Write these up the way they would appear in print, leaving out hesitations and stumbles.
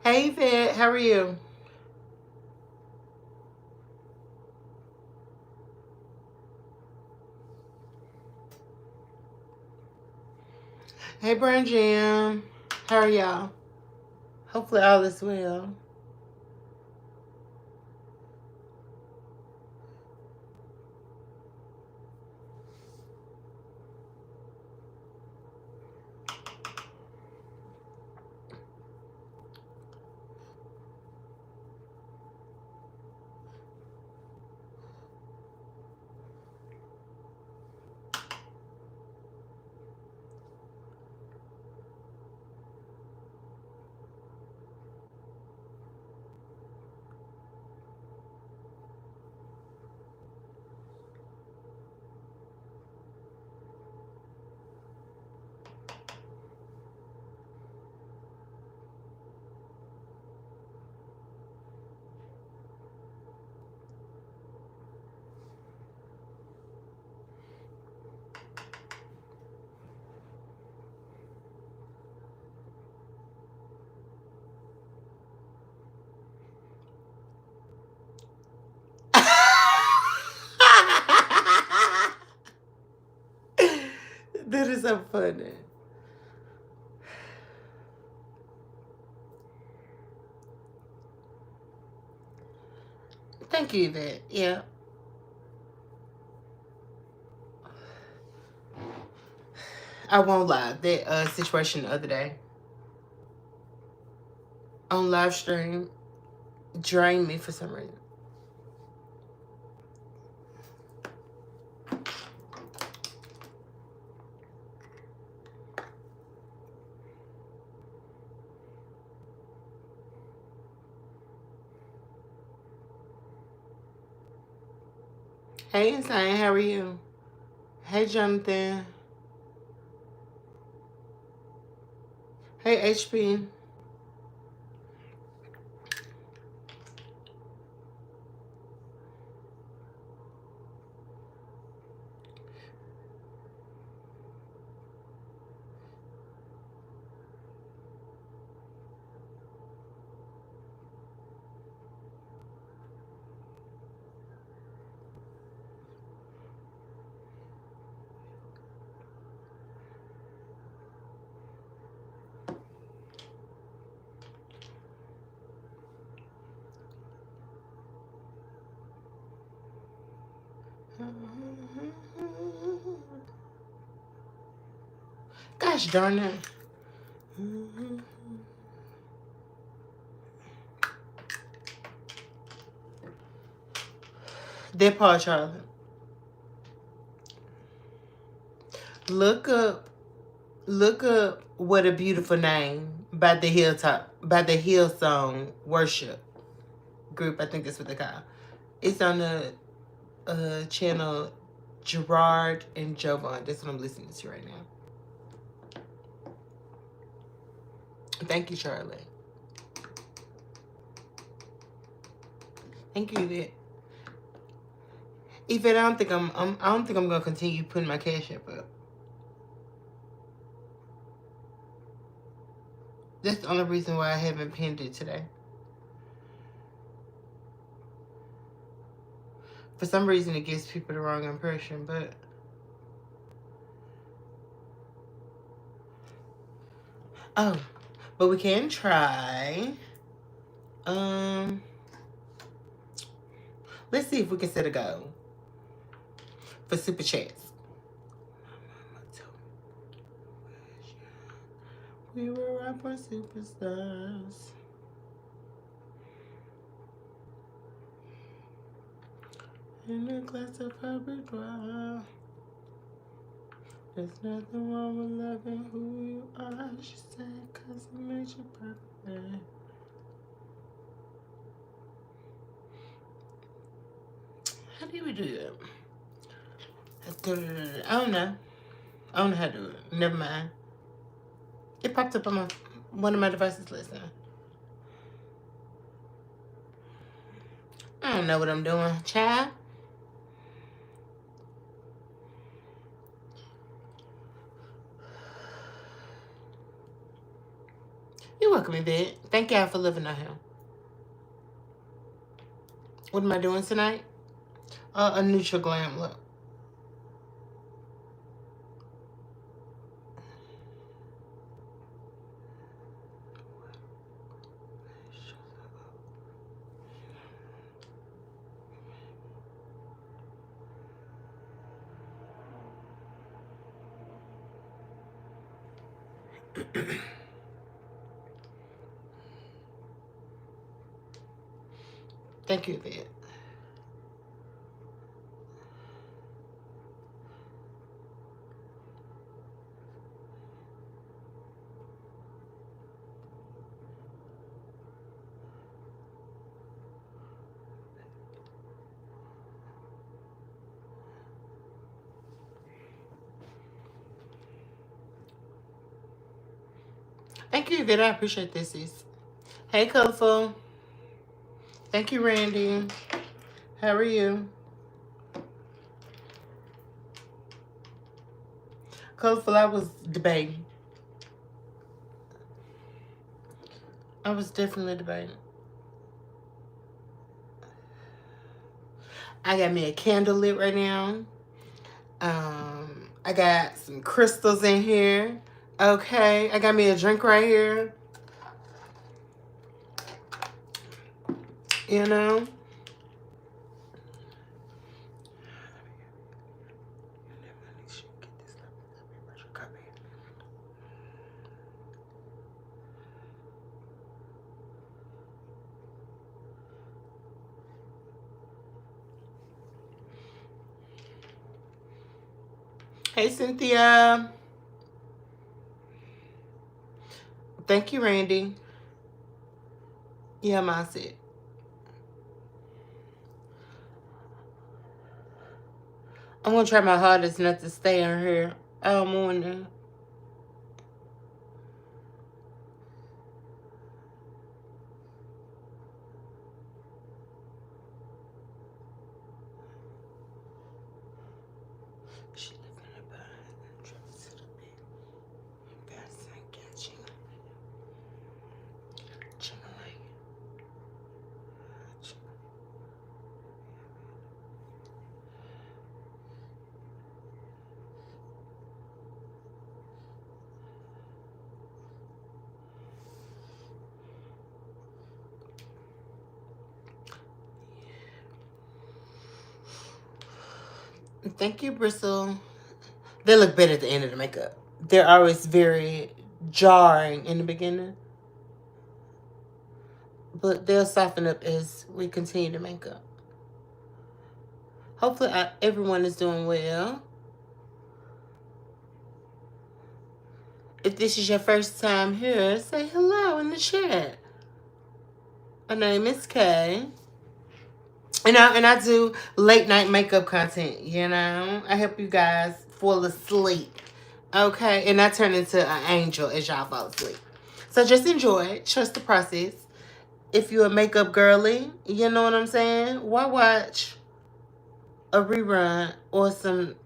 Hey, Vet, how are you? Hey, Brown Jam. How are y'all? Hopefully all is well. That is so funny. Thank you, Vet. Yeah. I won't lie. That situation the other day on live stream drained me for some reason. Hey, Insane, how are you? Hey, Jonathan. Hey, HP. Gosh darn it. That part, Charlie. Look up What a Beautiful Name by the Hillsong Worship Group. I think that's what they call. It's on the channel Gerard and Jovan. That's what I'm listening to right now. Thank you, Charlie. Thank you, Yvette. Yvette, I don't think I'm gonna continue putting my Cashapp up. That's the only reason why I haven't pinned it today. For some reason, it gives people the wrong impression, but oh, but we can try. Let's see if we can set a goal for super chats. We were rapper superstars. In a glass of public dry. There's nothing wrong with loving who you are, she said, cause it makes you perfect. How do we do that? I don't know. I don't know how to do it. Never mind. It popped up on one of my devices last time. I don't know what I'm doing, child. You're welcome, Yvette. Thank y'all for living on him. What am I doing tonight? A neutral glam look. Thank you, Yvette. Thank you, Yvette. I appreciate this, sis. Hey, Colorful. Thank you, Randy. How are you? Colorful, I was debating. I was definitely debating. I got me a candle lit right now. I got some crystals in here. Okay. I got me a drink right here. You know? Hey, Cynthia. Thank you, Randy. Yeah, mine said. I'm going to try my hardest not to stay on here all morning. Thank you, Bristle. They look better at the end of the makeup. They're always very jarring in the beginning. But they'll soften up as we continue to make up. Hopefully everyone is doing well. If this is your first time here, say hello in the chat. My name is Kay. And I do late night makeup content, you know. I help you guys fall asleep. Okay? And I turn into an angel as y'all fall asleep. So just enjoy it. Trust the process. If you're a makeup girly, you know what I'm saying? Why watch a rerun or some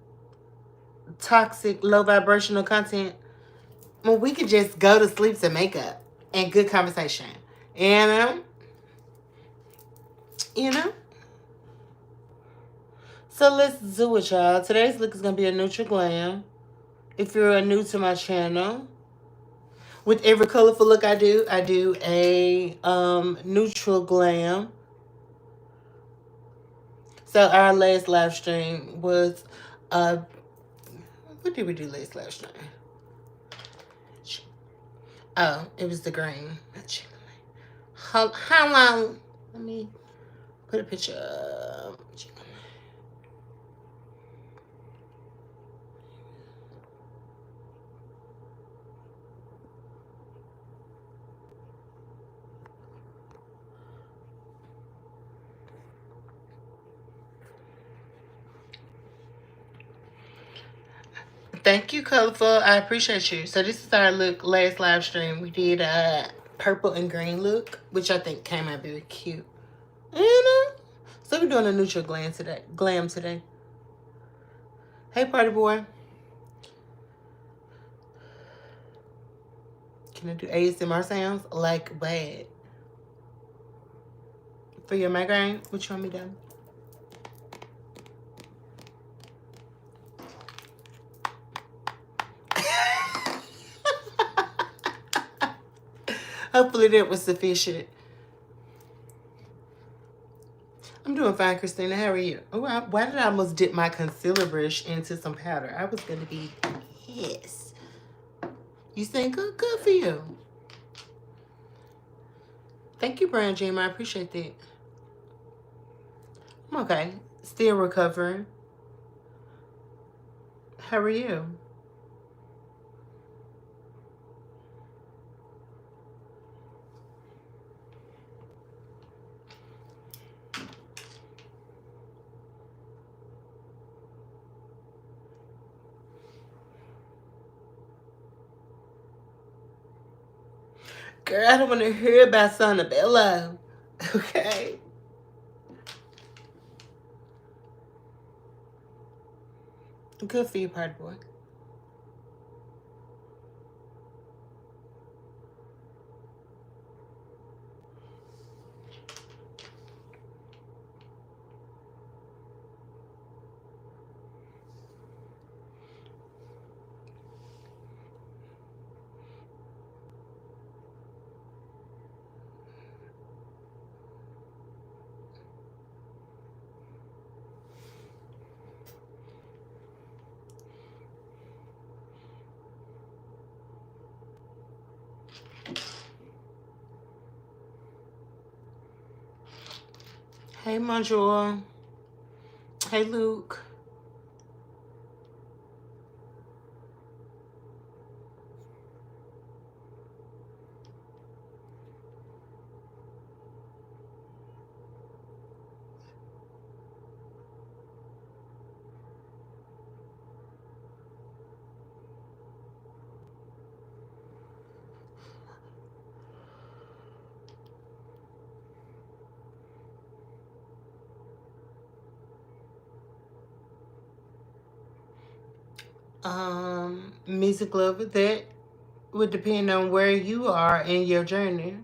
toxic, low vibrational content when we could just go to sleep to makeup and good conversation? You know? You know? So let's do it, y'all. Today's look is going to be a neutral glam. If you're new to my channel, with every colorful look I do a neutral glam. So our last live stream was, what did we do last live stream? Oh, it was the green. How long? Let me put a picture of. Thank you, Colorful. I appreciate you. So this is our look last live stream. We did a purple and green look, which I think came out very cute. You know? So we're doing a neutral glam today. Hey, party boy. Can I do ASMR sounds? Like bad. For your migraine, what you want me done? Hopefully that was sufficient. I'm doing fine, Christina. How are you? Oh, why did I almost dip my concealer brush into some powder? I was going to be pissed. You saying good? Good for you. Thank you, Brian Jim. I appreciate that. I'm okay. Still recovering. How are you? Girl, I don't want to hear about Sonabella. Okay. Good for you, party boy. Hey, Monjour. Hey, Luke. Music lover, that would depend on where you are in your journey.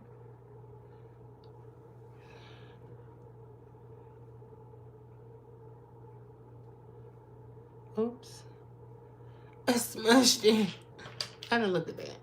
Oops. I smushed it. I didn't look at that.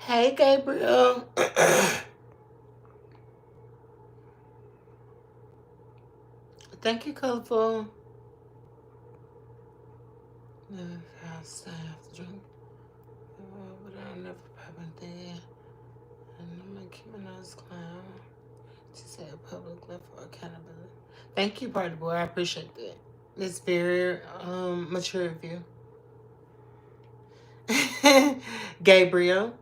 Hey, Gabriel. Thank you, Colorful. Fast, I have to drink. But I never pop in there. And I'm gonna keep my nose clown. She said public left for accountability. Thank you, party boy. I appreciate that. It's very mature of you. Gabriel.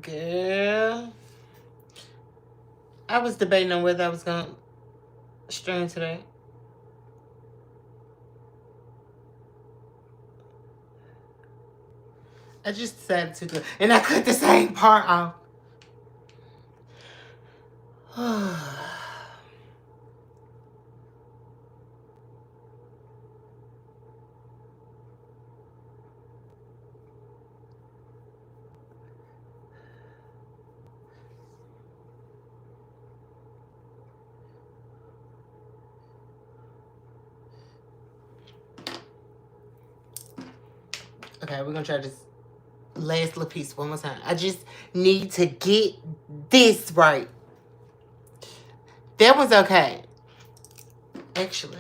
Girl. I was debating on whether I was gonna stream today. I just decided to do it. And I cut the same part off. Okay, we're gonna try this last little piece one more time. I just need to get this right. That one's okay. Actually.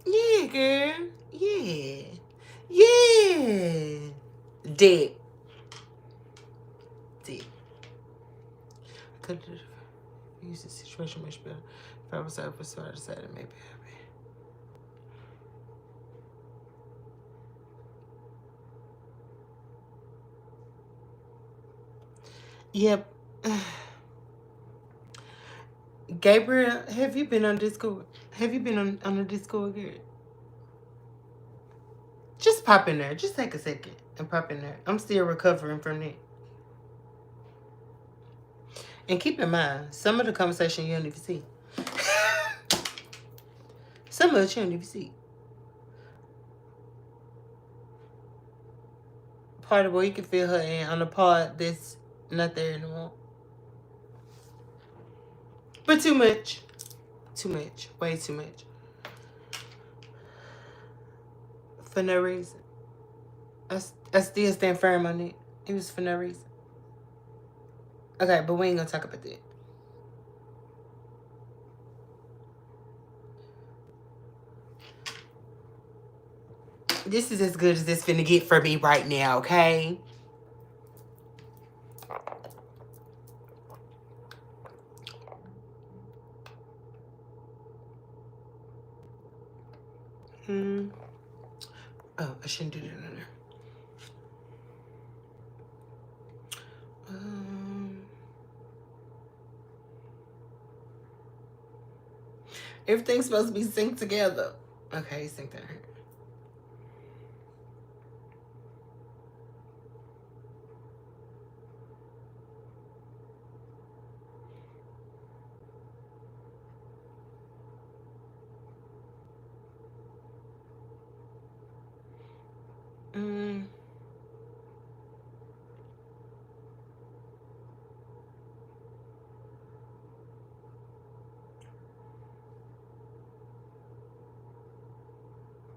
Yeah, girl. Yeah. Yeah. Dead. Dead. Could use the situation much better. If I was open, so I decided maybe happy. Yep. Gabriel, have you been on Discord? Have you been on the Discord, girl? Just pop in there. Just take a second and pop in there. I'm still recovering from that. And keep in mind, some of the conversation you don't even see. Some of it you don't even see. Part of where you can feel her in on the part that's not there anymore. But too much. Too much. Way too much. For no reason. I still stand firm on it. It was for no reason. Okay, but we ain't gonna talk about that. This is as good as this finna get for me right now, okay? Oh, I shouldn't do that in there. Everything's supposed to be synced together. Okay, sync that.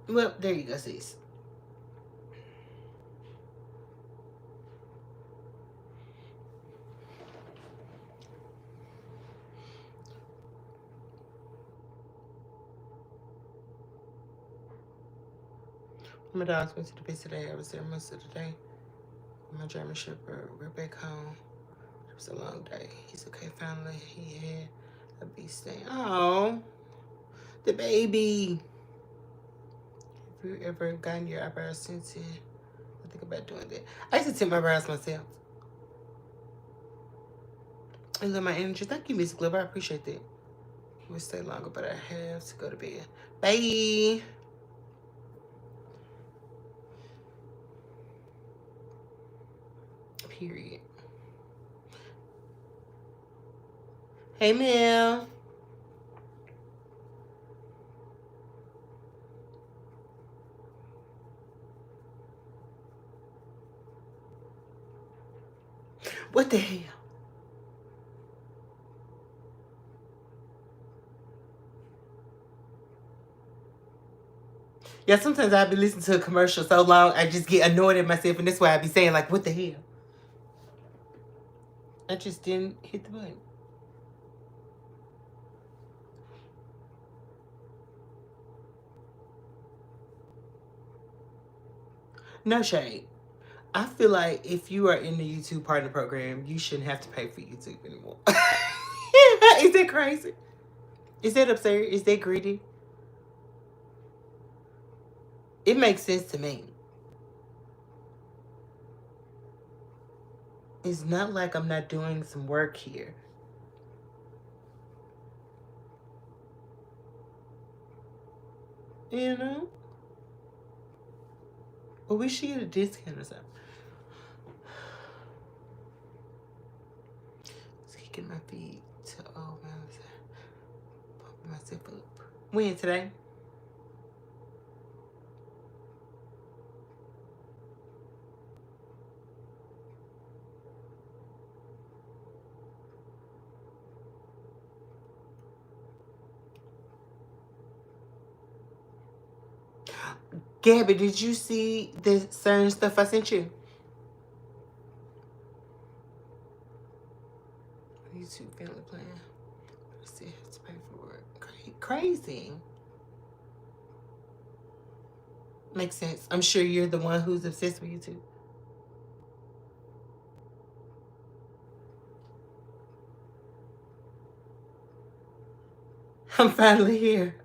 Well, there you go, sis. My dogs went to the beach today. I was there most of the day. My German Shepherd, we're back home. It was a long day. He's okay finally. He had a bee sting. Oh, the baby. Have you ever gotten your eyebrows tinted? I think about doing that. I used to tint my brows myself. I love my energy. Thank you, Miss Glib. I appreciate that. We'll stay longer, but I have to go to bed. Bye. Period. Hey, Mel. What the hell? Yeah, sometimes I'll be listening to a commercial so long, I just get annoyed at myself, and that's why I be saying, like, what the hell? I just didn't hit the button. No shade. I feel like if you are in the YouTube partner program, you shouldn't have to pay for YouTube anymore. Is that crazy? Is that absurd? Is that greedy? It makes sense to me. It's not like I'm not doing some work here. You know? Well, we should get a discount or something. Kicking my feet to, oh man, pumping myself up. When today? Gabby, did you see the certain stuff I sent you? YouTube family plan. Still have to pay for it. Crazy. Makes sense. I'm sure you're the one who's obsessed with YouTube. I'm finally here.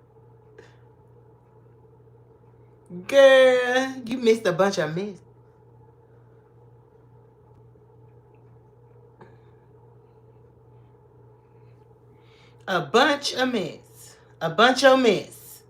Girl, you missed a bunch of mess. A bunch of mess. A bunch of mess.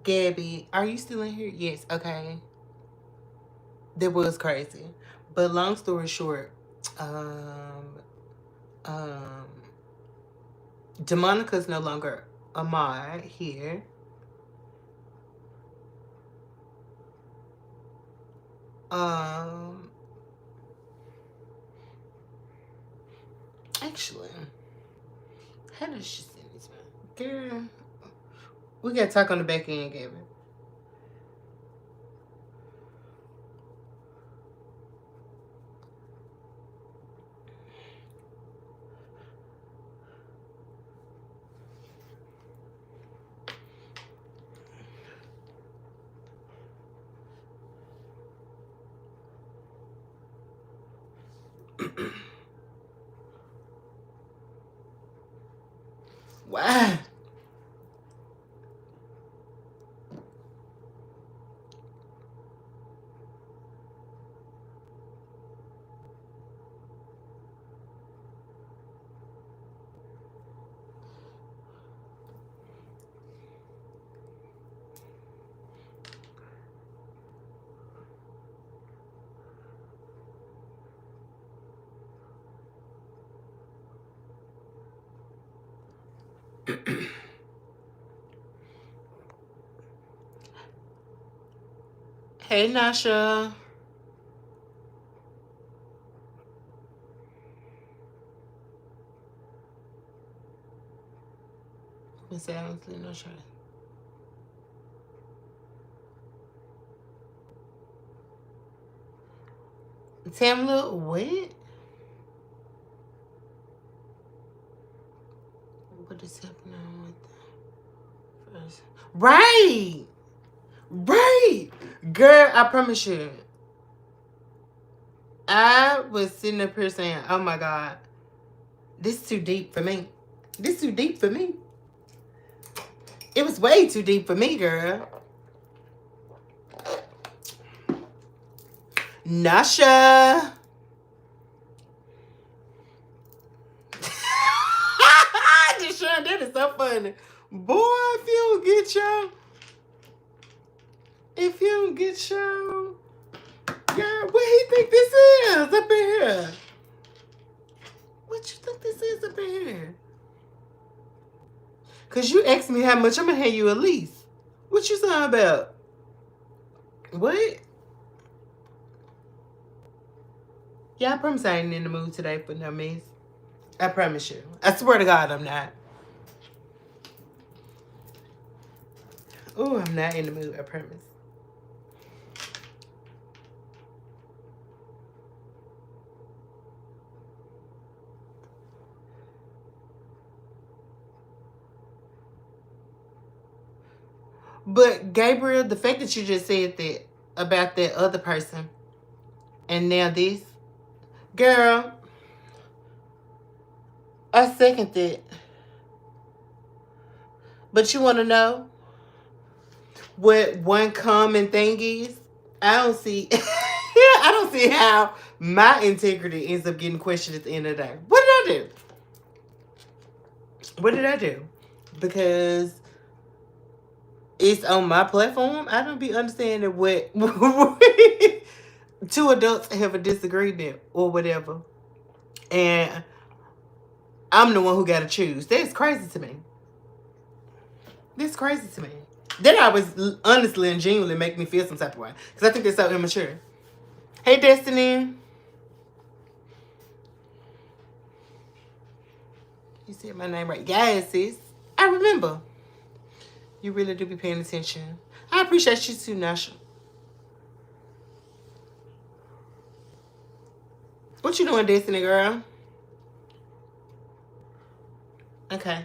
Gabby, are you still in here? Yes, okay. That was crazy. But long story short, Demonica's no longer a mod here. Actually, how does she send this one? Girl, we gotta talk on the back end, Gabby. Wow. Hey, Nasha. Miss Ashley, Nasha. Tamla, what? What is happening with the first? Right! Right! Girl, I promise you. I was sitting up here saying, oh my God, this is too deep for me. This is too deep for me. It was way too deep for me, girl. Nasha. Deshaun, that is so funny. Boy, if you don't get your, girl, what he think this is up in here? What you think this is up in here? Cause you asked me how much I'm gonna hand you a lease. What you talking about? What? Yeah, I promise I ain't in the mood today for no mess. I promise you. I swear to God I'm not. Oh, I'm not in the mood, I promise. But Gabriel, the fact that you just said that about that other person and now this, girl, I second that. But you want to know what one common thing is? I don't see I don't see how my integrity ends up getting questioned at the end of the day. What did I do? What did I do? Because it's on my platform. I don't be understanding what two adults have a disagreement or whatever, and I'm the one who got to choose. That's crazy to me. That's crazy to me. That always honestly and genuinely make me feel some type of way because I think they're so immature. Hey, Destiny. You said my name right. Yes, sis. I remember. You really do be paying attention. I appreciate you too, Nasha. What you doing, Destiny girl? Okay.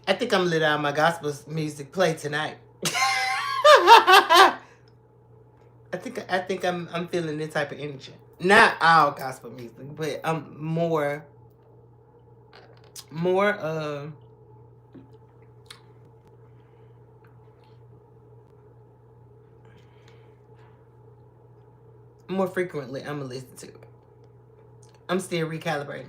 I think I'm lit out my gospel music play tonight. I think I'm feeling this type of energy. Not all gospel music, but I'm more more frequently I'm gonna listen to it. I'm still recalibrating.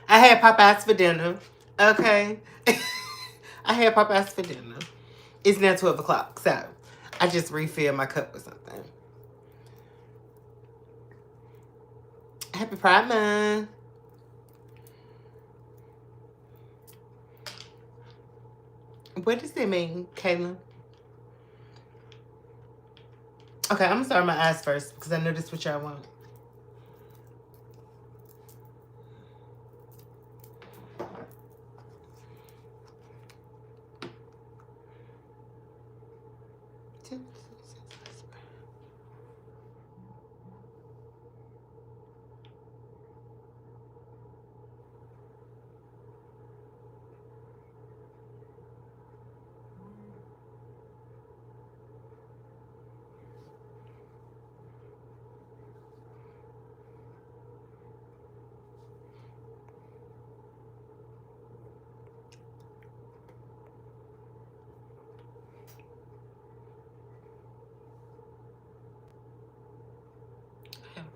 I had Popeyes for dinner. Okay. I had Popeyes for dinner. It's now 12 o'clock, so I just refilled my cup with something. Happy Pride Month. What does that mean, Kayla? Okay, I'm gonna start my eyes first because I know this is what y'all want.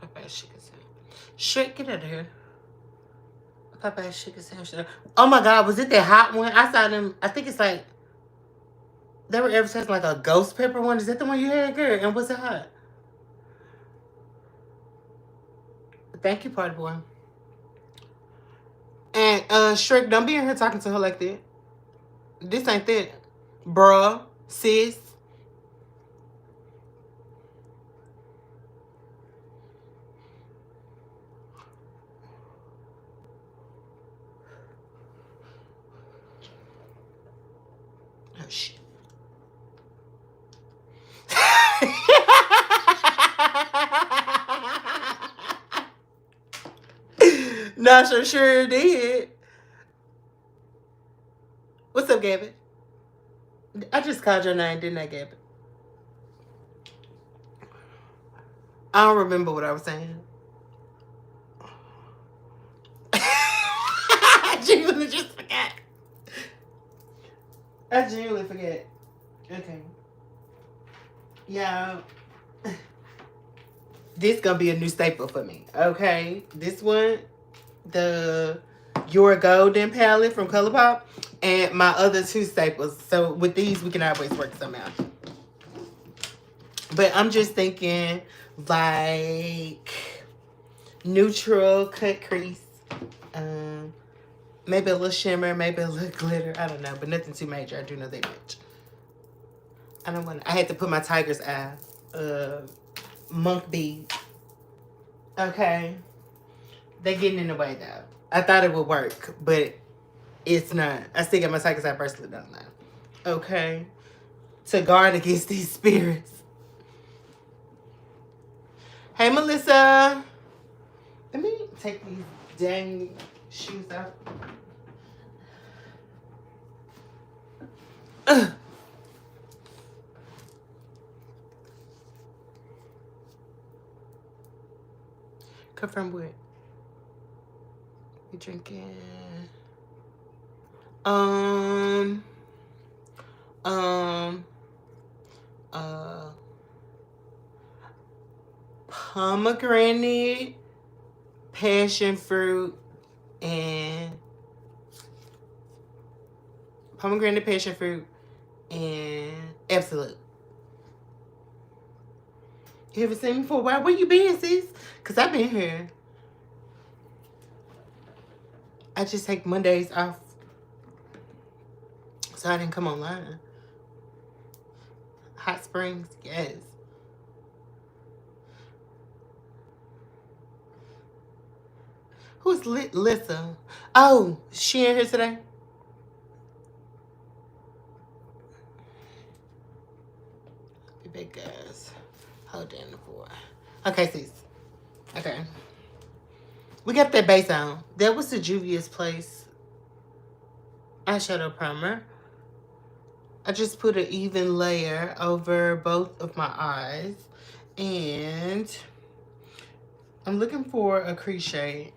Popeyes chicken sandwich. Shrek, get out of here. Popeyes chicken sandwich. Oh my God, was it that hot one? I saw them. I think it's like they were advertising like a ghost pepper one. Is that the one you had, girl? And was it hot? Thank you, party boy. And Shrek, don't be in here talking to her like that. This ain't that, bruh, sis. Oh shit. Nasha sure did. What's up, Gabby? I just called your name, didn't I, Gabby? I don't remember what I was saying. I genuinely just forgot. I genuinely forget. Okay. Yeah. This gonna be a new staple for me. Okay. This one, the Your Golden palette from ColourPop, and my other two staples. So with these, we can always work some out. But I'm just thinking like neutral cut crease. Maybe a little shimmer, maybe a little glitter. I don't know, but nothing too major. I do know that much. I don't want. I had to put my tiger's eye, monk bead. Okay, they getting in the way though. I thought it would work, but it's not. I still got my tiger's eye bracelet on now. Okay, to guard against these spirits. Hey, Melissa. Let me take these dang shoes out. Ugh. Confirm what? We drinking. Um. Um. Pomegranate, passion fruit, and pomegranate, passion fruit, and absolute. You haven't seen me for a while? Where you been, sis? Because I've been here. I just take Mondays off, so I didn't come online. Hot Springs, yes. Who's Lissa? Oh, she in here today? Be big guys. Hold down the board. Okay, sis. Okay. We got that base on. That was the Juvia's Place eyeshadow primer. I just put an even layer over both of my eyes. And I'm looking for a crease shade.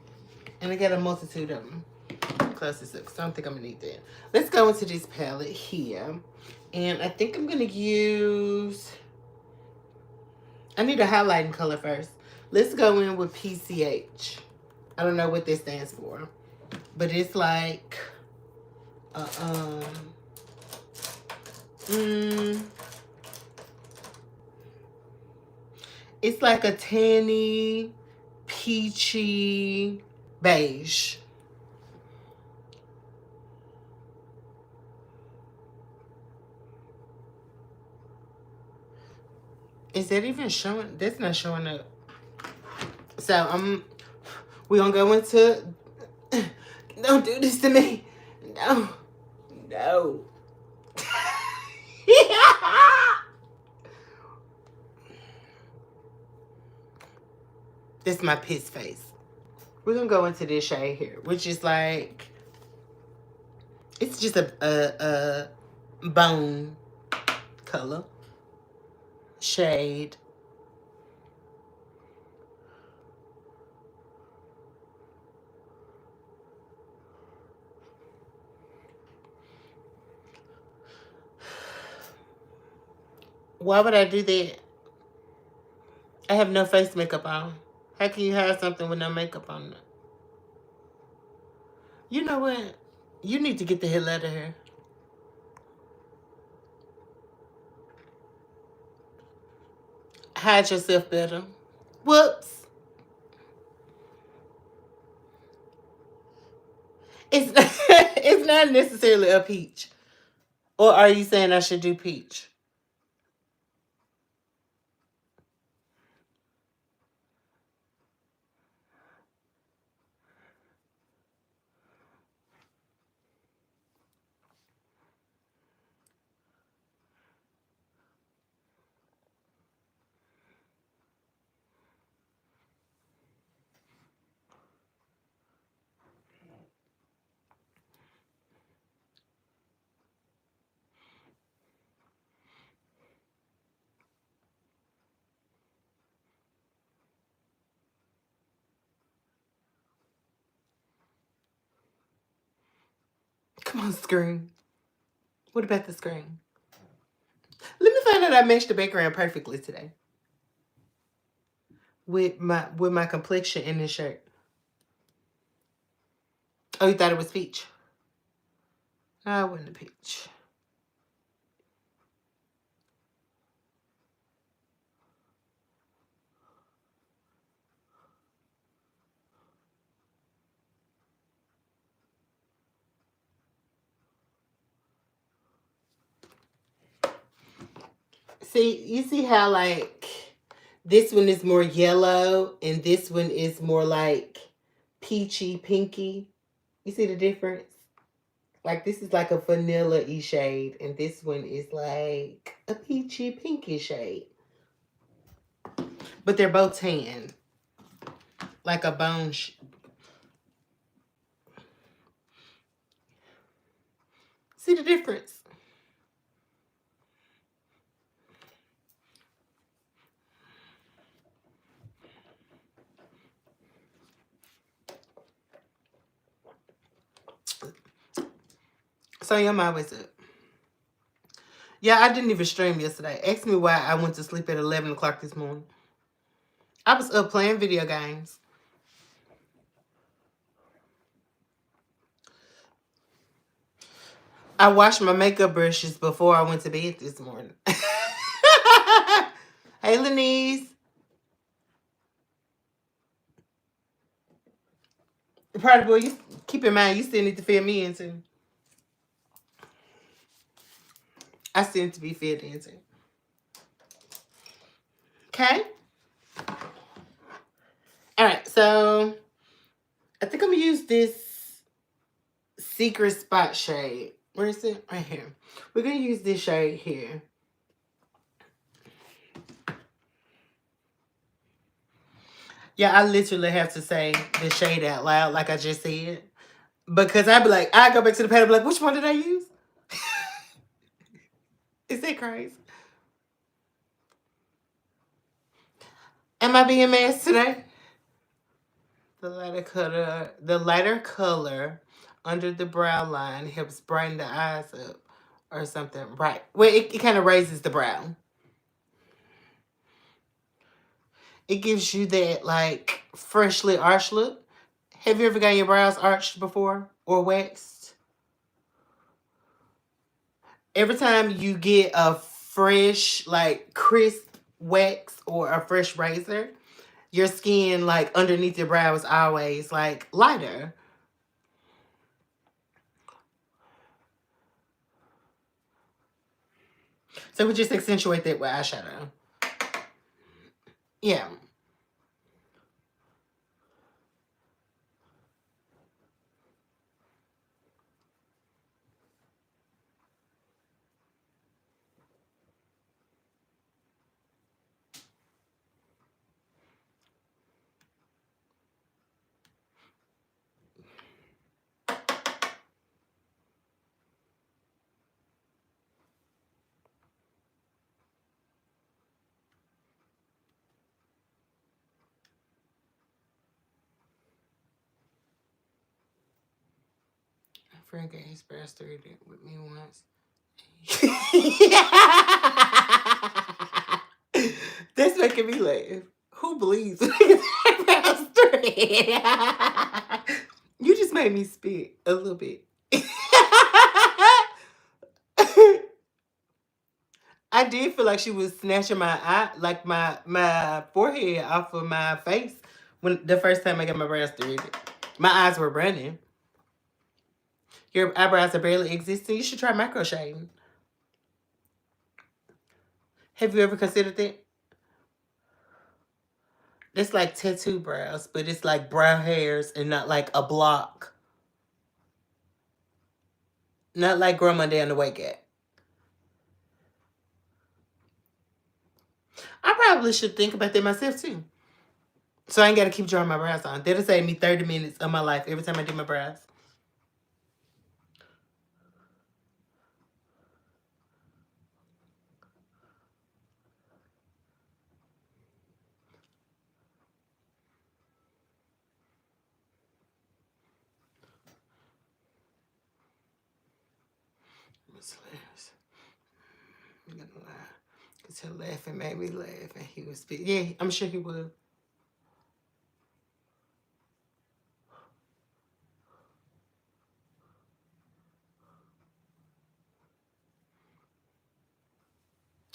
And I got a multitude of them. Closest up, because I don't think I'm going to need that. Let's go into this palette here. And I think I'm going to use... I need a highlighting color first. Let's go in with PCH. I don't know what this stands for. But it's like... it's like a tanny, peachy beige. Is that even showing? That's not showing up. So we're gonna go into, don't do this to me. No. No. That's my piss face. We're gonna go into this shade here, which is like, it's just a bone color shade. Why would I do that? I have no face makeup on. How can you have something with no makeup on it? You know what? You need to get the hell out of here. Hide yourself better. Whoops. It's it's not necessarily a peach. Or are you saying I should do peach? Come on, screen. What about the screen? Let me find out I matched the background perfectly today. With my complexion in this shirt. Oh, you thought it was peach? No, it wasn't a peach. See, you see how like this one is more yellow and this one is more like peachy, pinky. You see the difference? Like this is like a vanilla-y shade and this one is like a peachy, pinky shade. But they're both tan. Like a bone. See the difference? So I'm always up. Yeah, I didn't even stream yesterday. Ask me why I went to sleep at 11 o'clock this morning. I was up playing video games. I washed my makeup brushes before I went to bed this morning. Hey, Lenise. Party boy, you keep in mind, you still need to fill me in too. I still need to be filled in too. Okay? Alright, so I think I'm gonna use this secret spot shade. Where is it? Right here. We're gonna use this shade here. Yeah, I literally have to say the shade out loud like I just said. Because I'd be like, I go back to the pad and be like, which one did I use? Is that crazy? Am I being masked today? The lighter color under the brow line helps brighten the eyes up or something. Right. Well, it kind of raises the brow. It gives you that like freshly arched look. Have you ever got your brows arched before or waxed? Every time you get a fresh, like crisp wax or a fresh razor, your skin like underneath your brow is always like lighter. So we just accentuate that with eyeshadow. Yeah. My friend got his brows threaded with me once. That's making me laugh. Who believes brows threaded? You just made me spit a little bit. I did feel like she was snatching my eye, like my forehead off of my face when the first time I got my brows threaded. My eyes were running. Your eyebrows are barely existing. You should try micro shading. Have you ever considered that? It's like tattoo brows, but it's like brow hairs and not like a block. Not like grandma down the way cat. I probably should think about that myself too. So I ain't got to keep drawing my brows on. That'll save me 30 minutes of my life every time I do my brows. I'm gonna lie. Because her laughing made me laugh and he was speaking. Yeah, I'm sure he would.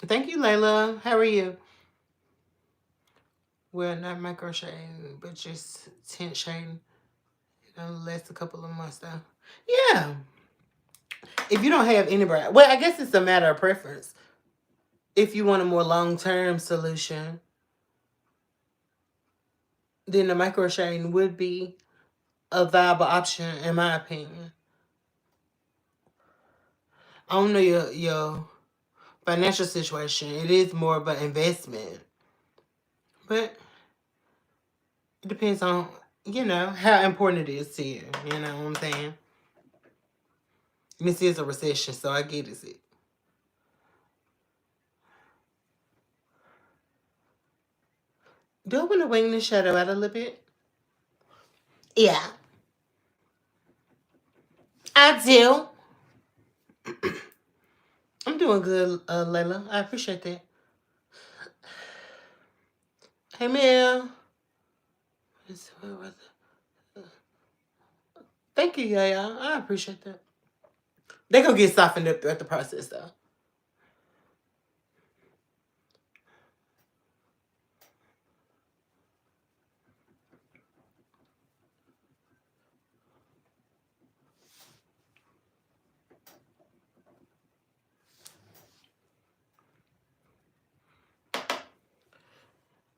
Thank you, Layla. How are you? Well, not micro shading, but just tint shading. It'll last a couple of months though. Yeah. If you don't have any brow, well, I guess it's a matter of preference. If you want a more long-term solution, then the micro shading would be a viable option, in my opinion. I don't know your financial situation. It is more of an investment, but it depends on how important it is to you. You know what I'm saying? This is a recession, so I get it. Do I want to wing the shadow out a little bit? Yeah, I do. I'm doing good, Layla. I appreciate that. Hey, Mel. Thank you, yeah. I appreciate that. They're going to get softened up throughout the process, though.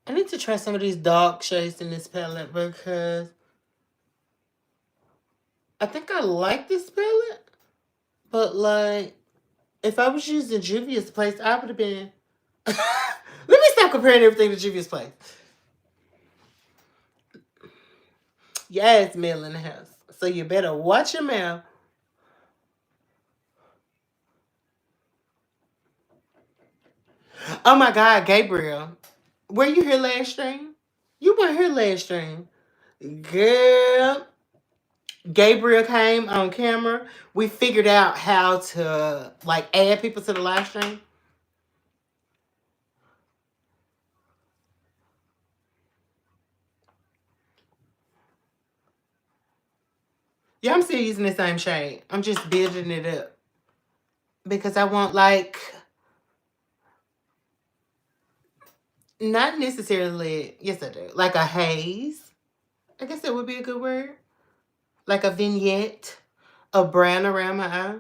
I need to try some of these dark shades in this palette because I think I like this palette, but like if I was using Juvia's Place, I would have been. Let me stop comparing everything to Juvia's Place. Yes, Mel in the house. So you better watch your mouth. Oh my God, Gabriel. Were you here last stream? You weren't here last stream. Girl, Gabriel came on camera. We figured out how to like add people to the live stream. Yeah, I'm still using the same shade. I'm just building it up. Because I want like not necessarily, yes I do. Like a haze. I guess that would be a good word. Like a vignette. A brown around my eye.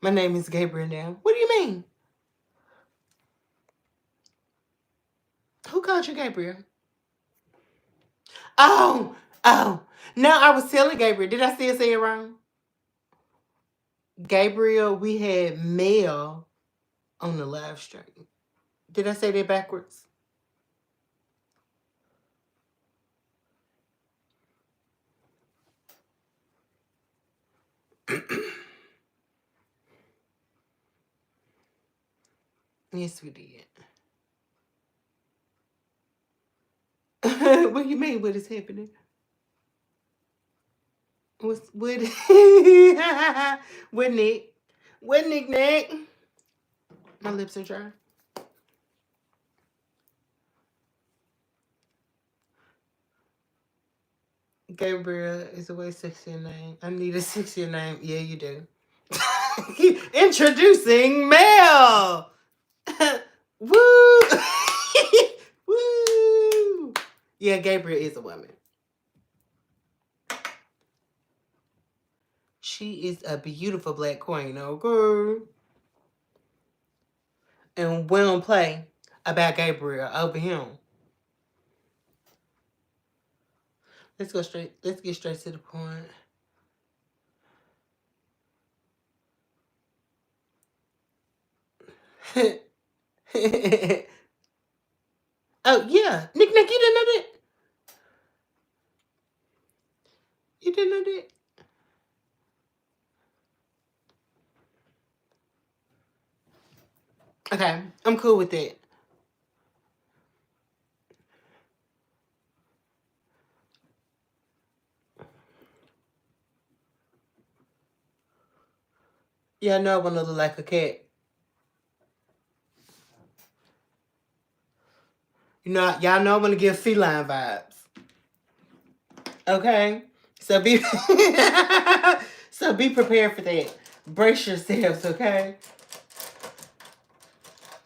My name is Gabriel now. What do you mean? Who called you Gabriel? Oh. No, I was telling Gabriel. Did I still say it wrong? Gabriel, we had Mel on the live stream. Did I say that backwards? Yes, we did. What do you mean? What is happening? What? What Nick? What Nick? My lips are dry. Gabriel is a way sexier name. I need a sexier name. Yeah, you do. Introducing Mel. Woo! Woo! Yeah, Gabriel is a woman. She is a beautiful black queen, okay? And we don't play about Gabriel over him. Let's get straight to the point. Oh yeah, Nick, you didn't know that? You didn't know that? Okay, I'm cool with that. Yeah, I know I want to look like a cat. You know, y'all know I want to give feline vibes. Okay, so be so be prepared for that. Brace yourselves, okay?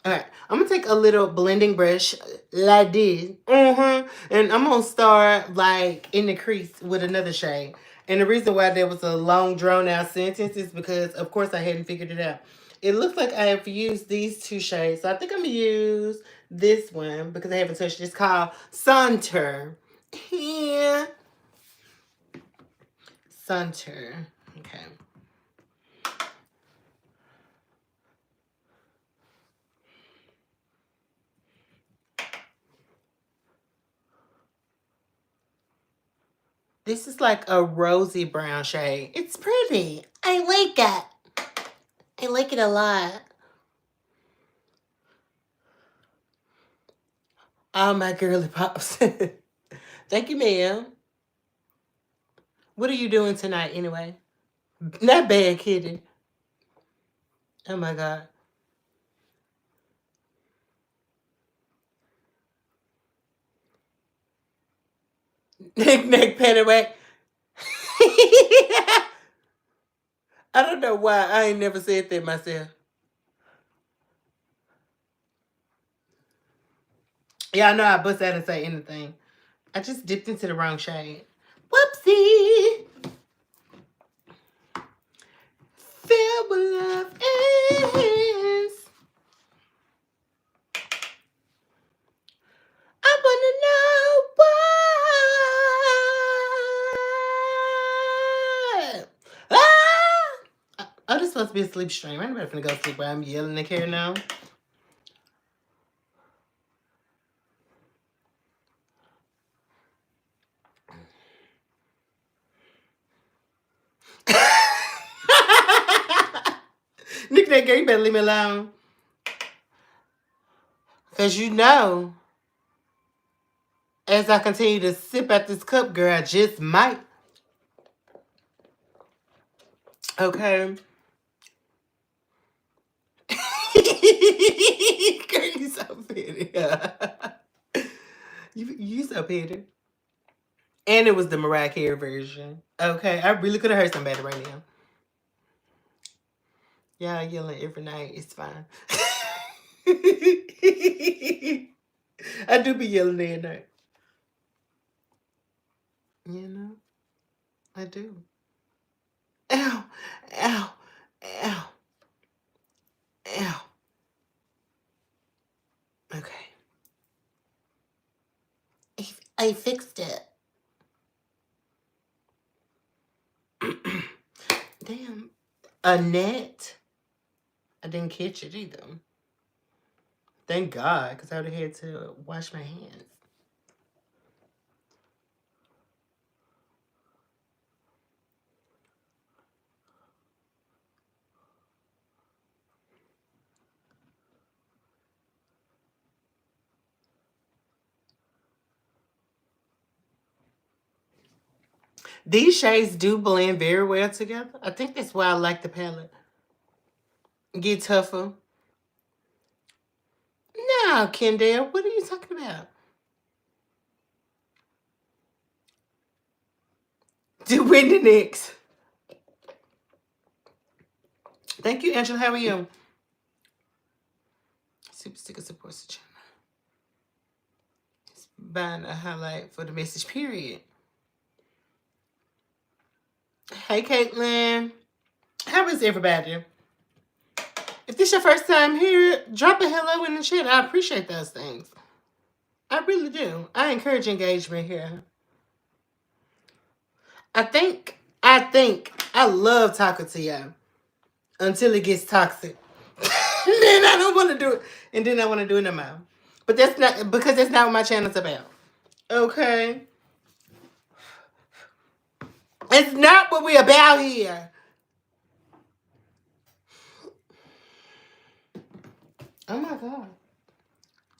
All right, I'm gonna take a little blending brush like this, and I'm gonna start like in the crease with another shade. And the reason why there was a long drawn out sentence is because, of course, I hadn't figured it out. It looks like I have used these two shades, so I think I'm gonna use this one because I haven't touched it. It's called Saunter. Yeah, Saunter. Okay. This is like a rosy brown shade. It's pretty. I like it. I like it a lot. Oh, my girly pops. Thank you, ma'am. What are you doing tonight anyway? Not bad, kitty. Oh my God. Knick-knack, paddywhack. I don't know why I ain't never said that myself. Y'all know I bust out and say anything. I just dipped into the wrong shade. Whoopsie. Filled with love is. I wanna know why. Ah! Oh, this supposed to be a sleep stream. I'm not gonna go sleep while I'm yelling at Karen now. Nick, that girl, you better leave me alone. Because you know, as I continue to sip at this cup, girl, I just might. Okay. Girl, you so petty. you so petty. And it was the Mariah Carey version. Okay, I really could have heard somebody right now. Yeah, yelling every night. It's fine. I do be yelling every night. You know, I do. Ow, ow, ow, ow. Okay. I fixed it. Damn. Annette. I didn't catch it either. Thank God, because I would have had to wash my hands. These shades do blend very well together. I think that's why I like the palette. Get tougher. No, Kendall, what are you talking about? Do Wendy next. Thank you, Angela. How are you? Super sticker supports the channel. It's buying a highlight for the message period. Hey, Caitlin. How is everybody? If this your first time here, drop a hello in the chat. I appreciate those things. I really do. I encourage engagement here. I think I love talking to y'all until it gets toxic. Then I don't want to do it. And then I want to do it no more. But that's not because that's not what my channel's about. Okay. It's not what we about here. Oh my God.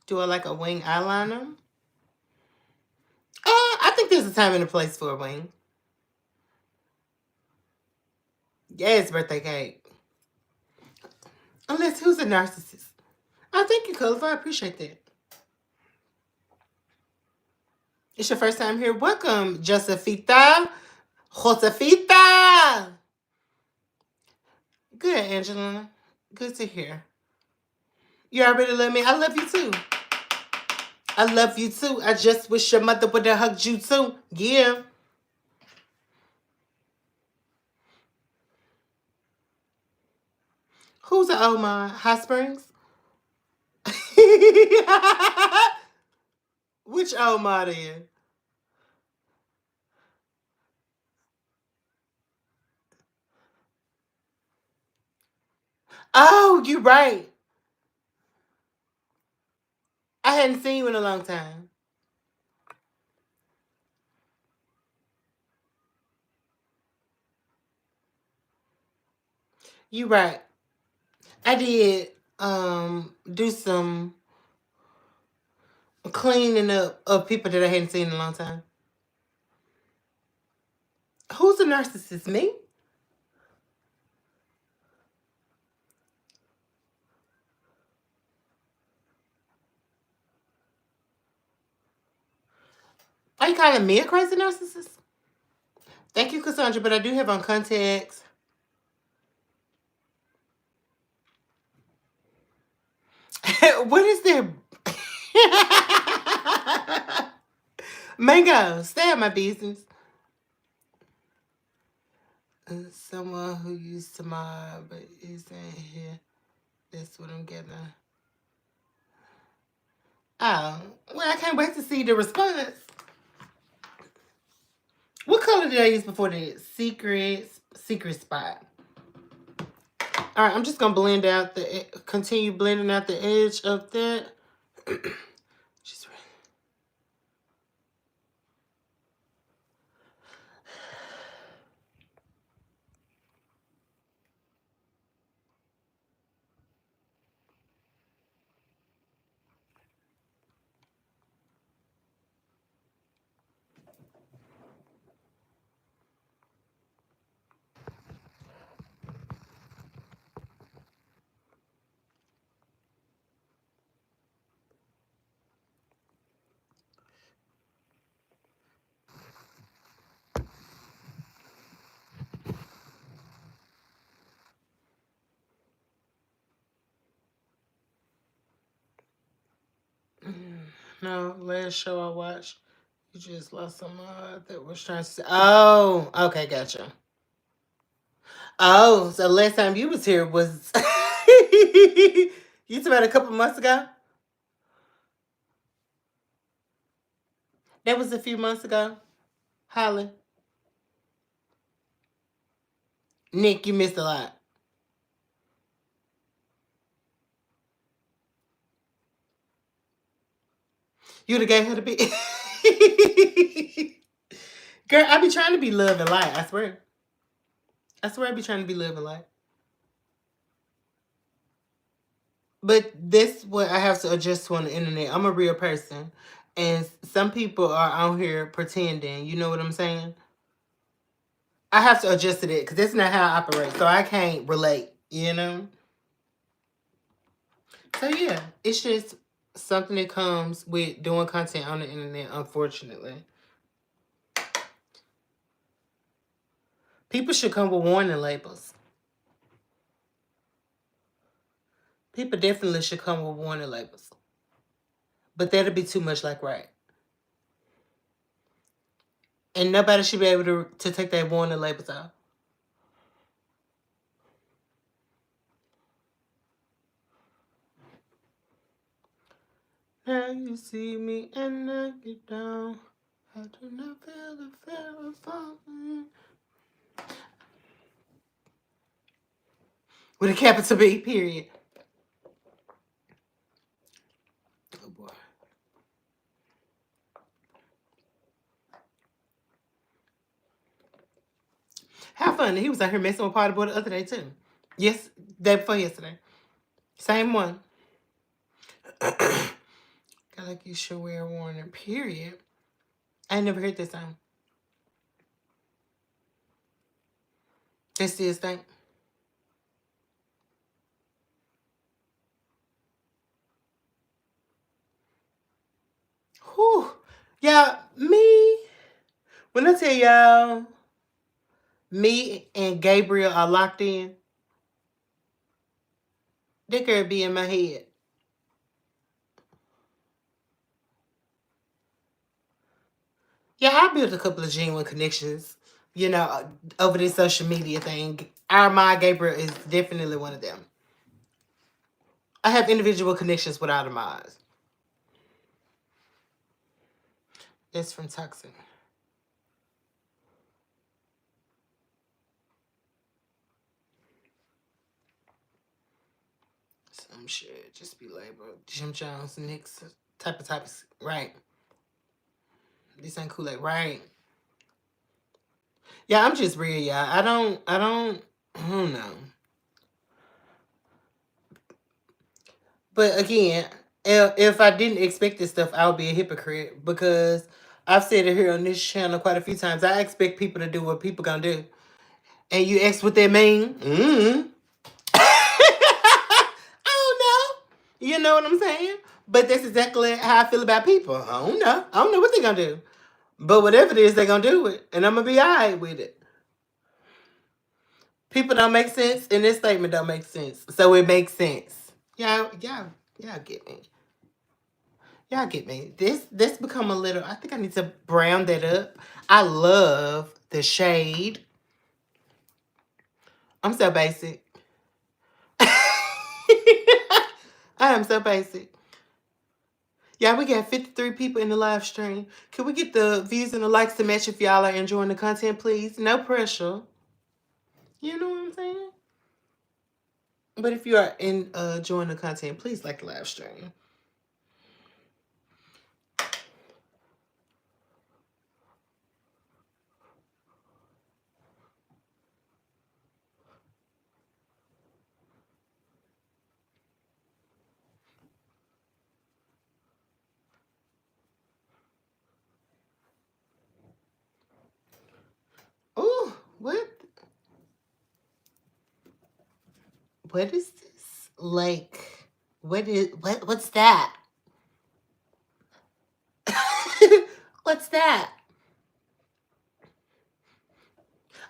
Do I like a wing eyeliner? I think there's a time and a place for a wing. Yes, birthday cake. Unless who's a narcissist? Oh, thank you, Colorful. I appreciate that. It's your first time here. Welcome, Josefita. Josefita. Good, Angelina. Good to hear. You already love me. I love you too. I love you too. I just wish your mother would have hugged you too. Yeah. Who's the Omar? Hot Springs? Which Omar then? Oh, you're right. I hadn't seen you in a long time. You're right. I did do some cleaning up of people that I hadn't seen in a long time. Who's a narcissist? Me? Are you calling me a crazy narcissist? Thank you, Cassandra, but I do have on contacts. What is that? Mango, stay out my business. Someone who used to mob but isn't here. That's what I'm getting. Oh, well, I can't wait to see the response. What color did I use before that? Secret spot. All right, I'm just gonna continue blending out the edge of that. Just no, last show I watched, you just lost some that was trying to say. Oh, okay, gotcha. Oh, so last time you was here was you talking about a couple months ago? That was a few months ago. Holly. Nick, you missed a lot. You'd have gave her the big girl, I be trying to be love and light, I swear. I swear I be trying to be love and light. But this what I have to adjust to on the internet. I'm a real person. And some people are out here pretending. You know what I'm saying? I have to adjust to that because that's not how I operate. So I can't relate, you know? So yeah, it's just something that comes with doing content on the internet, unfortunately. People should come with warning labels. People definitely should come with warning labels. But that'll be too much like right. And nobody should be able to take that warning labels off. Now you see me and I get down. I do not feel the fear of falling. With a capital B, period. Oh boy. How funny. He was out here messing with Party Boy the other day too. Yes, day before yesterday. Same one. Got like you should wear a warning, period. I ain't never heard this song. That's his thing. Whew. Y'all, when I tell y'all, me and Gabriel are locked in, that girl be in my head. Yeah, I built a couple of genuine connections, over this social media thing. Our my Gabriel is definitely one of them. I have individual connections with Audemars. That's from Toxic. Some shit just be labeled Jim Jones next type of topics. Right. This ain't Kool-Aid. Right. Yeah, I'm just real, y'all. I don't know. But again, if I didn't expect this stuff, I would be a hypocrite because I've said it here on this channel quite a few times. I expect people to do what people gonna do. And you ask what they mean? I don't know. You know what I'm saying? But that's exactly how I feel about people. I don't know. I don't know what they're gonna do. But whatever it is, they're gonna do it. And I'm gonna be alright with it. People don't make sense, and this statement don't make sense. So it makes sense. Y'all get me. Y'all get me. This become a little, I think I need to brown that up. I love the shade. I'm so basic. I am so basic. Yeah, we got 53 people in the live stream. Can we get the views and the likes to match if y'all are enjoying the content, please? No pressure. You know what I'm saying? But if you are enjoying the content, please like the live stream. Oh, what? What is this? Like, what's that? What's that?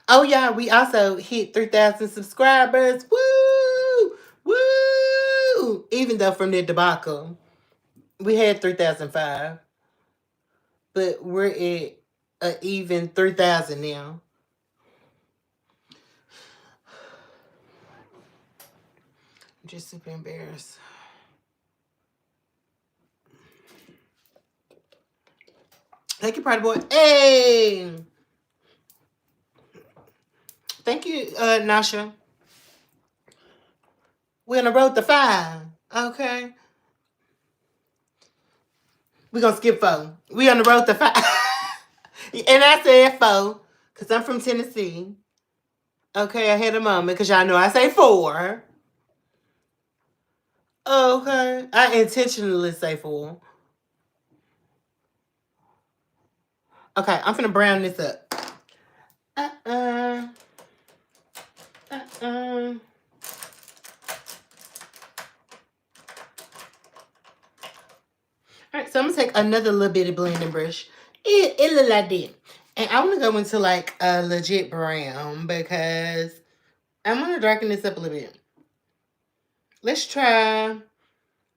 Oh yeah, we also hit 3,000 subscribers. Woo! Woo! Even though from the debacle, we had 3,005, but we're at even 3,000 now. I'm just super embarrassed. Thank you, Pride Boy. Hey! Thank you, Nasha. We're on the road to 5. Okay. We're going to skip 4. We on the road to 5. And I said 4 because I'm from Tennessee. Okay, I had a moment because y'all know I say 4. Okay. I intentionally say 4. Okay, I'm finna brown this up. Alright, so I'm gonna take another little bitty blending brush. It look like that. And I wanna go into like a legit brown because I'm gonna darken this up a little bit. Let's try,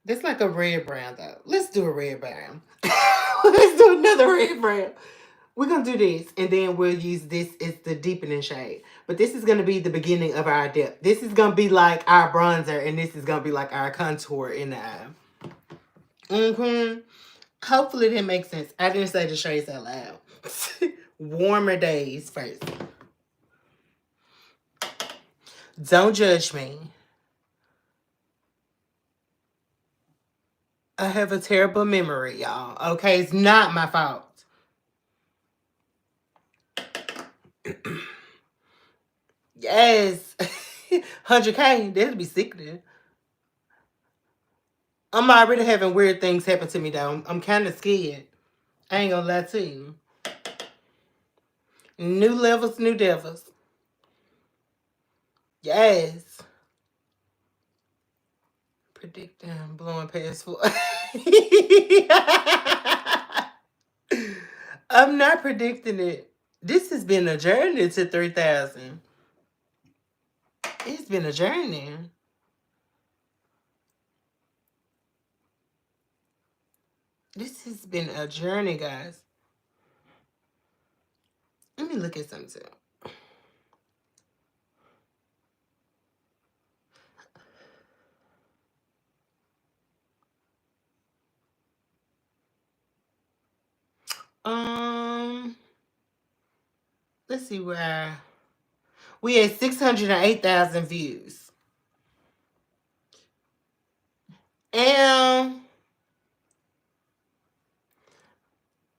that's like a red brown though. Let's do a red brown. Let's do another red brown. We're going to do this, and then we'll use this as the deepening shade. But this is going to be the beginning of our depth. This is going to be like our bronzer, and this is going to be like our contour in the eye. Hopefully that makes sense. I didn't say the shades out loud. Warmer days first. Don't judge me. I have a terrible memory, y'all. Okay, it's not my fault. Yes. 100K, that'd be sickening. I'm already having weird things happen to me, though. I'm kind of scared. I ain't gonna lie to you. New levels, new devils. Yes. Predicting blowing past 4. I'm not predicting it. This has been a journey to 3,000. It's been a journey. This has been a journey, guys. Let me look at something too. Let's see where we had 608,000 views. And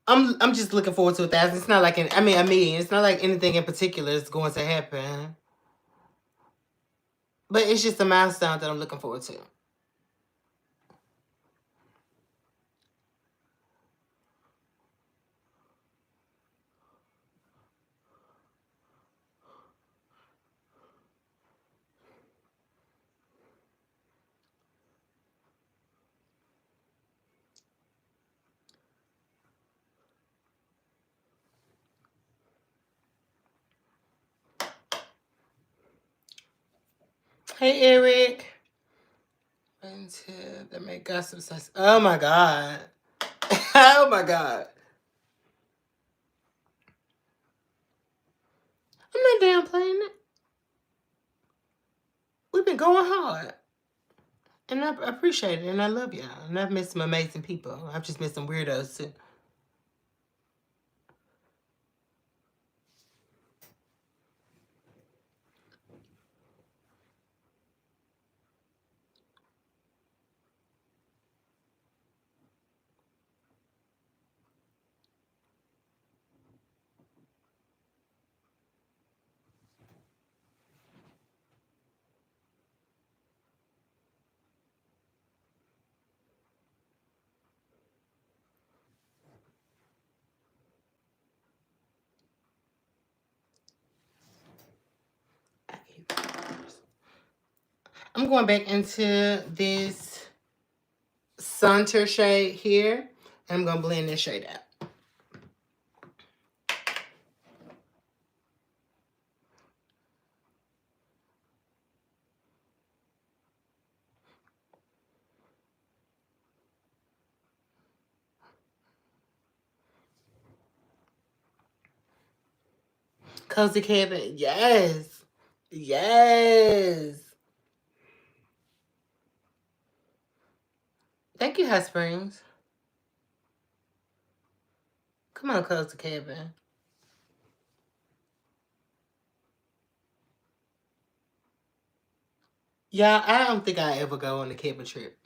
I'm just looking forward to 1,000. It's not like a million. It's not like anything in particular is going to happen. But it's just a milestone that I'm looking forward to. Hey, Eric. Until they make gossip size. Oh my God. Oh my God. I'm not downplaying it. We've been going hard. And I appreciate it. And I love y'all. And I've met some amazing people. I've just met some weirdos too. I'm going back into this Saunter shade here. And I'm going to blend this shade out. Cozy Cabin. Yes. Yes. Thank you, Hot Springs. Come on, Cozy Cabin. Yeah, I don't think I ever go on a cabin trip.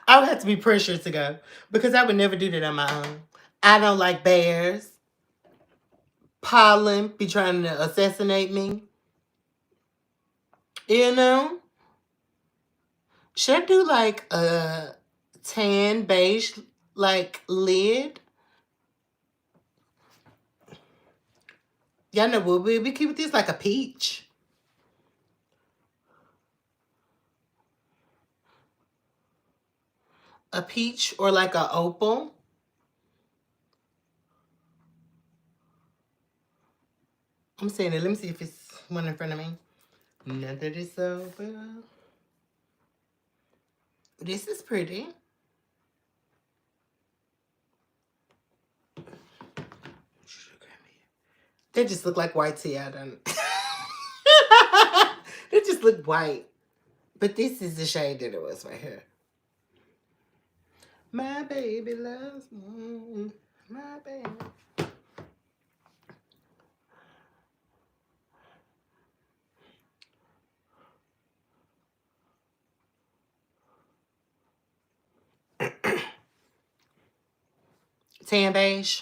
I would have to be pressured to go because I would never do that on my own. I don't like bears. Pollen be trying to assassinate me. You know? Should I do like a tan beige like lid? Y'all know what we keep this like a peach. A peach or like a opal. I'm saying it. Let me see if it's one in front of me. Now that it's over. This is pretty. They just look like white tea. I don't. They just look white. But this is the shade that it was right here. My baby loves me. My baby. Tan beige.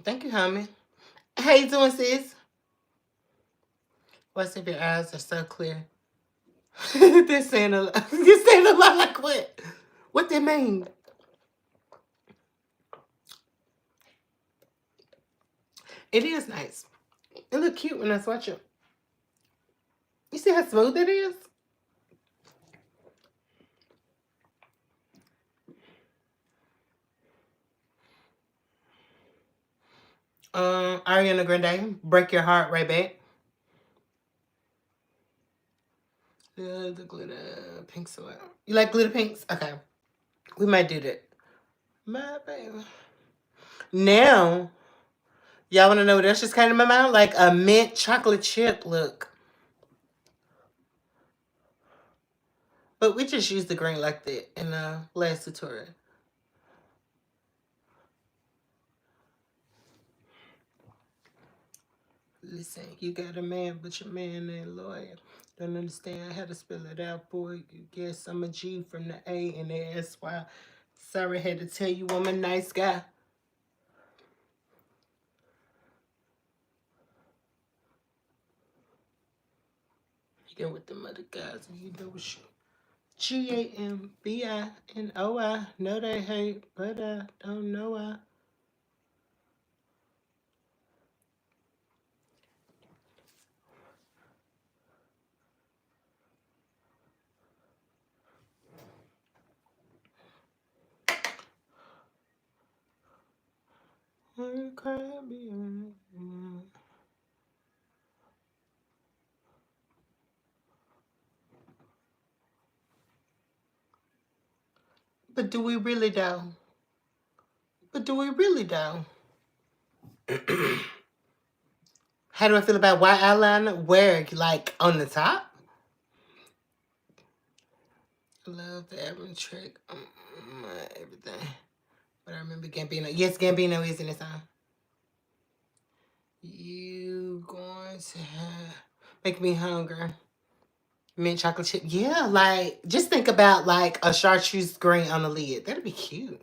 Thank you, homie. How you doing, sis? What's if your eyes are so clear? They're saying a lot. You're saying a lot like what? What they mean? It is nice. It look cute when I swatch it. You see how smooth it is? Ariana Grande, Break Your Heart Right Back. The glitter pinks. You like glitter pinks? Okay. We might do that. My baby. Now, y'all want to know what else just came to my mind? Like a mint chocolate chip look. But we just used the green like that in the last tutorial. Listen, you got a man, but your man ain't loyal. Don't understand how to spell it out, boy. You guess I'm a G from the A and the S Y. Sorry, I had to tell you I'm a nice guy. You get with them other guys and you know it's you. GAMBINOI. Know they hate, but I don't know why. But do we really though? But do we really though? How do I feel about white eyeliner? Where, like, on the top? I love the Evan trick. Everything. But I remember Gambino. Yes, Gambino is in the song. You going to make me hungry. Mint chocolate chip. Yeah, like, just think about, like, a chartreuse green on the lid. That'd be cute.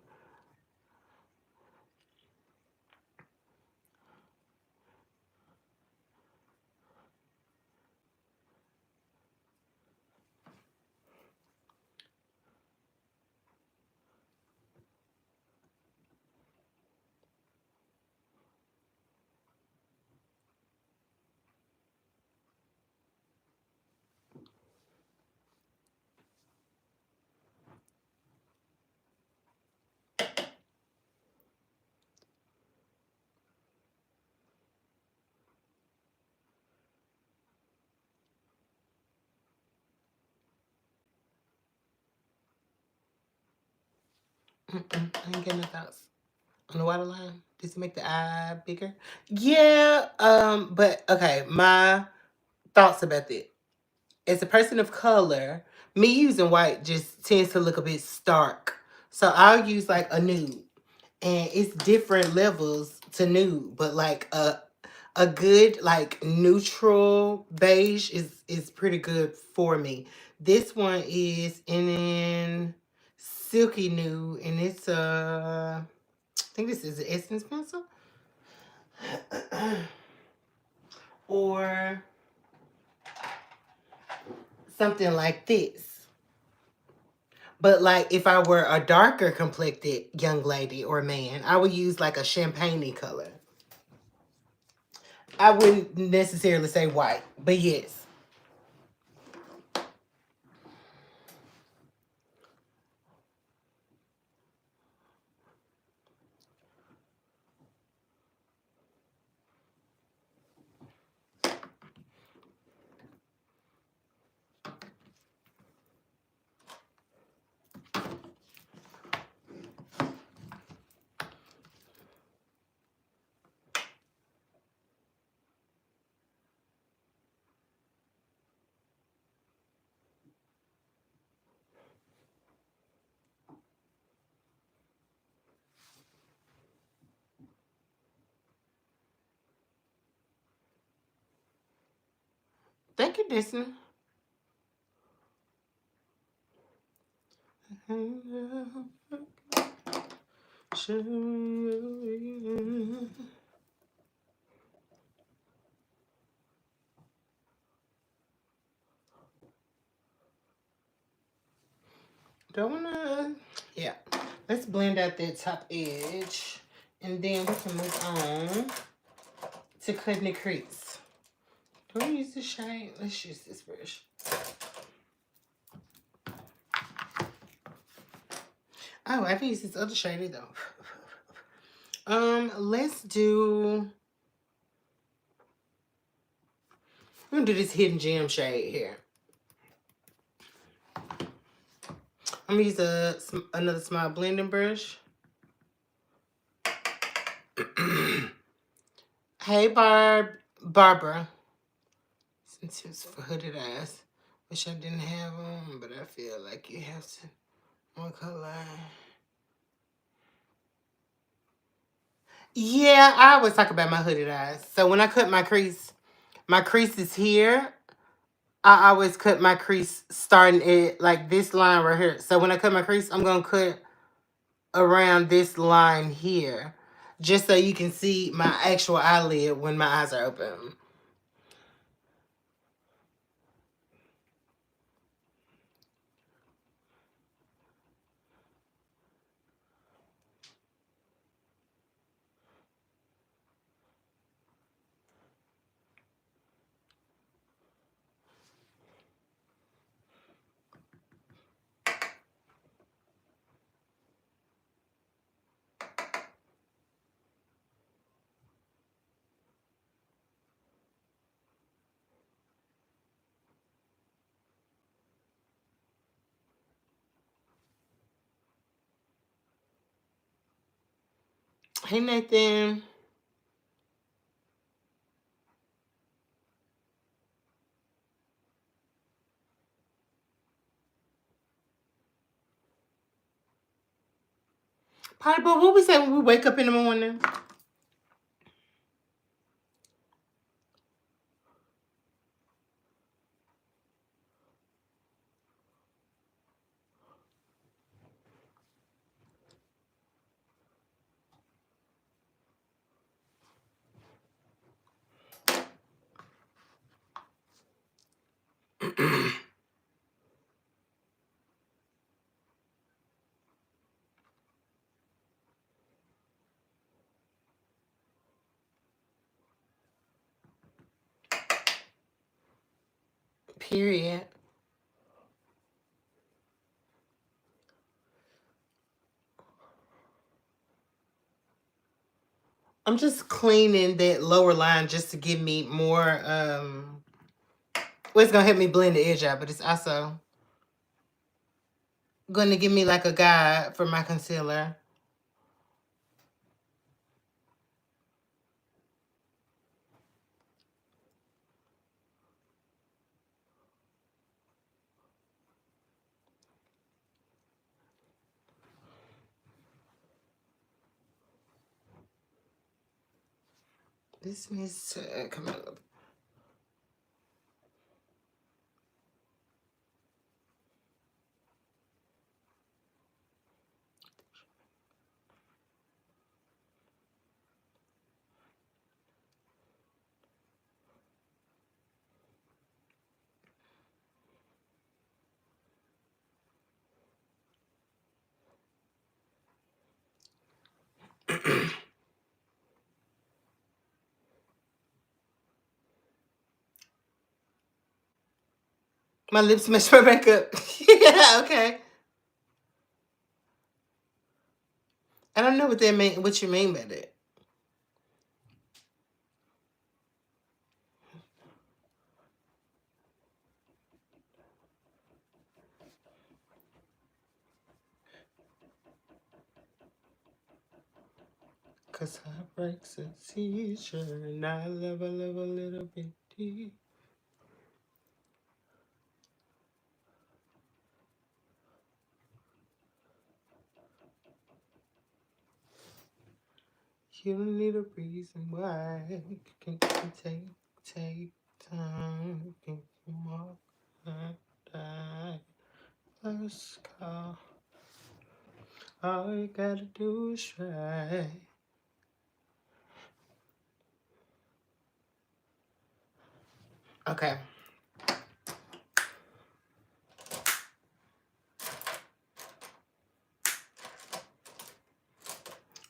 I ain't getting no thoughts. On the waterline? Does it make the eye bigger? Yeah, but okay, my thoughts about that. As a person of color, me using white just tends to look a bit stark. So I'll use like a nude. And it's different levels to nude, but like a good like neutral beige is pretty good for me. This one is in silky nude, and it's I think this is an Essence pencil. Or something like this. But like if I were a darker complected young lady or man, I would use like a champagne color. I wouldn't necessarily say white, but yes. Thank you, Disney. Don't wanna, yeah. Let's blend out that top edge, and then we can move on to cutting the crease. Do I use this shade? Let's use this brush. Oh, I can use this other shade though. Let's do. I'm gonna do this hidden gem shade here. I'm gonna use another small blending brush. Hey, Barbara. Some tips for hooded eyes. Wish I didn't have them, but I feel like you have to. One color. Yeah, I always talk about my hooded eyes. So when I cut my crease is here. I always cut my crease starting at like this line right here. So when I cut my crease, I'm gonna cut around this line here, just so you can see my actual eyelid when my eyes are open. Hey, Nathan. Potty boy, what we say when we wake up in the morning? Period. I'm just cleaning that lower line just to give me more, well, it's gonna help me blend the edge out, but it's also gonna give me like a guide for my concealer. This needs to come out. My lips match my makeup. Yeah, okay. I don't know what that mean. What you mean by that? Cause heart breaks a seizure, and I love a little bit deep. You don't need a reason why. You can take time. You can walk and die. Let's go. All you gotta do is try. Okay.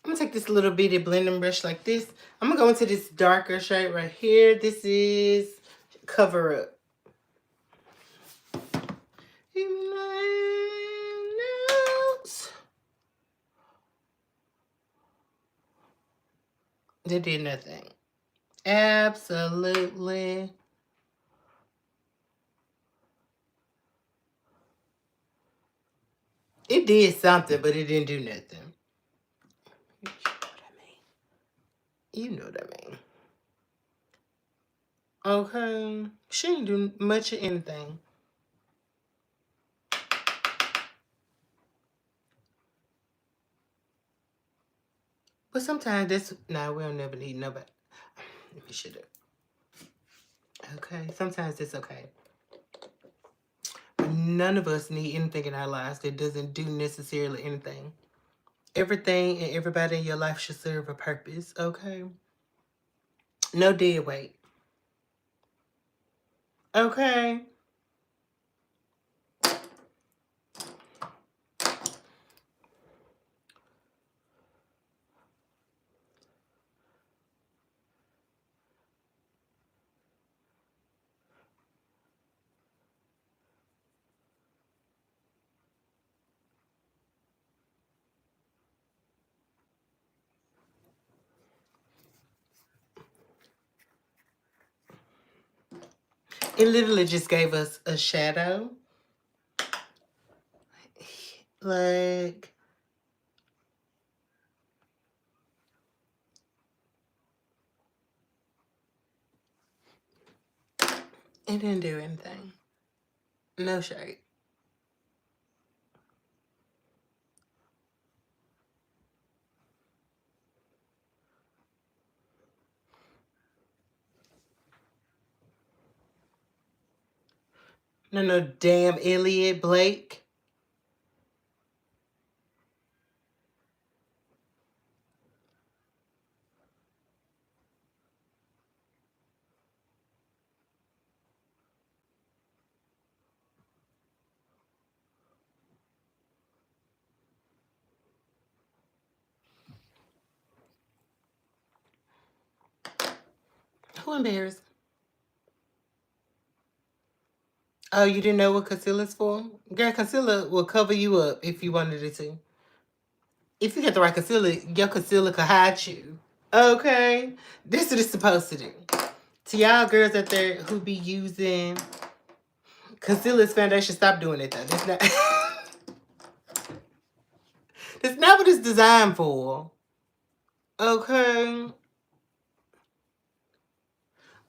I'm gonna take this little bitty blending brush like this. I'm gonna go into this darker shade right here. This is Cover Up. They did nothing. Absolutely. It did something, but it didn't do nothing. You know what I mean. You know what I mean. Okay. She didn't do much of anything. But sometimes that's... Nah, we don't never need nobody. Let me shut up. Okay. Sometimes it's okay. None of us need anything in our lives that doesn't do necessarily anything. Everything and everybody in your life should serve a purpose, okay? No dead weight. Okay? It literally just gave us a shadow. Like... It didn't do anything. No shade. No damn Elliot Blake. Who embarrassed? Oh, you didn't know what concealer's for? Girl, concealer will cover you up if you wanted it to. If you get the right concealer, your concealer could hide you. Okay? This is what it's supposed to do. To y'all girls out there who be using concealer's foundation, stop doing it though. That's not that's not what it's designed for. Okay?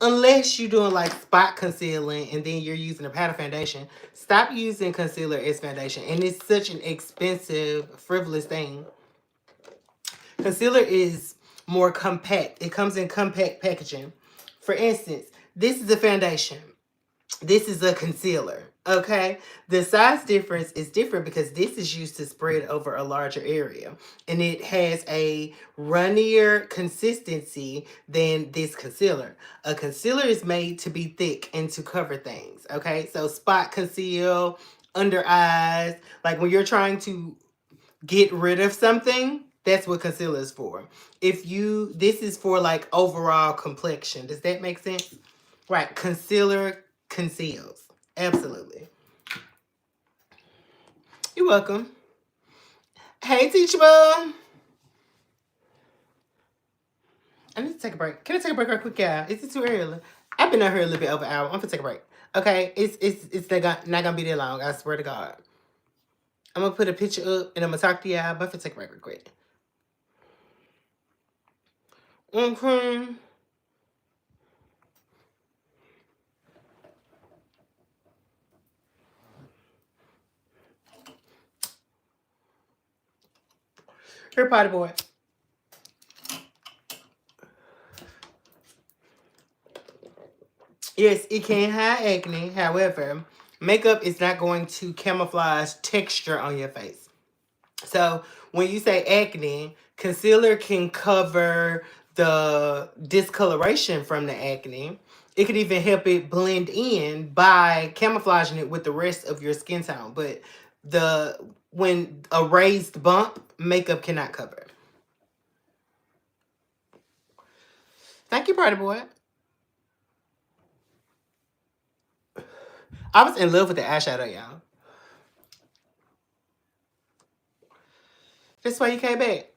Unless you're doing like spot concealing and then you're using a powder foundation, stop using concealer as foundation. And it's such an expensive, frivolous thing. Concealer is more compact. It comes in compact packaging. For instance, this is a foundation. This is a concealer. Okay, the size difference is different because this is used to spread over a larger area and it has a runnier consistency than this concealer. A concealer is made to be thick and to cover things. Okay, so spot conceal, under eyes, like when you're trying to get rid of something, that's what concealer is for. This is for like overall complexion. Does that make sense? Right, concealer conceals. Absolutely. You're welcome. Hey, Teachable. I need to take a break. Can I take a break right quick, y'all? Is it too early? I've been out here a little bit over an hour. I'm gonna take a break. Okay, it's not gonna be that long. I swear to God. I'm gonna put a picture up and I'm gonna talk to y'all. But I'm gonna take a break real quick. Okay. Here, potty boy. Yes, it can hide acne. However, makeup is not going to camouflage texture on your face. So when you say acne, concealer can cover the discoloration from the acne. It could even help it blend in by camouflaging it with the rest of your skin tone. But when a raised bump, makeup cannot cover. Thank you, Party Boy. I was in love with the eyeshadow, y'all. That's why you came back.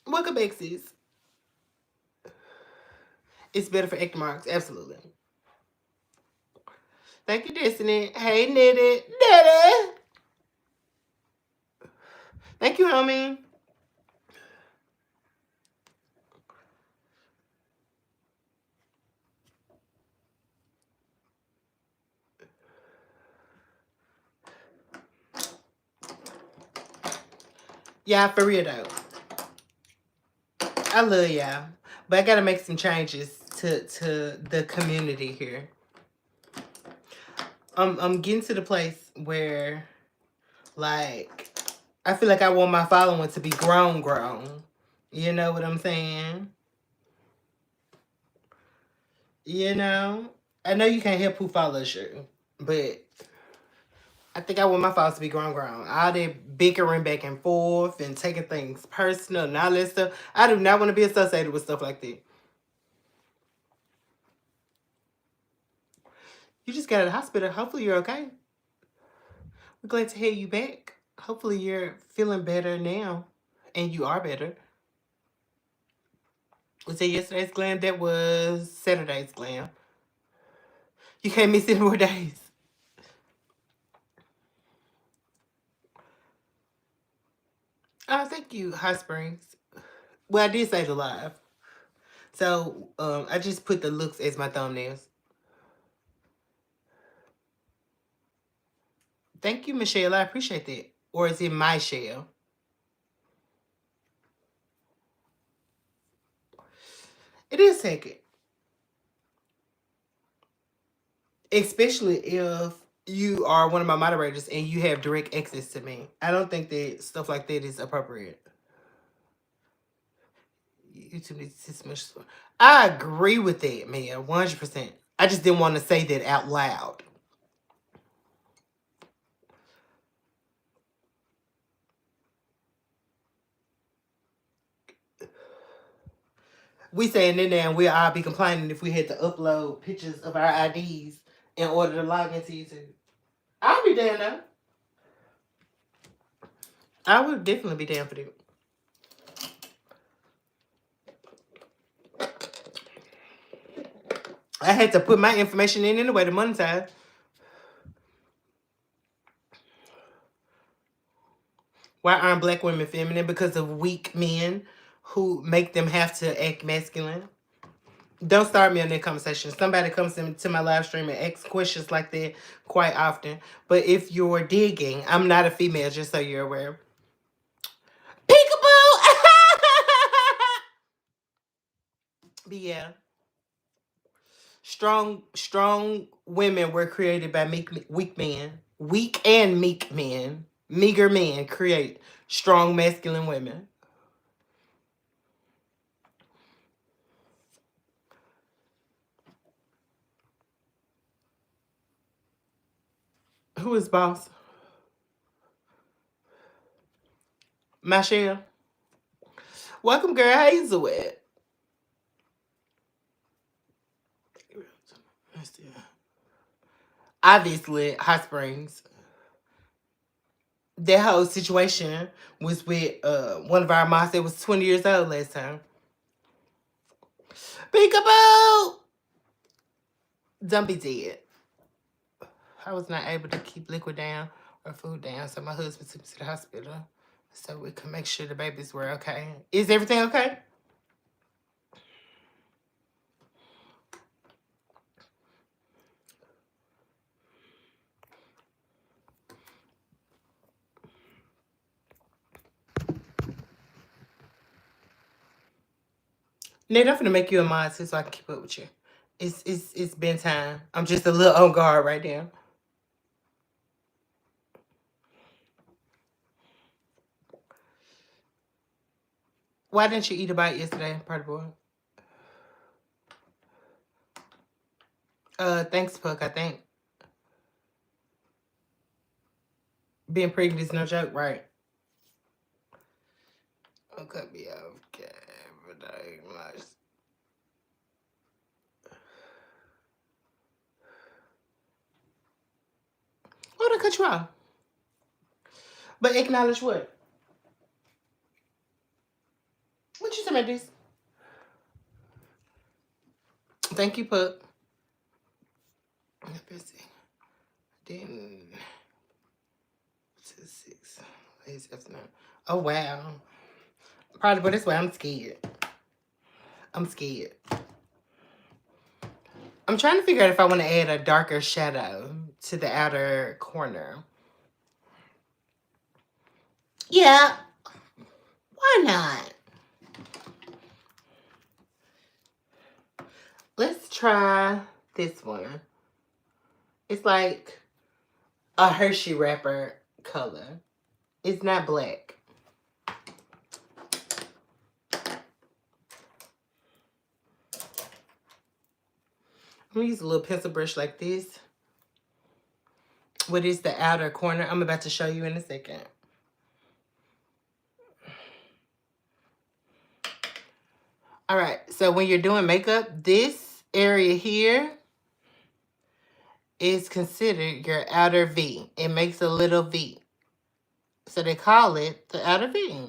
Welcome back, sis. It's better for acne marks, absolutely. Thank you, Destiny. Hey, Nitty. Nitty! Thank you, homie. Yeah, for real though. I love y'all. But I gotta make some changes to the community here. I'm getting to the place where like I feel like I want my following to be grown. You know what I'm saying? You know? I know you can't help who follows you, but I think I want my followers to be grown. All that bickering back and forth and taking things personal and all that stuff. I do not want to be associated with stuff like that. You just got out of the hospital. Hopefully you're okay. We're glad to hear you back. Hopefully you're feeling better now. And you are better. Was that yesterday's glam? That was Saturday's glam. You can't miss any more days. Oh, thank you, Hot Springs. Well, I did say the live. So I just put the looks as my thumbnails. Thank you, Michelle. I appreciate that. Or is it my shell? It is second. Especially if you are one of my moderators and you have direct access to me. I don't think that stuff like that is appropriate. YouTube needs this much. I agree with that, man, 100%. I just didn't want to say that out loud. We saying that now we'll all be complaining if we had to upload pictures of our IDs in order to log into YouTube. I'll be down though. I would definitely be down for that. I had to put my information in anyway to monetize. Why aren't black women feminine? Because of weak men who make them have to act masculine. Don't start me on that conversation. Somebody comes into my live stream and asks questions like that quite often. But if you're digging, I'm not a female, just so you're aware. Peekaboo! But yeah. Strong women were created by weak men. Weak and meek men. Meager men create strong masculine women. Who is boss? Michelle. Welcome, girl. How you doing? Obviously, Hot Springs. That whole situation was with one of our moms that was 20 years old last time. Peekaboo! Don't be dead. I was not able to keep liquid down or food down, so my husband took me to the hospital so we could make sure the babies were okay. Is everything okay? Nate, I'm finna make you a mod so I can keep up with you. It's been time. I'm just a little on guard right now. Why didn't you eat a bite yesterday, party boy? Thanks, Puck, I think. Being pregnant is no joke, right? Okay, be okay. Oh, they cut you off. But acknowledge what? What you say about this? Thank you, Puck. Then 6 days afternoon. Oh wow. Probably, but that's why I'm scared. I'm scared. I'm trying to figure out if I want to add a darker shadow to the outer corner. Yeah. Why not? Let's try this one. It's like a Hershey wrapper color. It's not black. I'm gonna use a little pencil brush like this. What is the outer corner? I'm about to show you in a second. All right, so when you're doing makeup, this area here is considered your outer V. It makes a little V. So they call it the outer V.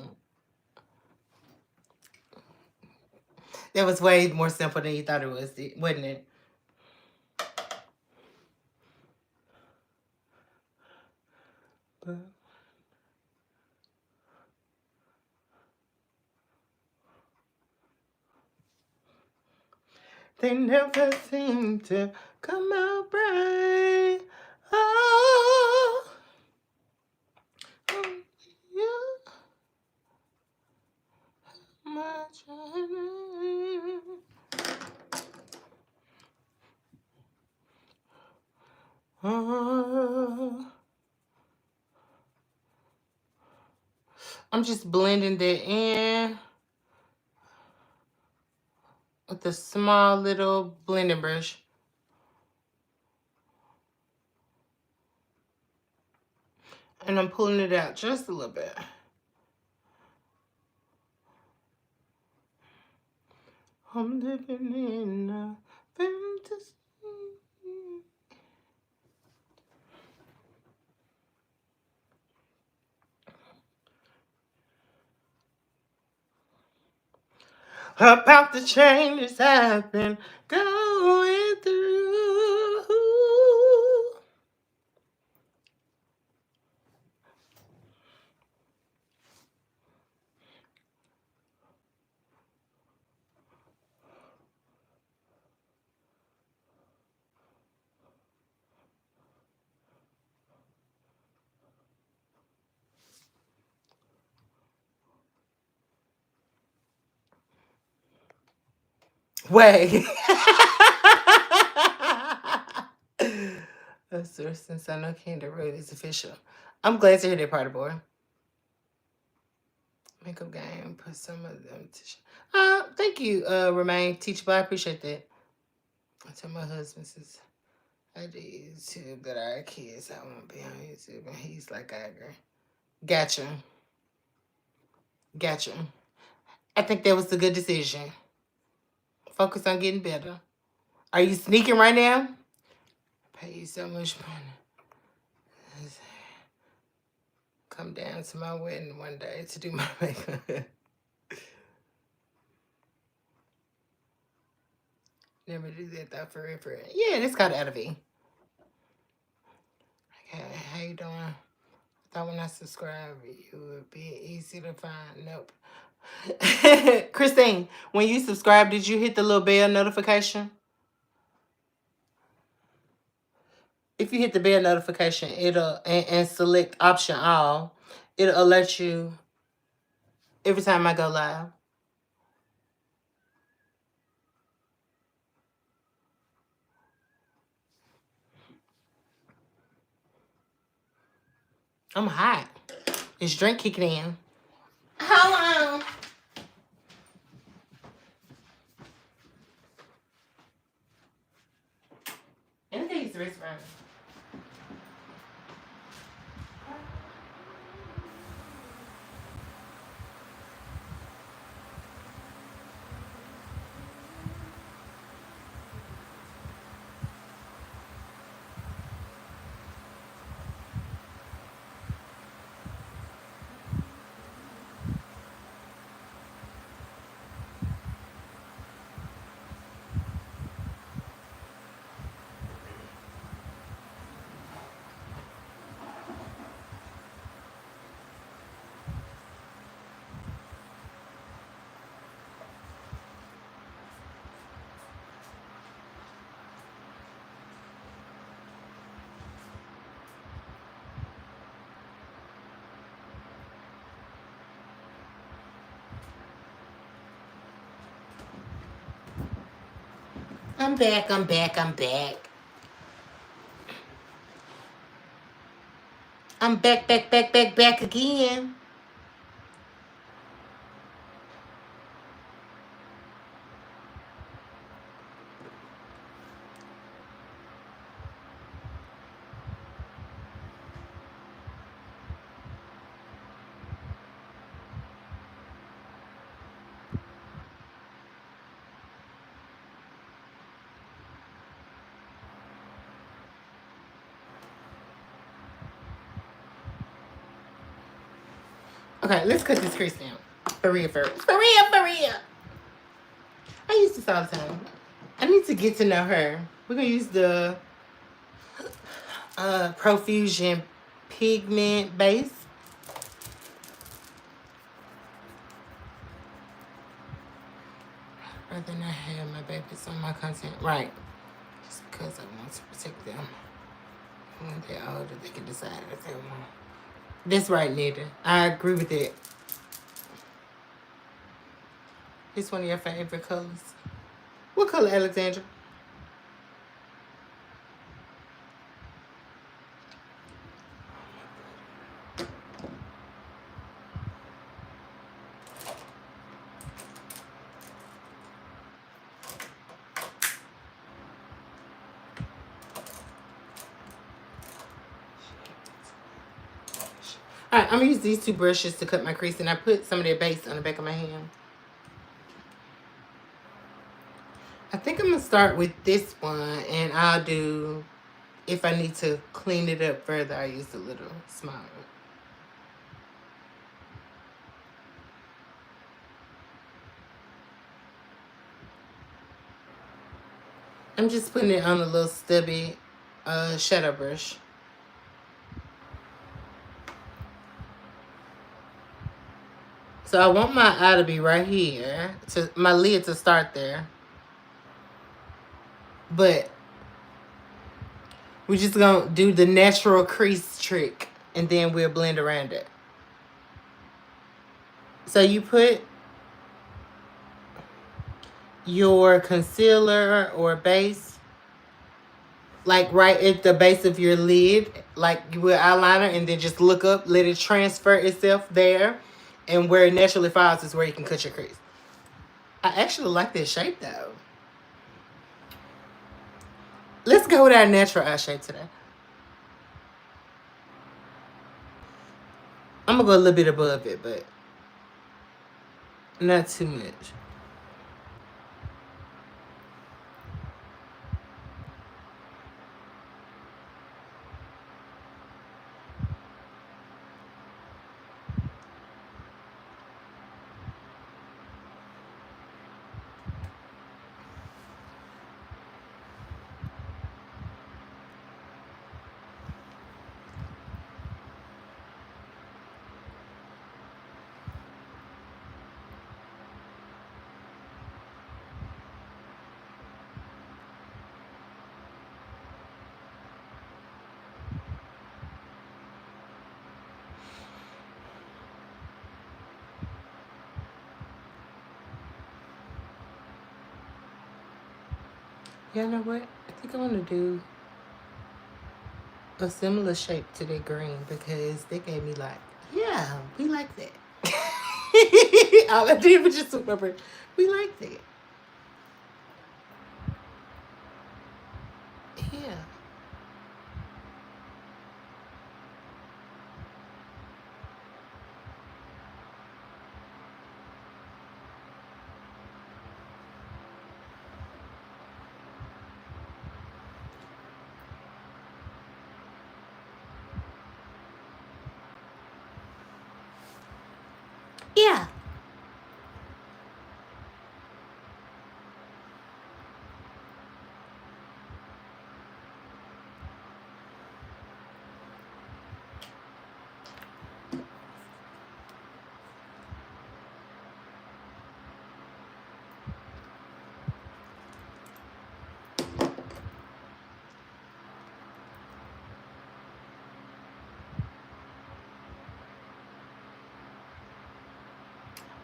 That was way more simple than you thought it was, wasn't it? They never seem to come out bright. Oh. much. I'm just blending that in with the small little blending brush. And I'm pulling it out just a little bit. I'm living in a fantasy. About the changes I've been going through. Wait. Since I know Candy Road is official. I'm glad to hear that part, boy. Makeup game, put some of them to thank you, Remain Teachable. I appreciate that. I tell my husband since I do YouTube that our kids I won't be on YouTube and he's like I agree. Gotcha. I think that was a good decision. Focus on getting better. Are you sneaking right now? I pay you so much money. Come down to my wedding one day to do my makeup. Never do that though, for real, for real. Yeah, this got out of me. Okay, how you doing? I thought when I subscribe, you would be easy to find. Nope. Christine, when you subscribe, did you hit the little bell notification? If you hit the bell notification, it'll and select option all, it'll alert you every time I go live. I'm hot. This drink kicking in. Hold on. Anything is restaurant. I'm back. I'm back again. Okay, let's cut this crease down. For real. I use this all the time. I need to get to know her. We're gonna use the Profusion pigment base. Rather than I have my babies on my content. Right. Just because I want to protect them. When they're older, they can decide if they want. That's right, Nita. I agree with it. It's one of your favorite colors. What color, Alexandra? Alright, I'm gonna use these two brushes to cut my crease, and I put some of their base on the back of my hand. I think I'm gonna start with this one, and I'll do, if I need to clean it up further, I use a little smaller. I'm just putting it on a little stubby shadow brush. So I want my eye to be right here, to my lid to start there. But we're just gonna do the natural crease trick, and then we'll blend around it. So you put your concealer or base like right at the base of your lid, like you will eyeliner, and then just look up, let it transfer itself there, and where it naturally falls is where you can cut your crease. I actually like this shape though. Let's go with our natural eye shape today. I'm gonna go a little bit above it, but not too much. You know what? I think I want to do a similar shape to the green, because they gave me like, yeah, we like that. All I did was just remember, we like that. Yeah. Yeah.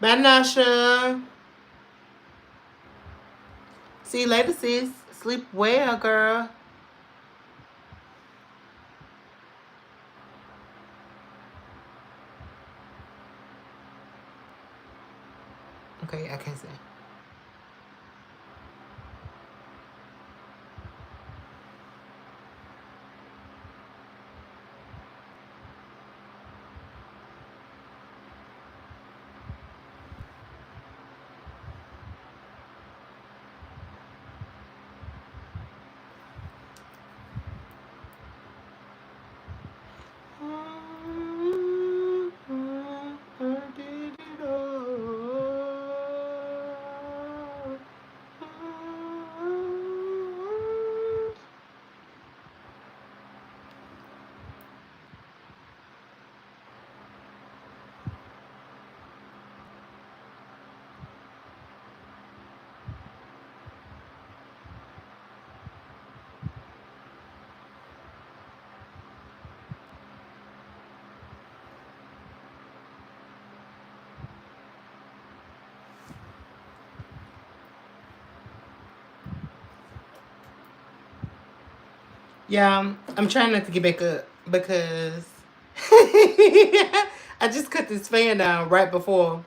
Bye, Nasha. See you later, sis. Sleep well, girl. Okay, I can't say. I did it all. Yeah, I'm trying not to get back up because I just cut this fan down right before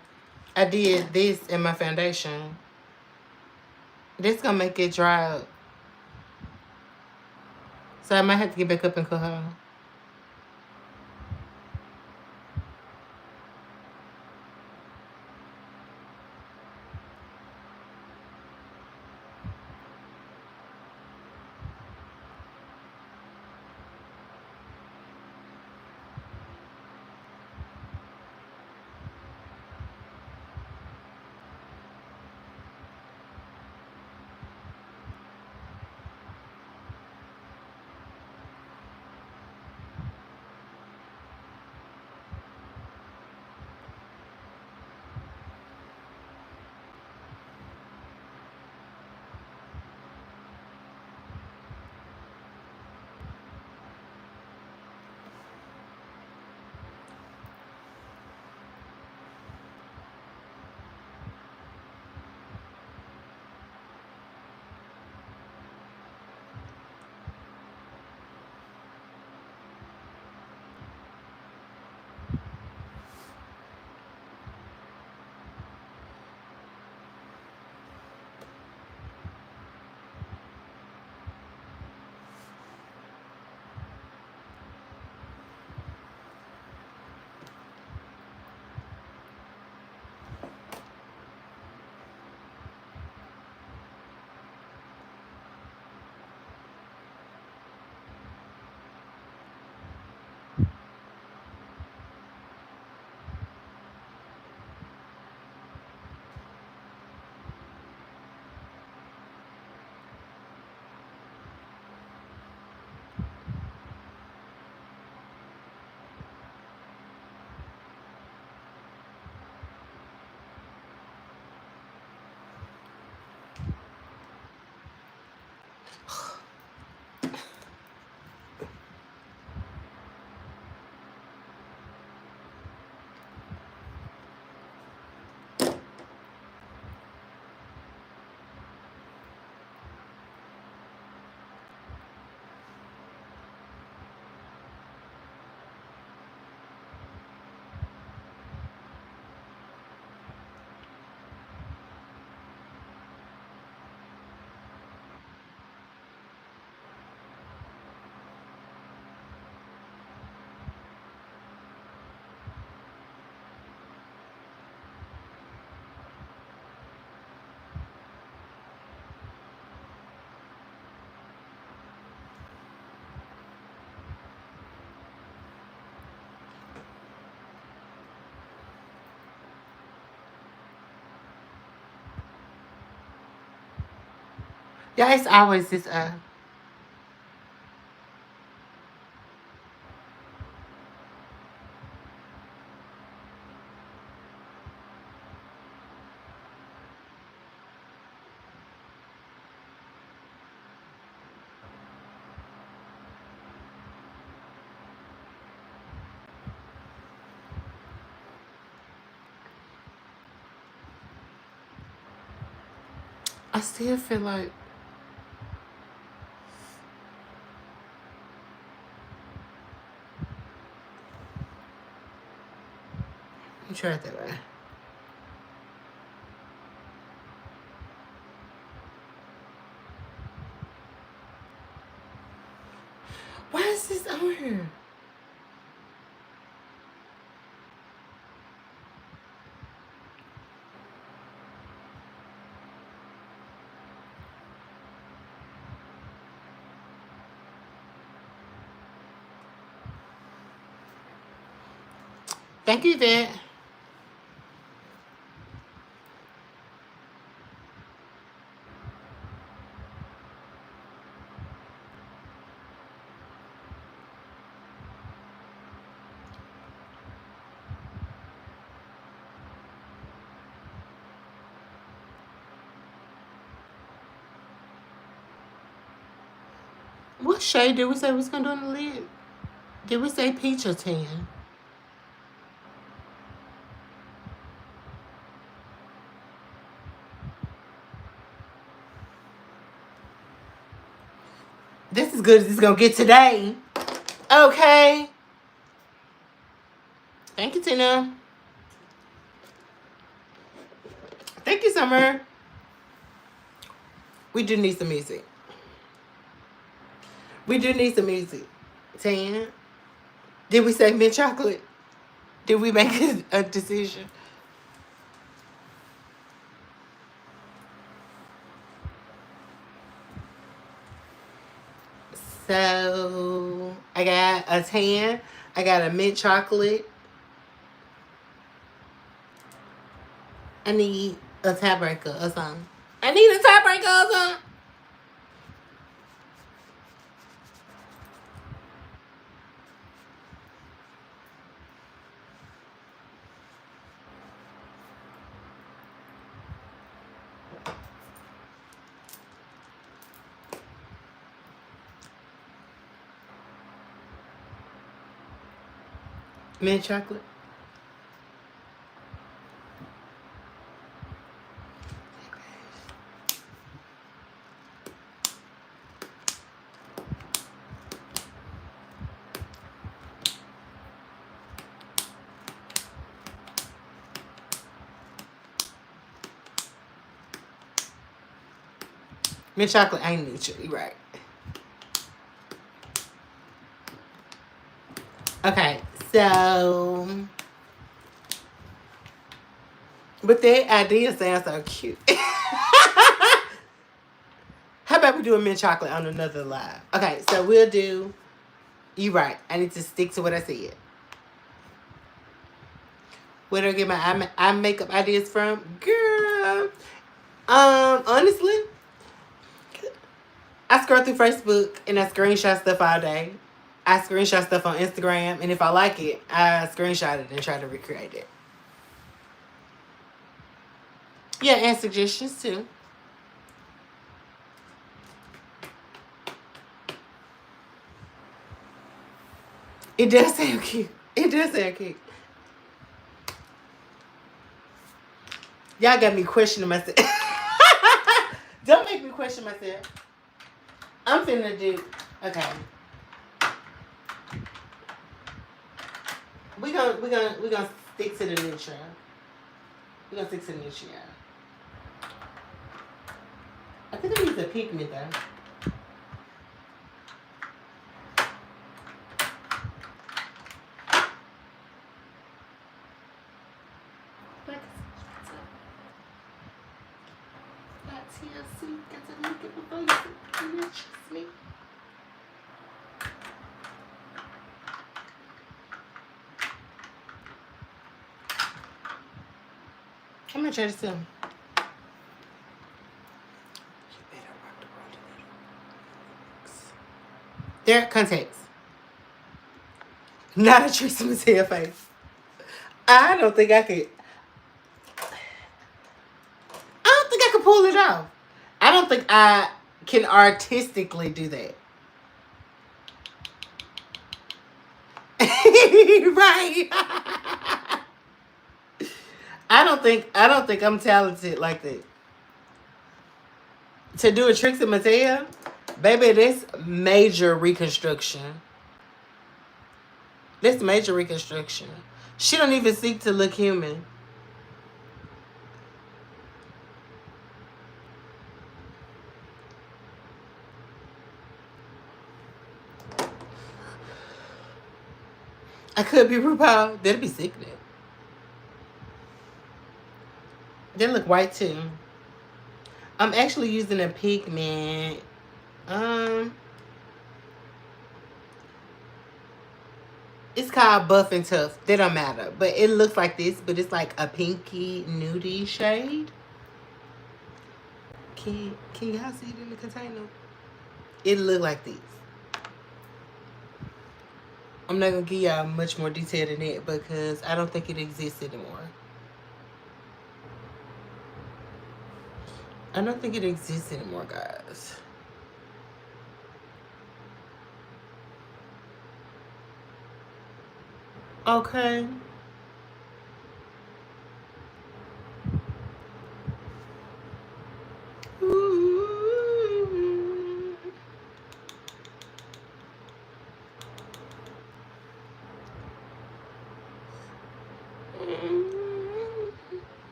I did this in my foundation. This gonna make it dry up. So I might have to get back up and cut her. Yeah, it's always this I still feel like you try it that way. Why is this on here? Thank you, Vet. What shade did we say we was gonna do on the lid? Did we say peach or tan? This is good as it's gonna get today. Okay. Thank you, Tina. Thank you, Summer. We do need some music. We do need some music. Tan. Did we say mint chocolate? Did we make a decision? So I got a tan. I got a mint chocolate. I need a tiebreaker or something. I need a tiebreaker or something. Mint chocolate. Mint chocolate ain't neutral. Right. Okay, so but that idea sounds so cute. How about we do a mint chocolate on another live? Okay, so we'll do. You right. I need to stick to what I said. Where do I get my eye makeup ideas from, girl? Honestly, I scroll through Facebook and I screenshot stuff all day. I screenshot stuff on Instagram, and if I like it, I screenshot it and try to recreate it. Yeah, and suggestions too. It does sound cute. It does sound cute. Y'all got me questioning myself. Don't make me question myself. I'm finna do. Okay. We gonna stick to the neutral. We gonna stick to the neutral. I think I use a pigment though. I'm gonna try this too. There, contacts. Not a Tracy Mattel face. I don't think I could. I don't think I could pull it off. I don't think I can artistically do that. Right. I don't think I'm talented like that. To do a Trixie Mattel, baby, that's major reconstruction. That's major reconstruction. She don't even seek to look human. I could be RuPaul. That'd be sickening. They look white too. I'm actually using a pigment. It's called Buff and Tough. They don't matter. But it looks like this, but it's like a pinky nudie shade. Can y'all see it in the container? It look like this. I'm not gonna give y'all much more detail than that because I don't think it exists anymore. I don't think it exists anymore, guys. Okay. Ooh.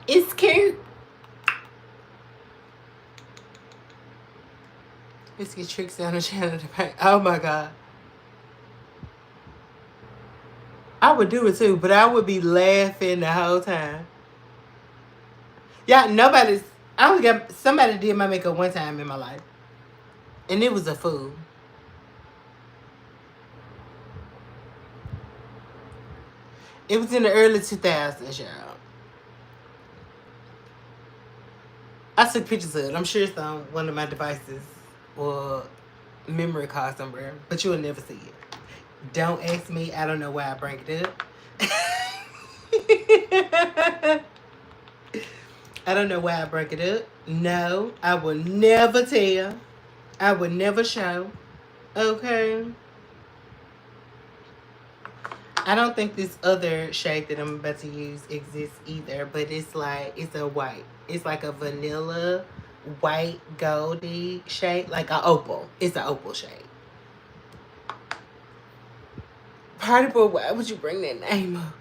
It's cute. Let's get Trixie on the channel to paint. Oh my God. I would do it too, but I would be laughing the whole time. Yeah, nobody's. I only got somebody did my makeup one time in my life, and it was a fool. It was in the early 2000s, y'all. I took pictures of it. I'm sure it's on one of my devices or memory card somewhere, but you will never see it. Don't ask me. I don't know why I bring it up. I don't know why I bring it up. No, I will never tell. I would never show. Okay. I don't think this other shade that I'm about to use exists either, but it's like, it's a white. It's like a vanilla white goldy shade, like an opal. It's an opal shade. Party boy, why would you bring that name up?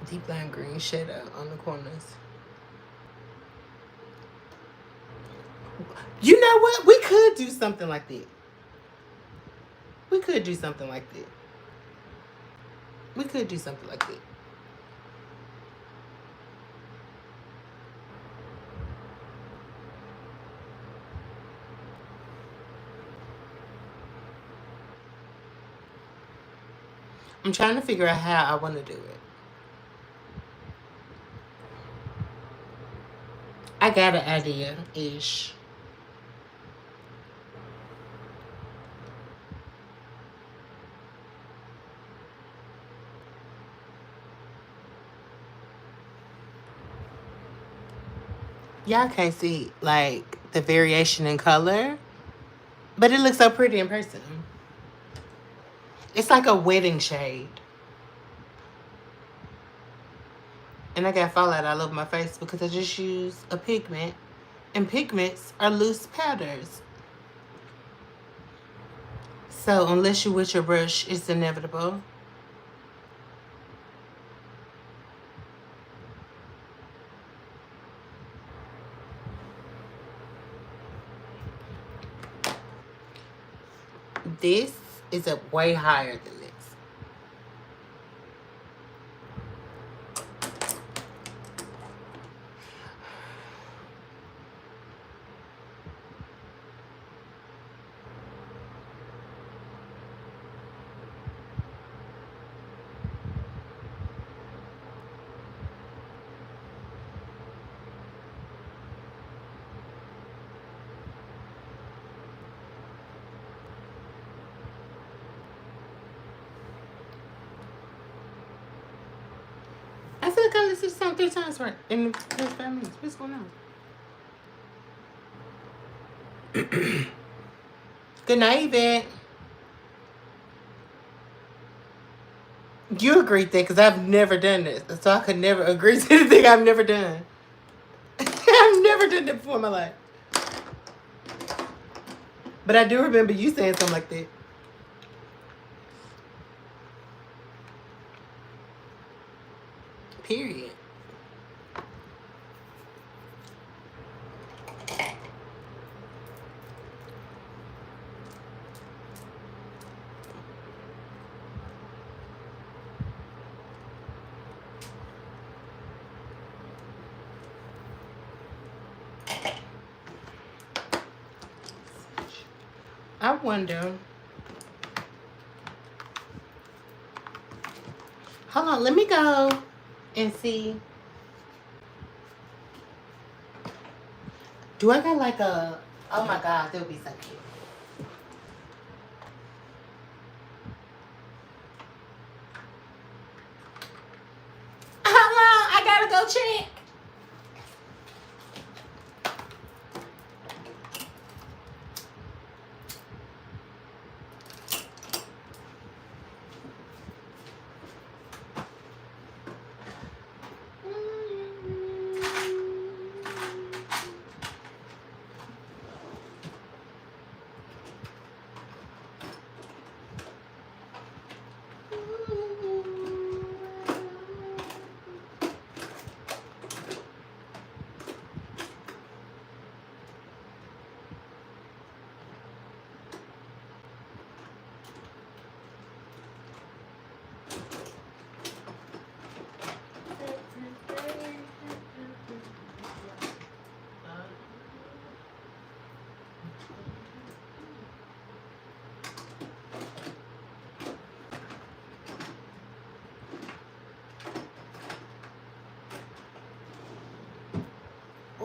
Deep lime green shadow on the corners. You know what? We could do something like that. We could do something like that. We could do something like that. I'm trying to figure out how I want to do it. I got an idea-ish. Y'all can't see, like, the variation in color, but it looks so pretty in person. It's like a wedding shade. And I got fallout all over my face because I just used a pigment. And pigments are loose powders. So unless you with your brush, it's inevitable. This is a way higher than this. I feel like I listened to this song 3 times right in the first 5 minutes. What's going on? Good night, Yvette. You agreed that because I've never done this. So I could never agree to anything I've never done. I've never done that before in my life. But I do remember you saying something like that. Period. I wonder. Hold on, let me go and see. Do I got like a... Oh my God, that would be so cute. Hold on, I gotta go check.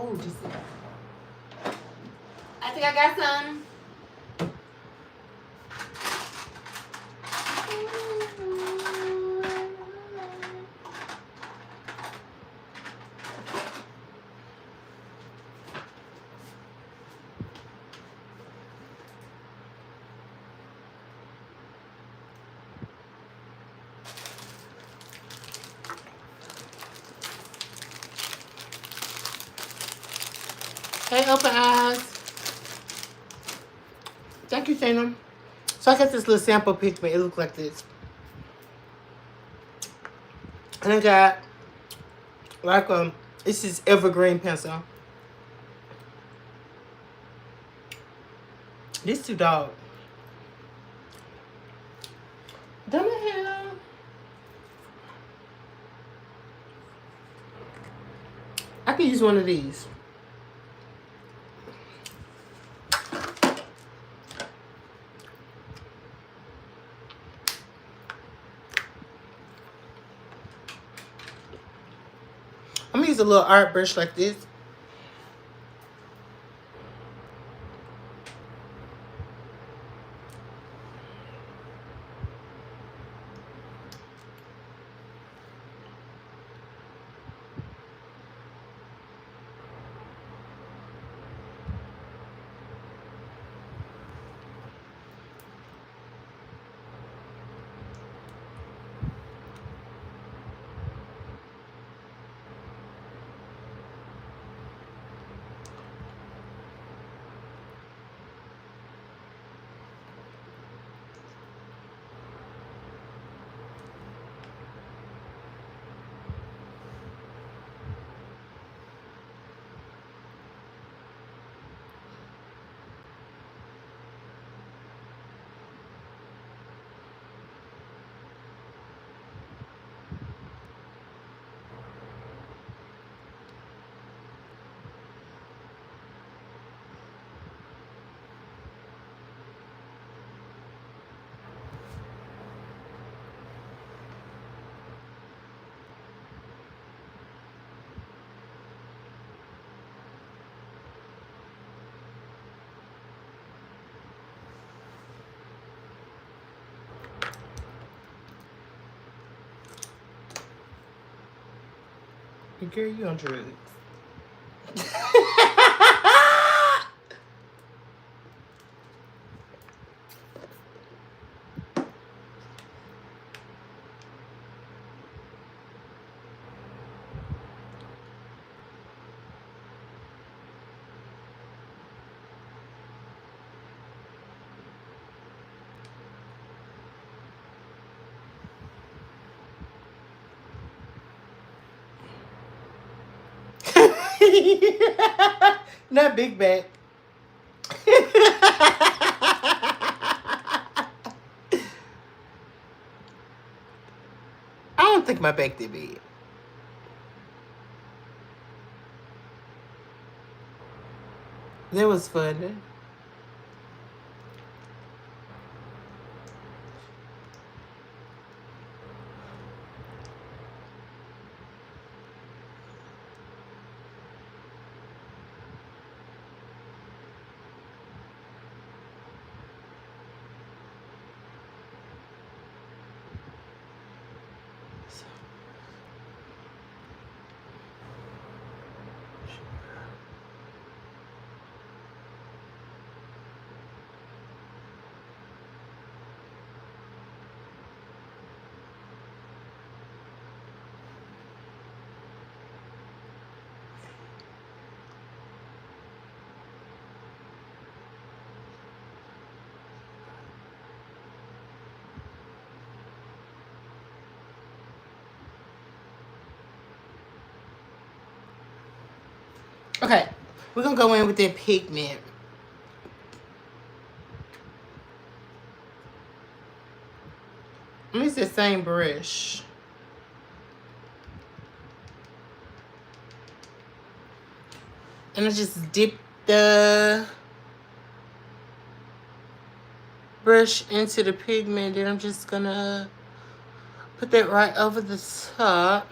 Oh, just I think I got some. Hey, open eyes. Thank you, Shana. So I got this little sample pigment. It looks like this. And I got like this is evergreen pencil. This too dog. Done the hell. I can use one of these. I'm gonna use a little art brush like this. Girl, you on drugs. Not big back. I don't think my back did big. That was fun. Okay, we're gonna go in with that pigment. I'm gonna use the same brush. And I just dip the brush into the pigment. Then I'm just gonna put that right over the top.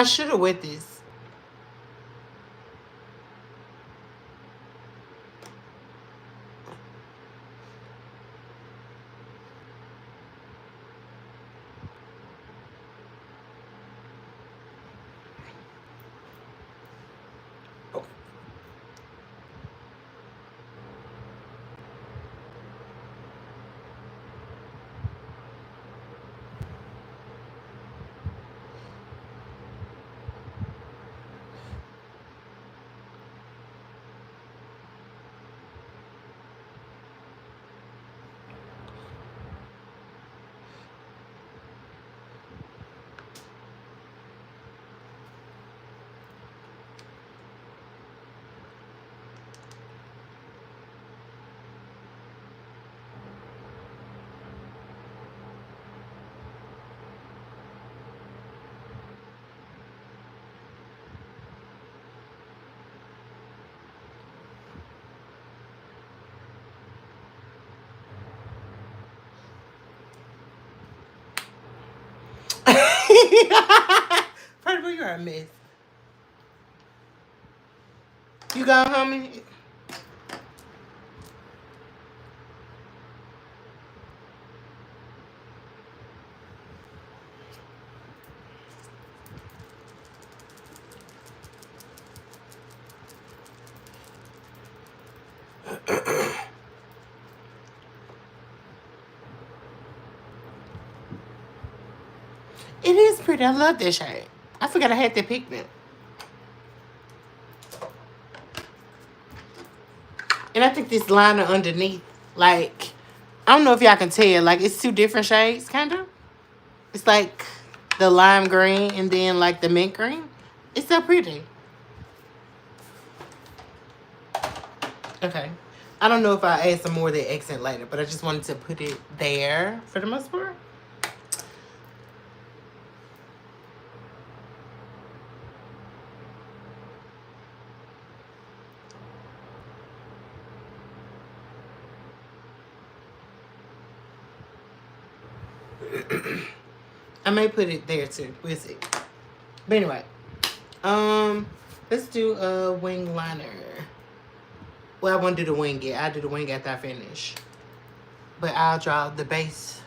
I should have wet this. First of all, you're a mess. You got homie? It is pretty. I love this shade. I forgot I had that pigment. And I think this liner underneath, like, I don't know if y'all can tell, like, it's two different shades, kind of. It's like the lime green and then, like, the mint green. It's so pretty. Okay. I don't know if I'll add some more of the accent later, but I just wanted to put it there for the most part. I may put it there too. We'll see. But anyway, let's do a wing liner. Well, I won't do the wing yet. I'll do the wing after I finish. But I'll draw the base.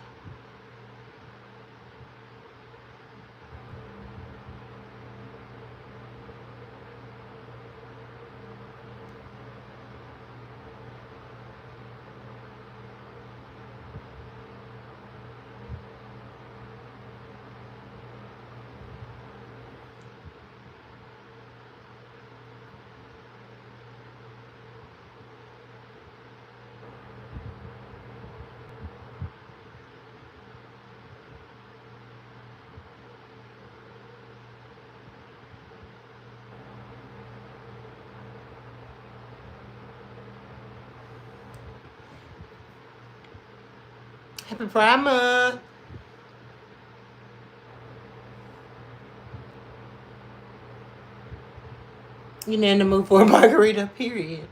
Happy Pride Month. You know, in the mood for a margarita, period.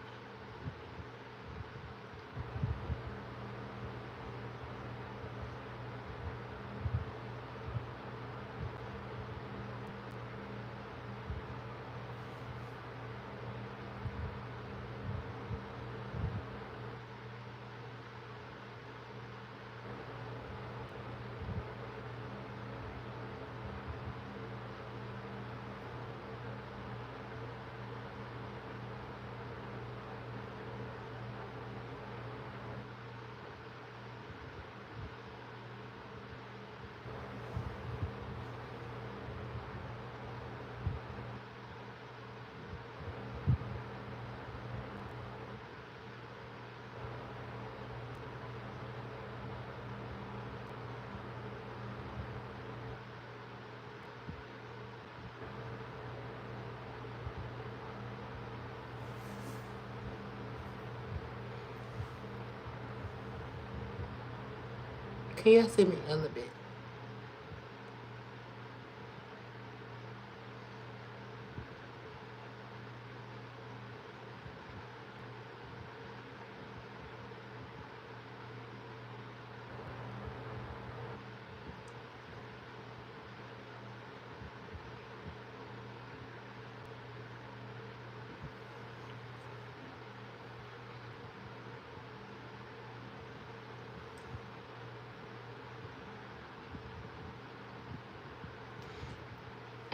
Can y'all see me a little bit?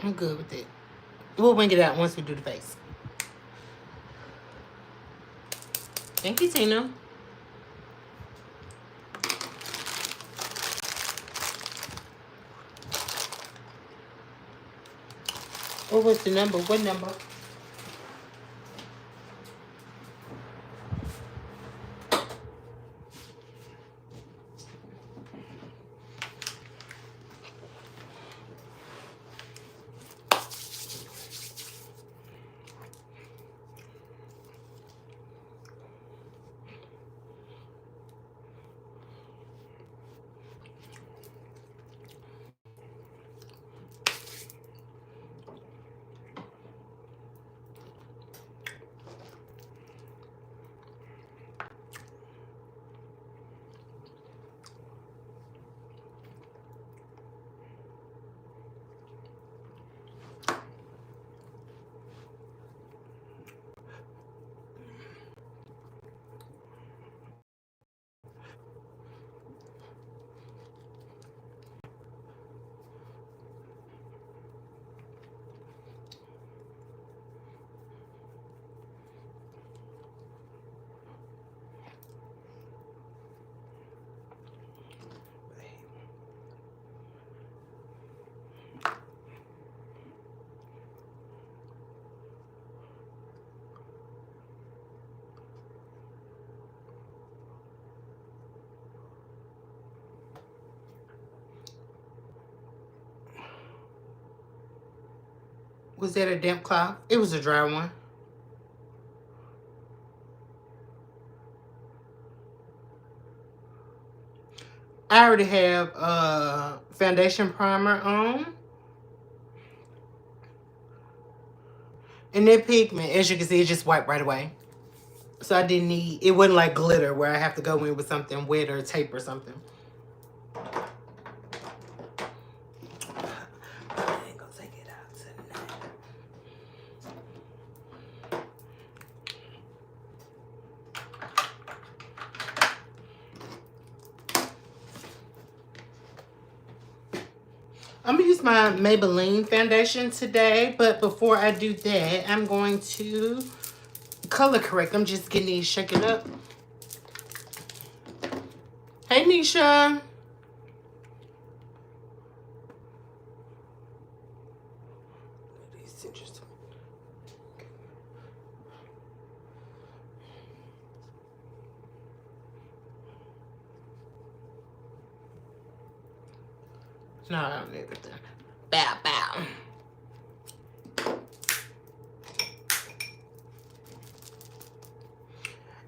I'm good with it. We'll wing it out once we do the face. Thank you, Tina. What was the number? What number? Was that a damp cloth? It was a dry one. I already have foundation primer on. And that pigment, as you can see, it just wiped right away. So I didn't need, it wasn't like glitter where I have to go in with something wet or tape or something. I'm going to use my Maybelline foundation today, but before I do that, I'm going to color correct. I'm just getting these shaken up. Hey, Nisha. No, I don't need it. Bow, bow.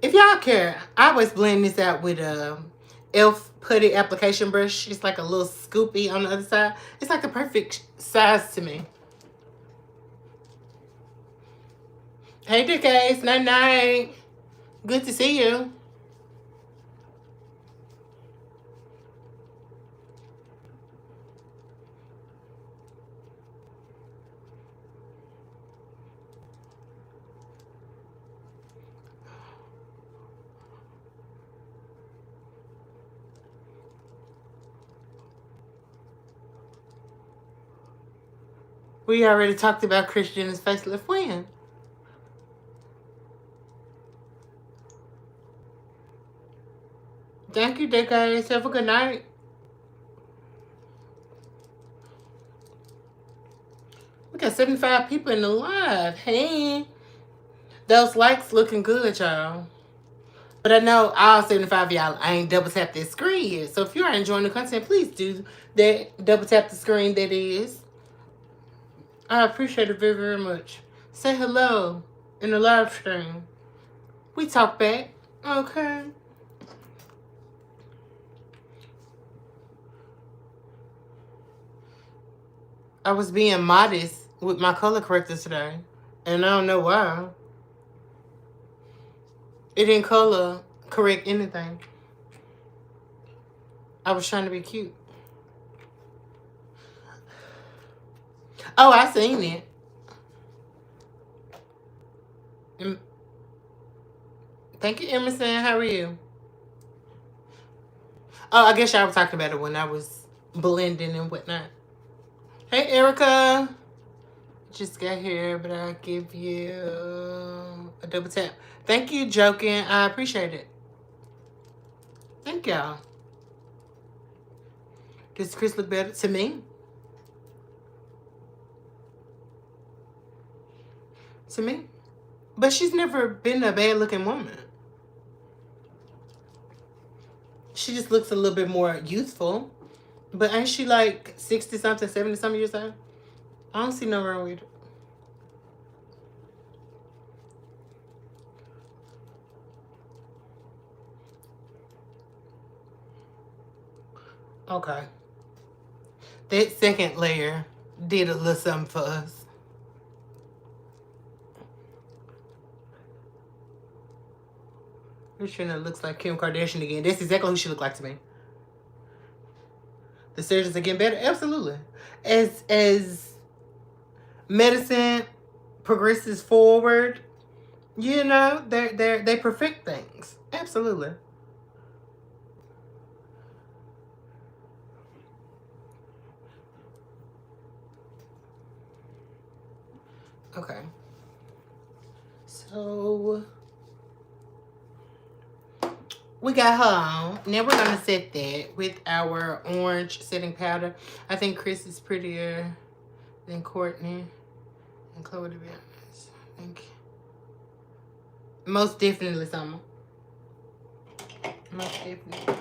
If y'all care, I always blend this out with a e.l.f. putty application brush. It's like a little scoopy on the other side. It's like the perfect size to me. Hey, Decades. Night, night. Good to see you. We already talked about Christian's facelift when. Thank you, Decades. Have a good night. We got 75 people in the live. Hey. Those likes looking good, y'all. But I know all 75 of y'all, I ain't double tapped that screen yet. So if you are enjoying the content, please do that. Double tap the screen, that is. I appreciate it very, very much. Say hello in the live stream. We talk back. Okay. I was being modest with my color corrector today. And I don't know why. It didn't color correct anything. I was trying to be cute. Oh, I seen it. Thank you, Emerson. How are you? Oh, I guess y'all were talking about it when I was blending and whatnot. Hey, Erica. Just got here, but I'll give you a double tap. Thank you, Joking. I appreciate it. Thank y'all. Does Chris look better to me? To me? But she's never been a bad looking woman. She just looks a little bit more youthful. But ain't she like 60 something, 70 something years old? I don't see no wrong with it. Okay. That second layer did a little something for us. Trina looks like Kim Kardashian again. That's exactly who she looked like to me. The surgeons are getting better? Absolutely. As medicine progresses forward, you know, they perfect things. Absolutely. Okay. So we got her on. Now we're gonna set that with our orange setting powder. I think Chris is prettier than Courtney and Chloe, to be honest. I think most definitely Summer. Most definitely.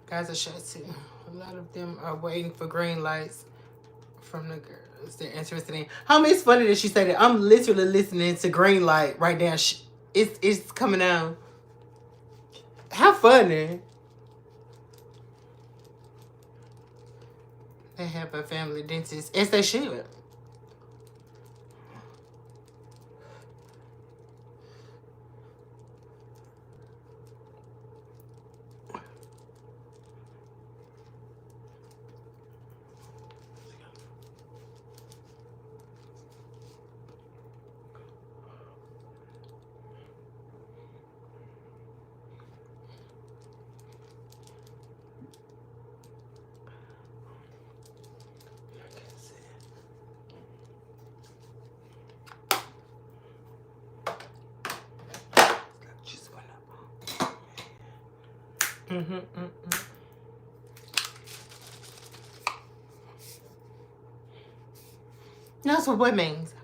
Guys are shy too. A lot of them are waiting for green lights from the girls they're interested in. Homie, it's funny that she said that. I'm literally listening to green light right now. It's coming out. How funny. They have a family dentist. As they should. That's what it means.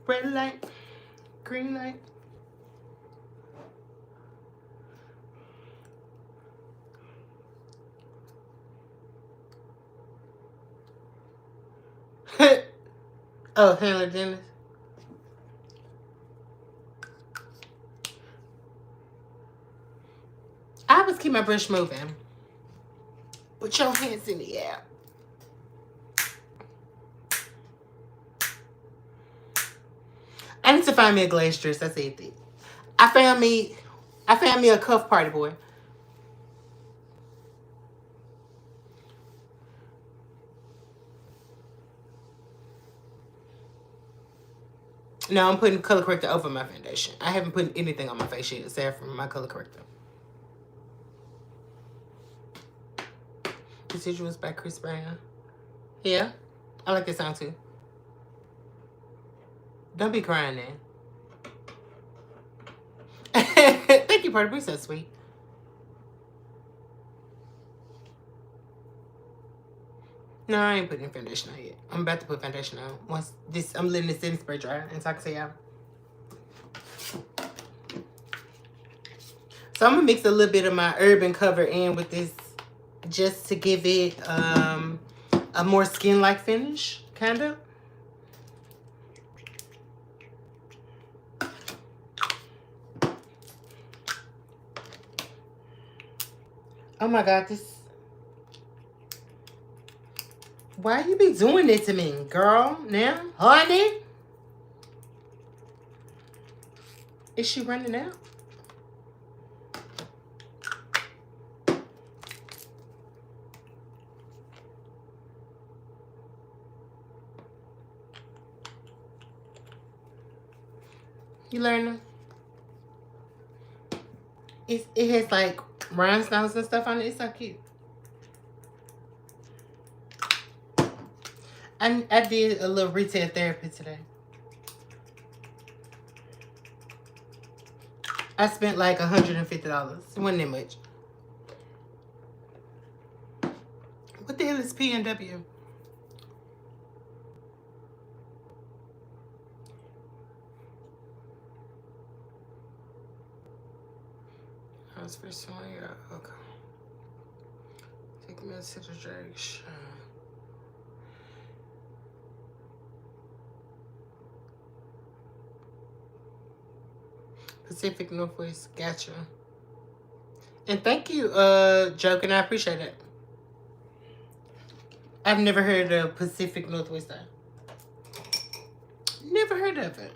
Red light, green light. Oh, handler Dennis. I always keep my brush moving. Put your hands in the air. I need to find me a glaze dress. That's it. I found me a cuff party boy. No, I'm putting color corrector over my foundation. I haven't put anything on my face yet except for my color corrector. Residuals by Chris Brown. Yeah, I like that song too. Don't be crying then. Thank you, Party Boy. So sweet. No, I ain't putting foundation on yet. I'm about to put foundation on. Once this, I'm letting this setting spray dry and so I can say y'all. So I'm gonna mix a little bit of my urban cover in with this just to give it a more skin-like finish, kind of. Oh my God, Why you be doing it to me, girl? Now, honey? Is she running out? You learning? It has like rhinestones and stuff on it. It's so cute. I did a little retail therapy today. I spent like $150. It wasn't that much. What the hell is PNW? I was first one, yeah. Okay. Take me to the direction. Pacific Northwest, gotcha. And thank you, Joking. I appreciate it. I've never heard of Pacific Northwest though. Never heard of it.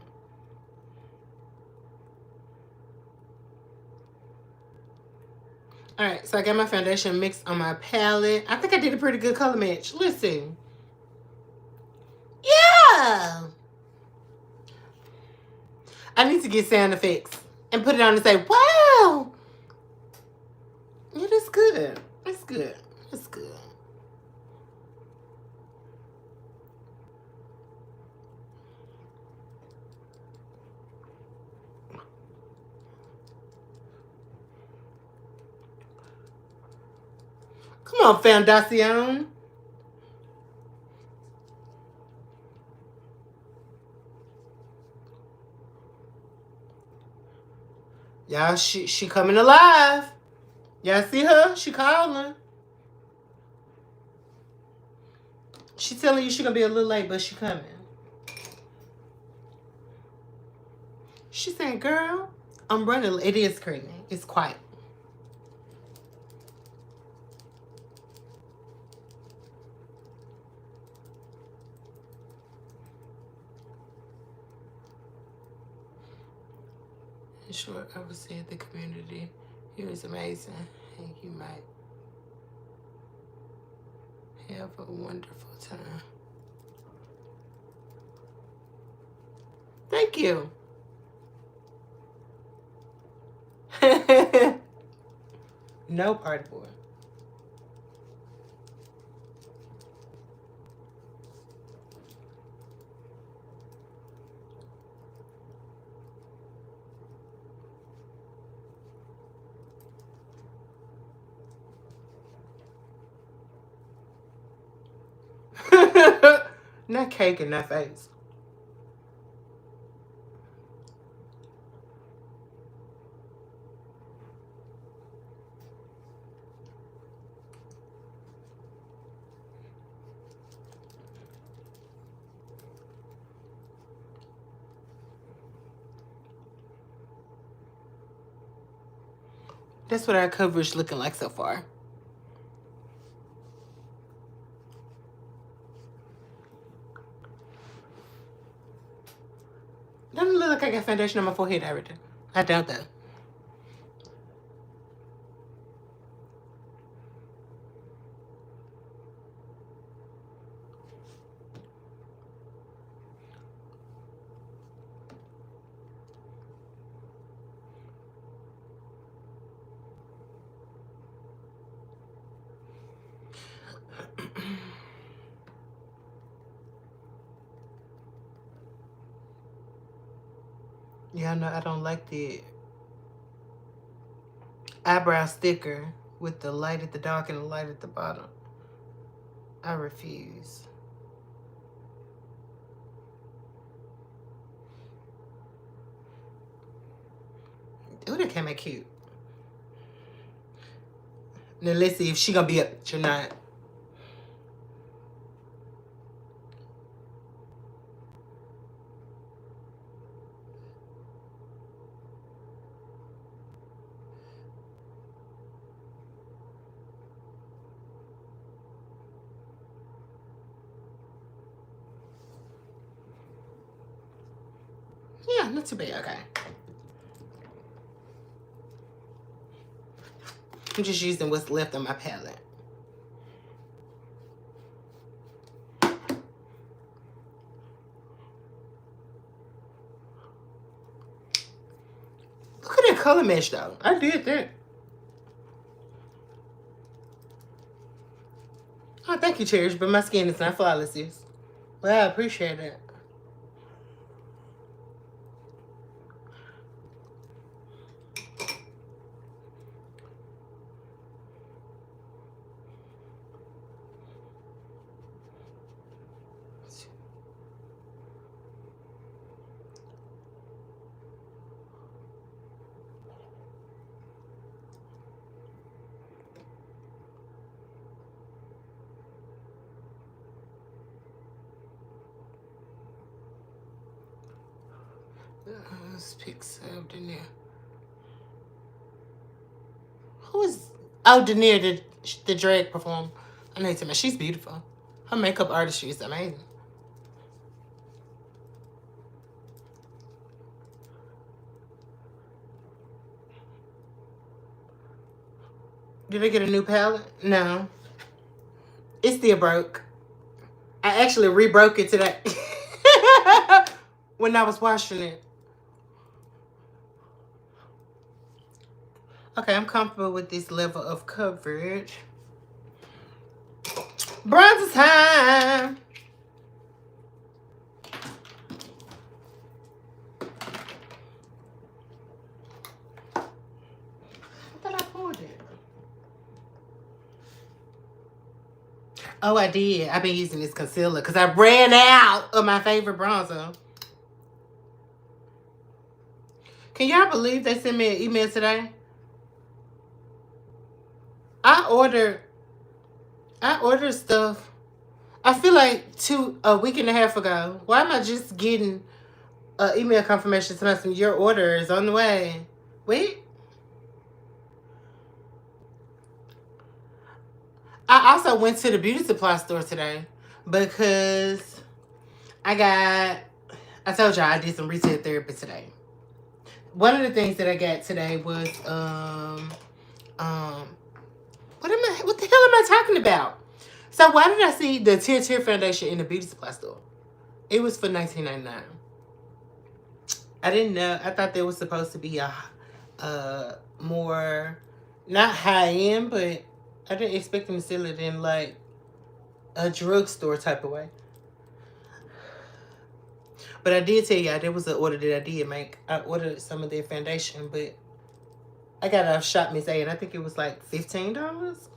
Alright, so I got my foundation mixed on my palette. I think I did a pretty good color match. Listen. Yeah! I need to get sound effects and put it on and say, wow! It is good. It's good. It's good. Come on, Foundation. Y'all, she coming alive. Y'all see her? She calling. She telling you she gonna be a little late, but she coming. She saying, girl, I'm running. It is crazy. It's quiet. In short, I would say the community here is amazing, and you might have a wonderful time. Thank you. No party boy. Not cake in that face. That's what our coverage looking like so far. Doesn't look like I got foundation on my forehead already. I doubt that. Yeah, no, I don't like the eyebrow sticker with the light at the dark and the light at the bottom. I refuse. Ooh, that came out cute. Now let's see if she gonna be up tonight. Oh, not too bad. Okay. I'm just using what's left on my palette. Look at that color mesh, though. I did that. Oh, thank you, Cherish, but my skin is not flawless, sis. Well, I appreciate it. Let's pick something there. Who is... Oh, Denier, the drag performer. I know you. She's beautiful. Her makeup artistry is amazing. Did I get a new palette? No. It's still broke. I actually re-broke it today. When I was washing it. Okay, I'm comfortable with this level of coverage. Bronzer time. I thought I poured it. Oh, I did. I've been using this concealer because I ran out of my favorite bronzer. Can y'all believe they sent me an email today? I ordered stuff. I feel like a week and a half ago. Why am I just getting an email confirmation telling me your order is on the way? Wait. I also went to the beauty supply store today because I told y'all I did some retail therapy today. One of the things that I got today was what the hell am I talking about? So why did I see the Tear foundation in the beauty supply store? It was for $19.99. I didn't know. I thought there was supposed to be a more, not high end, but I didn't expect them to sell it in like a drugstore type of way. But I did tell y'all there was an order that I did make. I ordered some of their foundation, but I got a Shop Miss A, and I think it was like $15.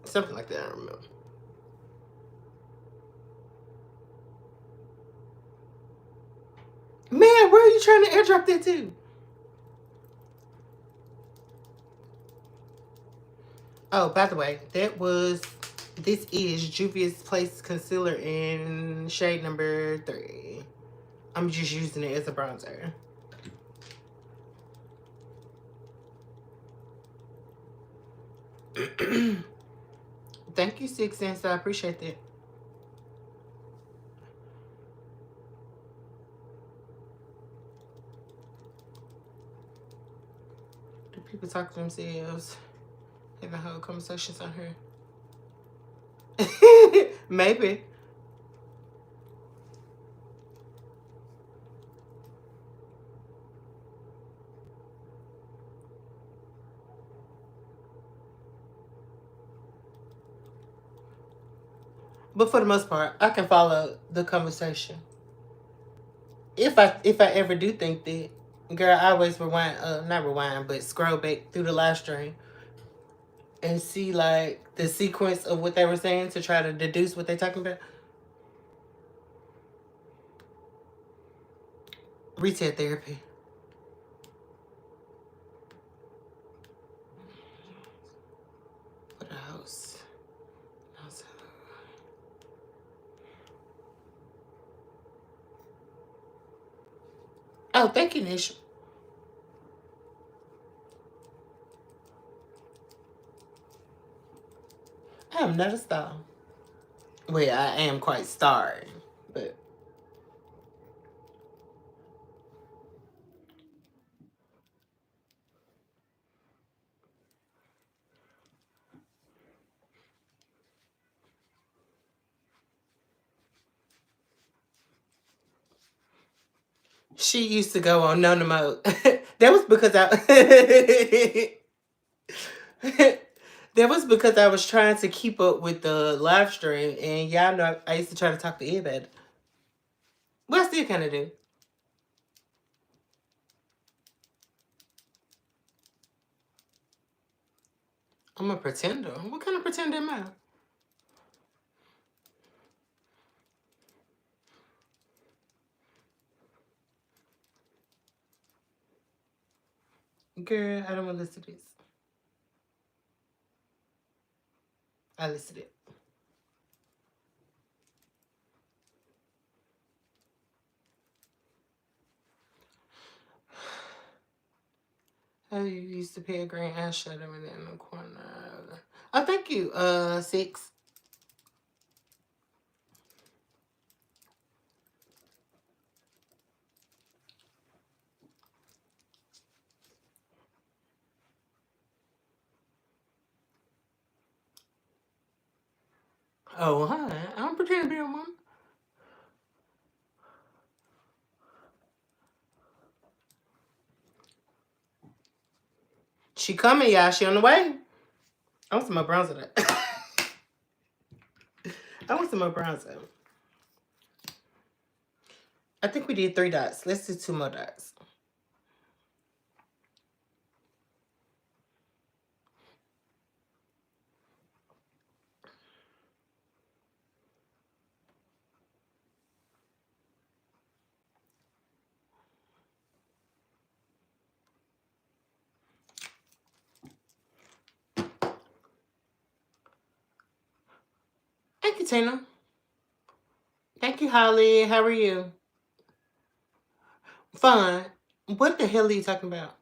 Something like that, I don't remember. Man, where are you trying to airdrop that to? Oh, by the way, this is Juvia's Place Concealer in shade number 3. I'm just using it as a bronzer. Thank you, 6 cents. I appreciate that. Do people talk to themselves? Having whole conversations on here? Maybe. But for the most part, I can follow the conversation. If I ever do think that, girl, I always not rewind, but scroll back through the live stream and see like the sequence of what they were saying to try to deduce what they're talking about. Retail therapy. What else? Oh, thank you, Nisha. I am not a star. Well, I am quite starring, but She used to go on no mode. That was because I that was because I was trying to keep up with the live stream, and y'all know I used to try to talk to everybody. Well, I still kind of do. I'm a pretender. What kind of pretender am I? Girl, I don't want to listen to this. I listened to it. I used to pay a green eyeshadow in the corner. Oh, thank you, 6. Oh, hi. I don't pretend to be a woman. She coming, y'all. She on the way. I want some more bronzer. I want some more bronzer. I think we did 3 dots. Let's do 2 more dots. Thank you, Tina. Thank you, Holly. How are you? Fun. What the hell are you talking about?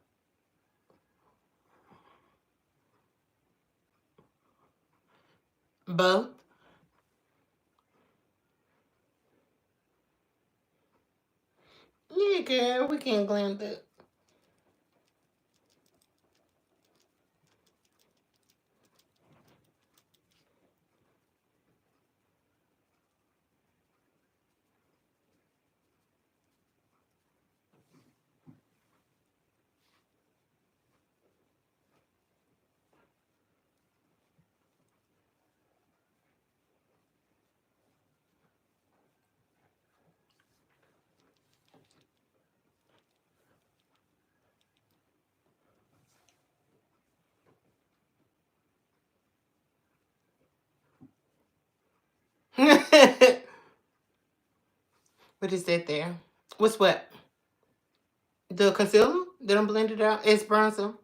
Both? Yeah, girl. We can glam that. What is that there? What's what? The concealer? That I'm blended out? It's bronzer.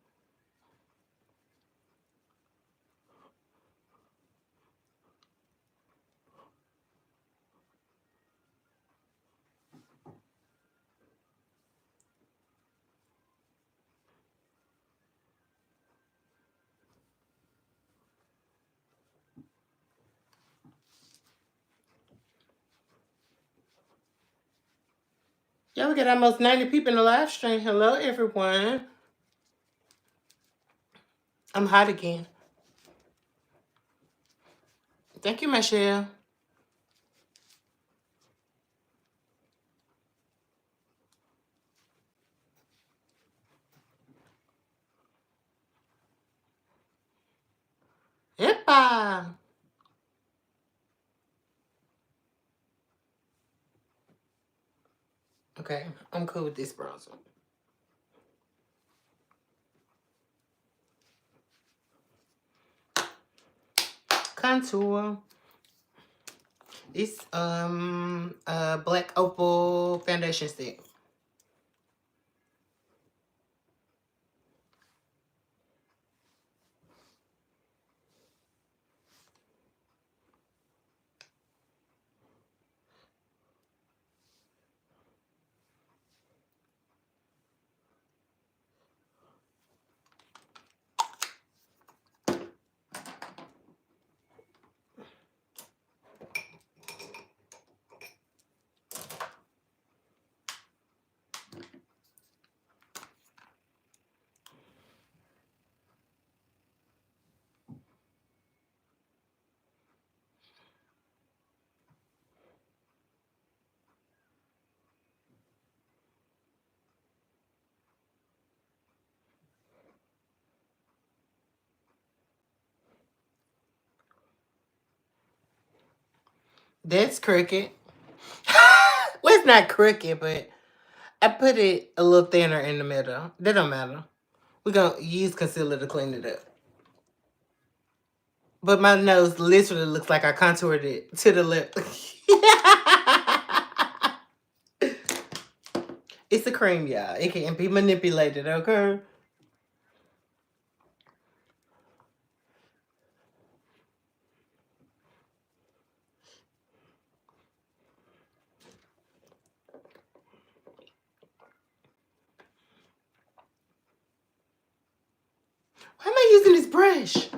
Yeah, we got almost 90 people in the live stream. Hello, everyone. I'm hot again. Thank you, Michelle. Epa. Okay, I'm cool with this bronzer. Contour. It's black opal foundation set. That's crooked. Well, it's not crooked, but I put it a little thinner in the middle. That don't matter. We're going to use concealer to clean it up. But my nose literally looks like I contoured it to the lip. It's a cream, y'all. It can't be manipulated, okay? Why am I using this brush?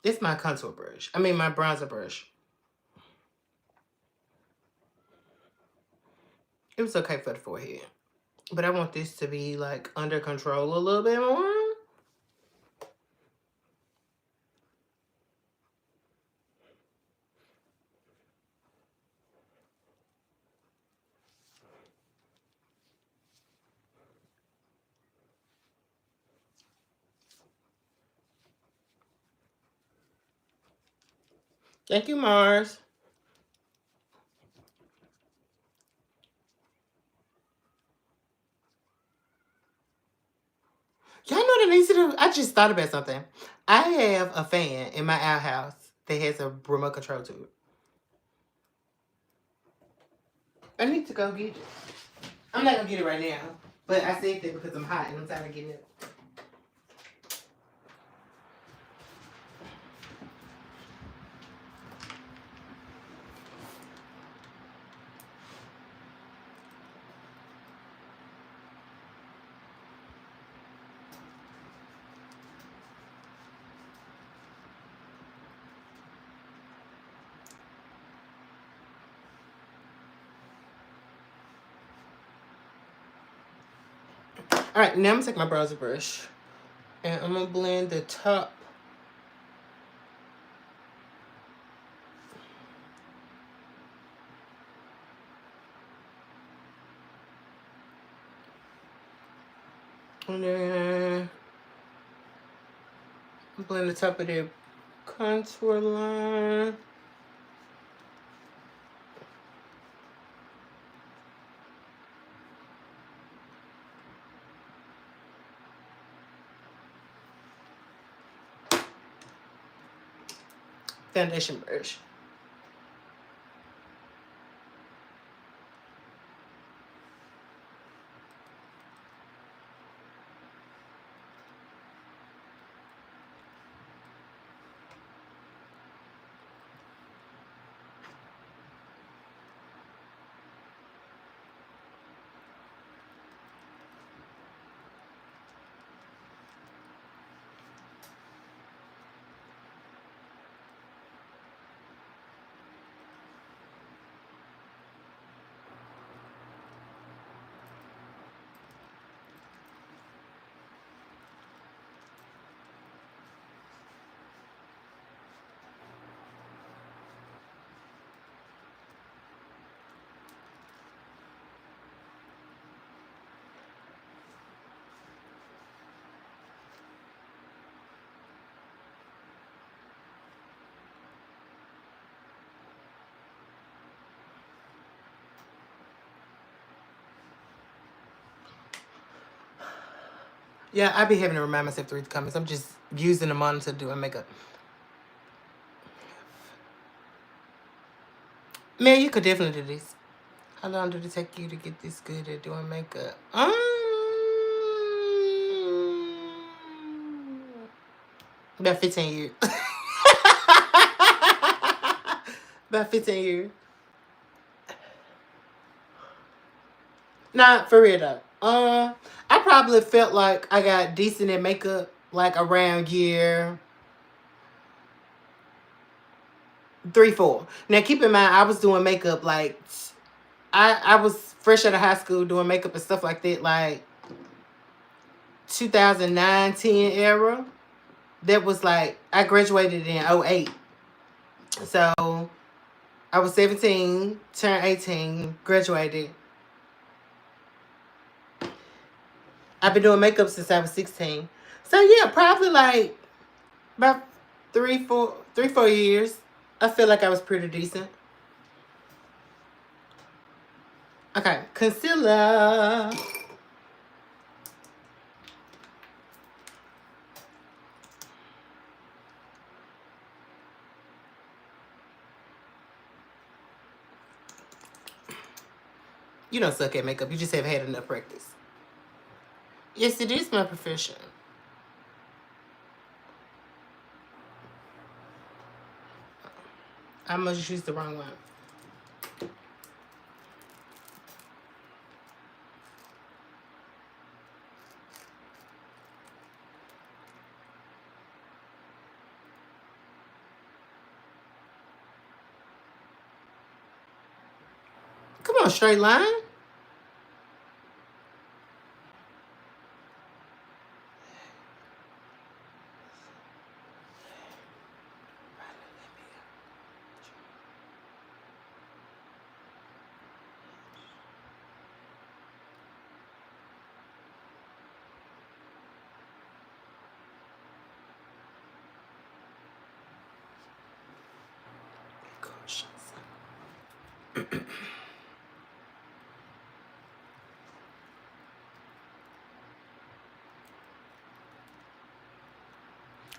It's my contour brush. I mean, my bronzer brush. It was okay for the forehead. But I want this to be, like, under control a little bit more. Thank you, Mars. Y'all know what I need to do? I just thought about something. I have a fan in my outhouse that has a remote control to it. I need to go get it. I'm not going to get it right now. But I saved it because I'm hot and I'm tired of getting it. All right, now I'm going to take my bronzer brush. And I'm going to blend the top. And then blend the top of the contour line. Foundation brush. Yeah, I be having to remind myself to read the comments. I'm just using the monitor to do my makeup. Man, you could definitely do this. How long did it take you to get this good at doing makeup? About 15 years. About 15 years. Nah, for real though. I probably felt like I got decent at makeup like around year 3, 4. Now keep in mind I was doing makeup like I was fresh out of high school doing makeup and stuff like that, like 2009, 10 era. That was like I graduated in 08. So I was 17, turned 18, graduated. I've been doing makeup since I was 16. So yeah, probably like about 4 years. I feel like I was pretty decent. Okay, concealer. You don't suck at makeup. You just haven't had enough practice. Yes, it is my profession. I must use the wrong one. Come on, straight line.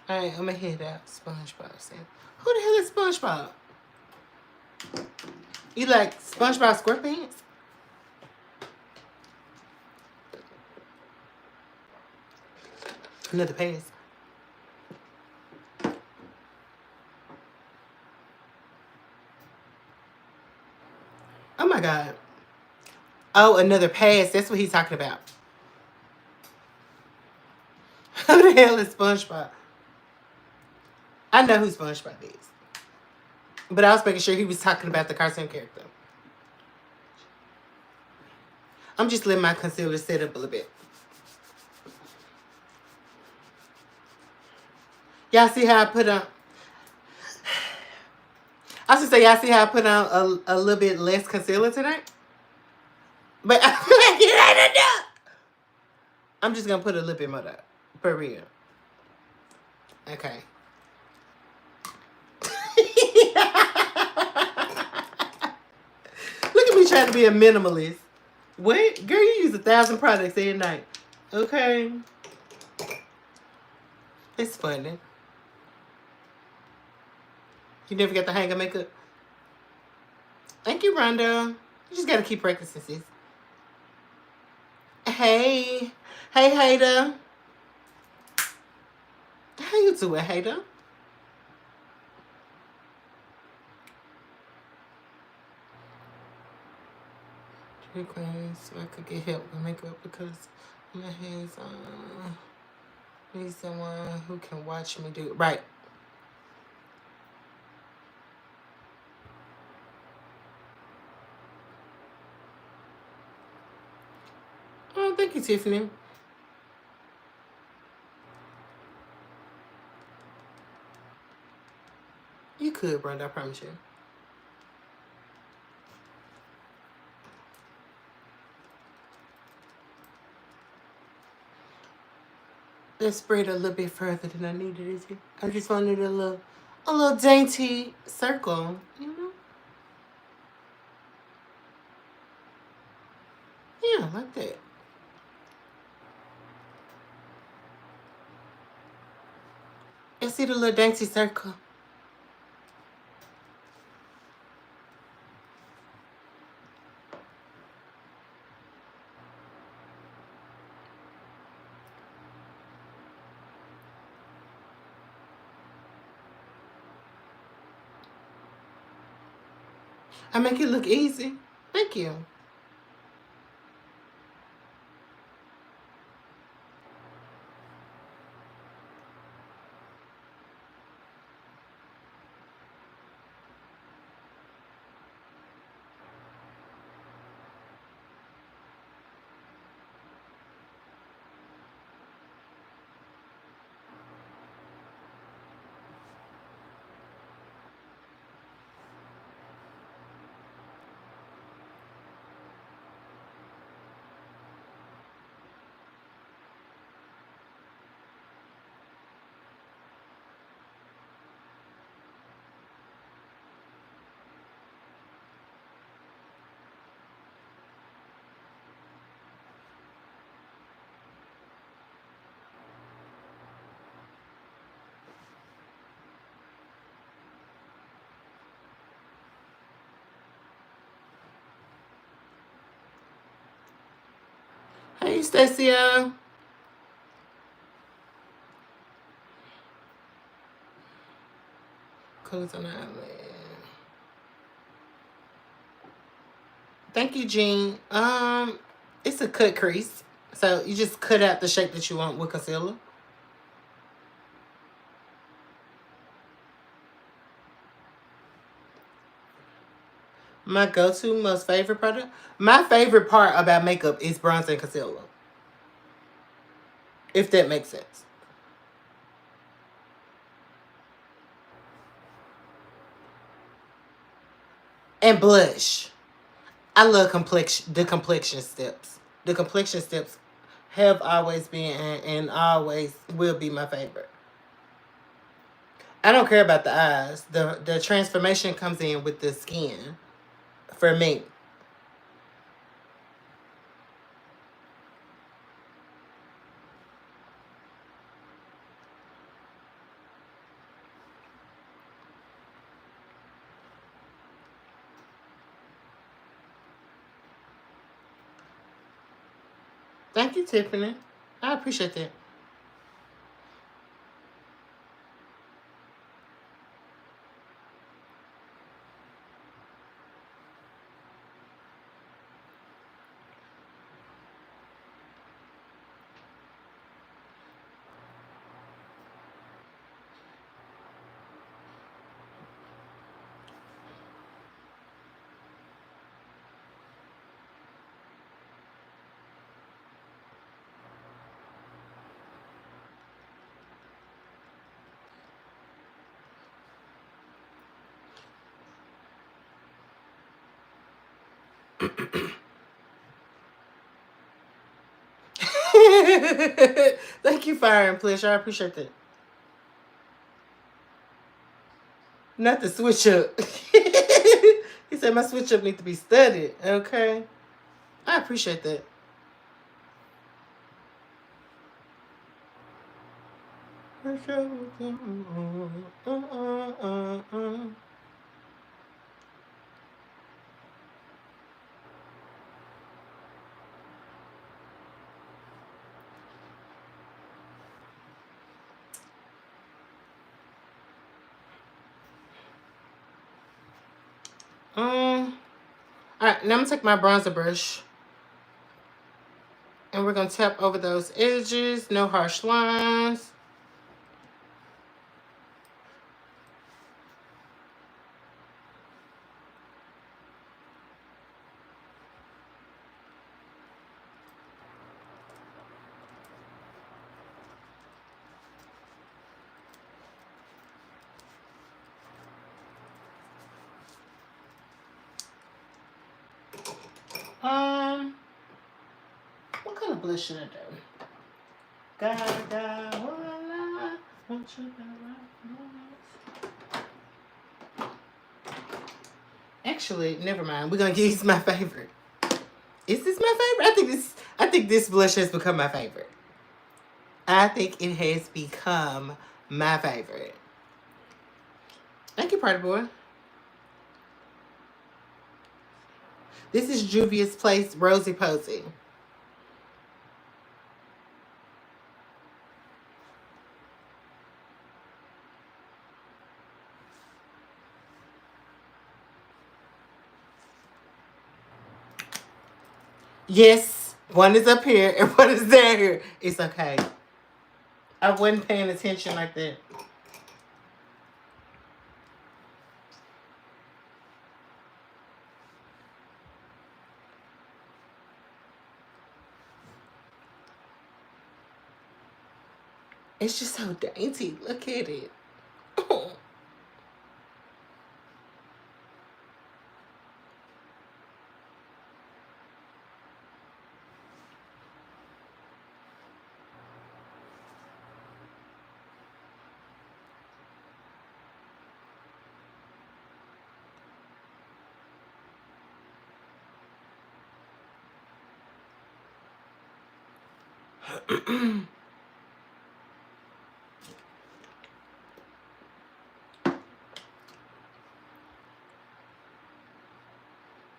Alright, I'm gonna hit out SpongeBob. Who the hell is SpongeBob? You like SpongeBob SquarePants? Another pants. Oh my god. Oh, another pass. That's what he's talking about. Who the hell is SpongeBob? I know who SpongeBob is. But I was making sure he was talking about the cartoon character. I'm just letting my concealer set up a little bit. Y'all see how I put on... I should say, y'all see how I put on a little bit less concealer tonight? But I feel like it ain't enough. I'm just going to put a little bit more up. For real. Okay. Look at me trying to be a minimalist. What? Girl, you use 1,000 products every night. Okay. It's funny. You never got the hang of makeup? Thank you, Rhonda. You just got to keep practicing, sis. Hey. Hey, Hater. How you doing, Hater? So I could get help with makeup because my hands need someone who can watch me do it. Right. Oh, thank you, Tiffany. You could, Brenda, I promise you. Let's spread a little bit further than I needed it to. I just wanted a little dainty circle, you know? Yeah, like that. You see the little dainty circle? I make it look easy. Thank you. Hey, Stacia. Close on the eyelid. Thank you, Jean. It's a cut crease. So you just cut out the shape that you want with concealer. My go-to most favorite product. My favorite part about makeup is bronzer and concealer. If that makes sense. And blush. I love complexion. The complexion steps. The complexion steps have always been and always will be my favorite. I don't care about the eyes. The transformation comes in with the skin. For me. Thank you, Tiffany. I appreciate that. Thank you, Fire and Pleasure. I appreciate that. Not the switch up. He said my switch up need to be studied. Okay. I appreciate that. Alright, now I'm gonna take my bronzer brush and we're gonna tap over those edges, no harsh lines. What kind of blush should I do? Actually, never mind. We're gonna use my favorite. Is this my favorite? I think this blush has become my favorite. I think it has become my favorite. Thank you, Party Boy. This is Juvia's Place Rosy Posy. Yes, one is up here and one is there. It's okay. I wasn't paying attention like that. It's just so dainty. Look at it.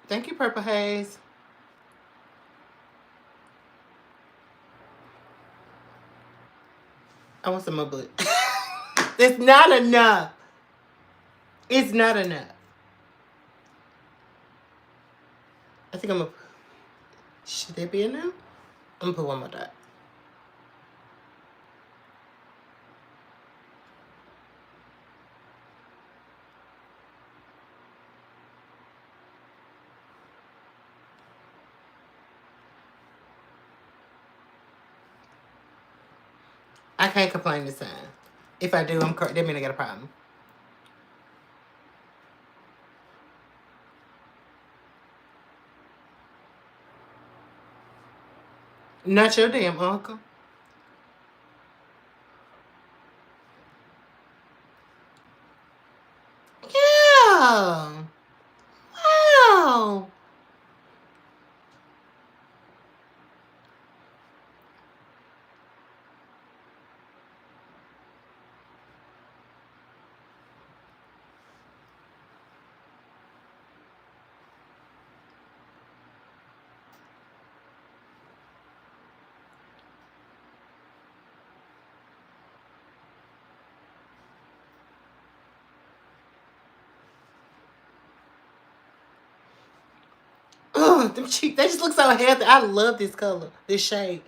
Thank you, Purple Haze. I want some more blood. It's not enough. It's not enough. I think I'm gonna. Should that be enough? I'm gonna put one more dot. I can't complain this time. If I do, that means I got a problem. Not your damn uncle. Yeah. Wow. Oh, them cheeks. They just look so healthy. I love this color. This shade.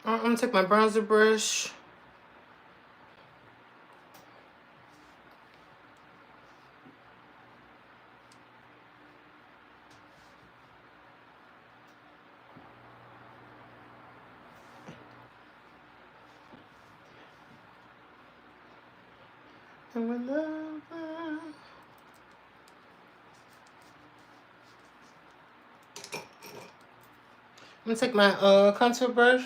I'm gonna take my bronzer brush. And we love her. I'm gonna take my contour brush.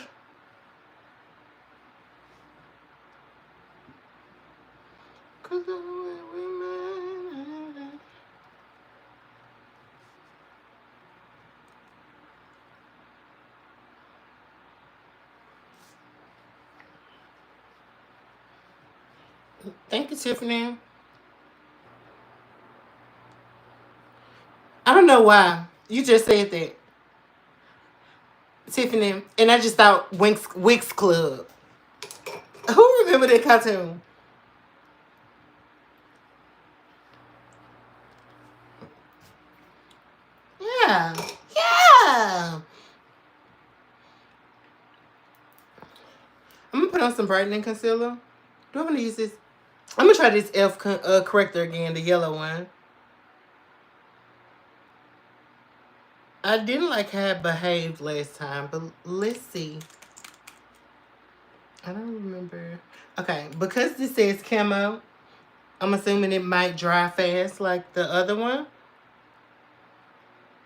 Thank you, Tiffany. I don't know why. You just said that, Tiffany. And I just thought Winx Club. Who remember that cartoon? Yeah. Yeah. I'm gonna put on some brightening concealer. Do I want to use this? I'm gonna try this corrector again, the yellow one. I didn't like how it behaved last time, but let's see. I don't remember. Okay, because this says camo, I'm assuming it might dry fast like the other one,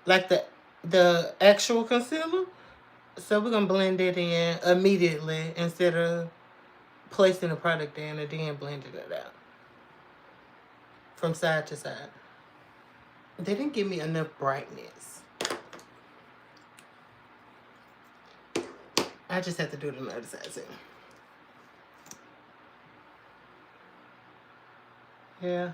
like the actual concealer. So we're gonna blend it in immediately instead of placing the product in and then blending it out from side to side. They didn't give me enough brightness. I just have to do it on the other side too. Yeah.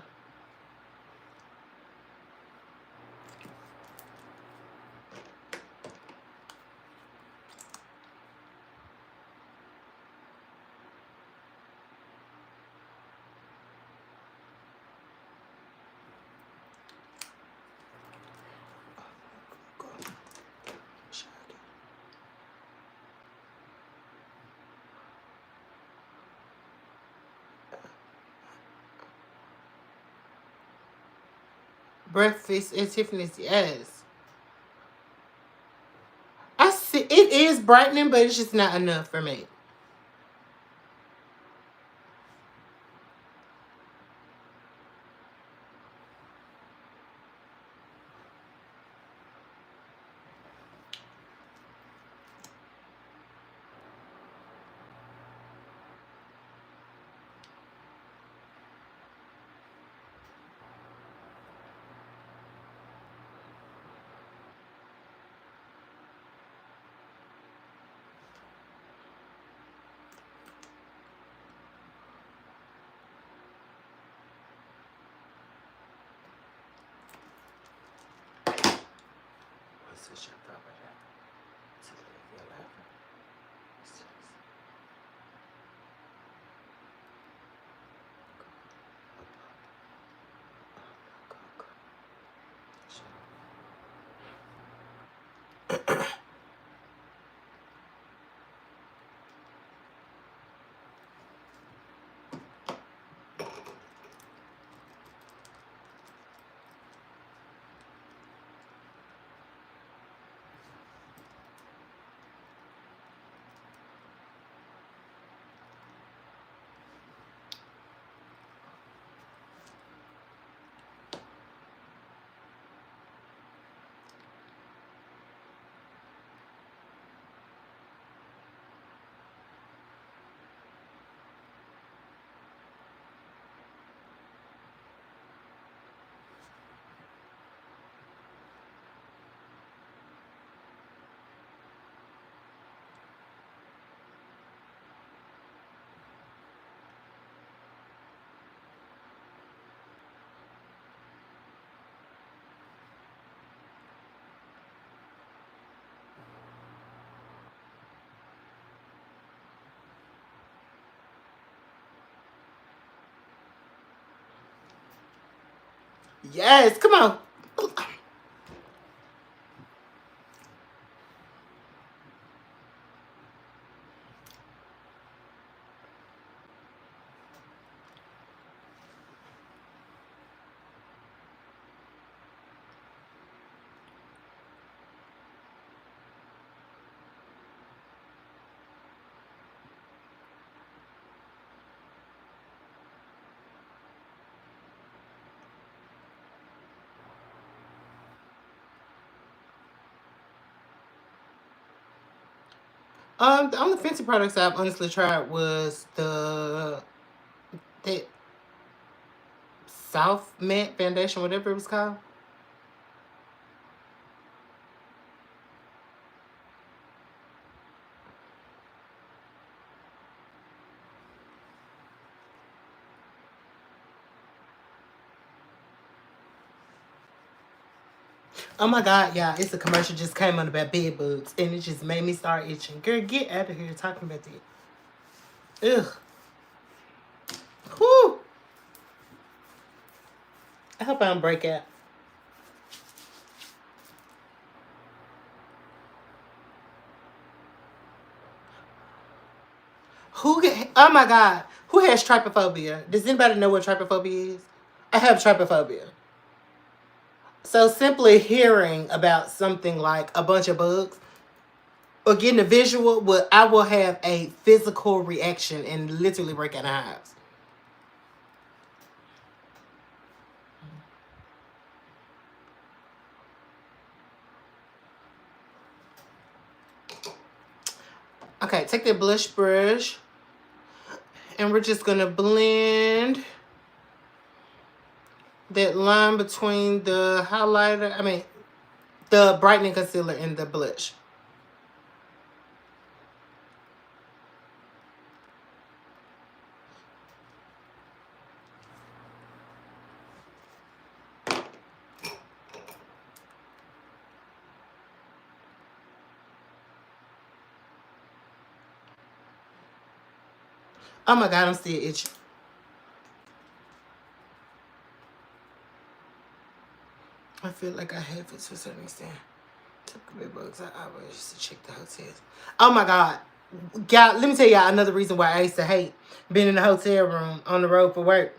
Breakfast at Tiffany's, yes. I see it is brightening, but it's just not enough for me. Yes, come on. The only fancy products I've honestly tried was the South Matte Foundation, whatever it was called. Oh my God, yeah, it's a commercial just came on about bed bugs and it just made me start itching. Girl, get out of here talking about that. Ugh. Whew. I hope I don't break out. Oh my God. Who has trypophobia? Does anybody know what trypophobia is? I have trypophobia. So simply hearing about something like a bunch of bugs or getting a visual, I will have a physical reaction and literally break out in hives. Okay, take that blush brush and we're just gonna blend that line between the highlighter, the brightening concealer and the blush. Oh my God, I'm still itching. I feel like I have it to a certain extent. Typical bed bugs, I always used to check the hotels. Oh my God. God, let me tell y'all another reason why I used to hate being in the hotel room on the road for work.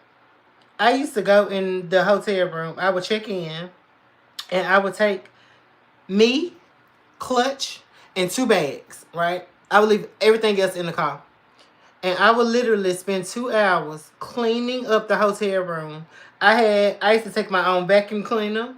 I used to go in the hotel room. I would check in and I would take me, clutch, and 2 bags, right? I would leave everything else in the car. And I would literally spend 2 hours cleaning up the hotel room. I used to take my own vacuum cleaner.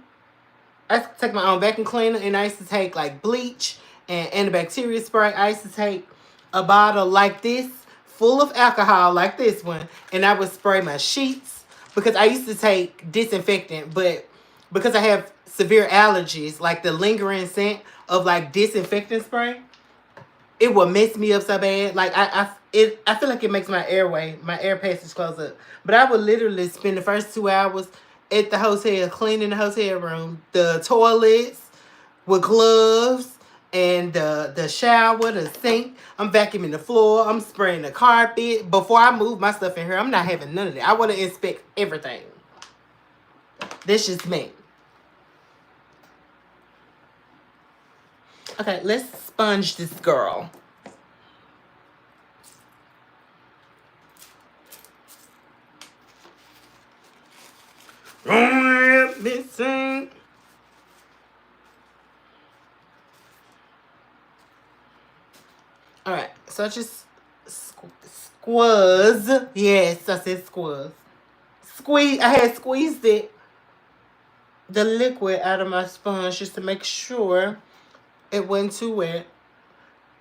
I used to take my own vacuum cleaner and I used to take like bleach and antibacterial spray. I used to take a bottle like this full of alcohol like this one and I would spray my sheets because I used to take disinfectant, but because I have severe allergies, like the lingering scent of like disinfectant spray, it will mess me up so bad. Like I feel like it makes my air passage close up. But I would literally spend the first 2 hours at the hotel cleaning the hotel room, the toilets, with gloves and the shower, the sink. I'm vacuuming the floor. I'm spraying the carpet. Before I move my stuff in here, I'm not having none of that. I want to inspect everything. This is me. Okay, let's sponge this girl. Missing. All right, so I just squeeze. Yes, I said squeeze. Squeeze. I had squeezed the liquid out of my sponge just to make sure it wasn't too wet.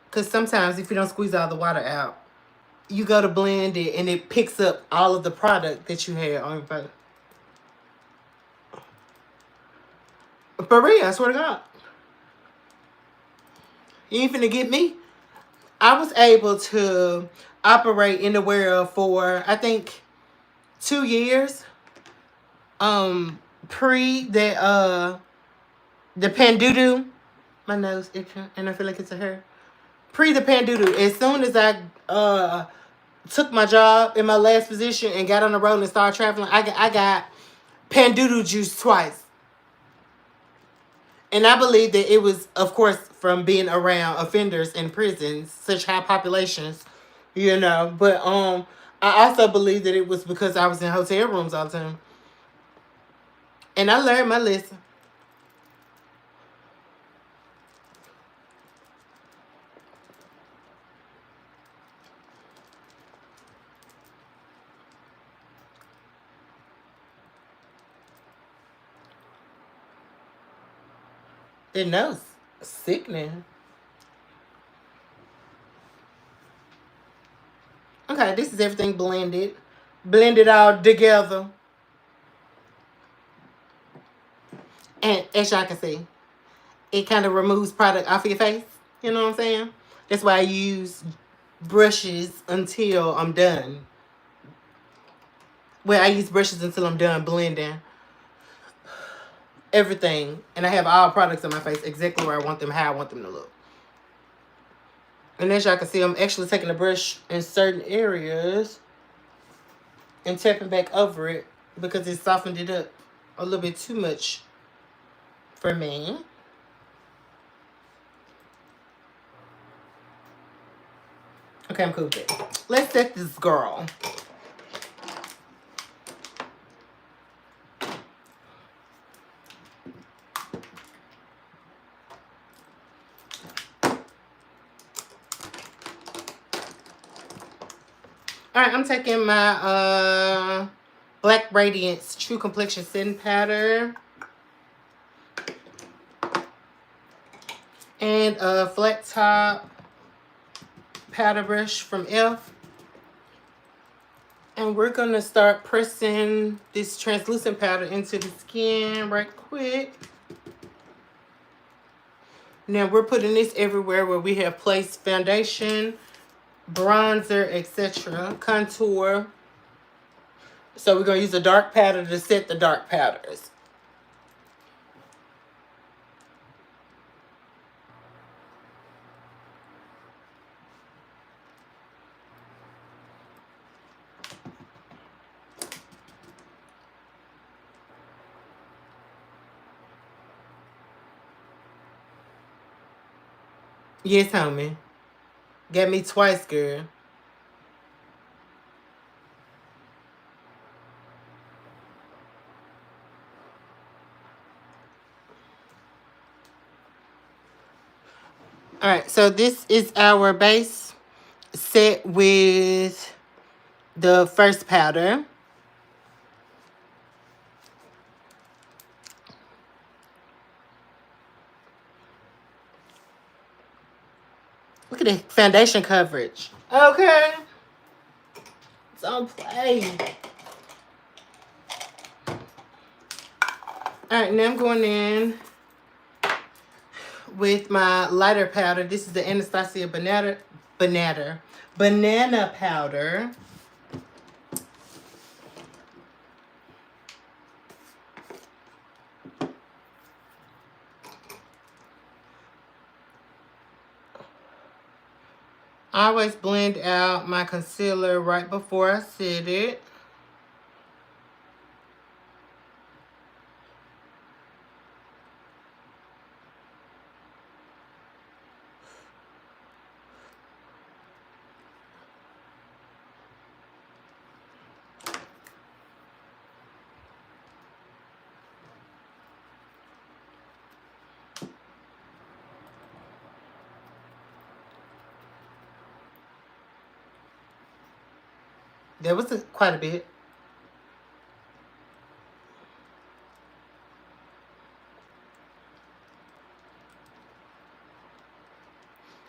Because sometimes if you don't squeeze all the water out, you go to blend it and it picks up all of the product that you had on your face. For real, I swear to God. You ain't finna get me. I was able to operate in the world for, I think, 2 years. Pre the pandoodoo. My nose itching and I feel like it's a hair. Pre the pandoodoo. As soon as I took my job in my last position and got on the road and started traveling, I got pandoodoo juice twice. And I believe that it was, of course, from being around offenders in prisons, such high populations, you know. But I also believe that it was because I was in hotel rooms all the time. And I learned my lesson. It knows. Sickening. Okay, this is everything blended. Blend it all together. And as y'all can see, it kind of removes product off of your face. You know what I'm saying? That's why I use brushes until I'm done. Well, I use brushes until I'm done blending everything. And I have all products on my face exactly where I want them, how I want them to look. And as y'all can see, I'm actually taking a brush in certain areas and tapping back over it because it softened it up a little bit too much for me. Okay, I'm cool with it. Let's set this girl. Alright, I'm taking my Black Radiance True Complexion Setting Powder. And a flat top powder brush from Elf. And we're going to start pressing this translucent powder into the skin right quick. Now we're putting this everywhere where we have placed foundation, bronzer, etc. Contour. So we're going to use a dark powder to set the dark powders. Yes, homie. Got me twice, girl. Alright, so this is our base set with the first powder. Look at the foundation coverage. Okay. Don't play. Alright, now I'm going in with my lighter powder. This is the Anastasia banana powder. I always blend out my concealer right before I set it. There was quite a bit.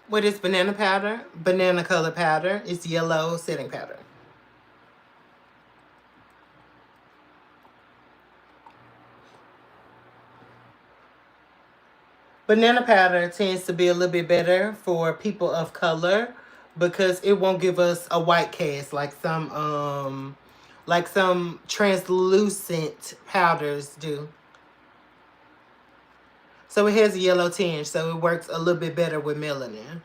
What is banana powder? Banana color powder. It's yellow setting powder. Banana powder tends to be a little bit better for people of color because it won't give us a white cast like some translucent powders do. So it has a yellow tinge, so it works a little bit better with melanin.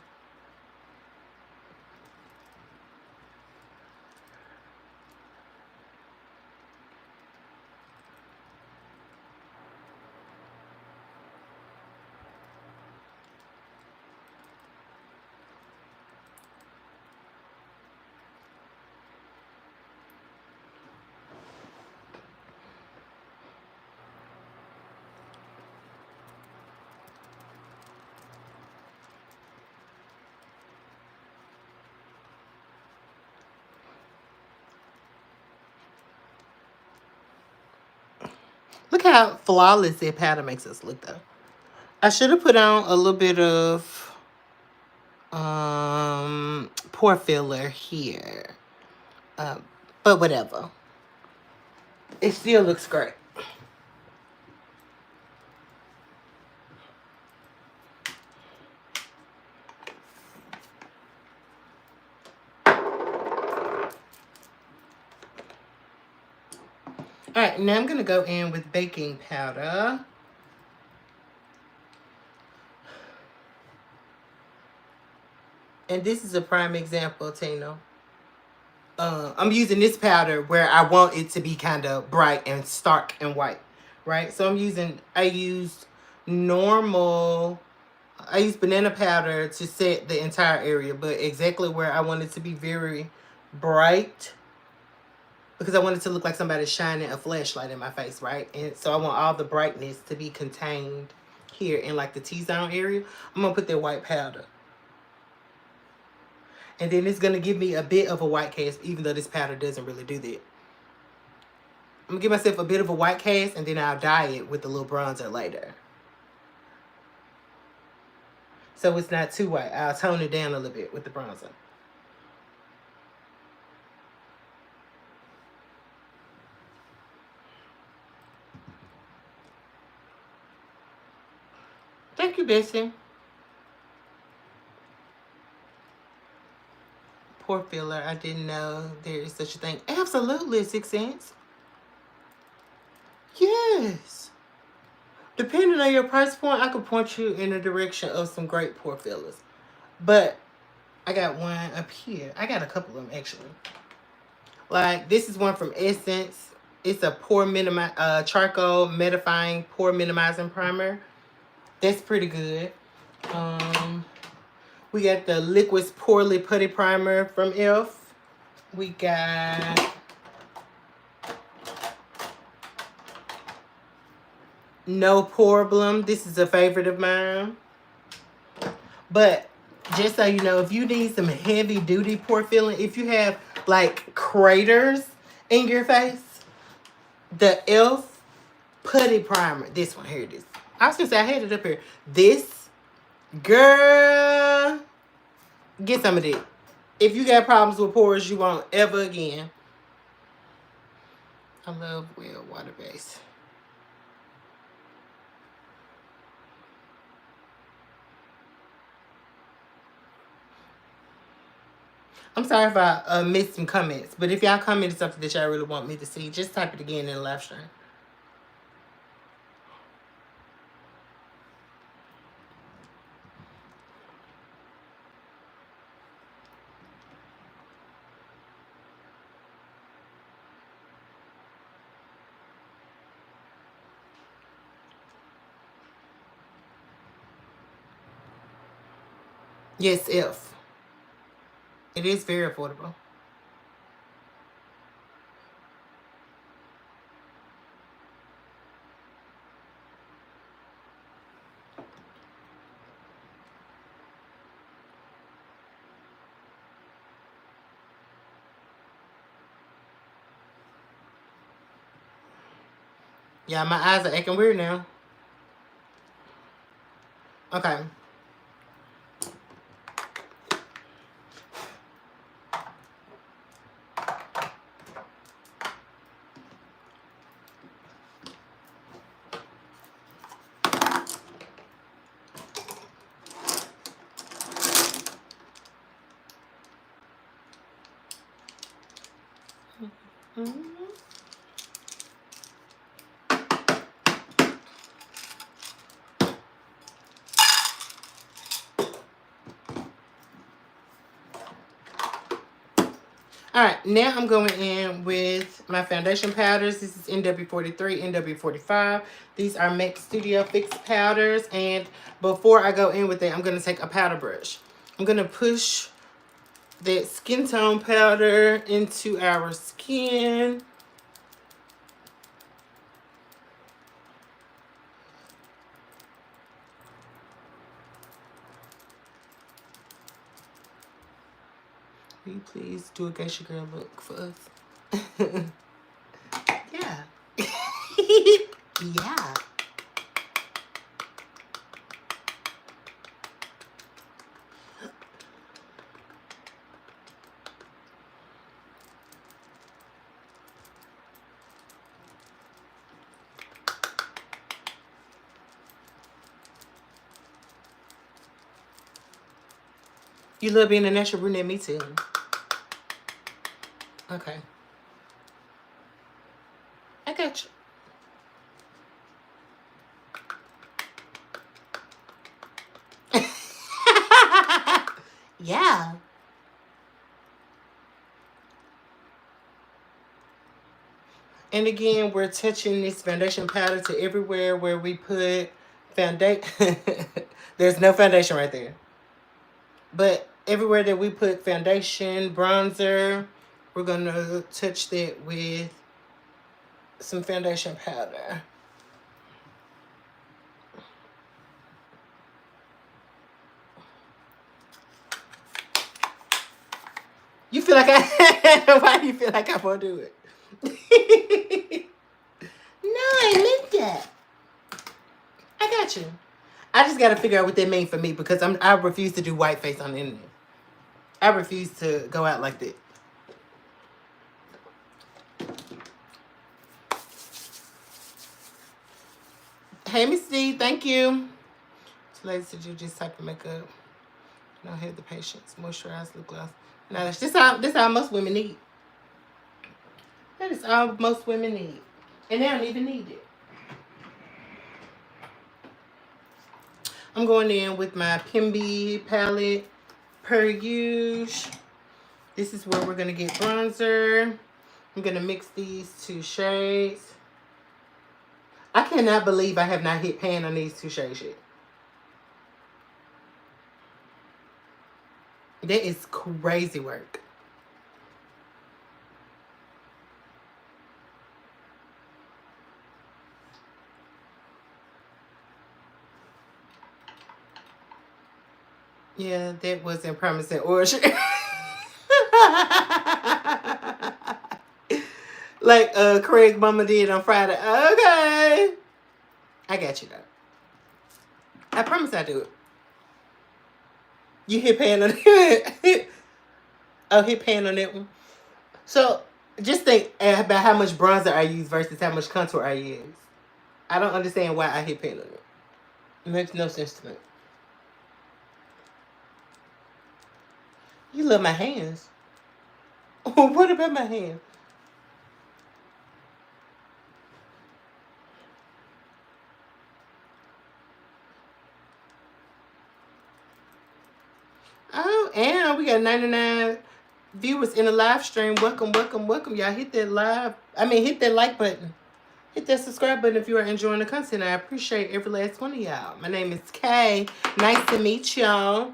Look how flawless that powder makes us look though. I should have put on a little bit of pore filler here. But whatever. It still looks great. Alright, now I'm going to go in with baking powder. And this is a prime example, Tina. I'm using this powder where I want it to be kind of bright and stark and white, right? So I used banana powder to set the entire area, but exactly where I want it to be very bright because I want it to look like somebody's shining a flashlight in my face, right? And so I want all the brightness to be contained here in like the T-zone area. I'm going to put that white powder. And then it's going to give me a bit of a white cast, even though this powder doesn't really do that. I'm going to give myself a bit of a white cast, and then I'll dye it with a little bronzer later. So it's not too white. I'll tone it down a little bit with the bronzer. Thank you, Bessie. Pore filler. I didn't know there is such a thing. Absolutely, 6 cents. Yes. Depending on your price point, I could point you in the direction of some great pore fillers. But I got one up here. I got a couple of them, actually. Like, this is one from Essence. It's a charcoal mattifying pore minimizing primer. That's pretty good. We got the Liquid Porely Putty Primer from e.l.f. We got No Problem. This is a favorite of mine. But just so you know, if you need some heavy duty pore filling, if you have like craters in your face, the e.l.f. Putty Primer. This one, here it is. I was gonna say I had it up here. This, girl, get some of it. If you got problems with pores you won't ever again. I love well water base. I'm sorry if I missed some comments, but if y'all commented something that y'all really want me to see, just type it again in the live stream. Yes, if. It is very affordable. Yeah, my eyes are acting weird now. Okay. All right, now I'm going in with my foundation powders. This is NW43, NW45. These are MAC Studio Fix powders. And before I go in with it, I'm going to take a powder brush. I'm going to push that skin tone powder into our skin. Will you please do a Geisha Girl look for us? Yeah. Yeah. You love being a natural brunette, me too. Okay. I got you. Yeah. And again, we're touching this foundation powder to everywhere where we put foundation. There's no foundation right there. But everywhere that we put foundation, bronzer, we're going to touch that with some foundation powder. You feel like I... Why do you feel like I won't do it? No, I meant that. I got you. I just got to figure out what that means for me because I refuse to do white face on the internet. I refuse to go out like that. Hey, Miss D, thank you. Two ladies to do just type of makeup. Don't have the patience. Moisturize, lip gloss. Now, this all most women need. That is all most women need. And they don't even need it. I'm going in with my Pimby palette per use. This is where we're going to get bronzer. I'm going to mix these two shades. I cannot believe I have not hit pan on these two shades yet. That is crazy work. Yeah, that wasn't promising origin. Like Craig Mama did on Friday. Okay. I got you though. I promise I do it. You hit pan on it. Oh, hit pan on that one. So just think about how much bronzer I use versus how much contour I use. I don't understand why I hit pan on it. It makes no sense to me. You love my hands. What about my hands? Oh, and we got 99 viewers in the live stream. Welcome, welcome, welcome. Y'all hit that hit that like button. Hit that subscribe button if you are enjoying the content. I appreciate every last one of y'all. My name is Kay. Nice to meet y'all.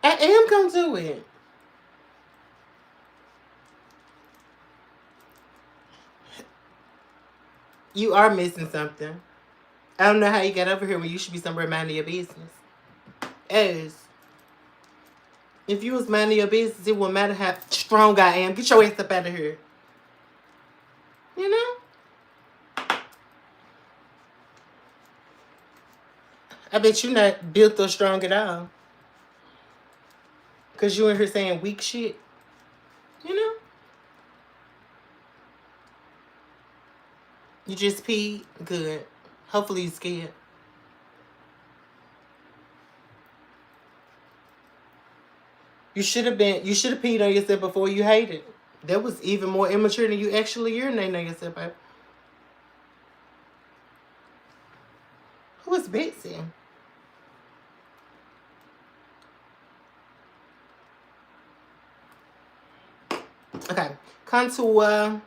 I am gonna do it. You are missing something. I don't know how you got over here when you should be somewhere minding your business. As if you was minding your business, it wouldn't matter how strong I am. Get your ass up out of here. You know? I bet you not built or strong at all. Cause you in here saying weak shit. You know? You just peed. Good. Hopefully you scared. You should have peed on yourself before you hated. That was even more immature than you actually urinating on yourself, babe. Who is Betsy? Okay. Contour.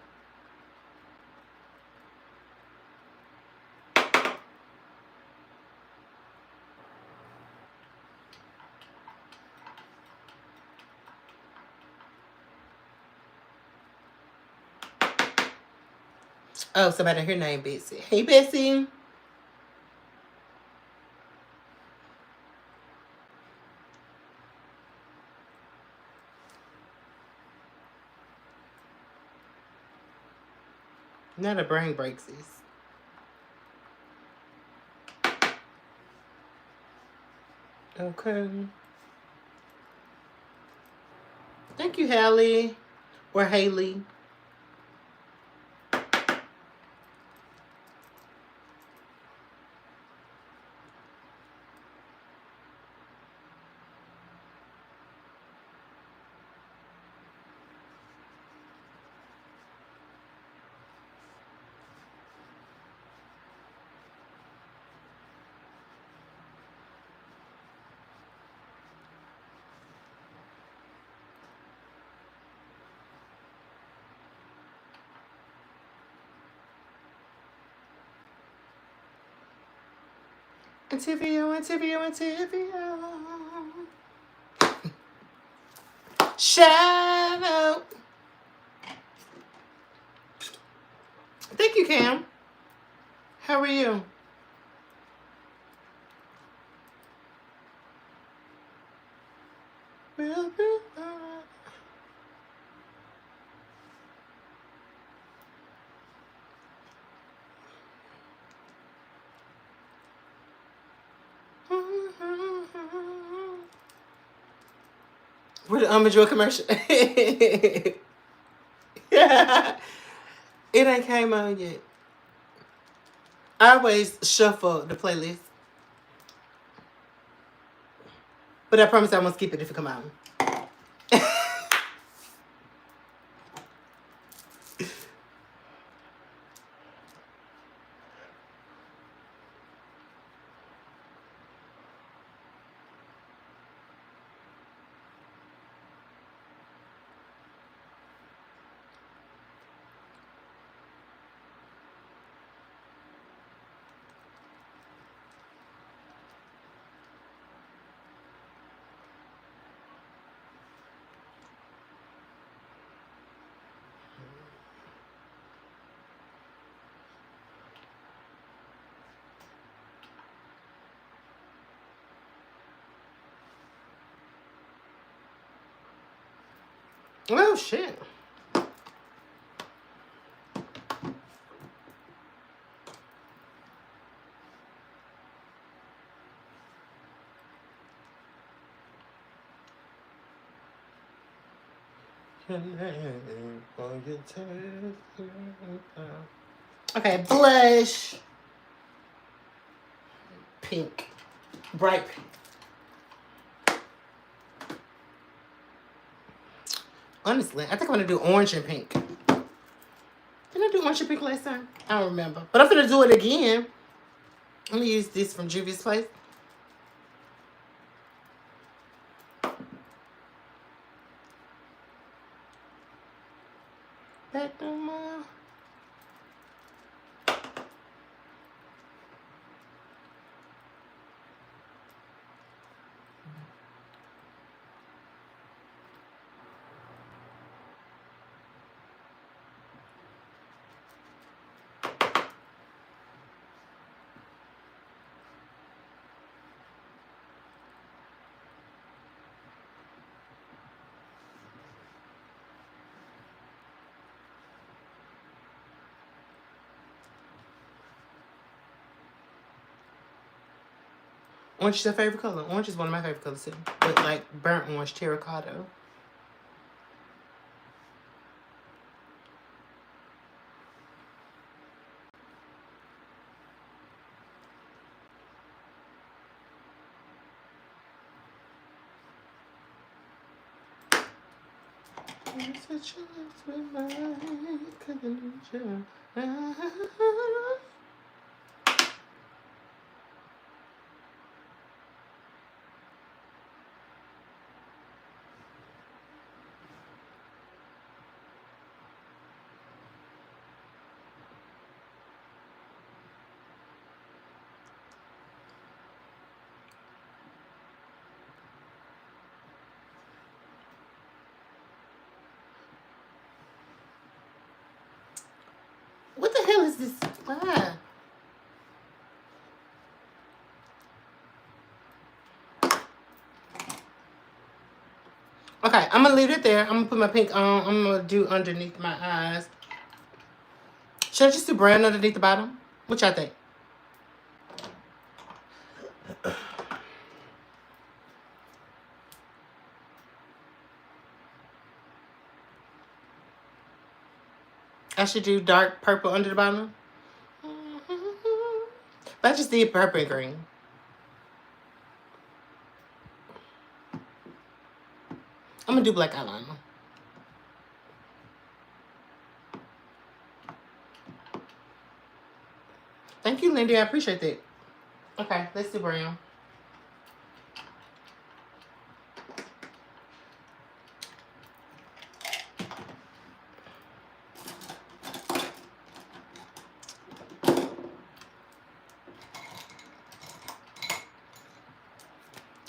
Oh, somebody her name Betsy. Hey, Betsy. Not a brain breaks this. Okay. Thank you, Hallie. Or Haley. Interview. Shout out. Thank you, Cam. How are you? We'll be alright. We're the Umbridge commercial. Yeah. It ain't came on yet. I always shuffle the playlist. But I promise I won't skip it if it come on. Oh, shit. Okay, blush. Pink. Bright pink. Honestly, I think I'm gonna do orange and pink. Didn't I do orange and pink last time? I don't remember. But I'm gonna do it again. Let me use this from Juvia's Place. Back to my... Orange is your favorite color. Orange is one of my favorite colors too. But like burnt orange, terracotta. What the hell is this? Why? Okay, I'm gonna leave it there. I'm gonna put my pink on. I'm gonna do underneath my eyes. Should I just do brown underneath the bottom? What y'all think? I should do dark purple under the bottom. But I just did purple and green. I'm gonna do black eyeliner. Thank you, Lindy. I appreciate that. Okay, let's do brown.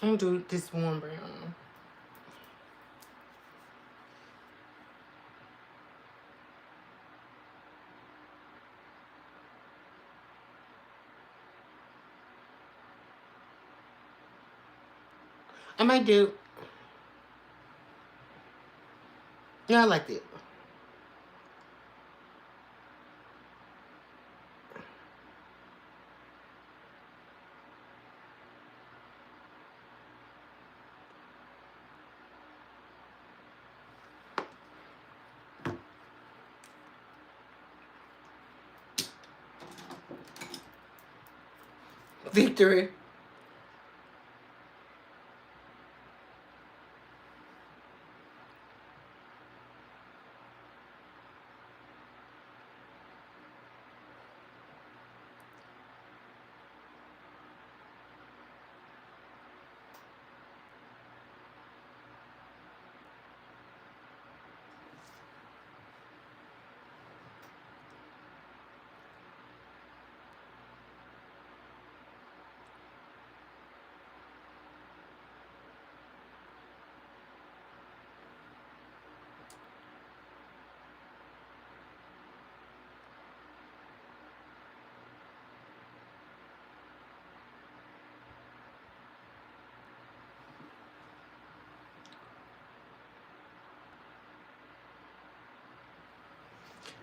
I'm gonna do this warm brown. I might do. Yeah, I like it. Victory.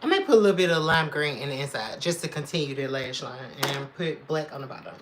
I might put a little bit of lime green in the inside just to continue the lash line and put black on the bottom.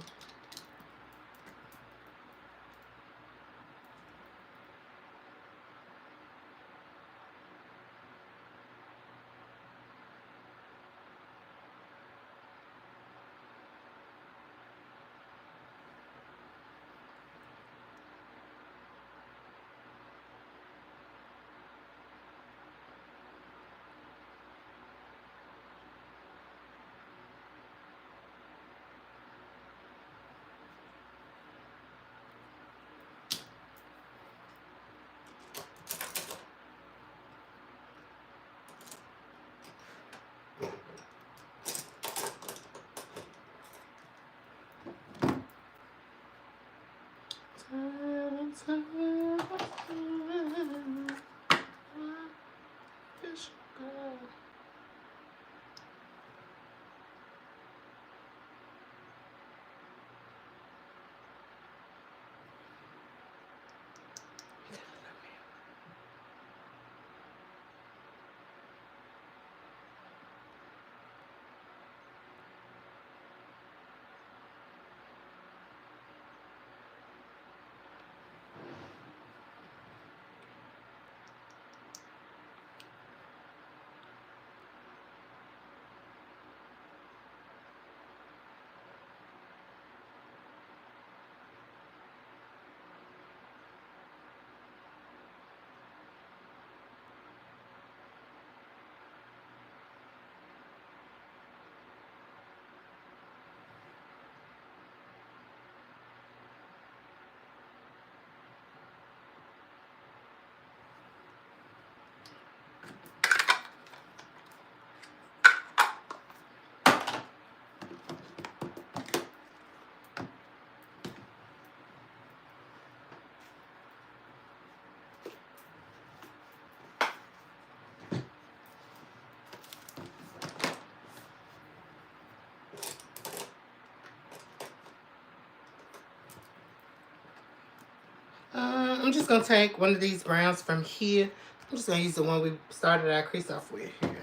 I'm just going to take one of these browns from here. I'm just going to use the one we started our crease off with here.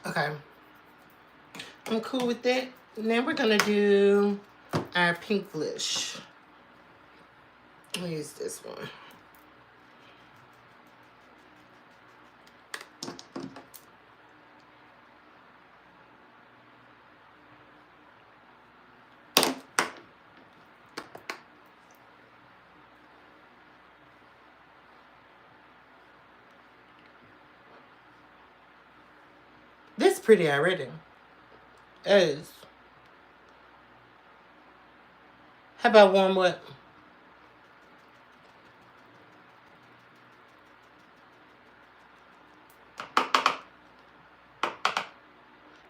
Okay. I'm cool with that. Now we're going to do our pink blush. I'll use this one. This is pretty already. It is. How about warm up?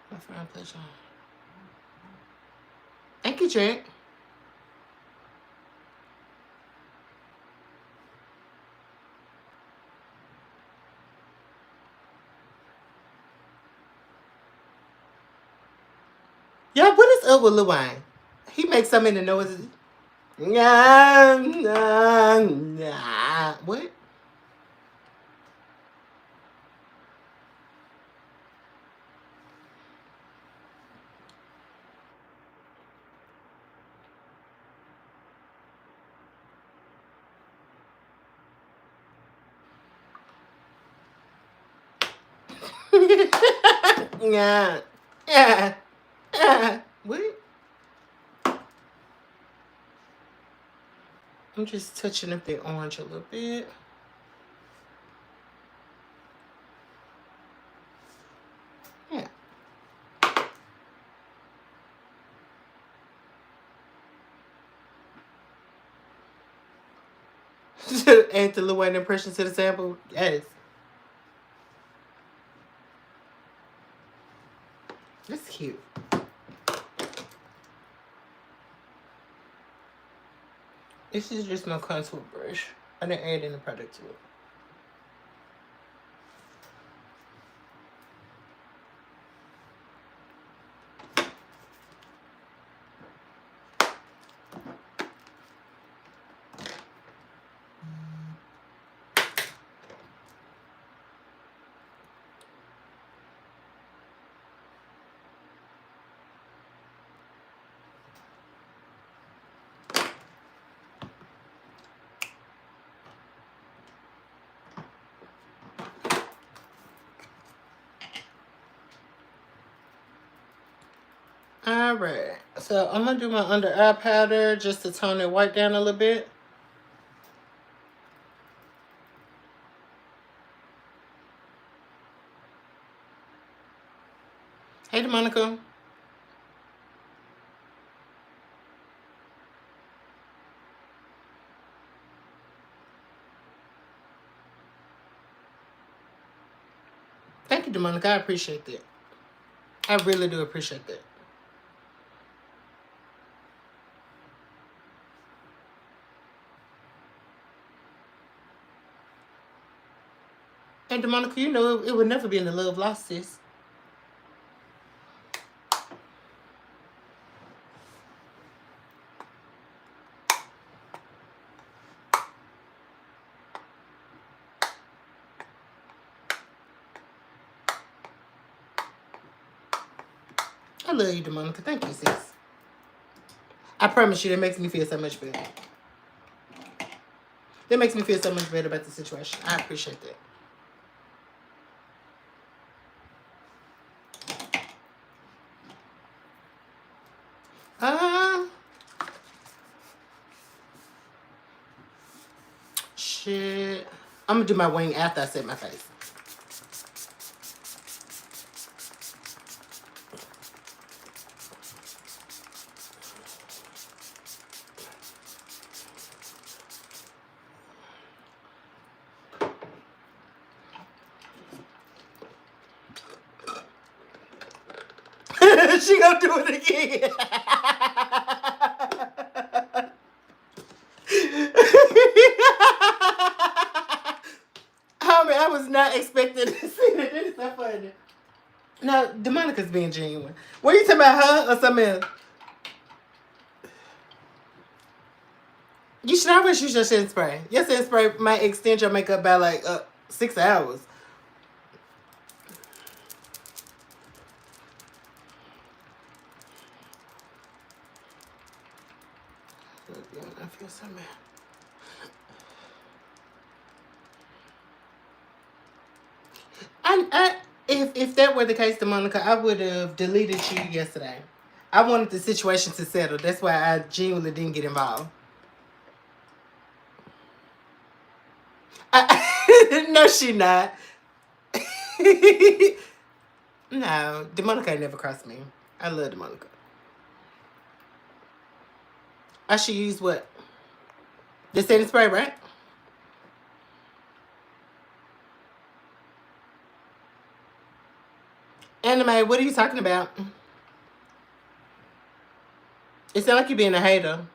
My friend pleasure. Thank you, Trent. Y'all, what is up with Lil Wayne? He makes so many noises. Nah, nah, nah. What? Yeah. Yeah. Yeah. What? I'm just touching up the orange a little bit. Yeah. Add the Lil Wayne impression to the sample. Yes. That's cute. This is just my contour brush. I didn't add any product to it. Alright, so I'm going to do my under eye powder just to tone it white down a little bit. Hey, DeMonica. Thank you, DeMonica. I appreciate that. I really do appreciate that. And DeMonica, you know it would never be in the love lost, sis. I love you, DeMonica. Thank you, sis. I promise you, that makes me feel so much better. That makes me feel so much better about the situation. I appreciate that. Shit. I'm gonna do my wing after I set my face. she gonna do it again. Homie, I was not expecting to see that. It's so funny. No, DeMonica's being genuine. What are you talking about, her or something else? You should always use your setting spray. Your setting spray might extend your makeup by like 6 hours. I feel so mad. If that were the case, DeMonica, I would have deleted you yesterday. I wanted the situation to settle. That's why I genuinely didn't get involved. No, she not. No, DeMonica ain't never crossed me. I love DeMonica. I should use what? The setting spray, right? Anime, what are you talking about? It sounds like you being a hater.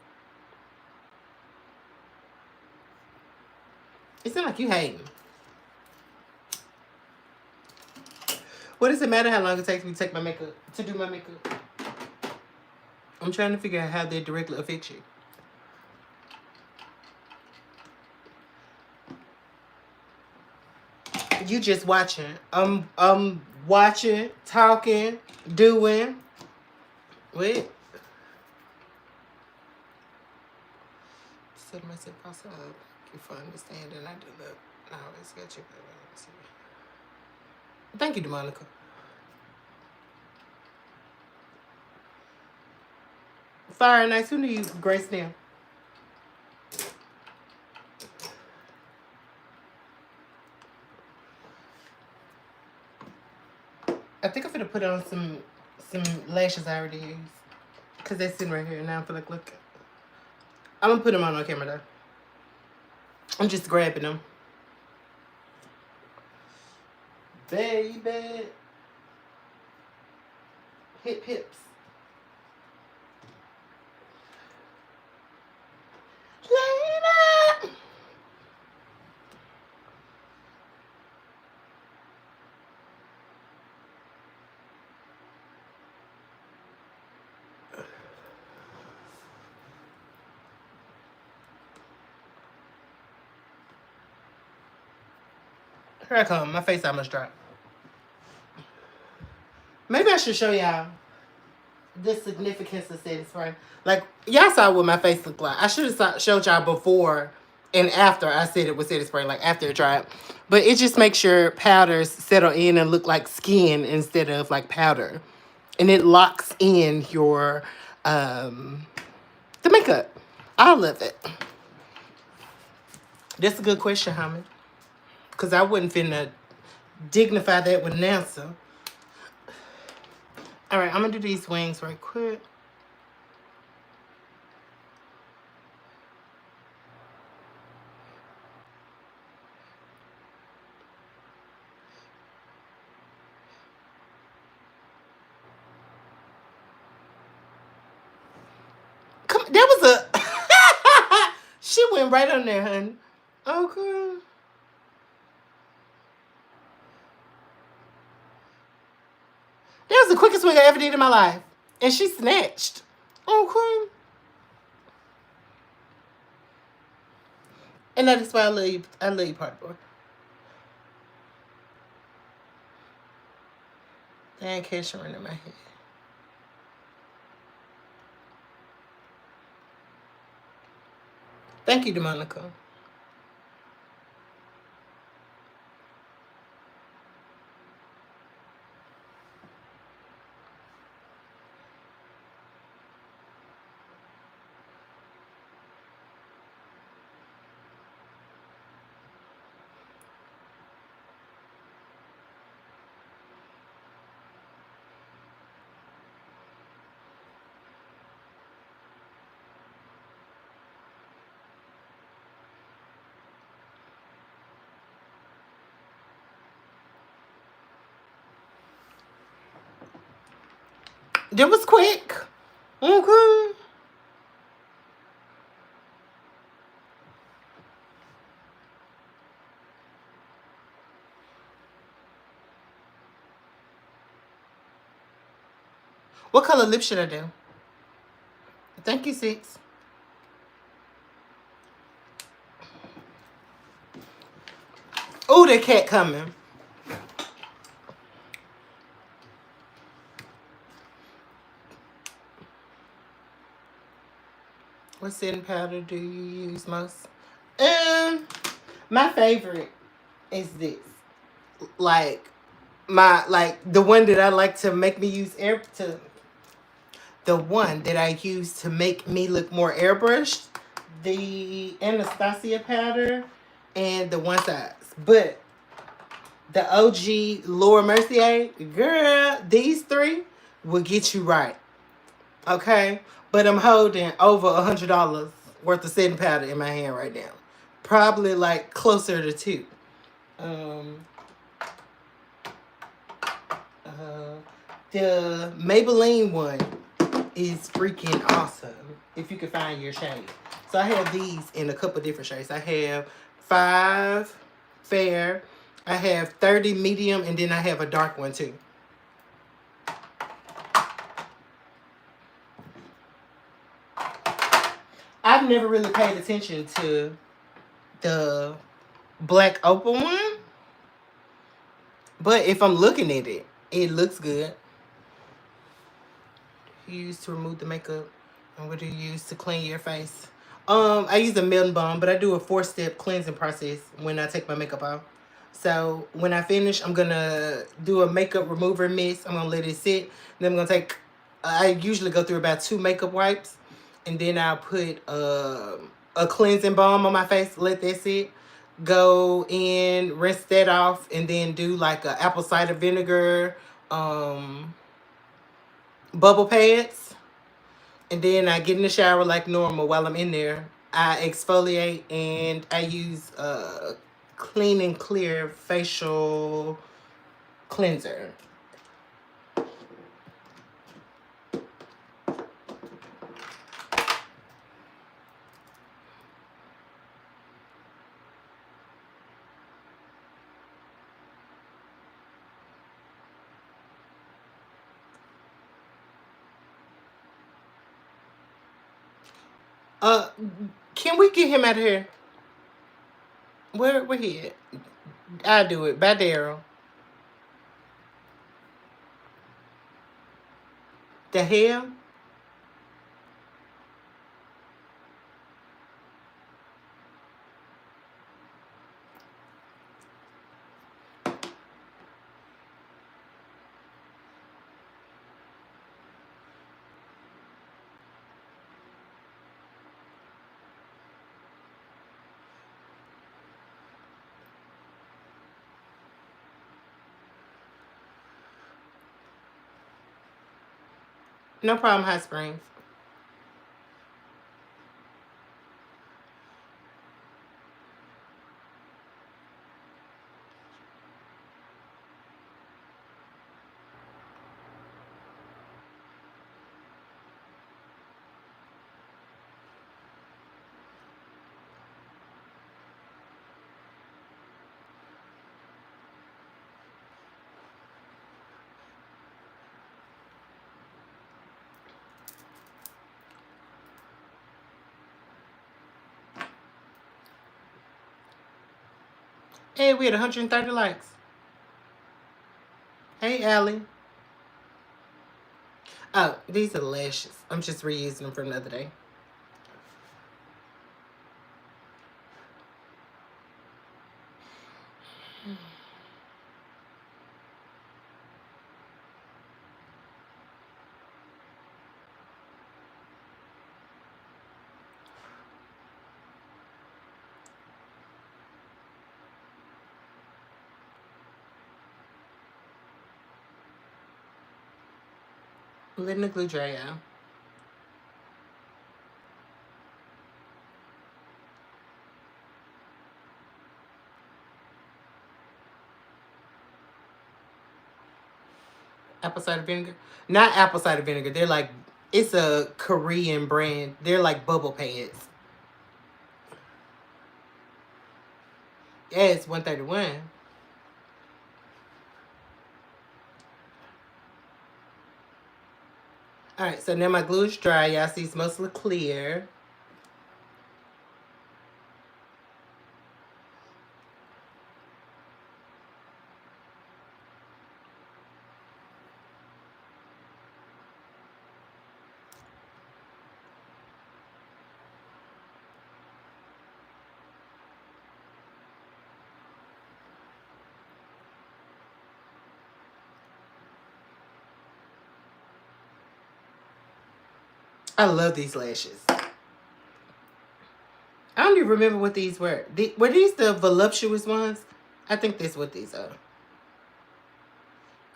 It sounds like you hating. What does it matter how long it takes me to take my makeup, to do my makeup? I'm trying to figure out how that directly affects you. You just watching. I'm watching, talking, doing. Wait. Said myself outside. You for understanding. I do love. I always got you. Thank you, DeMonica. Fire Nights, who needs Grace now? I think I'm gonna put on some lashes I already used. Because they're sitting right here and now I feel like looking. I'm gonna put them on camera though. I'm just grabbing them. Baby. Hips. Lena. Here I come. My face almost dropped. Maybe I should show y'all the significance of setting spray. Like, y'all saw what my face looked like. I should have showed y'all before and after I said it was setting spray, like after it dried. But it just makes your powders settle in and look like skin instead of like powder. And it locks in your, the makeup. I love it. That's a good question, homie. Because I wouldn't finna dignify that with an answer. All right, I'm going to do these wings right quick. Come, that was a... She went right on there, honey. Okay. That was the quickest wig I ever did in my life. And she snatched. Okay. And that is why I love you, party boy. Dang, Cashapp running in my head. Thank you, DeMonica. That was quick. Okay. What color lip should I do? Thank you, Six. Oh, the cat coming. What setting powder do you use most? My favorite is this. Like the one that I like to make me use the one that I use to make me look more airbrushed, the Anastasia powder and the one size. But the OG Laura Mercier, girl, these three will get you right. Okay? But I'm holding over $100 worth of setting powder in my hand right now. Probably like closer to two. Um uh the Maybelline one is freaking awesome if you can find your shade. So I have these in a couple different shades. I have 5 fair, I have 30 medium, and then I have a dark one too. I've never really paid attention to the black opal one, but if I'm looking at it, it looks good. You use to remove the makeup, and what do you use to clean your face? I use a melting balm, but I do a 4-step cleansing process when I take my makeup off. So when I finish, I'm gonna do a makeup remover mist. I'm gonna let it sit. Then I'm gonna take. I usually go through about 2 makeup wipes, and then I'll put a cleansing balm on my face. Let that sit. Go in, rinse that off, and then do like a apple cider vinegar, bubble pads. And then I get in the shower like normal. While I'm in there, I exfoliate and I use clean and clear facial cleanser. Uh, can we get him out of here? Where he at? I'll do it. Bye, Daryl. The hell? No problem, Hot Springs. Hey, we had 130 likes. Hey, Allie. Oh, these are lashes. I'm just reusing them for another day. Letting the glue dry out. Apple cider vinegar. Not apple cider vinegar. They're like, it's a Korean brand. They're like bubble pads. Yeah, it's 131. Alright, so now my glue is dry. Y'all see it's mostly clear. I love these lashes. I don't even remember what these were. Were these the voluptuous ones? I think that's what these are.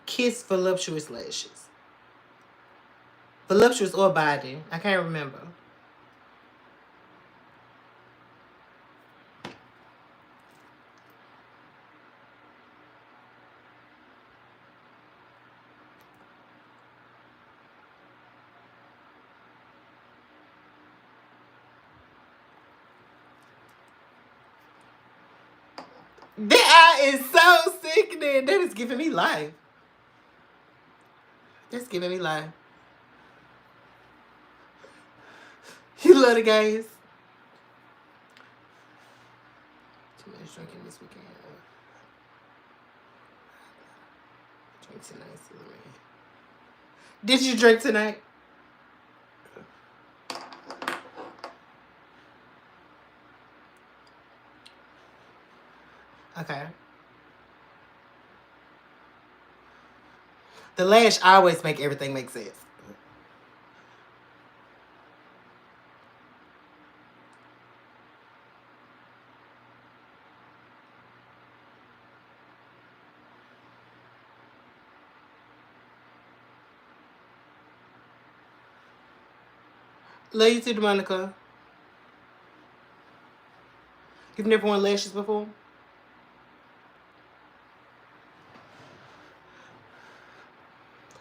Kiss voluptuous lashes. Voluptuous or body. I can't remember. That eye is so sickening. That is giving me life. That's giving me life. You love the guys. Too much drinking this weekend. Drink tonight. Did you drink tonight? Okay. The lash always make everything make sense. Love you too, Monica. You've never worn lashes before?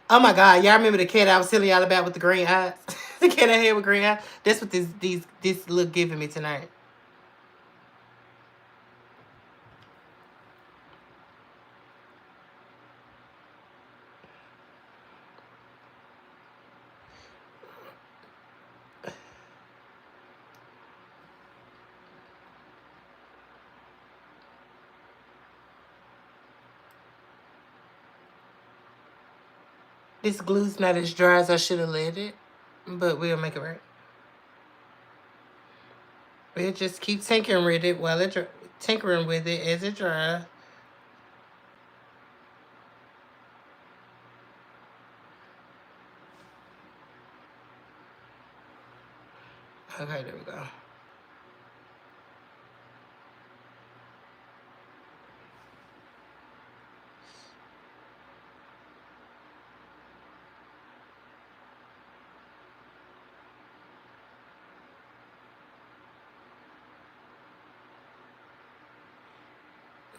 Oh my God, y'all remember the cat I was telling y'all about with the green eyes? The cat I had with green eyes? That's what this look giving me tonight. This glue's not as dry as I should have let it, but we'll make it right. We'll just keep tinkering with it while it tinkering with it as it dries. Okay, there we go.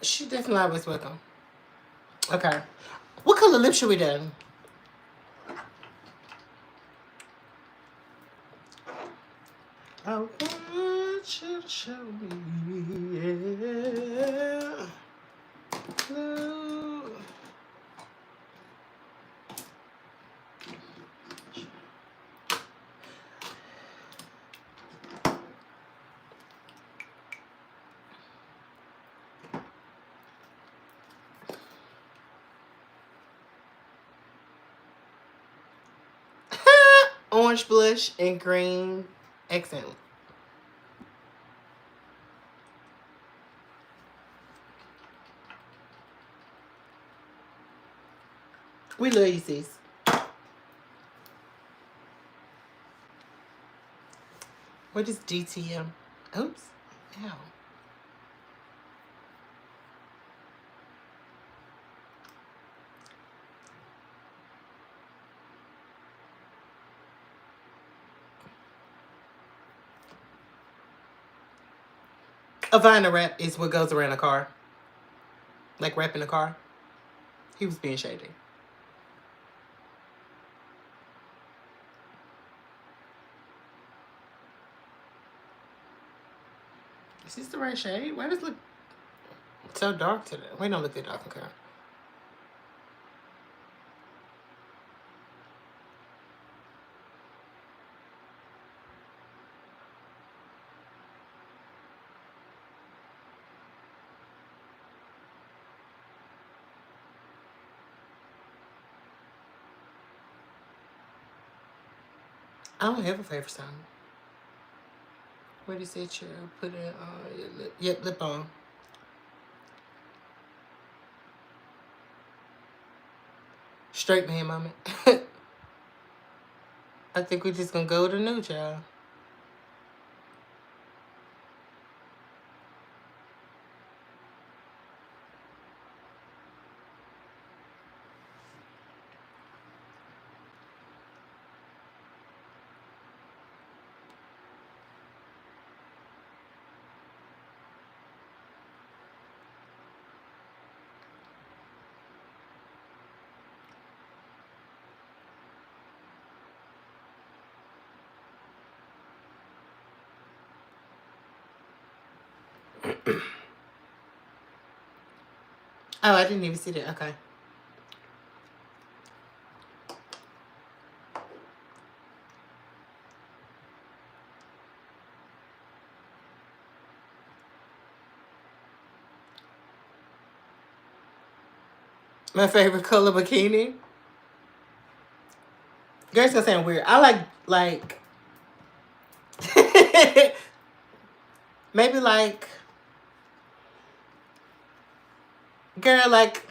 She definitely always welcome. Okay. What color lip should we do? I want you to show me. Yeah. Blue. Orange blush and green accent. We love you, sis. What is DTM? Oops. Ow. A vinyl wrap is what goes around a car. Like wrapping a car. He was being shady. Is this the right shade? Why does it look so dark today? Wait, don't look that dark, okay. I don't have a favorite song. What is it? You put it on your lip. Yep, lip balm. Straight man moment. I think we're just gonna go with the new child. Oh, I didn't even see that. Okay. My favorite color bikini. Girl's gonna sound weird. I like maybe like girl like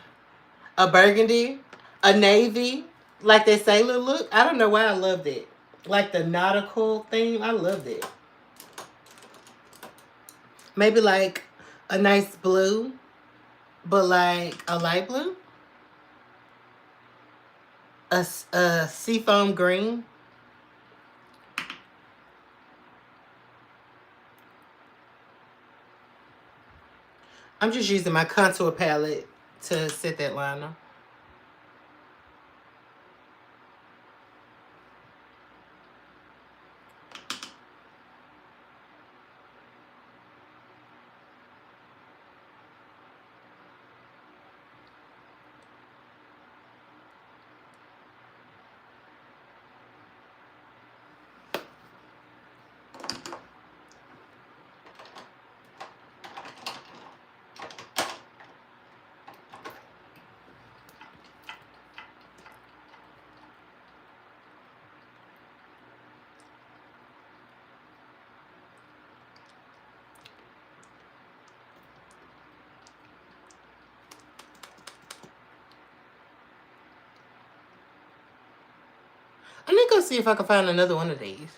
a burgundy, a navy, like that sailor look. I don't know why I love that. Like the nautical theme, I love that. Maybe like a nice blue, but like a light blue, a seafoam green. I'm just using my contour palette to set that liner. I'm gonna go see if I can find another one of these.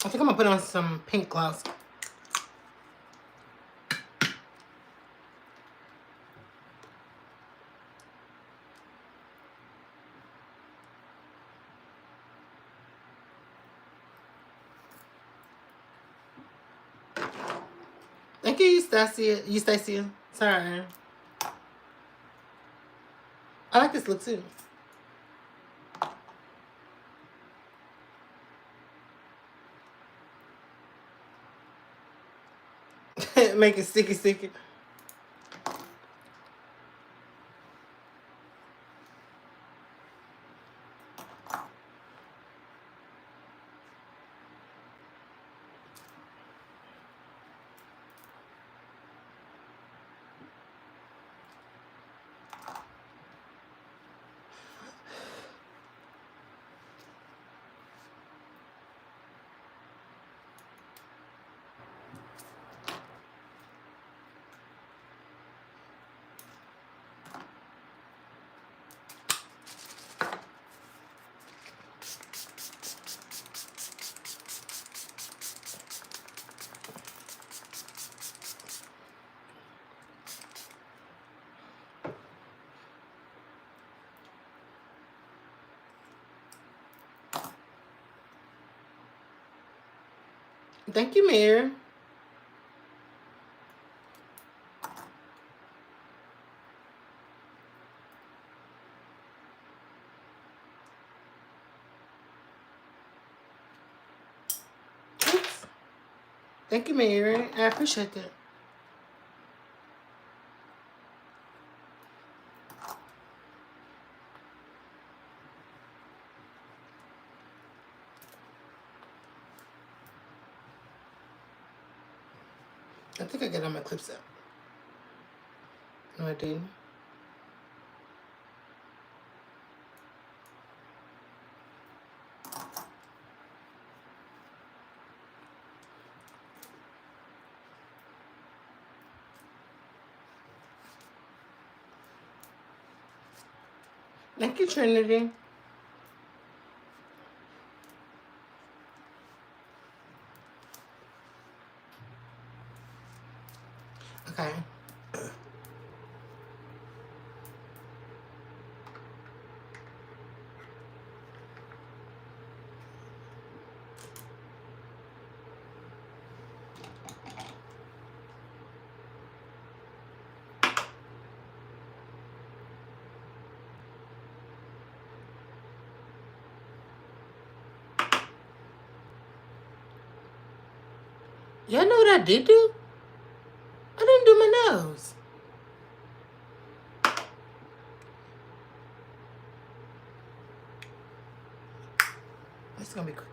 I think I'm gonna put on some pink gloss. Thank you, Stacia. Eustacia. Sorry. I like this look too. Make it sticky, sticky. Thank you, Mary. Oops. Thank you, Mary. I appreciate that. I think I got all my clips out. No, I didn't. Thank you, Trinity. Okay. Y'all know what I did do? I didn't do my nose. It's gonna be quick.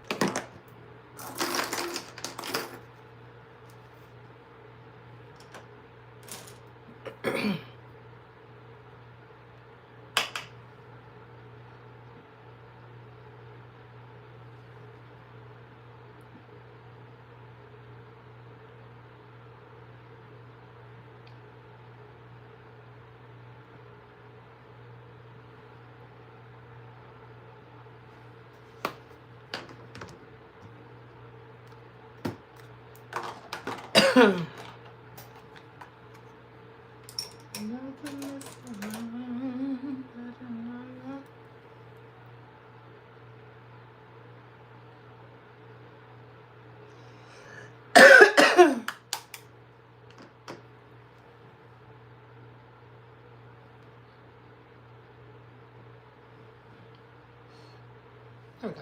There we go.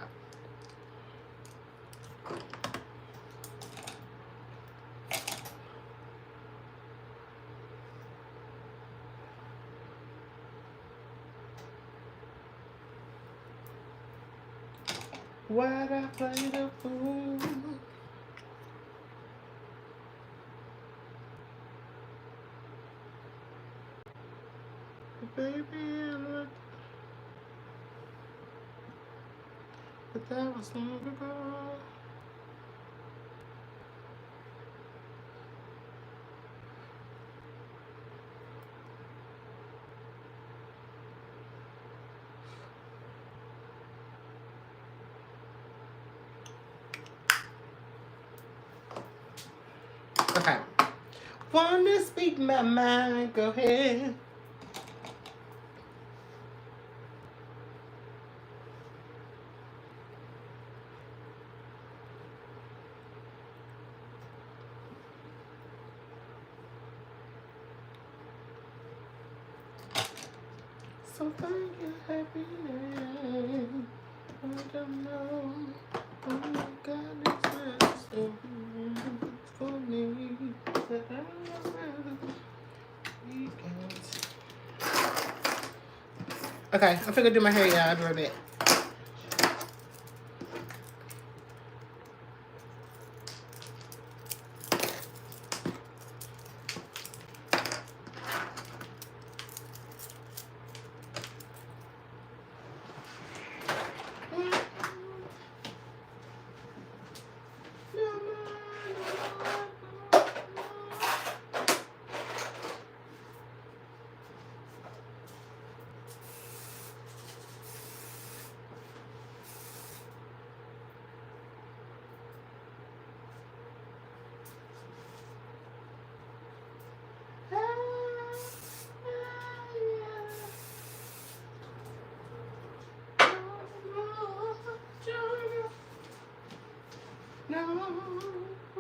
Why'd I play the fool? Baby, but that was long ago. Okay. Wanna speak my mind? Go ahead. So thank you, happiness. I don't know. Oh my God, it's a story for me. That I don't know. Okay, I'm gonna do my hair, y'all. I'll be right back. No.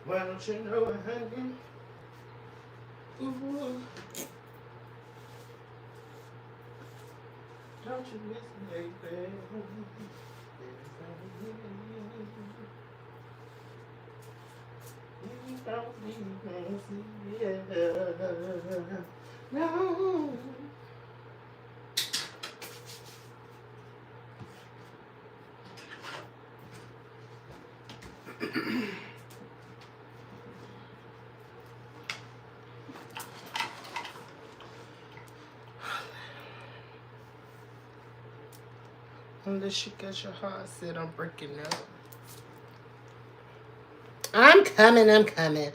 Why don't you know, honey? Ooh, don't you miss me, baby? No. Unless you get your heart set on breaking up. I'm coming, I'm coming.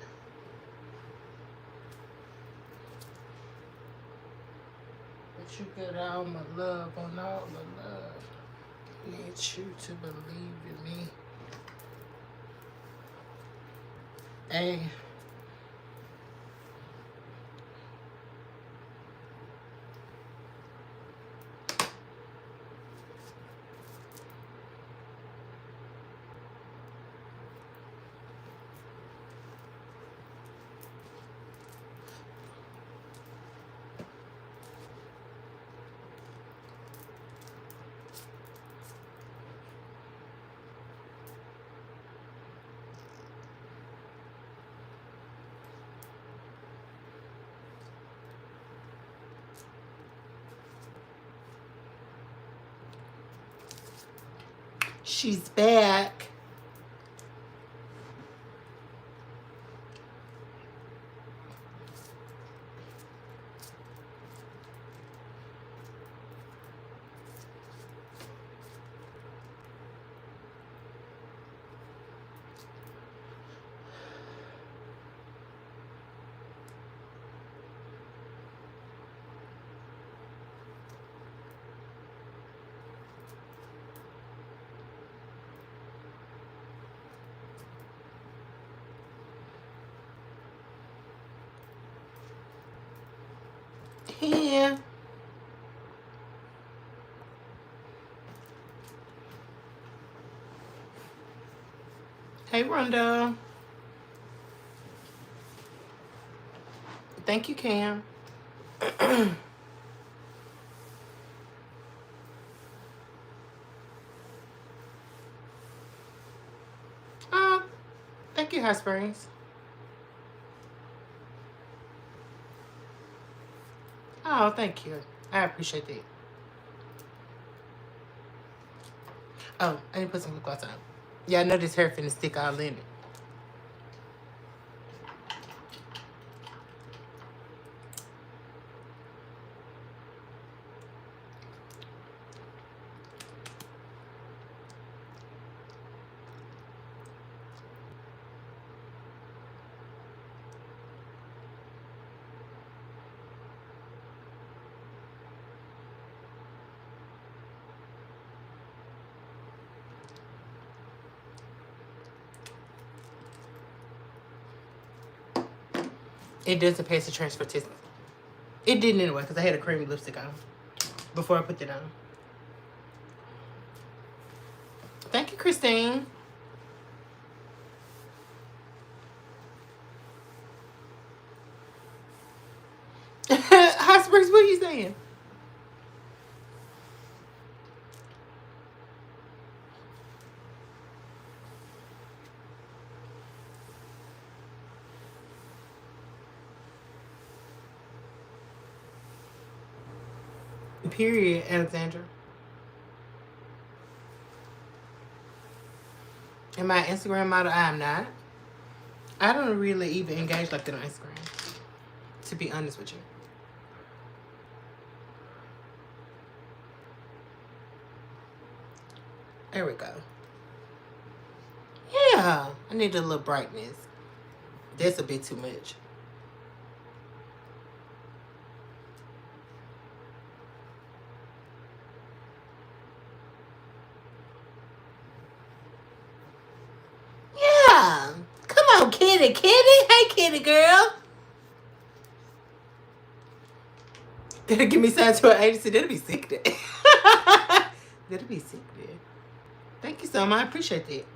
But you get all my love on all the love. I need you to believe in me. Hey. She's back. Ken. Hey, Rhonda. Thank you, Cam. Thank you, Hot Springs. Oh, thank you. I appreciate that. Oh, I need to put some lip gloss on. Yeah, I know this hair finna stick all in it. It doesn't pass the transfer test. It didn't anyway, because I had a cream lipstick on before I put it on. Thank you, Christine. Hot Springs, what are you saying? Period, Alexandra. Am I an Instagram model? I am not. I don't really even engage like that on Instagram, to be honest with you. There we go. Yeah, I need a little brightness. That's a bit too much. Yeah. Come on, kitty, kitty. Hey, kitty girl. That'll give me signed to an agency. That'll be sick there. That'll be sick there. Thank you so much. I appreciate that.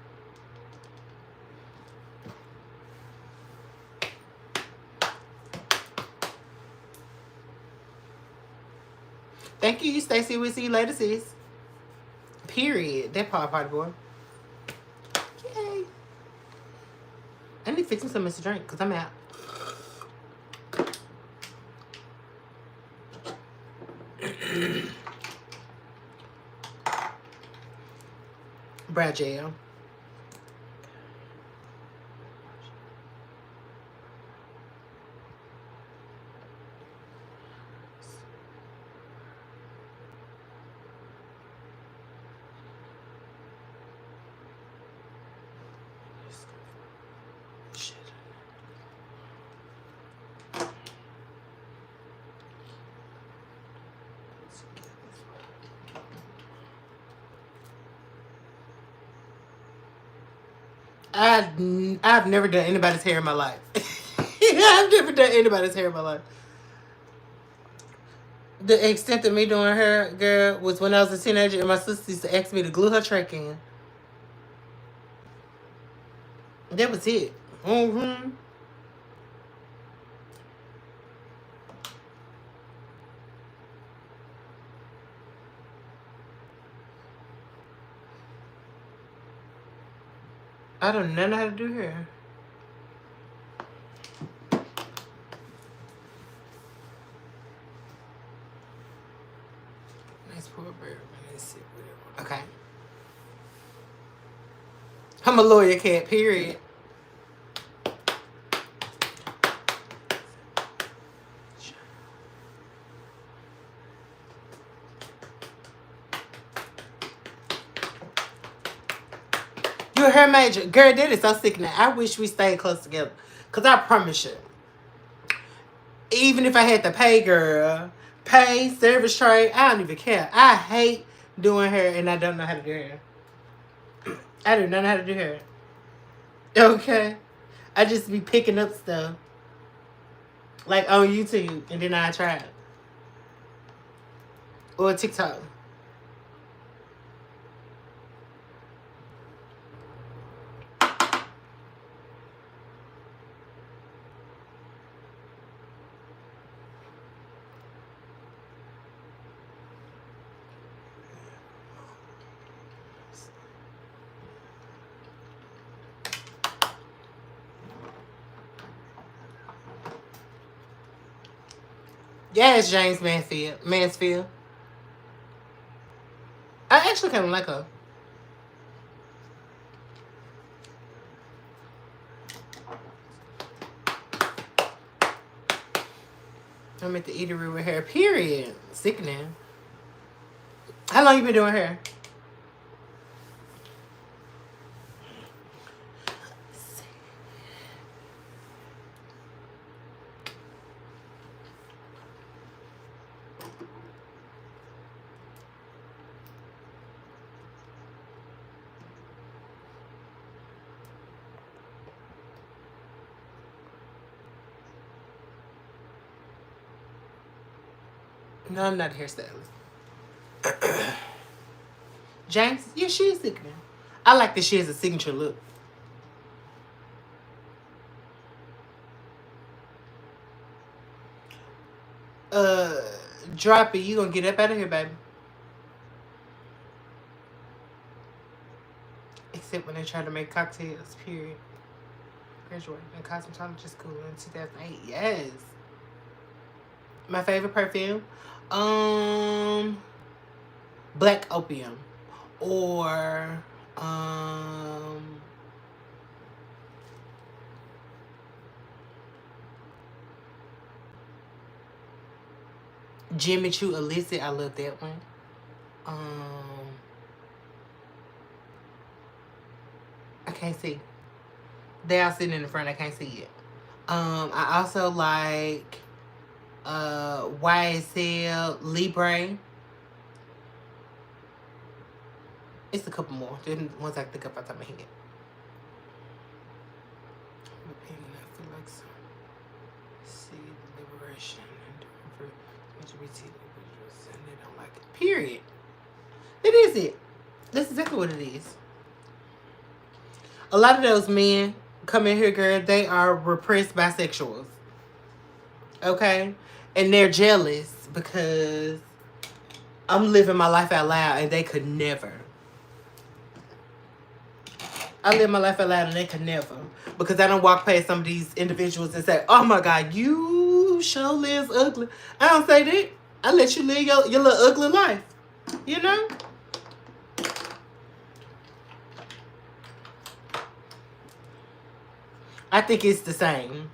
Thank you, Stacy. We'll see you later, sis. Period. That party boy. Yay. I need to fix me something to drink because I'm out. Brad Jail. I've never done anybody's hair in my life. I've never done anybody's hair in my life. The extent of me doing hair, girl, was when I was a teenager and my sister used to ask me to glue her track in. That was it. Mm-hmm. I don't know how to do hair. Nice poor bird. Let's see. Okay. I'm a lawyer cat, period. You're a hair major. Girl, that is so sickening. I wish we stayed close together. Because I promise you, even if I had to pay, girl, pay, service trade, I don't even care. I hate doing hair and I don't know how to do hair. I do not know how to do hair. Okay? I just be picking up stuff. Like on YouTube. And then I try it. Or TikTok. Yes, James Mansfield. I actually kind of like her. I'm at the eatery with her. Period. Sickening. How long you been doing hair? No, I'm not a hairstylist. James, yeah, she is sickening. I like that she has a signature look. Drop it. You gonna get up out of here, baby. Except when they try to make cocktails, period. Graduated in cosmetology school in 2008. Yes. My favorite perfume? Black Opium. Or, Jimmy Choo Illicit. I love that one. I can't see. They are sitting in the front. I can't see it. I also like YSL Libre. It's a couple more. Then ones I can think up on top of my head. I feel like some see liberation and LGBT individuals and they don't like it. Period. It is it. That's exactly what it is. A lot of those men come in here, girl, they are repressed bisexuals. Okay? And they're jealous because I'm living my life out loud and they could never. I live my life out loud and they could never. Because I don't walk past some of these individuals and say, oh my God, you sure live ugly. I don't say that. I let you live your little ugly life. You know? I think it's the same.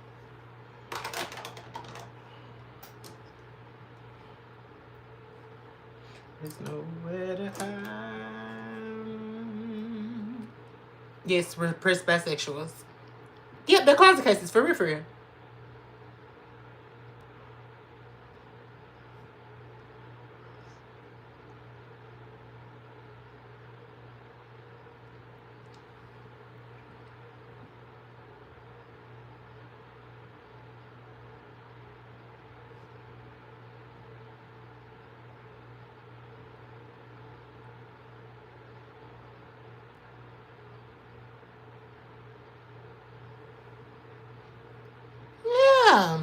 There's nowhere to hide. Yes, repressed bisexuals. Yep, they're closet cases, for real, for real. Yeah.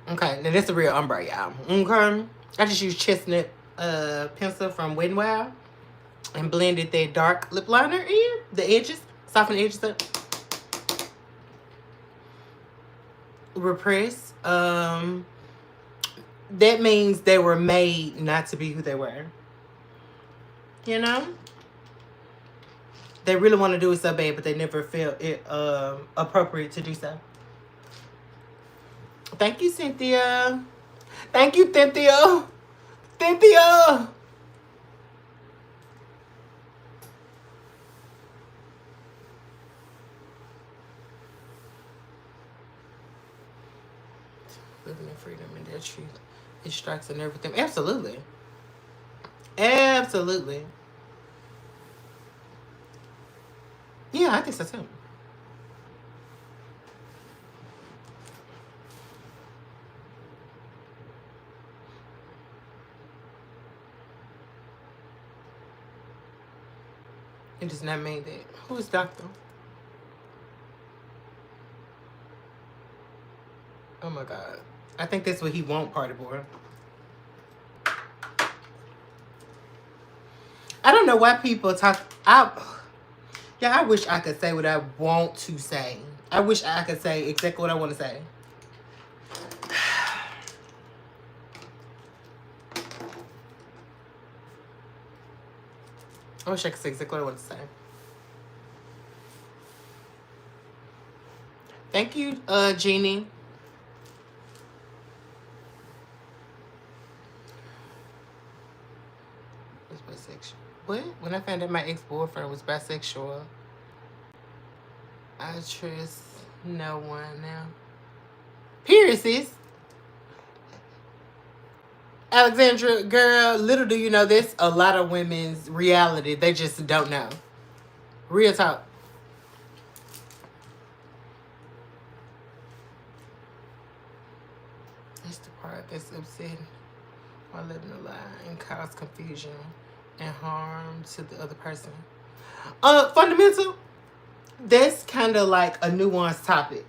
Okay, now that's a real ombre, y'all. Okay. I just used chestnut pencil from Wet n Wild and blended that dark lip liner in the edges, soften the edges up. Repress. That means they were made not to be who they were. You know? They really want to do it so bad, but they never felt it appropriate to do so. Thank you, Cynthia. Thank you, Cynthia. Cynthia. Living in freedom and their truth. It strikes and everything. Absolutely. Absolutely. Yeah, I think so too. It does not mean that. Who is Doctor? Oh my God. I think that's what he want, party boy. I don't know why people talk. Yeah, I wish I could say what I want to say. I wish I could say exactly what I want to say. I wish I could say exactly what I want to say. Thank you, Jeannie. Was bisexual. What? When I found out my ex-boyfriend was bisexual, I trust no one now. Period, sis. Alexandra, girl, little do you know this, a lot of women's reality. They just don't know. Real talk. That's the part that's upsetting. While living a lie and cause confusion and harm to the other person. Fundamental, that's kind of like a nuanced topic.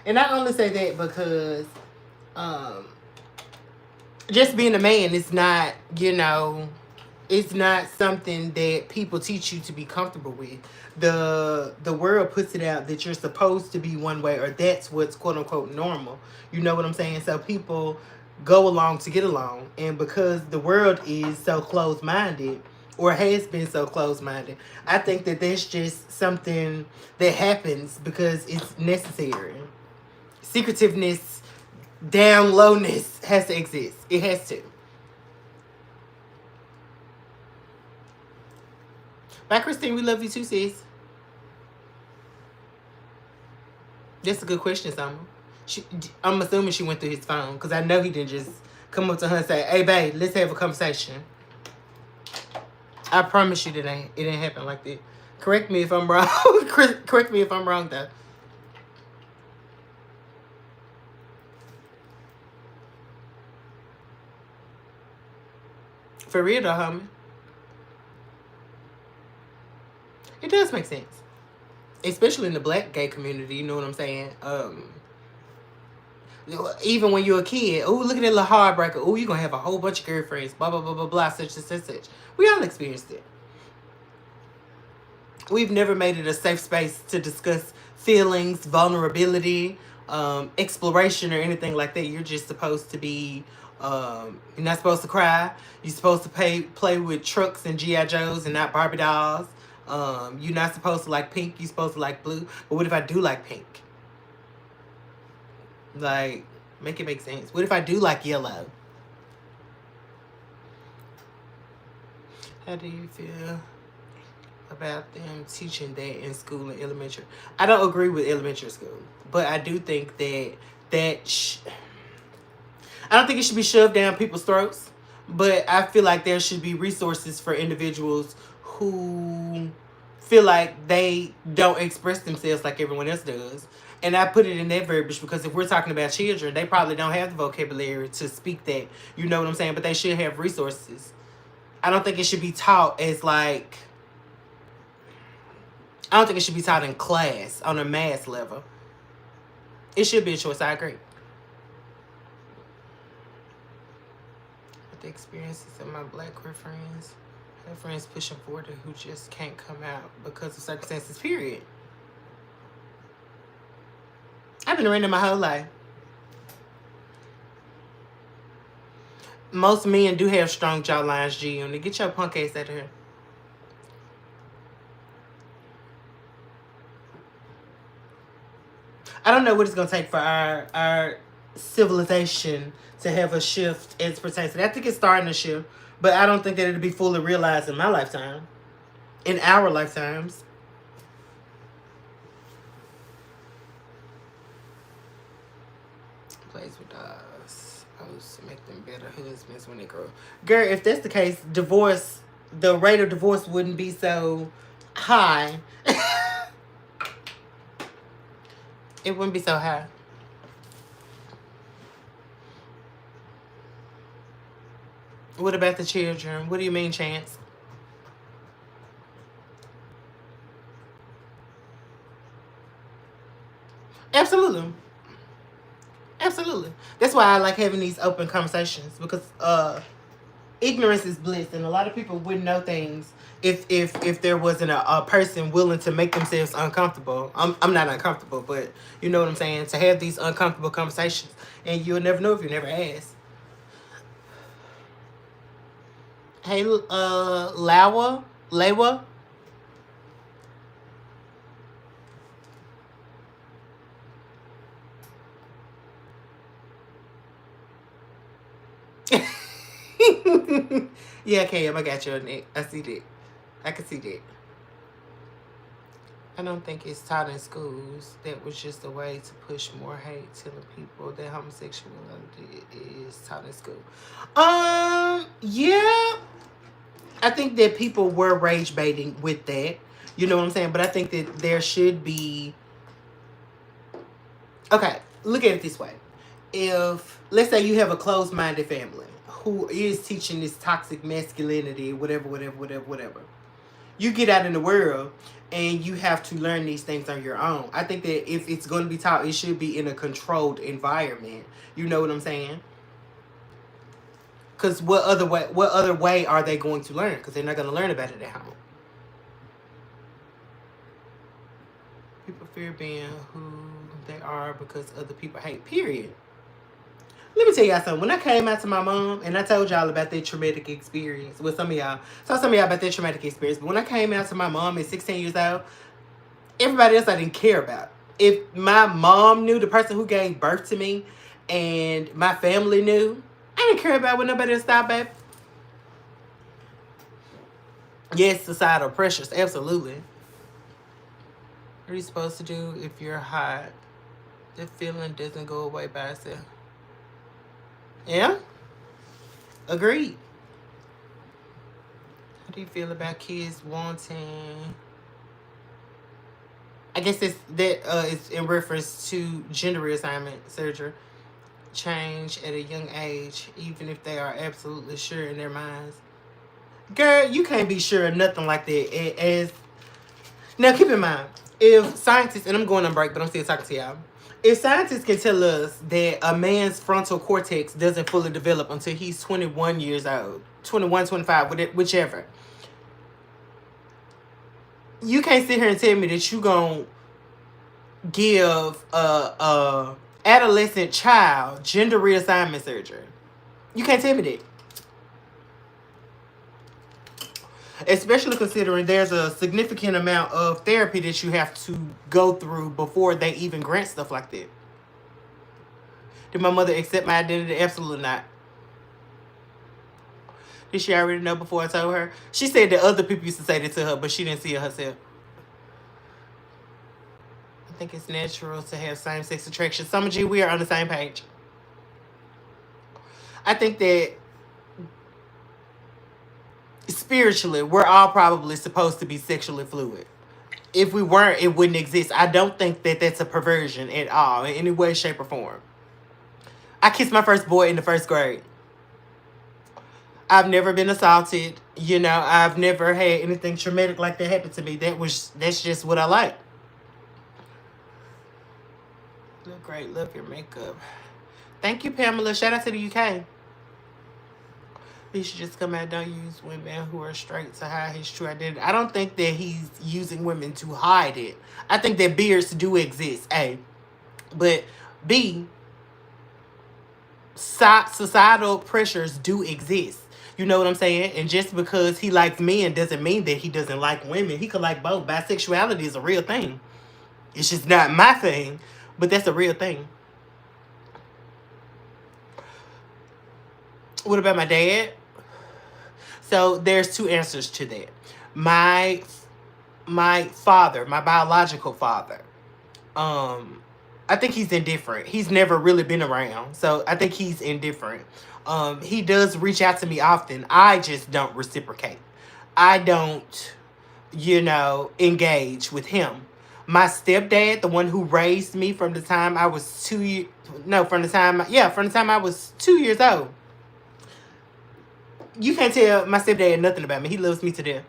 And I only say that because just being a man is not, it's not something that people teach you to be comfortable with. The world puts it out that you're supposed to be one way, or that's what's quote unquote normal. You know what I'm saying? So people go along to get along, and because the world is so closed minded, or has been so closed minded, I think that that's just something that happens because it's necessary. Secretiveness, down lowness has to exist. It has to. Bye, Christine. We love you too, sis. That's a good question, Summer. I'm assuming she went through his phone because I know he didn't just come up to her and say, "Hey, babe, let's have a conversation." I promise you that it didn't happen like that. Correct me if I'm wrong. Correct me if I'm wrong, though. For real, though, homie. It does make sense. Especially in the black gay community, you know what I'm saying? Even when you're a kid, oh, look at that little heartbreaker. Oh, you're going to have a whole bunch of girlfriends, blah, blah, blah, blah, blah, such and such, such. We all experienced it. We've never made it a safe space to discuss feelings, vulnerability, exploration, or anything like that. You're just supposed to be, you're not supposed to cry. You're supposed to play with trucks and G.I. Joes and not Barbie dolls. You're not supposed to like pink. You're supposed to like blue. But what if I do like pink? Like, make it make sense. What if I do like yellow? How do you feel about them teaching that in school and elementary? I don't agree with elementary school, but I do think that I don't think it should be shoved down people's throats, but I feel like there should be resources for individuals who feel like they don't express themselves like everyone else does. And I put it in that verbiage because if we're talking about children, they probably don't have the vocabulary to speak that. You know what I'm saying? But they should have resources. I don't think it should be taught as like... I don't think it should be taught in class on a mass level. It should be a choice. I agree. With the experiences of my black queer friends, I have friends pushing 40 who just can't come out because of circumstances, period. I've been random my whole life. Most men do have strong jawlines, G Unit. Get your punk ass out of here. I don't know what it's going to take for our civilization to have a shift as pertains to that. I think it's starting to shift, but I don't think that it'll be fully realized in my lifetime. In our lifetimes. Plays with us. Supposed to make them better husbands when they grow. Girl, if that's the case, the rate of divorce wouldn't be so high. It wouldn't be so high. What about the children? What do you mean, Chance? Absolutely. Absolutely. That's why I like having these open conversations, because ignorance is bliss, and a lot of people wouldn't know things if there wasn't a person willing to make themselves uncomfortable. I'm not uncomfortable, but you know what I'm saying, to have these uncomfortable conversations, and you'll never know if you never ask. Hey, Lawa. Yeah, Cam, I got your neck. I see that. I can see that. I don't think it's taught in schools. That was just a way to push more hate, telling people that homosexuality is taught in school. Yeah. I think that people were rage baiting with that. You know what I'm saying? But I think that there should be. Okay, look at it this way. If, let's say, you have a closed minded family who is teaching this toxic masculinity, whatever, whatever, whatever, whatever, you get out in the world and you have to learn these things on your own. I think that if it's going to be taught, it should be in a controlled environment. You know what I'm saying? Because what other way are they going to learn? Because they're not going to learn about it at home. People fear being who they are because other people hate, period. Let me tell y'all something. When I came out to my mom, and I told y'all about that traumatic experience with some of y'all, told some of y'all about that traumatic experience, but when I came out to my mom at 16 years old, everybody else I didn't care about. If my mom knew, the person who gave birth to me, and my family knew, I didn't care about what nobody else thought, babe. Yes, societal pressures, absolutely. What are you supposed to do if you're hot? The feeling doesn't go away by itself. Yeah? Agreed. How do you feel about kids wanting... I guess it's in reference to gender reassignment surgery. Change at a young age, even if they are absolutely sure in their minds. Girl, you can't be sure of nothing like that. Now, keep in mind, if scientists, and I'm going on break, but I'm still talking to y'all. If scientists can tell us that a man's frontal cortex doesn't fully develop until he's 21 years old, 21, 25, whichever, you can't sit here and tell me that you gonna give a adolescent child gender reassignment surgery. You can't tell me that. Especially considering there's a significant amount of therapy that you have to go through before they even grant stuff like that. Did my mother accept my identity? Absolutely not. Did she already know before I told her? She said that other people used to say that to her, but she didn't see it herself. I think it's natural to have same-sex attraction. Summer G, we are on the same page. I think that spiritually, we're all probably supposed to be sexually fluid. If we weren't, it wouldn't exist. I don't think that that's a perversion at all, in any way, shape, or form. I kissed my first boy in the first grade. I've never been assaulted. You know, I've never had anything traumatic like that happen to me. That's just what I like. Look great. Love your makeup. Thank you, Pamela. Shout out to the UK. He should just come out. Don't use women who are straight to hide his true identity. I don't think that he's using women to hide it. I think that beards do exist, A. But B, societal pressures do exist. You know what I'm saying? And just because he likes men doesn't mean that he doesn't like women. He could like both. Bisexuality is a real thing. It's just not my thing, but that's a real thing. What about my dad? So there's two answers to that. My father, my biological father, I think he's indifferent. He's never really been around, so I think he's indifferent. He does reach out to me often. I just don't reciprocate. I don't, engage with him. My stepdad, the one who raised me from the time I was from the time I was 2 years old. You can't tell my stepdad nothing about me. He loves me to death.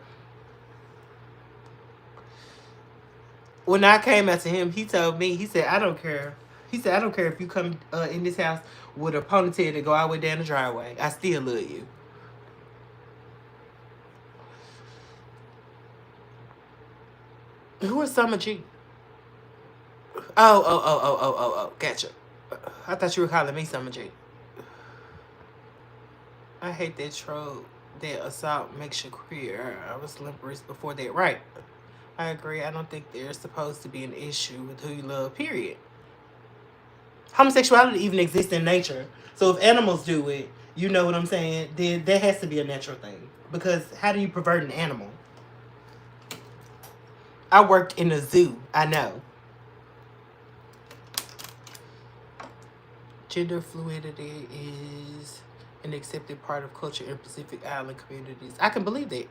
When I came out to him, he told me, he said, I don't care. He said, I don't care if you come in this house with a ponytail and go all the way down the driveway. I still love you. Who is Summer G? Oh. Gotcha. I thought you were calling me Summer G. I hate that trope that assault makes you queer. I was limperous before that. Right. I agree. I don't think there's supposed to be an issue with who you love, period. Homosexuality even exists in nature. So if animals do it, you know what I'm saying, then that has to be a natural thing. Because how do you pervert an animal? I worked in a zoo. I know. Gender fluidity is an accepted part of culture in Pacific Island communities. I can believe that.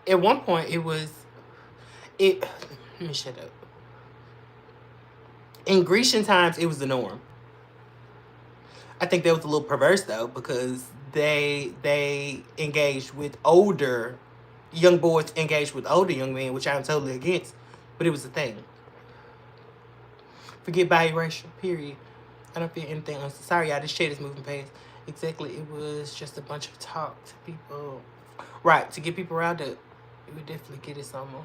At one point, let me shut up. In Grecian times, it was the norm. I think that was a little perverse though, because they engaged with young boys engaged with older young men, which I'm totally against. But it was a thing. Forget biracial, period. I don't feel anything else. Sorry, y'all, this shit is moving past. Exactly, it was just a bunch of talk to people. Right, to get people riled up. You would definitely get it somewhere.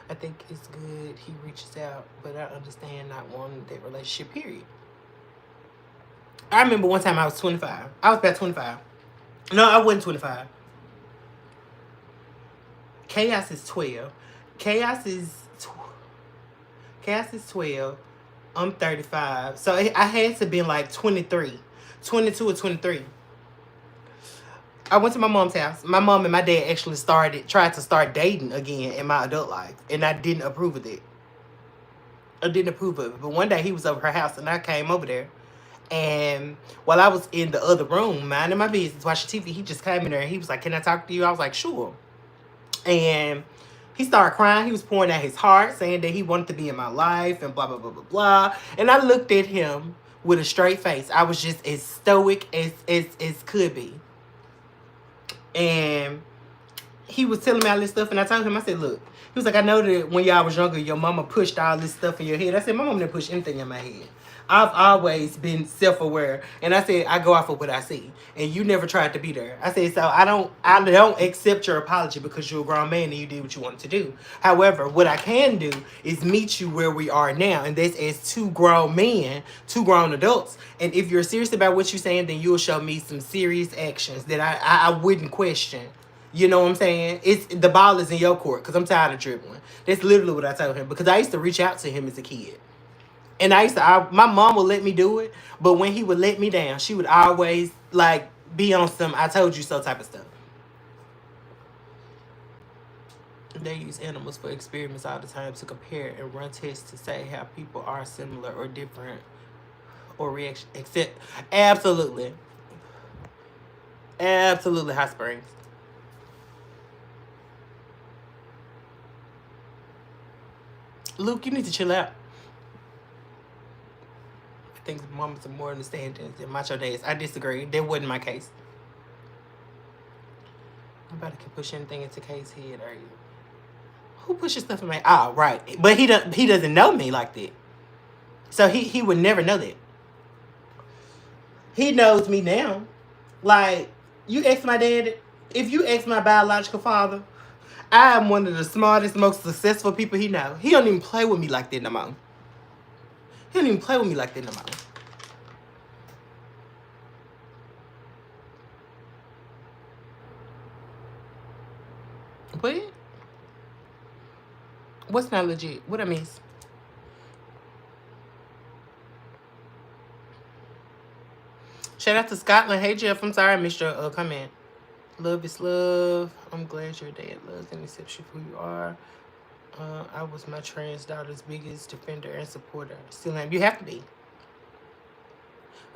I think it's good he reaches out, but I understand not wanting that relationship, period. I remember one time I was 25. I was about 25. No, I wasn't 25. Chaos is 12. Chaos is 12. I'm 35. So I had to be like 23. 22 or 23. I went to my mom's house. My mom and my dad actually tried to start dating again in my adult life. And I didn't approve of it. I didn't approve of it. But one day he was over her house and I came over there. And while I was in the other room, minding my business, watching TV, he just came in there and he was like, can I talk to you? I was like, sure. And he started crying. He was pouring out his heart, saying that he wanted to be in my life and blah, blah, blah, blah, blah. And I looked at him with a straight face. I was just as stoic as could be. And he was telling me all this stuff. And I told him, I said, look. He was like, I know that when y'all was younger, your mama pushed all this stuff in your head. I said, my mama didn't push anything in my head. I've always been self-aware. And I said, I go off of what I see. And you never tried to be there. I said, so I don't accept your apology because you're a grown man and you did what you wanted to do. However, what I can do is meet you where we are now. And that's as two grown men, two grown adults. And if you're serious about what you're saying, then you'll show me some serious actions that I wouldn't question. You know what I'm saying? The ball is in your court because I'm tired of dribbling. That's literally what I told him. Because I used to reach out to him as a kid. And my mom would let me do it, but when he would let me down, she would always, like, be on some I told you so type of stuff. They use animals for experiments all the time to compare and run tests to say how people are similar or different or reaction, except, absolutely. Absolutely, Hot Springs. Luke, you need to chill out. I think mamas are more understanding than macho days. I disagree. That wasn't my case. Nobody can push anything into Kay's head, are you? Who pushes stuff in my... Oh, right. But he doesn't know me like that. So he would never know that. He knows me now. Like, you ask my dad... If you ask my biological father, I am one of the smartest, most successful people he knows. He don't even play with me like that no more. He don't even play with me like that no more. What? What's not legit? What I miss? Shout out to Scotland. Hey, Jeff. I'm sorry I missed your comment. Love is love. I'm glad your dad loves and accepts you for who you are. I was my trans daughter's biggest defender and supporter. Still am. You have to be.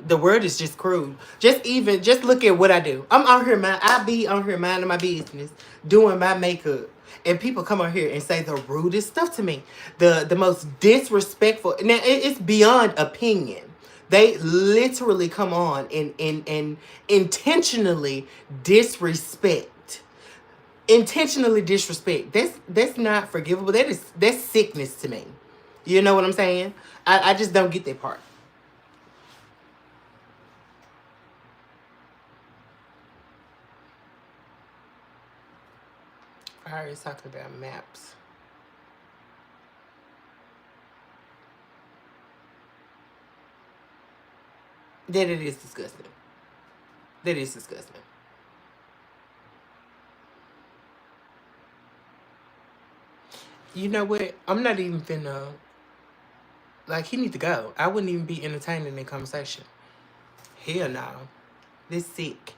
The word is just crude. Just look at what I do. I be on here minding my business, doing my makeup. And people come on here and say the rudest stuff to me. The most disrespectful. Now, it's beyond opinion. They literally come on and intentionally disrespect intentionally disrespect. That's not forgivable. That's sickness to me. You know what I'm saying? I just don't get that part. Fire is talking about maps. That it is disgusting. That is disgusting. You know what? I'm not even finna. Like, he need to go. I wouldn't even be entertaining that conversation. Hell no. This sick.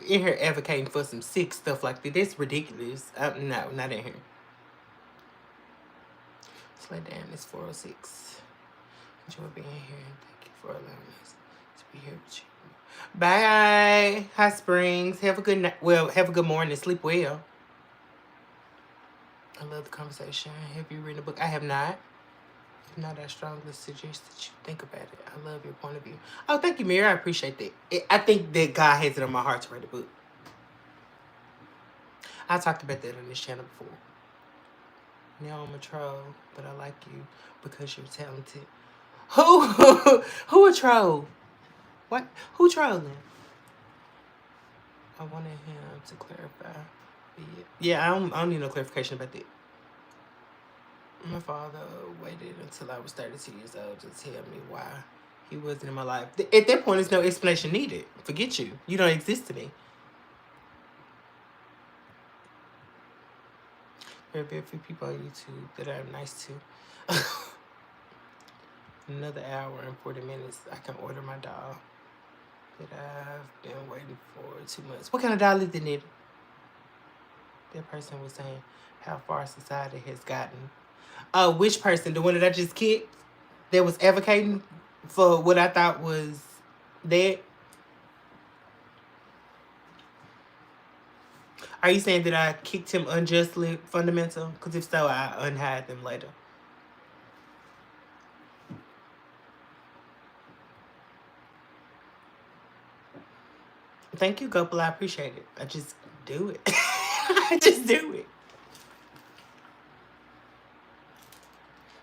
In here advocating for some sick stuff like that. That's ridiculous. No, not in here. Slow down. It's 4:06. Enjoy being here and thank you for allowing us to be here with you. Bye. Hot Springs. Have a good night. Well, have a good morning. Sleep well. I love the conversation. Have you written a book? I have not. If not, I strongly suggest that you think about it. I love your point of view. Oh, thank you, Mary. I appreciate that. I think that God has it on my heart to write a book. I talked about that on this channel before. Now I'm a troll, but I like you because you're talented. Who? Who a troll? What? Who trolling? I wanted him to clarify. Yeah, I don't need no clarification about that. My father waited until I was 32 years old to tell me why he wasn't in my life. At that point, there's no explanation needed. Forget you. You don't exist to me. There are very few people on YouTube that I'm nice to. Another hour and 40 minutes, I can order my doll that I've been waiting for 2 months. What kind of doll is it, Nita? That person was saying how far society has gotten. Oh, which person? The one that I just kicked? That was advocating for what I thought was that? Are you saying that I kicked him unjustly, fundamental? Because if so, I unhide them later. Thank you, Gopal. I appreciate it. I just do it. I just do it.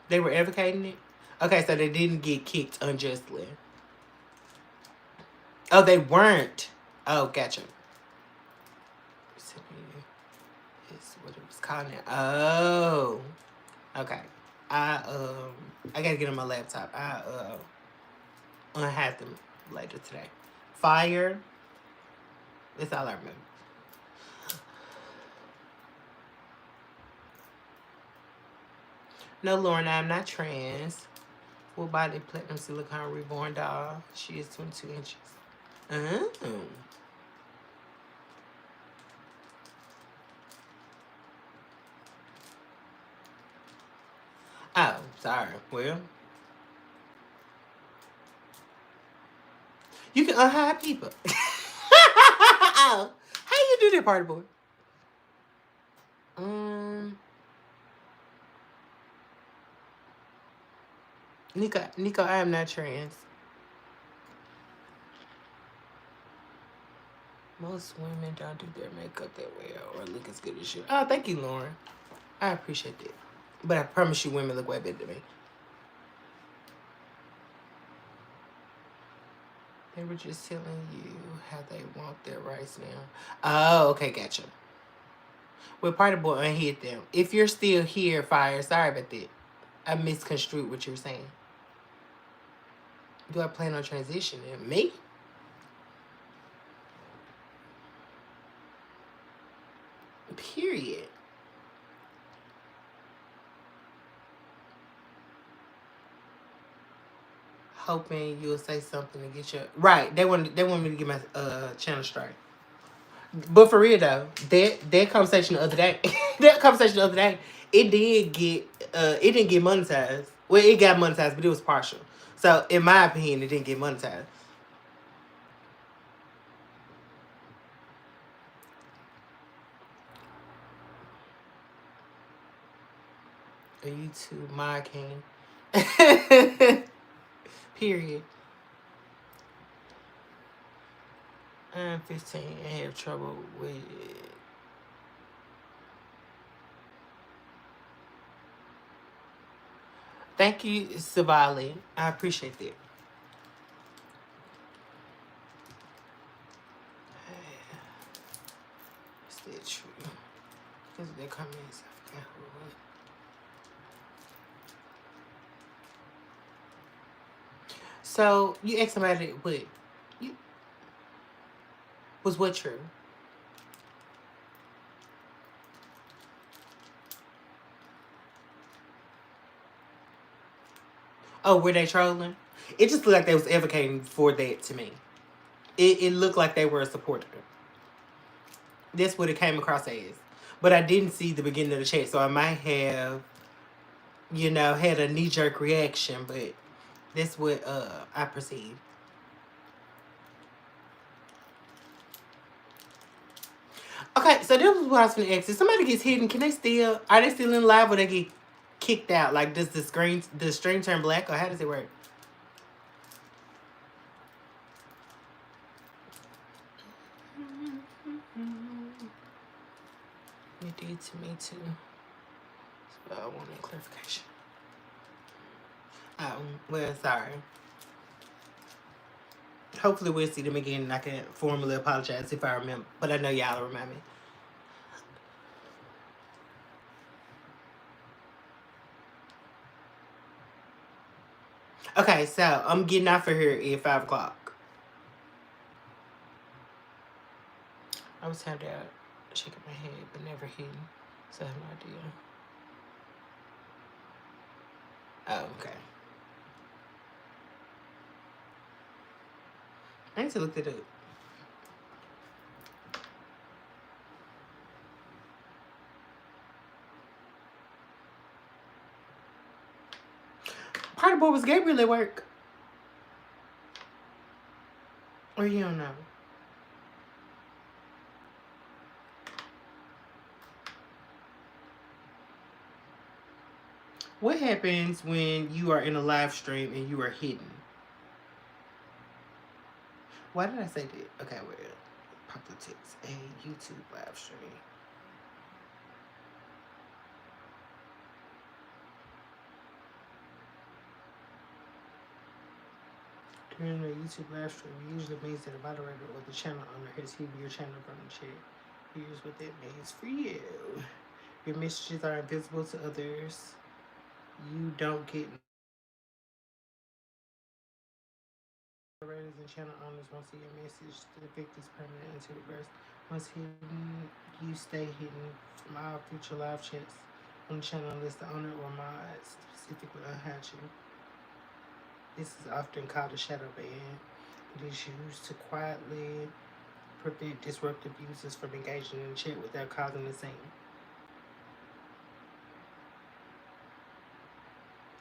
They were advocating it? Okay, so they didn't get kicked unjustly. Oh, they weren't. Oh, gotcha. Is what it was called now. Oh. Okay. I gotta get on my laptop. I unhide them later today. Fire. That's all I remember. No, Lauren, I'm not trans. Full body platinum silicone reborn doll. She is 22 inches. Oh. Oh, sorry. Well, you can unhide people. Oh, how you do that, party boy? Nico, I am not trans. Most women don't do their makeup that well or look as good as you. Oh, thank you, Lauren. I appreciate that. But I promise you, women look way better than me. They were just telling you how they want their rights now. Oh, okay, gotcha. Well, Party Boy unhid them. If you're still here, Fire, sorry about that. I misconstrued what you were saying. Do I plan on transitioning? Me? Period. Hoping you'll say something to get your right. They want me to get my channel straight. But for real though, that conversation the other day, it didn't get monetized. Well, it got monetized, but it was partial. So in my opinion, it didn't get monetized. A YouTube mod king. Period. I'm 15 and have trouble with. Thank you, Savali. I appreciate that. Is that true? Because of their comments, I forgot who it was. So you asked somebody what you was what true? Oh, were they trolling? It just looked like they was advocating for that to me. It looked like they were a supporter. That's what it came across as. But I didn't see the beginning of the chat, so I might have, had a knee jerk reaction, but that's what I perceived. Okay, so this was what I was gonna ask. If somebody gets hidden, are they still in live or they get kicked out? Like does the stream turn black or how does it work? It did to me too. So I want a clarification. Well, sorry. Hopefully we'll see them again and I can formally apologize if I remember. But I know y'all will remind me. Okay, so I'm getting off of here at 5 o'clock. I was tapped out, shaking my head, but never hitting. So I have no idea. Oh, okay. I need to look it up. Party boy, was Gabriel at work? Or you don't know? What happens when you are in a live stream and you are hidden? Why did I say that? Okay, wait. Pop the text. A YouTube live stream. During a YouTube live stream usually means that a moderator or the channel owner has hidden your channel from the chat. Here's what that means for you. Your messages are invisible to others. You don't get moderators and channel owners won't see your message. The effect is permanent until it bursts. Once hidden, you stay hidden from all future live chats on the channel unless the owner or mod specifically unhide you. This is often called a shadow ban. It is used to quietly prevent disruptive users from engaging in the chat without causing a scene.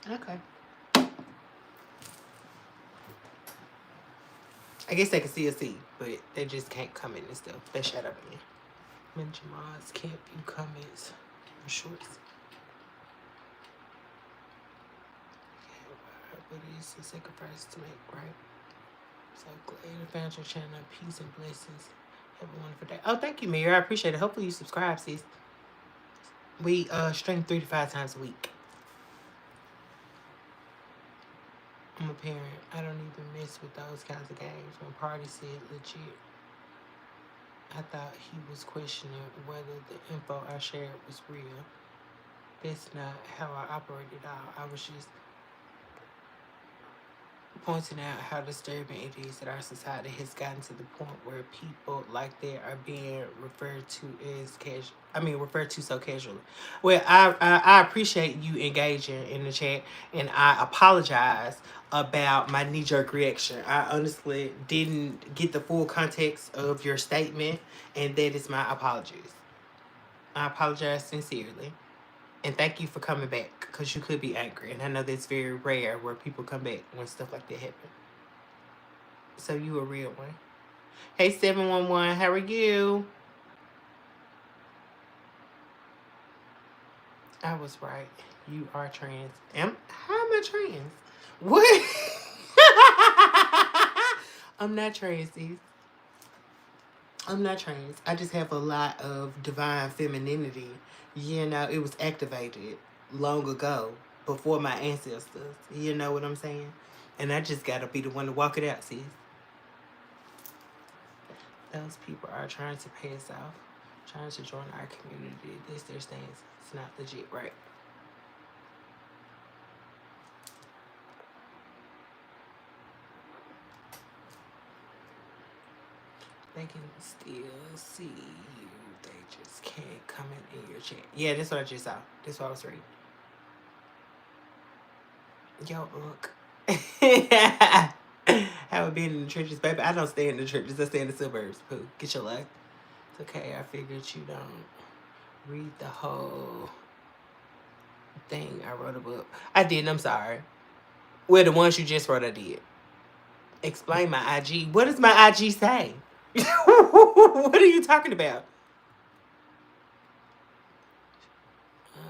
Okay. I guess they can still see, but they just can't comment and stuff. That shadow ban. Mention mods can't view comments or shorts. But it's a sacrifice to make, right? So glad you found your channel. Peace and blessings. Have a wonderful day. Oh, thank you, Mary. I appreciate it. Hopefully you subscribe, sis. We stream 3 to 5 times a week. I'm a parent. I don't even mess with those kinds of games. When Party said legit, I thought he was questioning whether the info I shared was real. That's not how I operate at all. I was just pointing out how disturbing it is that our society has gotten to the point where people like that are being referred to as referred to so casually. Well, I appreciate you engaging in the chat, and I apologize about my knee-jerk reaction. I honestly didn't get the full context of your statement, and that is my apologies. I apologize sincerely. And thank you for coming back, because you could be angry. And I know that's very rare where people come back when stuff like that happens. So you a real one. Hey, 711, how are you? I was right. You are trans. How am I trans? What? I'm not trans, sis. I'm not trans. I just have a lot of divine femininity. You know, it was activated long ago before my ancestors. You know what I'm saying? And I just gotta be the one to walk it out, sis. Those people are trying to pay us off, trying to join our community. This their stance. It's not legit, right? They can still see you. They just can't comment in your chat. Yeah, that's what I just saw. That's what I was reading. Yo, haven't been in the churches, baby. I don't stay in the churches. I stay in the suburbs. Pooh, get your life. It's okay. I figured you don't read the whole thing. I wrote a book. I did. I'm sorry. Well, the ones you just wrote, I did. Explain my IG. What does my IG say? What are you talking about?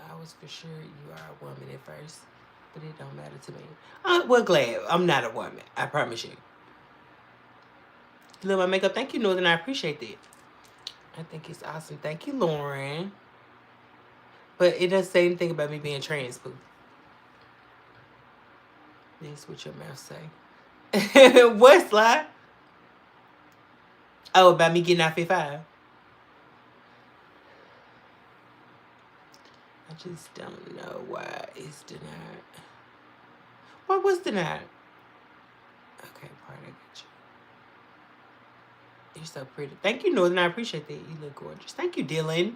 I was for sure you are a woman at first, but it don't matter to me. Well, glad I'm not a woman. I promise you. You love my makeup. Thank you, Northern. I appreciate that. I think it's awesome. Thank you, Lauren. But it doesn't say anything about me being trans, boo. That's what your mouth say. What, Sly? Oh, about me getting out 55. I just don't know why it's denied. What was denied? Okay, part I got you. You're so pretty. Thank you, Northern. I appreciate that. You look gorgeous. Thank you, Dylan.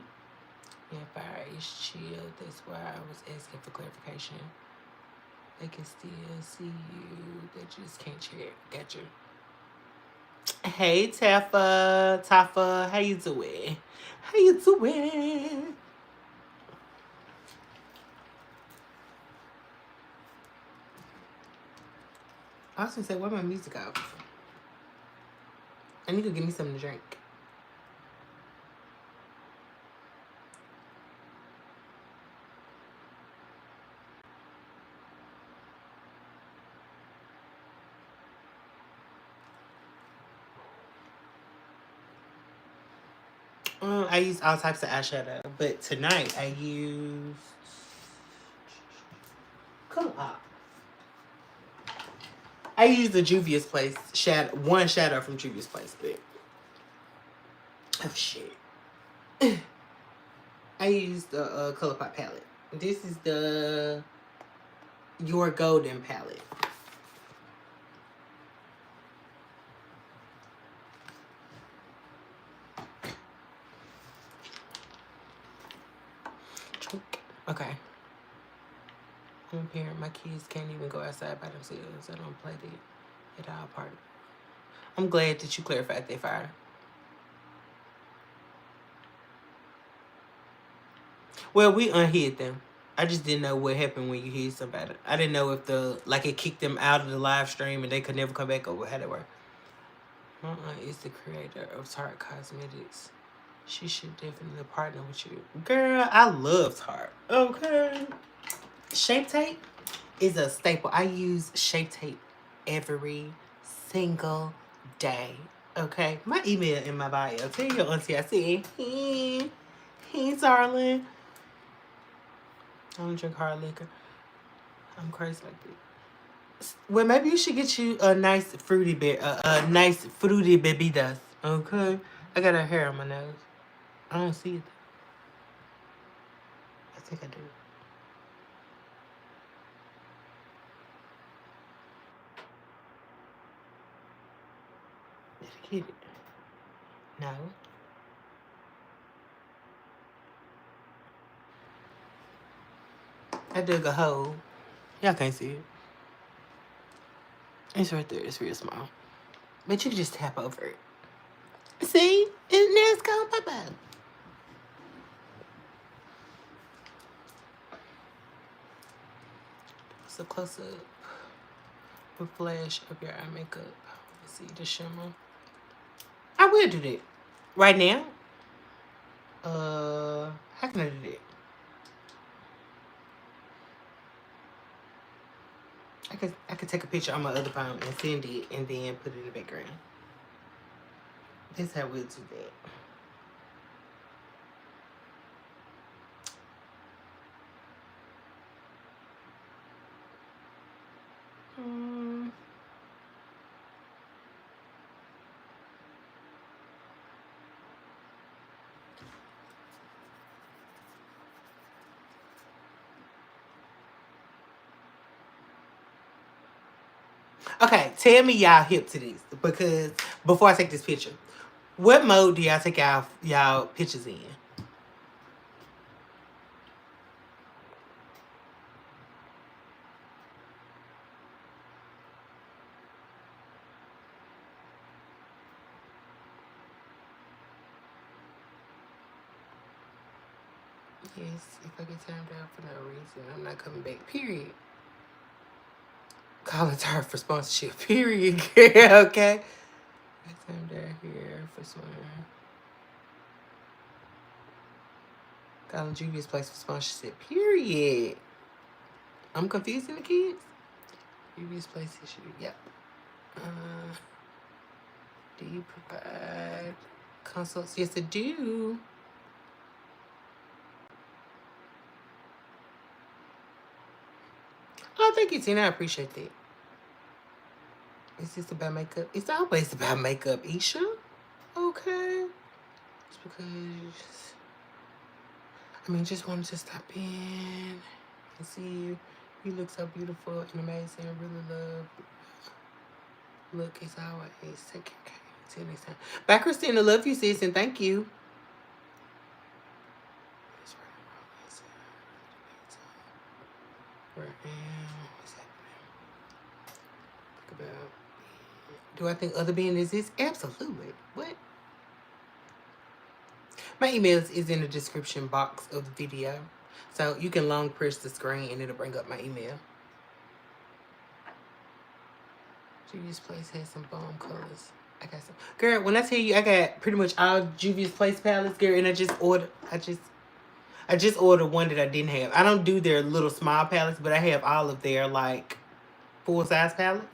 Yeah, fire is chill. That's why I was asking for clarification. They can still see you. They just can't check. Got you. Hey, Tafa, how you doing? How you doing? I was gonna say, where my music out? I need to give me something to drink. I use all types of eyeshadow, but tonight I use Cashapp. I use the Juvia's Place shadow, one shadow from Juvia's Place, but oh shit. I use the ColourPop palette. This is the Your Golden palette. Okay. I'm a parent. My kids can't even go outside by themselves. I don't play that at all part. I'm glad that you clarified that, Fire. Well, we unhid them. I just didn't know what happened when you hid somebody. I didn't know if it kicked them out of the live stream and they could never come back over how they were. Is the creator of Tarte Cosmetics. She should definitely partner with you. Girl, I love Tarte. Okay. Shape tape is a staple. I use Shape tape every single day. Okay? My email in my bio. Tell your auntie I said, hey, darling. I don't drink hard liquor. I'm crazy like that. Well, maybe you should get you a nice fruity bebidas. Okay? I got a hair on my nose. I don't see it. I think I do. Did I get it? No. I dug a hole. Y'all can't see it. It's right there. It's real small. But you can just tap over it. See? And now it's gone bye-bye. It's a close-up. A flash of your eye makeup. Let's see the shimmer. I will do that. Right now? How can I do that? I could take a picture on my other phone and send it and then put it in the background. This how we'll do that. Okay, tell me y'all hip to this, because before I take this picture, what mode do y'all take y'all pictures in? Yes, if I get timed out for no reason, I'm not coming back. Period. Calling her for sponsorship. Period. Okay. Get timed out here for some. Calling Julia's place for sponsorship. Period. I'm confusing the kids. Julia's place issue. Yep. Do you provide consults? Yes, I do. Oh, thank you, Tina. I appreciate that. Is this about makeup? It's always about makeup, Isha. Okay. It's because, just wanted to stop in and see you. You look so beautiful and amazing. I really love. Look, it's always take care. See you next time. Bye, Christina. Love you, sis, and thank you. Where what's happening? Think about. Do I think other being exists? Absolutely. What? My email is in the description box of the video. So you can long press the screen and it'll bring up my email. Juvia's Place has some bomb colors. I got some. Girl, when I tell you I got pretty much all Juvia's Place palettes, girl, and I just ordered one that I didn't have. I don't do their little small palettes, but I have all of their like full size palettes.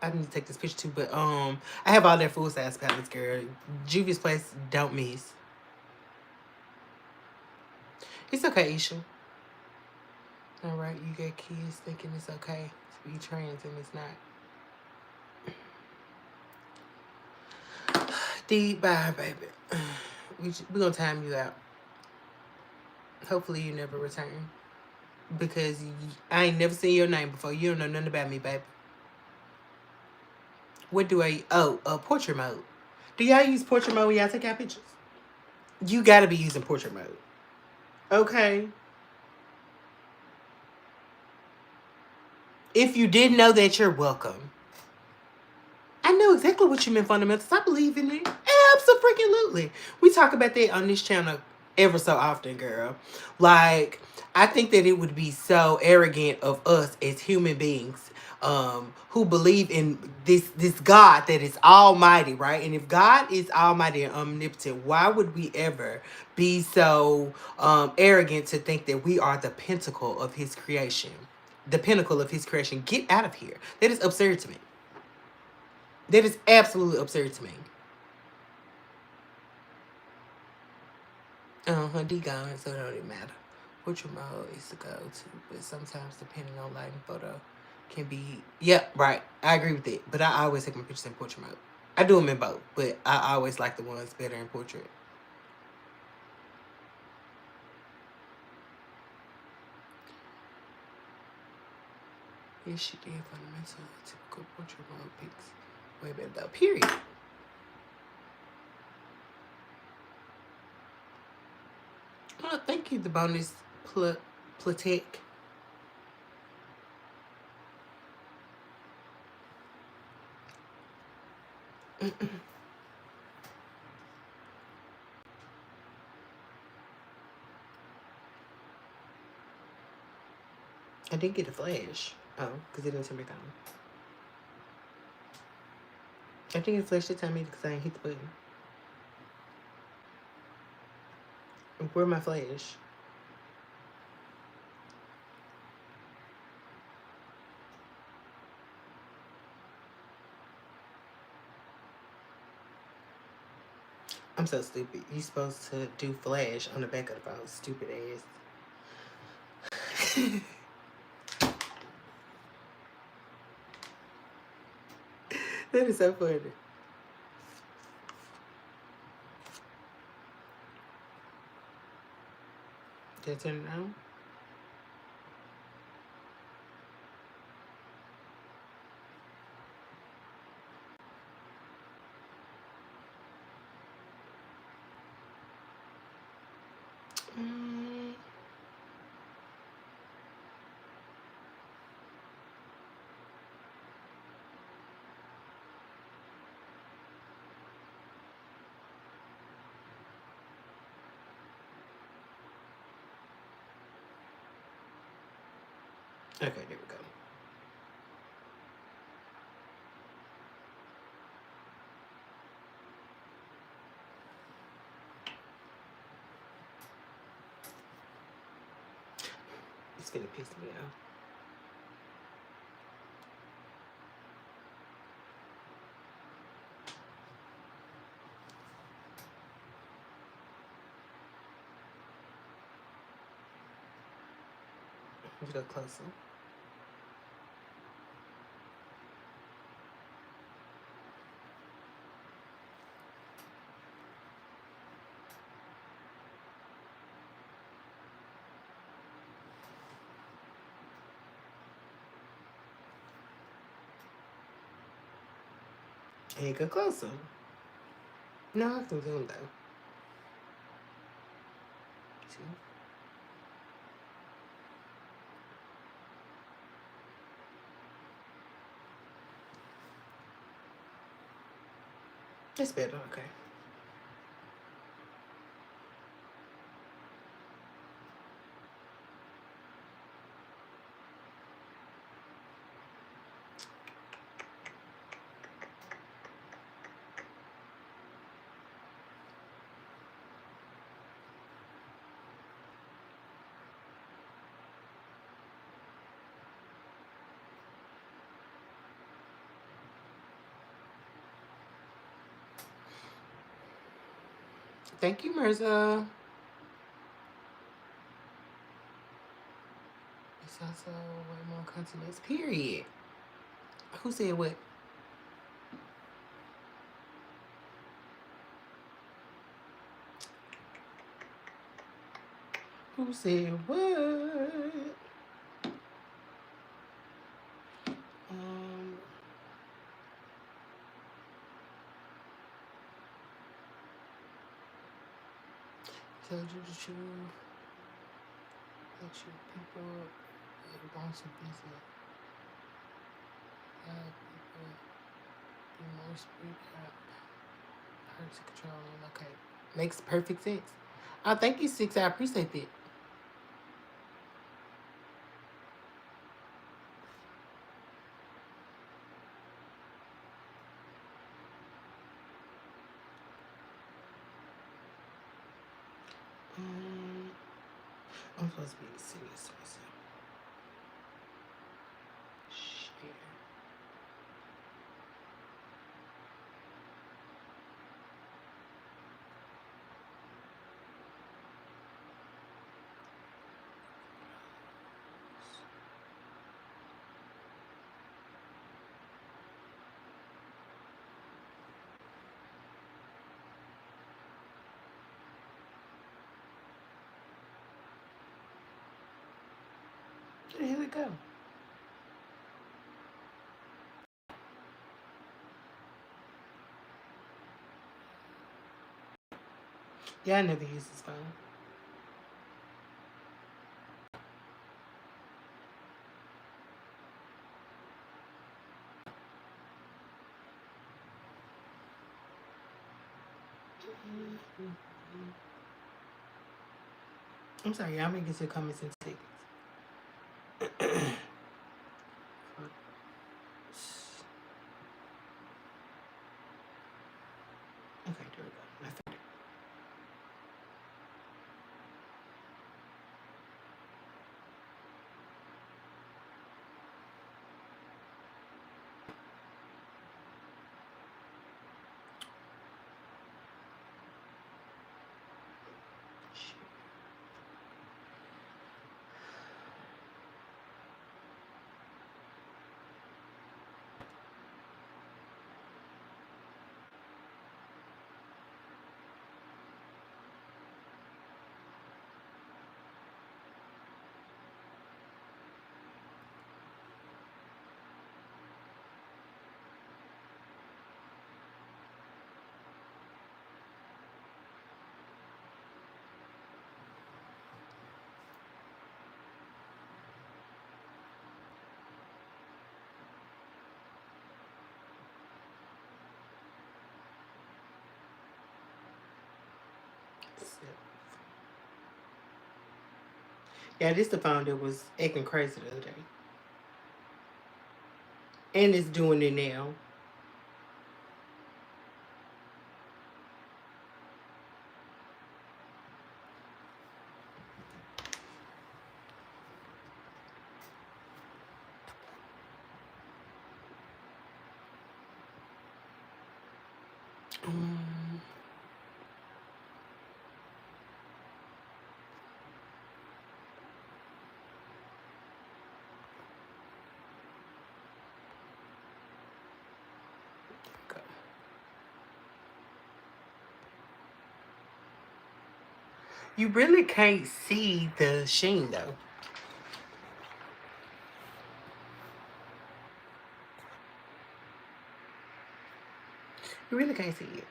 I need to take this picture too, but I have all their full size palettes, girl. Juvia's Place, don't miss. It's okay, Isha. All right, you got kids thinking it's okay to be trans and it's not. Deep bye, baby. We're gonna time you out. Hopefully you never return, because I ain't never seen your name before. You don't know nothing about me, baby. What do I? Oh, portrait mode. Do y'all use portrait mode when y'all take out pictures? You gotta be using portrait mode. Okay. If you didn't know that, you're welcome. I know exactly what you meant, fundamentals. I believe in it. Absolutely. We talk about that on this channel ever so often, girl. Like, I think that it would be so arrogant of us as human beings, who believe in this God that is almighty, right? And if God is almighty and omnipotent, why would we ever be so arrogant to think that we are the pinnacle of his creation? The pinnacle of his creation. Get out of here. That is absurd to me. That is absolutely absurd to me. D gone, so it don't even matter. Portrait mode is to go to, but sometimes depending on lighting photo can be. Yep, right. I agree with it. But I always take my pictures in portrait mode. I do them in both, but I always like the ones better in portrait. Yes, she did fundamental typical portrait mode pics. Way better though. Period. Oh, thank you, the bonus Platek. I did get a flash. Oh, because it didn't turn back on. I think it flashed the time because I didn't hit the button. Where my flash? I'm so stupid. You supposed to do flash on the back of the phone. Stupid ass. That is so funny. Did I turn it on? Mm. Okay, there we go. It's gonna piss me off. Let's go closer. And go closer. No, I can zoom though. See? That's better, okay. Thank you, Mirza. It's also way more continents, period. Who said what? Who said what? Um, told you the truth. Let you people want to visit. People be more speak up. Hard to control. Okay. Makes perfect sense. Oh, thank you, Six. I appreciate that. Um, I'm supposed to be serious to myself. Share. Here we go. Yeah, I never use this phone. I'm sorry, y'all making some comments and tickets. Okay, there we go. I found it. Yeah, this the phone that was acting crazy the other day. And it's doing it now. Um, okay. You really can't see the sheen though. You really can't see it.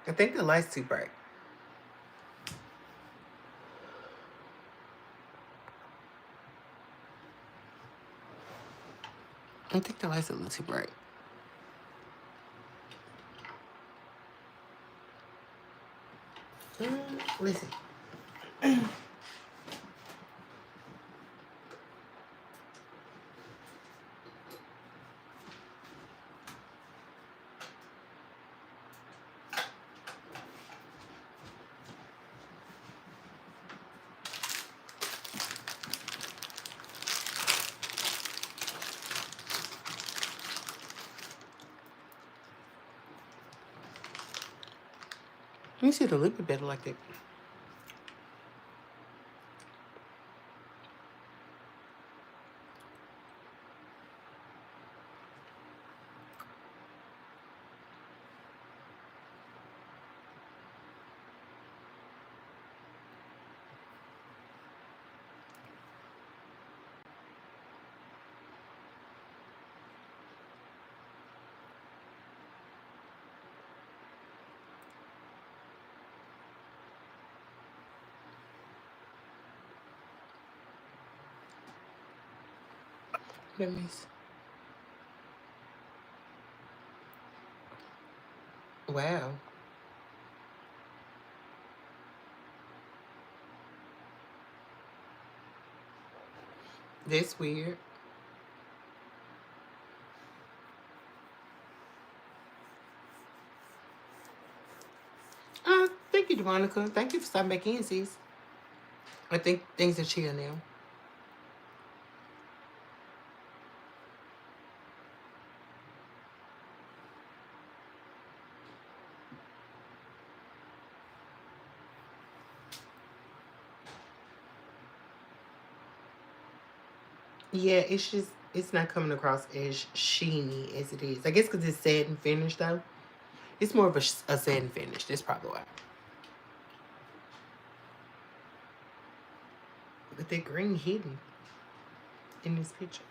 I think the light's too bright. I think the light's a little too bright. Listen. You see it a little bit better like that. Let me see. Wow. That's weird. Thank you, Monica. Thank you for stopping back in, sis. I think things are chill now. Yeah, it's not coming across as sheeny as it is. I guess because it's satin finish though. It's more of a satin finish. That's probably why. But that green hidden in this picture.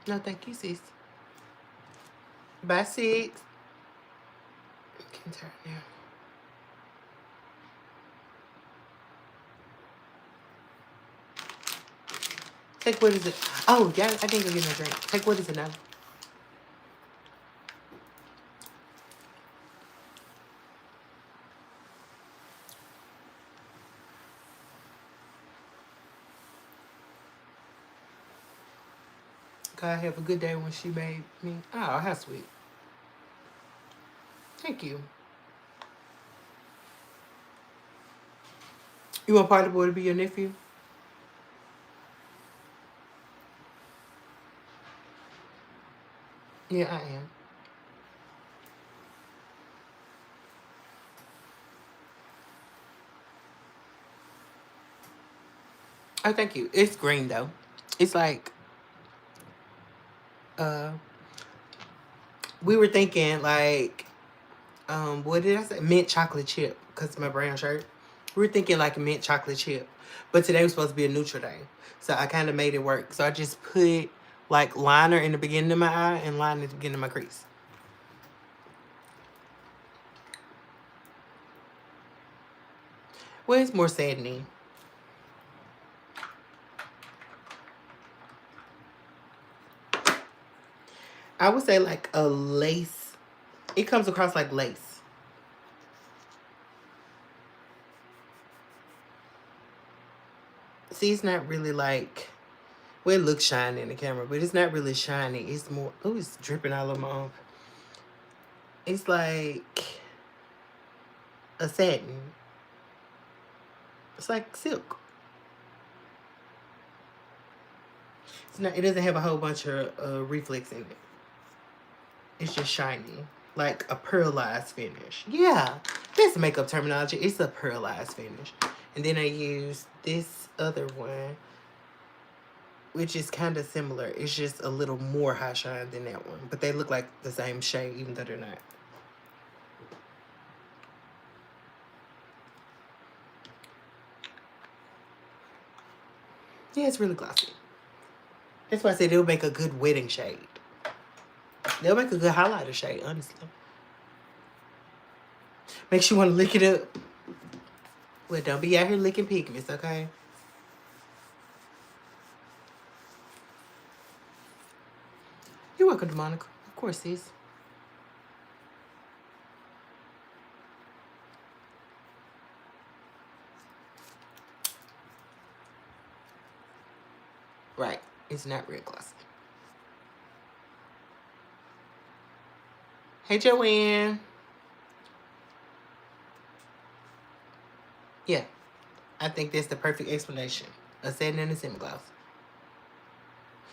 No, thank you, sis. Bye, six. Can turn now. Take what is it? Oh, yeah, I didn't go get no drink. Take what is it now? God have a good day when she made me. Oh, how sweet. Thank you. You want Party Boy to be your nephew? Yeah, I am. Oh, thank you. It's green though. It's like uh we were thinking like what did I say? Mint chocolate chip, because my brown shirt. We were thinking like a mint chocolate chip. But today was supposed to be a neutral day. So I kinda made it work. So I just put like liner in the beginning of my eye and liner at the beginning of my crease. Well, it's more saddening. I would say like a lace. It comes across like lace. See, it's not really like, well, it looks shiny in the camera, but it's not really shiny. It's more, oh, it's dripping all over my arm. It's like a satin. It's like silk. It's not, it doesn't have a whole bunch of reflex in it. It's just shiny, like a pearlized finish. Yeah, that's makeup terminology. It's a pearlized finish. And then I use this other one, which is kind of similar. It's just a little more high shine than that one. But they look like the same shade, even though they're not. Yeah, it's really glossy. That's why I said it'll make a good wedding shade. They'll make a good highlighter shade, honestly. Makes you want to lick it up. Well, don't be out here licking pigments, okay? You're welcome, Monica. Of course, sis. Right. It's not real glossy. Hey, Joanne. Yeah. I think that's the perfect explanation. A satin and a semi-gloss.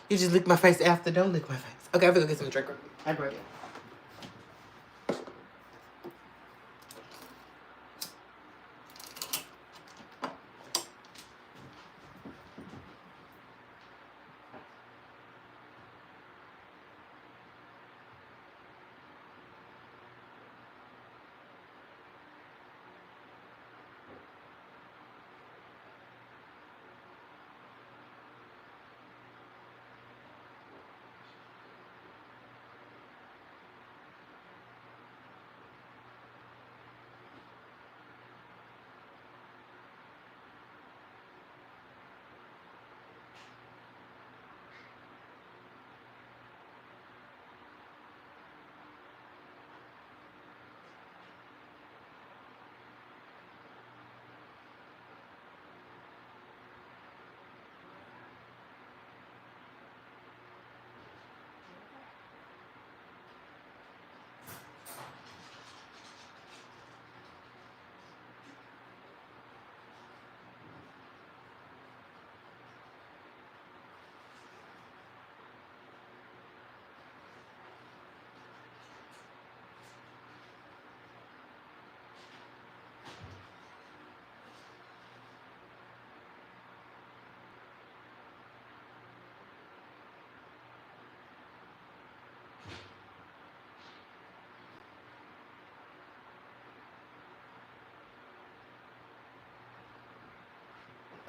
You just lick my face after. Don't lick my face. Okay, I'm gonna go get some drink. I'll be right back.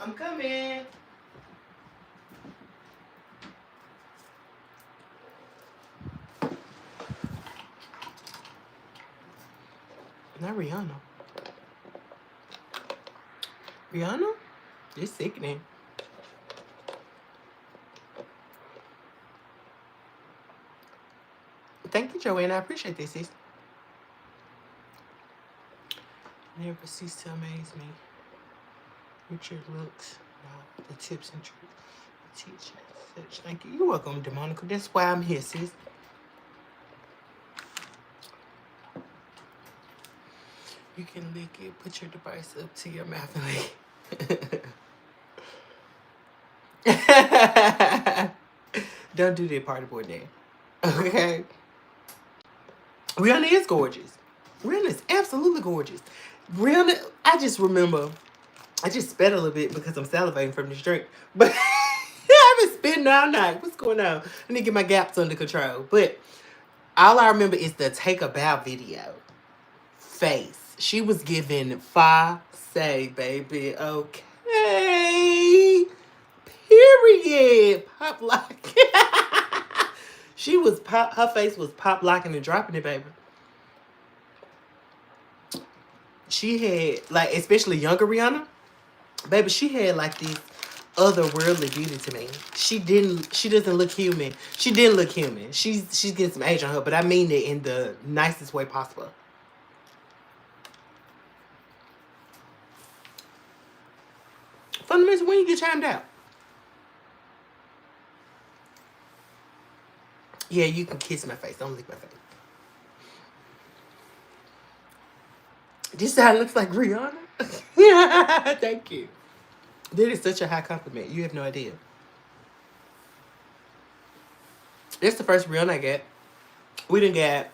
I'm coming. Not Rihanna. Rihanna? You're sickening. Thank you, Joanne. I appreciate this, sis. Never cease to amaze me with your looks, the tips and tricks, the teaching, such. Thank you. You're welcome, Demonica. That's why I'm here, sis. You can lick it. Put your device up to your mouth and lick. Don't do that party boy there. Okay? Rihanna is gorgeous. Rihanna is absolutely gorgeous. Rihanna, I just remember, I just spit a little bit because I'm salivating from this drink. But I've been spitting all night. What's going on? I need to get my gaps under control. But all I remember is the Take a Bow video. Face. She was giving say, baby. Okay. Period. Pop lock. She was pop. Her face was pop locking and dropping it, baby. She had, like, especially younger Rihanna, baby. She had like these otherworldly beauty to me. She doesn't look human. She didn't look human. She's getting some age on her, but I mean it in the nicest way possible. Fundamentals, when you get chimed out. Yeah, you can kiss my face. Don't lick my face. This side looks like Rihanna. Yeah, thank you. That is such a high compliment. You have no idea. That's the first Rihanna I get. We didn't get.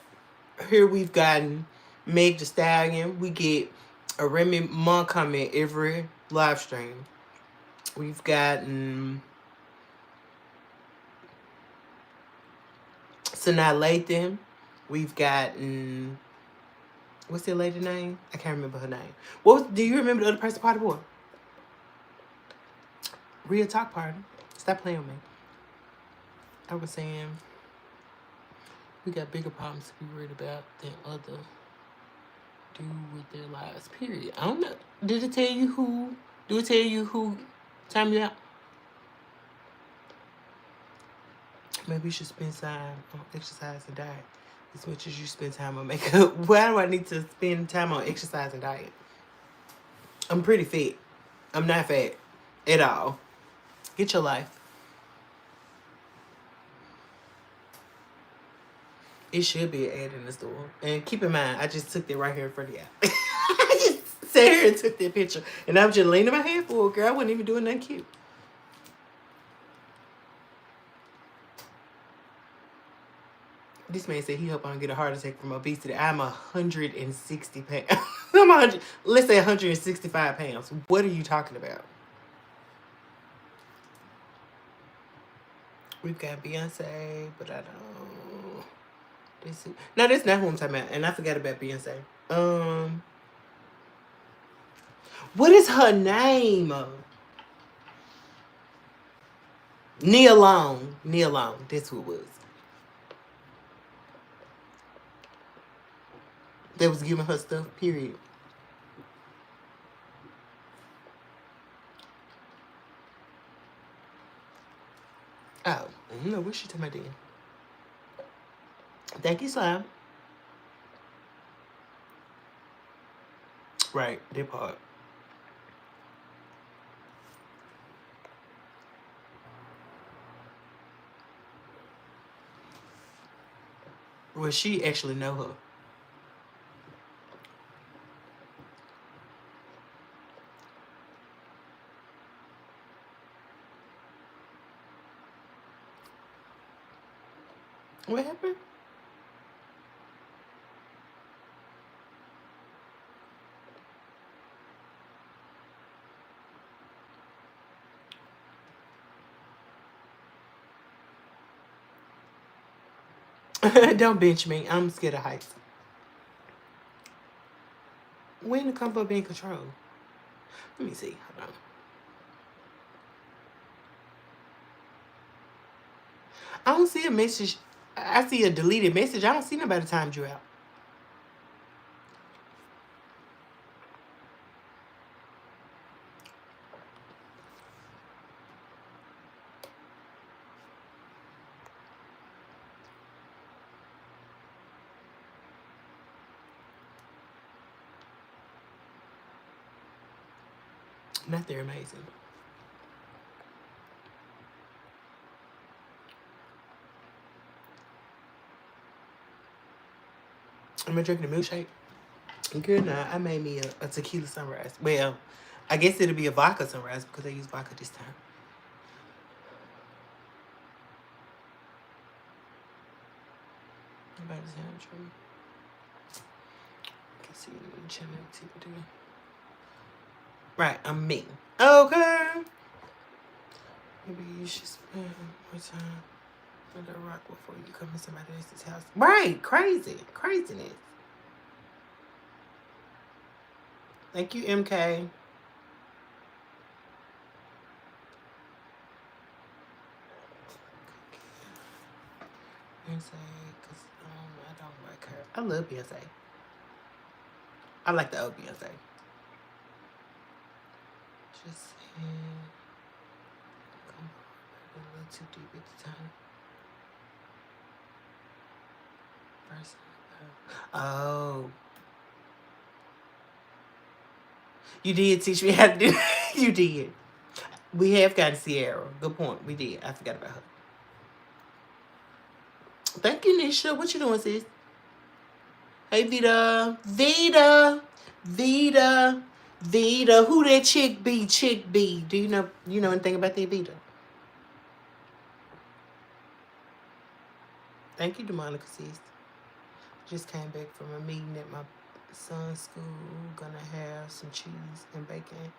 Here we've gotten Meg Thee Stallion. We get a Remy Ma comment every live stream. We've gotten Sanaa Lathan. We've gotten, what's that lady name? I can't remember her name. Do you remember the other person part of the boy? Real talk party. Stop playing with me. I was saying we got bigger problems to be worried about than other do with their lives. Period. I don't know. Did it tell you who? Do it tell you who time you out? Maybe you should spend time on exercise and diet as much as you spend time on makeup. Why do I need to spend time on exercise and diet? I'm pretty fit. I'm not fat at all. Get your life. It should be an ad in the store. And keep in mind, I just took that right here in front of y'all. I just sat here and took that picture. And I'm just leaning my head forward, girl. I wasn't even doing nothing cute. This man said he hope I don't get a heart attack from obesity. I'm 160 pounds. I'm 100, let's say 165 pounds. What are you talking about? We've got Beyonce, but I don't. No, that's not who I'm talking about. And I forgot about Beyonce. What is her name? Nia Long. Nia Long. That's who it was. They was giving her stuff, period. Oh, I don't know what she talking about then. Thank you, Slime. Right, that part. Well, she actually know her. What happened? Don't bench me. I'm scared of heights. When the comfort be in control? Let me see. Hold on. I don't see a message. I see a deleted message. I don't see nobody timed you out. Not they're amazing. I'm drinking a milkshake. Good night. I made me a tequila sunrise. Well, I guess it'll be a vodka sunrise because I use vodka this time. Nobody's having trouble. I can see you in the channel activity. Right, I'm me. Okay. Maybe you should spend more time with the rock before you come to somebody else's house. Right, crazy. Craziness. Thank you, MK. Beyonce, because I don't like her. I love Beyonce. I like the old Beyonce. Just saying. too deep at the time. First, oh. You did teach me how to do it. You did. We have gotten Sierra. Good point. We did. I forgot about her. Thank you, Nisha. What you doing, sis? Hey, Vita. Vita. Vita. Vita. Who that chick be? Chick be. Do you know anything about that, Vita? Thank you, Demonica, sis. Just came back from a meeting at my son's school. Gonna have some cheese and bacon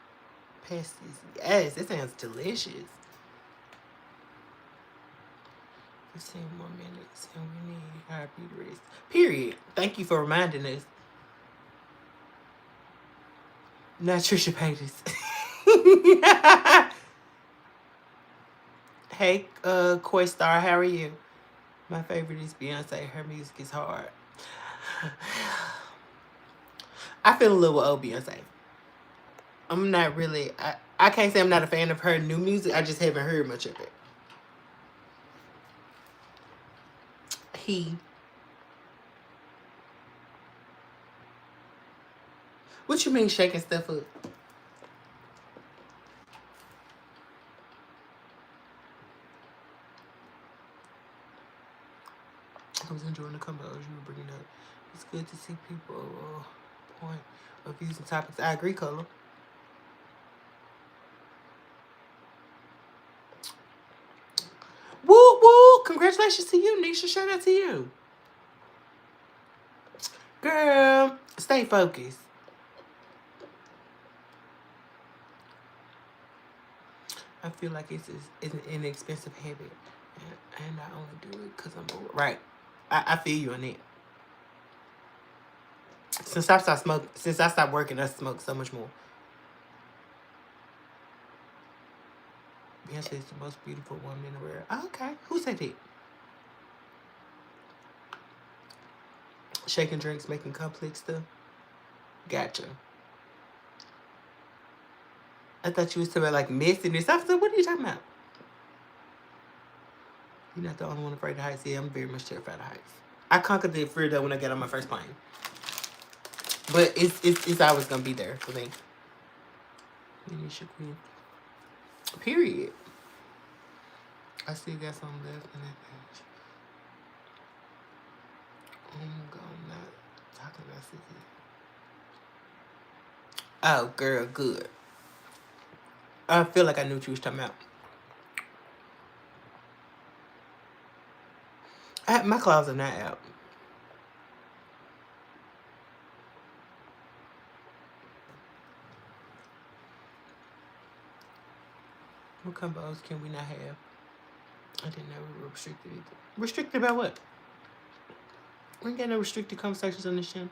pasties. Yes, that sounds delicious. 15 more minutes and we need our beauty rest. Period. Thank you for reminding us. Not Trisha Paytas. Hey, Koi Star, how are you? My favorite is Beyonce. Her music is hard. I feel a little old Beyonce. I'm not really. I can't say I'm not a fan of her new music. I just haven't heard much of it. What you mean shaking stuff up? I was enjoying the combos you were bringing up. It's good to see people point of views and topics. I agree, Color. Woo woo! Congratulations to you, Nisha. Shout out to you. Girl, stay focused. I feel like it's an inexpensive habit. And I only do it because I'm bored. Right. I feel you on it. Since I stopped working, I smoke so much more. Beyonce is the most beautiful woman in the world. Oh, okay. Who said that? Shaking drinks, making complex stuff. Gotcha. I thought you was talking about like messiness. I said, what are you talking about? You're not the only one afraid of heights. Yeah, I'm very much terrified of heights. I conquered the fear though when I got on my first plane. But it's always gonna be there for me. Period. I still got something left in that page. I'm gonna not talking about Susie. Oh, girl, good. I feel like I knew what you was talking about. My clothes are not out. What combos can we not have? I didn't know we were restricted either. Restricted about what? We ain't got no restricted conversations on this channel.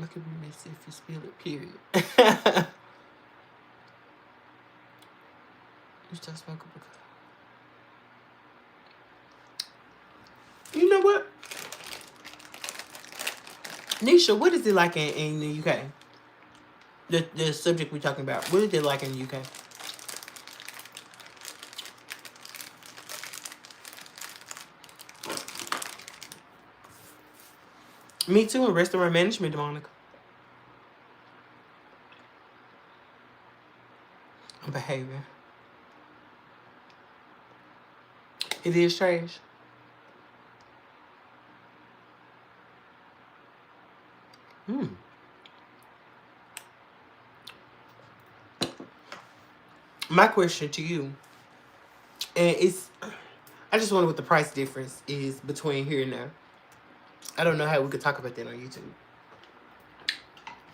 I could be messy if you spill it, period. You still smoke a because. You know what? Nisha, what is it like in the UK? The subject we're talking about. What is it like in the UK? Me too, in restaurant management, Monica. Behavior. It is trash. My question to you, and I just wonder what the price difference is between here and there. I don't know how we could talk about that on YouTube.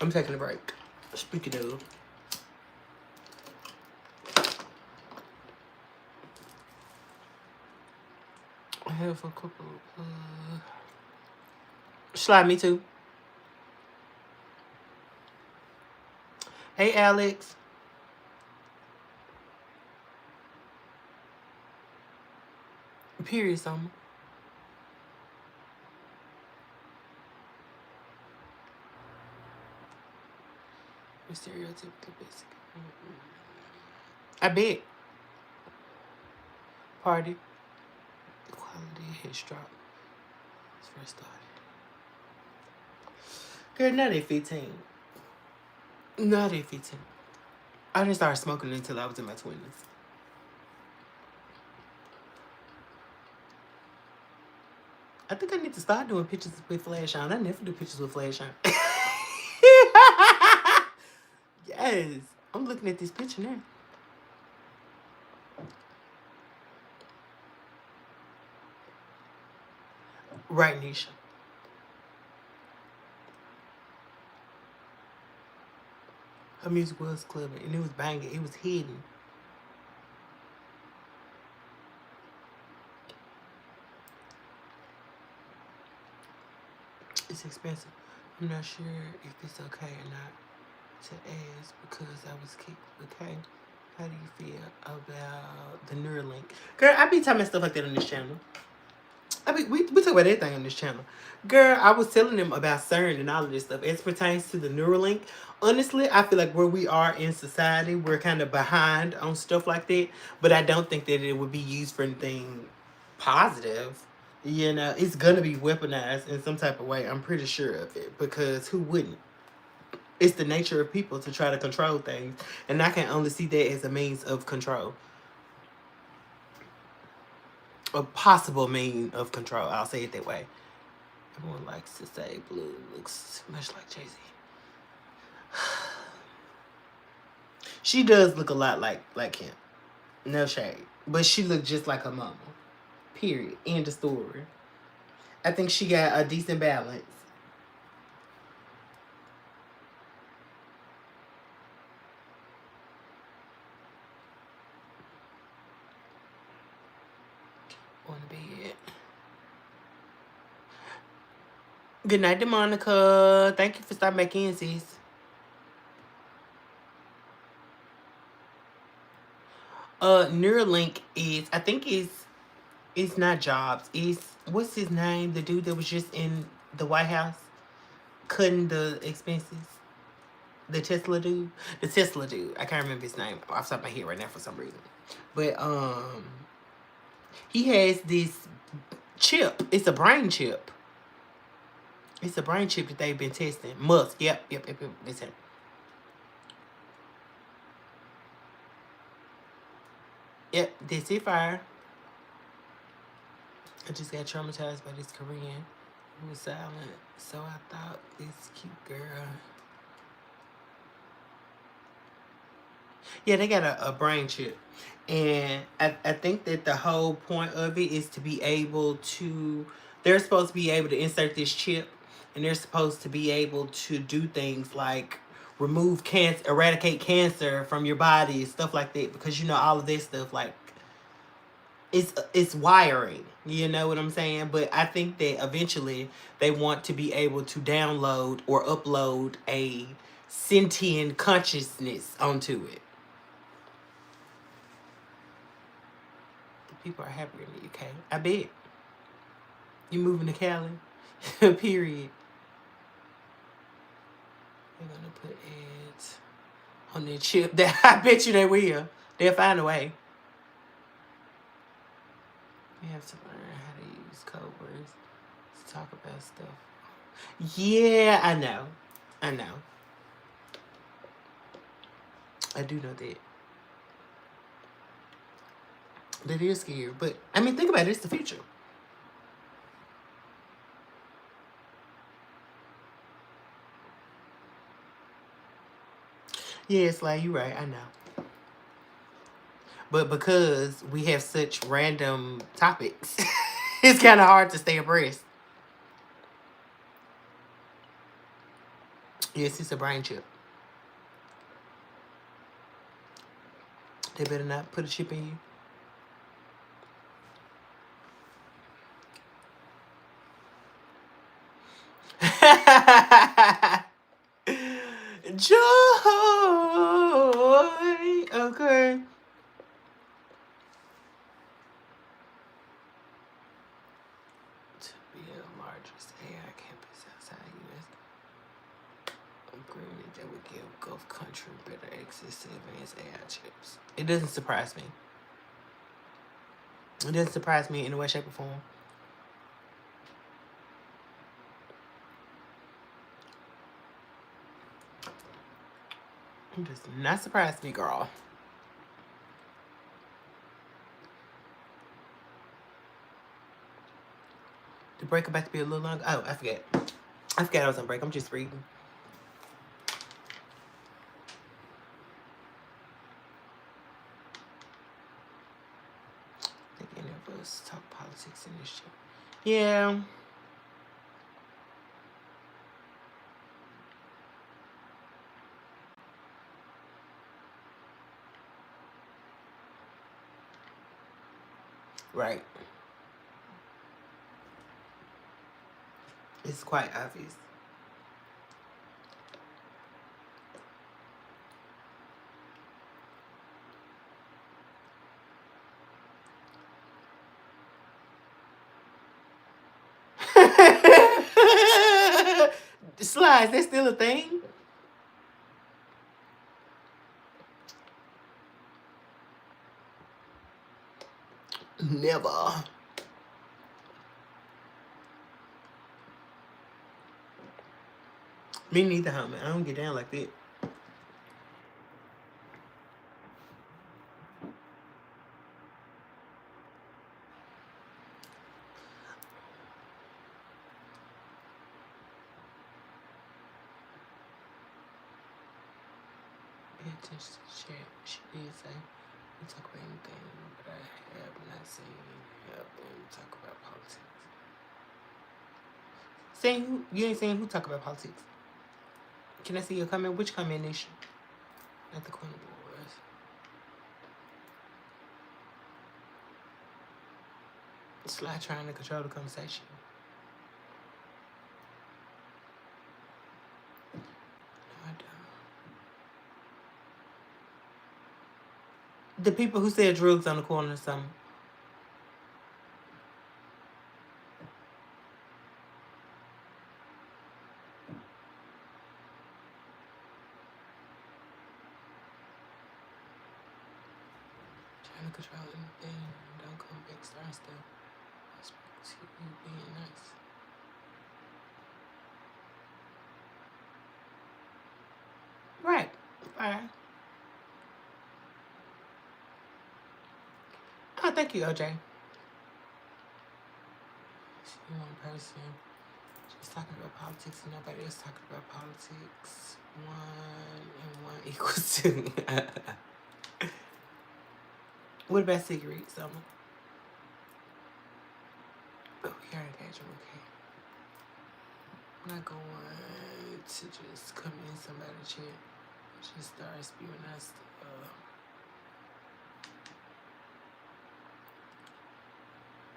I'm taking a break. Speaking of. I have a couple. Slide me too. Hey, Alex. Period, Summer. Stereotypical basic. I bet. party. The quality has dropped. It's first started. Girl, not at 15. Not at 15. I didn't start smoking until I was in my 20s. I think I need to start doing pictures with flash on. I never do pictures with flash on. Yes. I'm looking at this picture now. Right, Nisha. Her music was clubbing and it was banging. It was hidden. It's expensive. I'm not sure if it's okay or not to ask because I was kicked. Okay. How do you feel about the Neuralink? Girl, I be talking stuff like that on this channel. We talk about everything on this channel. Girl, I was telling them about CERN and all of this stuff as pertains to the Neuralink. Honestly, I feel like where we are in society, we're kind of behind on stuff like that. But I don't think that it would be used for anything positive. You know, it's going to be weaponized in some type of way. I'm pretty sure of it. Because who wouldn't? It's the nature of people to try to control things. And I can only see that as a means of control. A possible mean of control. I'll say it that way. Everyone likes to say blue looks much like Jay-Z. She does look a lot like him. No shade. But she looked just like her mama. Period. End of story. I think she got a decent balance. On the bed. Good night, Monica. Thank you for stopping back in, sis. Neuralink is, I think it's not Jobs. It's, what's his name? The dude that was just in the White House cutting the expenses. The Tesla dude. The Tesla dude. I can't remember his name off the top of my head right now for some reason. But he has this chip. It's a brain chip. It's a brain chip that they've been testing. Musk. Yep. It's him. Yep, that's it, fire. I just got traumatized by this Korean who was silent. So I thought this cute girl. Yeah, they got a brain chip. And I think that the whole point of it is to be able to, they're supposed to be able to insert this chip and they're supposed to be able to do things like remove cancer, eradicate cancer from your body, stuff like that. Because you know, all of this stuff, like, it's wiring, you know what I'm saying? But I think that eventually they want to be able to download or upload a sentient consciousness onto it. People are happier in the UK. I bet. You moving to Cali? Period. They're gonna put ads on their chip. That I bet you they will. They'll find a way. We have to learn how to use code words to talk about stuff. Yeah, I know. I do know that. That is scary. But, I mean, think about it. It's the future. Yeah, it's like, you're right. I know. But because we have such random topics, it's kind of hard to stay abreast. Yes, it's a brain chip. They better not put a chip in you. Joy. Okay. To be the largest AI campus outside U.S. agreement that would give Gulf country better access to advanced AI chips. It doesn't surprise me. It doesn't surprise me in any way, shape, or form. It does not surprise me, girl. The break about to be a little longer. Oh, I forget. I forgot I was on break. I'm just reading. I think any of us talk politics in this shit. Yeah. Right. It's quite obvious. Slides, that's still a thing? Never. Me neither, homie. I don't get down like that. Pay attention to the chat. She did say, we talk about anything, but I have not seen help them talk about politics. Saying who? You ain't saying who talk about politics. Can I see your comment? Which comment, Nisha? Not the corner boys. Sly trying to control the conversation. No, I don't. The people who sell drugs on the corner or something. Trying to control anything. Don't come back, start stuff. I spoke to you being nice. Right. Fine. Oh, thank you, OJ. See one person just talking about politics and nobody else talking about politics. 1 and 1 equals 2. What about cigarettes, Summer? Oh, we are engaging, okay. I'm not going to just come in somebody's chat. Just start spewing us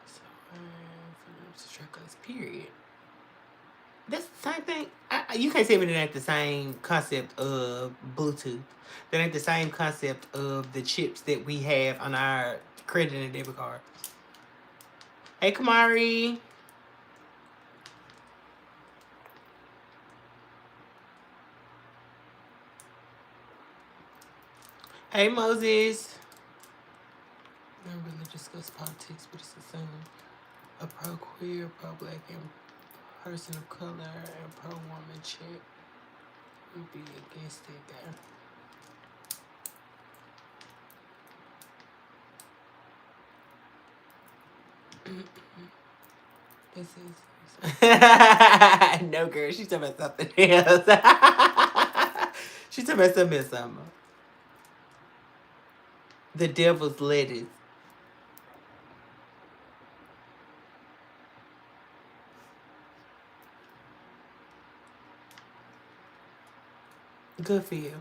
so for them to track us, period. That's the same thing. You can't tell me that ain't the same concept of Bluetooth. That ain't the same concept of the chips that we have on our credit and debit card. Hey, Kamari. Hey, Moses. I don't really discuss politics, but it's the same. A pro-queer, pro-black, and person of color, and pro-woman chick would be against that guy. This is no, girl. She's talking about something else. She's talking about something else. The devil's lettuce. Good for you.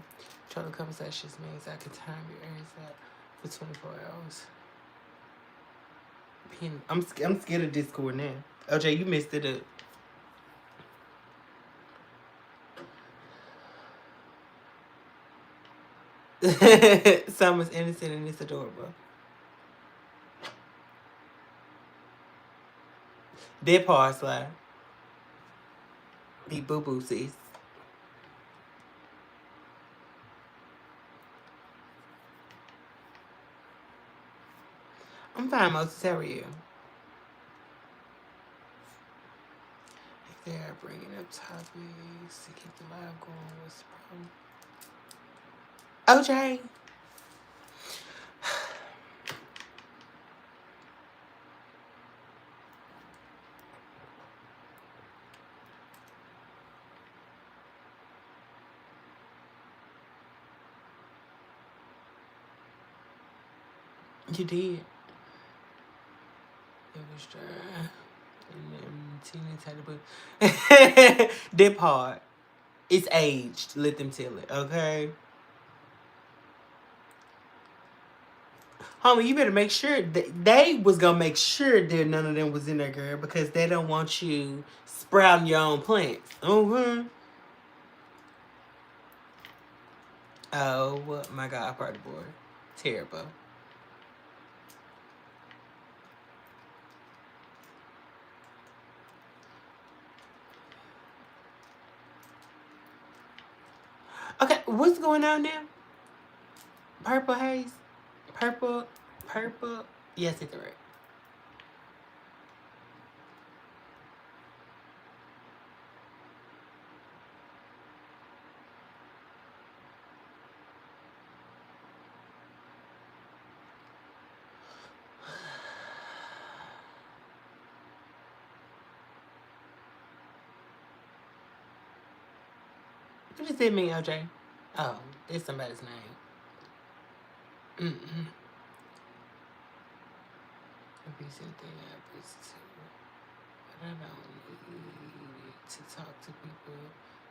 Control the conversations means I can time your ears out for 24 hours. I'm scared of Discord now. OJ, you messed it up. Summer's innocent and it's adorable. That part, Sly. Be boo-boo, sis. I'm fine, Moses. How are you? They are bringing up topics to keep the live going. What's the problem? OJ. You did. It was dry. And then teeny tiny bit. Dip hard. It's aged. Let them tell it, okay? Homie, you better make sure that they was gonna make sure that none of them was in there, girl, because they don't want you sprouting your own plants. Oh my God, party boy. Terrible. Okay, what's going on now? Purple haze? Purple? Yes, it's right. What does that mean, OJ? Oh, it's somebody's name. A recent thing happens too. But I don't need to talk to people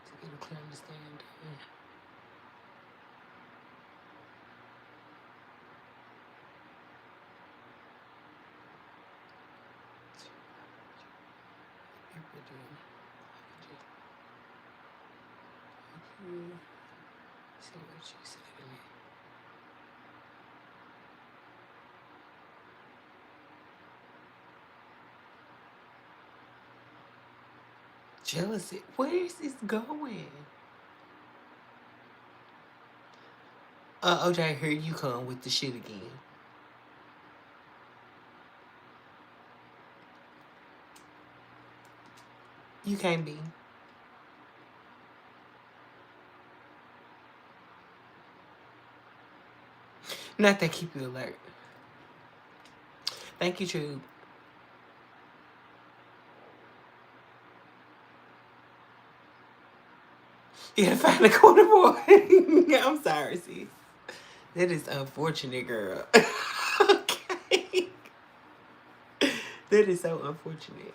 to get a clear understanding. People do. See what you say to me. Jealousy. Where is this going? OJ, here you come with the shit again. You can't be. Not that keep you alert. Thank you, True. You gotta find a corner boy. I'm sorry, sis. That is unfortunate, girl. Okay. That is so unfortunate.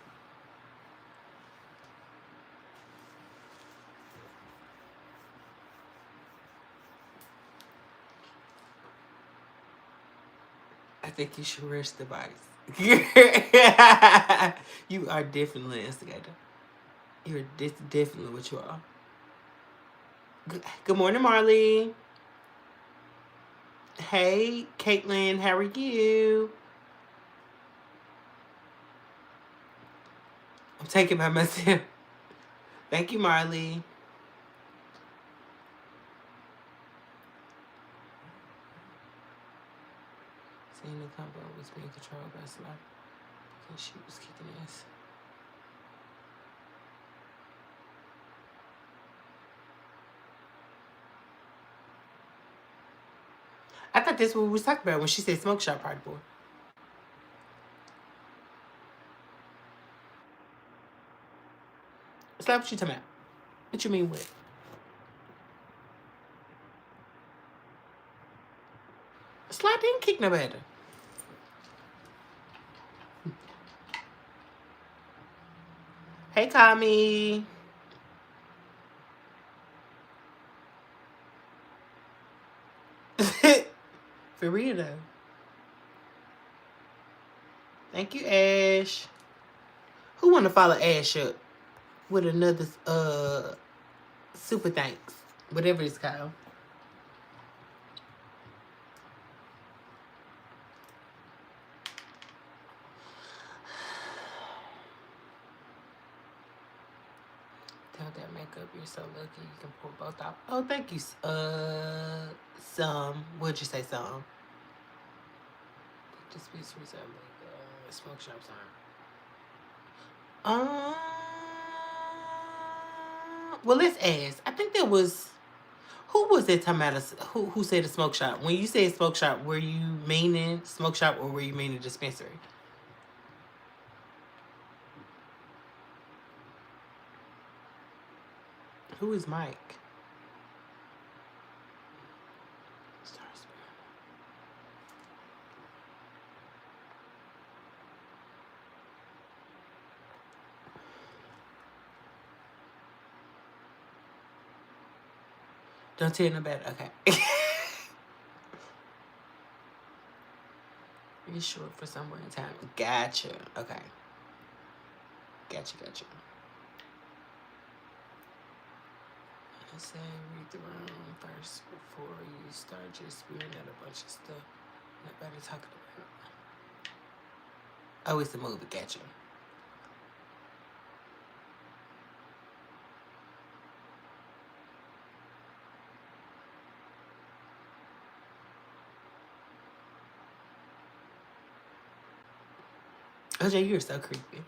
I think you should rush the bodies. You are definitely an instigator. You're definitely what you are. Good morning, Marley. Hey, Caitlin, how are you? I'm taking by myself. Thank you, Marley. Seeing the combo was being controlled by Slap because she was kicking ass. I thought that's what we was talking about when she said smoke shop party boy. Slap, what you talking about? What you mean what? Slap didn't kick nobody. Hey, Kami. For real though. Thank you, Ash. Who wanna follow Ash up with another super thanks? Whatever it's called. Tell that makeup you're so lucky you can pull both off. Oh, thank you. Some. What'd you say, some? Dispensaries are like smoke shops aren't. Well, let's ask. I think there was who was it talking about who said a smoke shop? When you said smoke shop, were you meaning smoke shop or were you meaning dispensary? Who is Mike? Don't tell nobody. Okay. You're short for somewhere in time. Gotcha. Okay. Gotcha. I say read the room first before you start just spewing out a bunch of stuff nobody talking about. Oh, it's a movie. Gotcha. OJ, you're so creepy.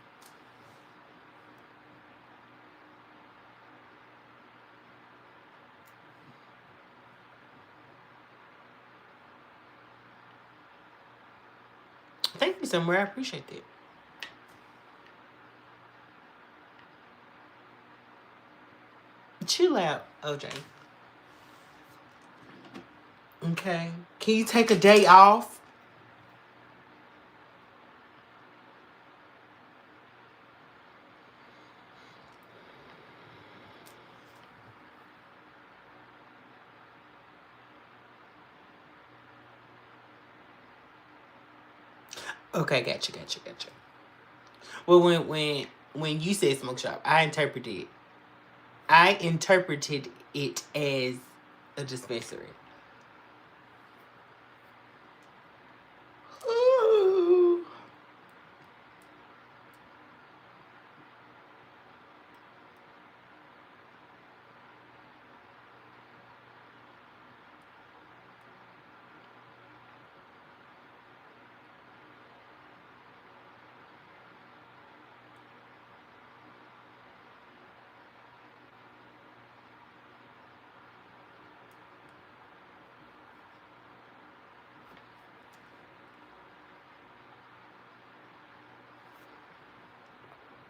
Thank you somewhere. I appreciate that. Chill out, OJ. Okay. Can you take a day off? Okay, gotcha. Well, when you said smoke shop, I interpreted it as a dispensary. Ooh.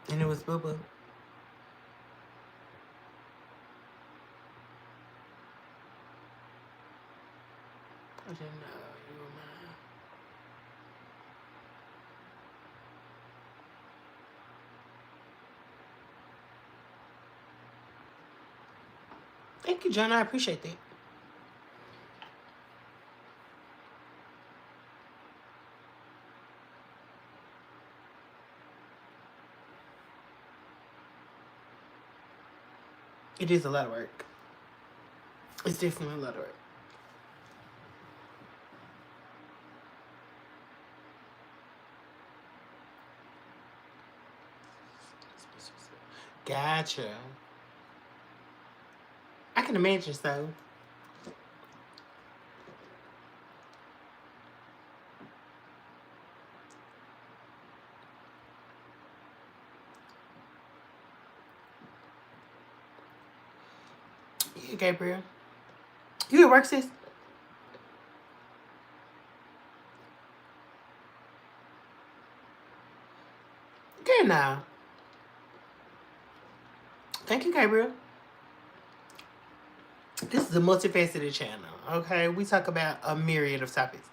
And it was Boo Boo. I didn't know you were mine. Thank you, John. I appreciate that. It is a lot of work. It's definitely a lot of work. Gotcha. I can imagine so. Yeah, Gabriel. You at work, sis? Good now. Thank you, Gabriel. This is a multifaceted channel, okay? We talk about a myriad of topics.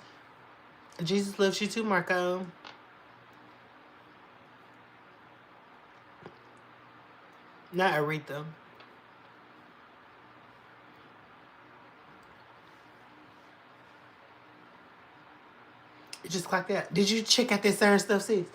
Jesus loves you too, Marco. Not Aretha. Just clocked that. Did you check out that certain stuff, sis?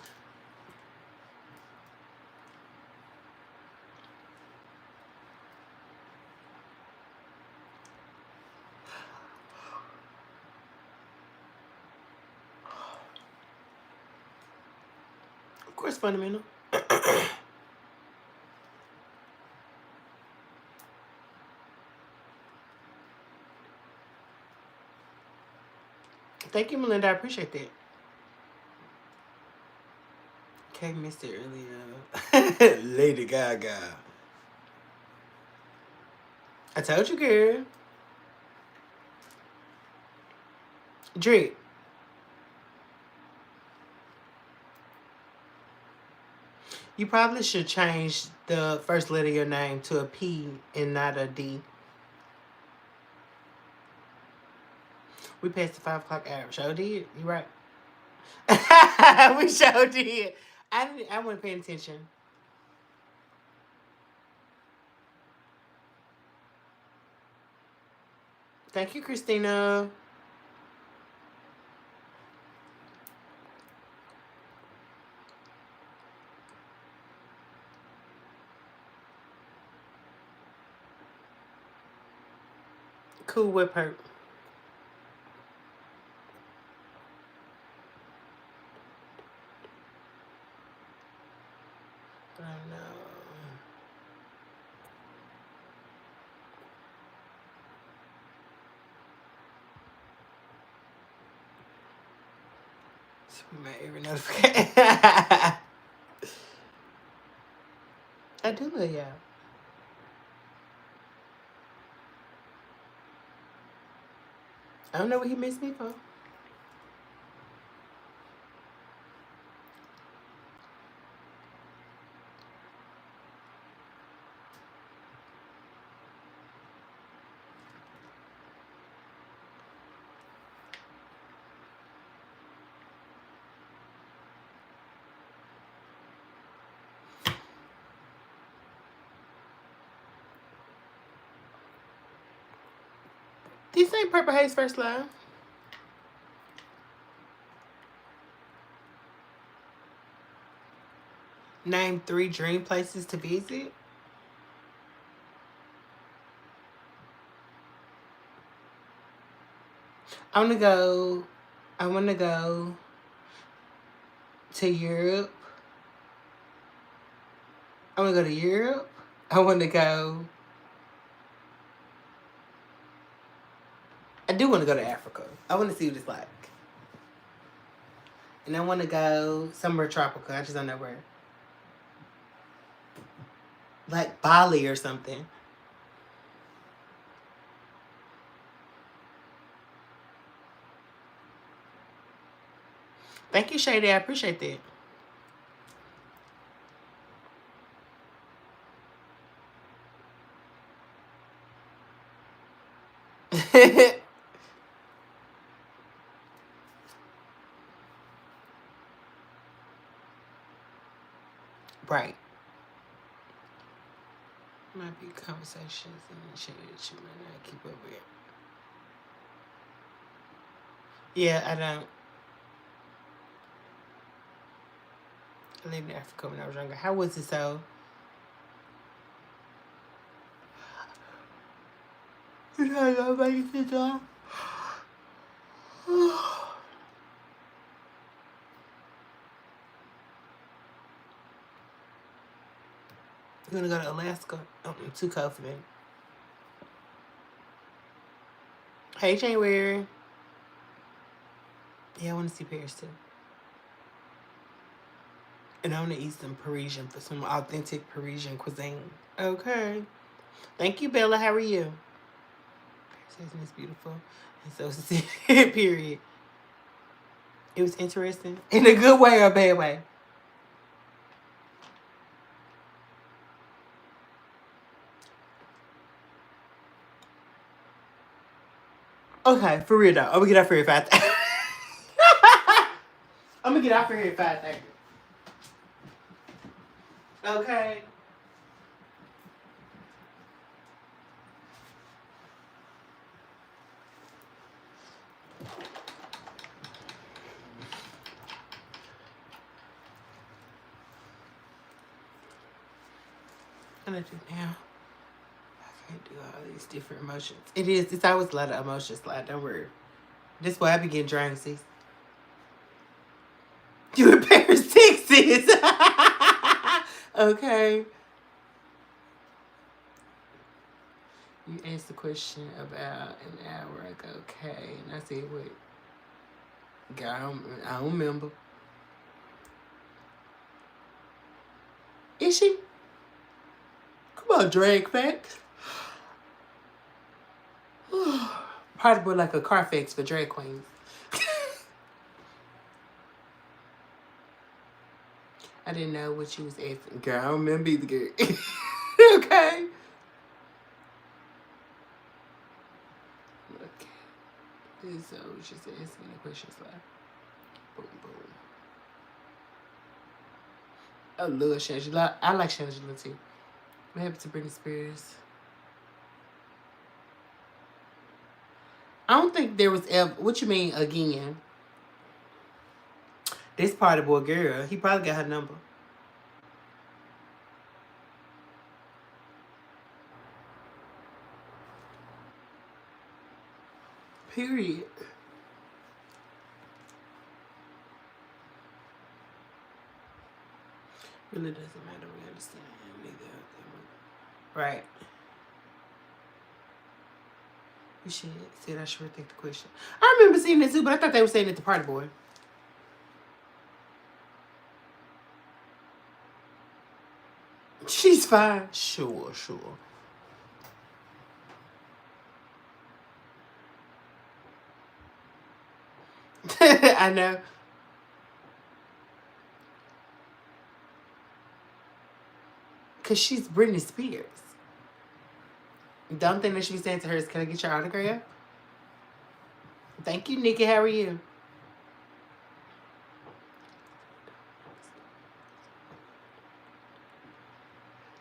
Of course, fundamental. Thank you, Melinda. I appreciate that. Okay, missed it earlier. Lady Gaga. I told you, girl. Drake. You probably should change the first letter of your name to a P and not a D. We passed the 5 o'clock hour. Sure did. You right. We sure did. I wasn't paying attention. Thank you, Christina. Cool Whip hurt. I know. My every notification. I do love y'all. I don't know what he missed me for. This ain't Purple Haze first live. Name 3 dream places to visit. I wanna go to Europe. I wanna go to Europe. I wanna go. I do wanna go to Africa. I wanna see what it's like. And I wanna go somewhere tropical. I just don't know where. Like Bali or something. Thank you, Shady. I appreciate that. Right. Might be conversations and shit that you might not keep up with. Yeah, I don't. I lived in Africa when I was younger. How was it so? You know, nobody sit down. You're gonna go to Alaska? Too cold for me. Hey, January. Yeah, I want to see Paris too. And I want to eat some Parisian for some authentic Parisian cuisine. Okay. Thank you, Bella. How are you? Paris is beautiful. And so is it. Period. It was interesting. In a good way or a bad way? Okay, for real though. I'm gonna get out for here at 5:30. I'm gonna get out for here at 5:30. Okay. I'm gonna do now. I can't do all these different emotions. It's always a lot of emotions, like, don't worry. This why I be getting drained, sis. You in Paris, Texas. Okay. You asked the question about an hour ago, okay. And I said, what? Girl, I don't remember. Is she? Come on, drag facts. Probably like a Carfax for drag queens. I didn't know what you was asking. Girl, I don't remember either, girl. Okay. Look. So she's asking the questions like boom, boom. I love Shangela. I like Shangela too. What happened to Britney Spears? I don't think there was ever. What you mean again? This party boy girl. He probably got her number. Period. Really doesn't matter. We understand neither of them. Right. You should said I should rethink the question. I remember seeing it too, but I thought they were saying it to party boy. She's fine. Sure. I know. Because she's Britney Spears. The only thing that she be saying to her is, can I get your autograph? Thank you, Nikki. How are you?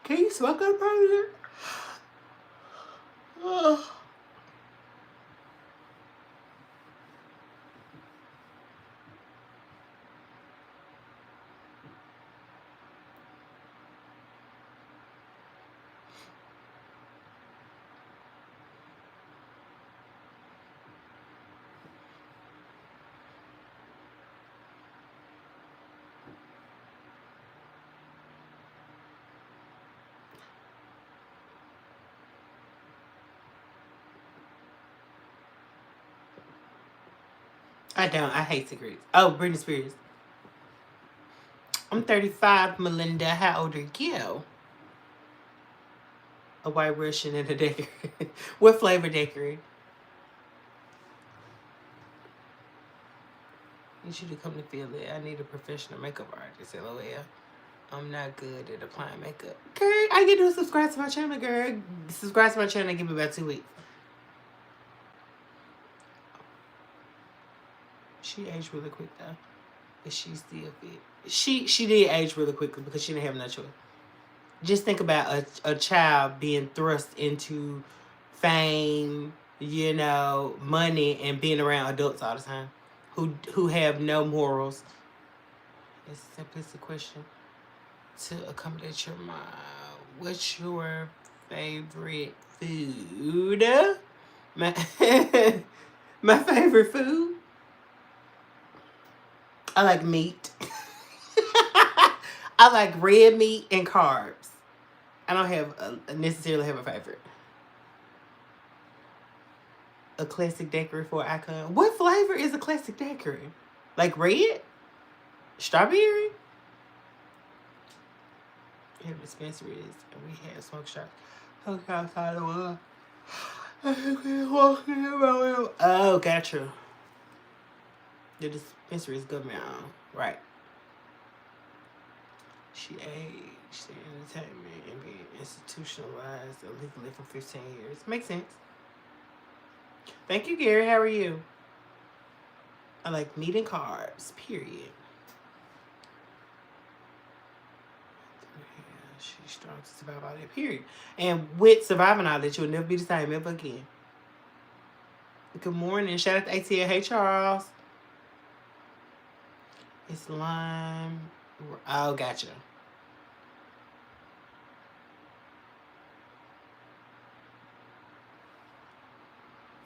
Can you smoke up out of here? Oh. I don't. I hate cigarettes. Oh, Britney Spears. I'm 35, Melinda. How old are you? A white Russian and a daiquiri. What flavor daiquiri? You should have come to feel it. I need a professional makeup artist. LOL. I'm not good at applying makeup. Girl, I get to subscribe to my channel, girl. Subscribe to my channel and give me about 2 weeks. She aged really quick though. But she still fit. She did age really quickly because she didn't have no choice. Just think about a child being thrust into fame, money, and being around adults all the time who have no morals. It's simply a question to accommodate your mind. What's your favorite food? My my favorite food? I like meat. I like red meat and carbs. I don't necessarily have a favorite. A classic daiquiri for an icon. What flavor is a classic daiquiri? Like red? Strawberry? We have dispensaries and we have smoke shops. Okay, outside the wall. Oh, gotcha. The dispensary is government owned. Right. She aged in entertainment and being institutionalized illegally for 15 years. Makes sense. Thank you, Gary. How are you? I like meat and carbs, period. She's strong to survive all that, period. And with surviving all that, you'll never be the same ever again. Good morning. Shout out to ATL. Hey, Charles. It's lime. Oh, gotcha.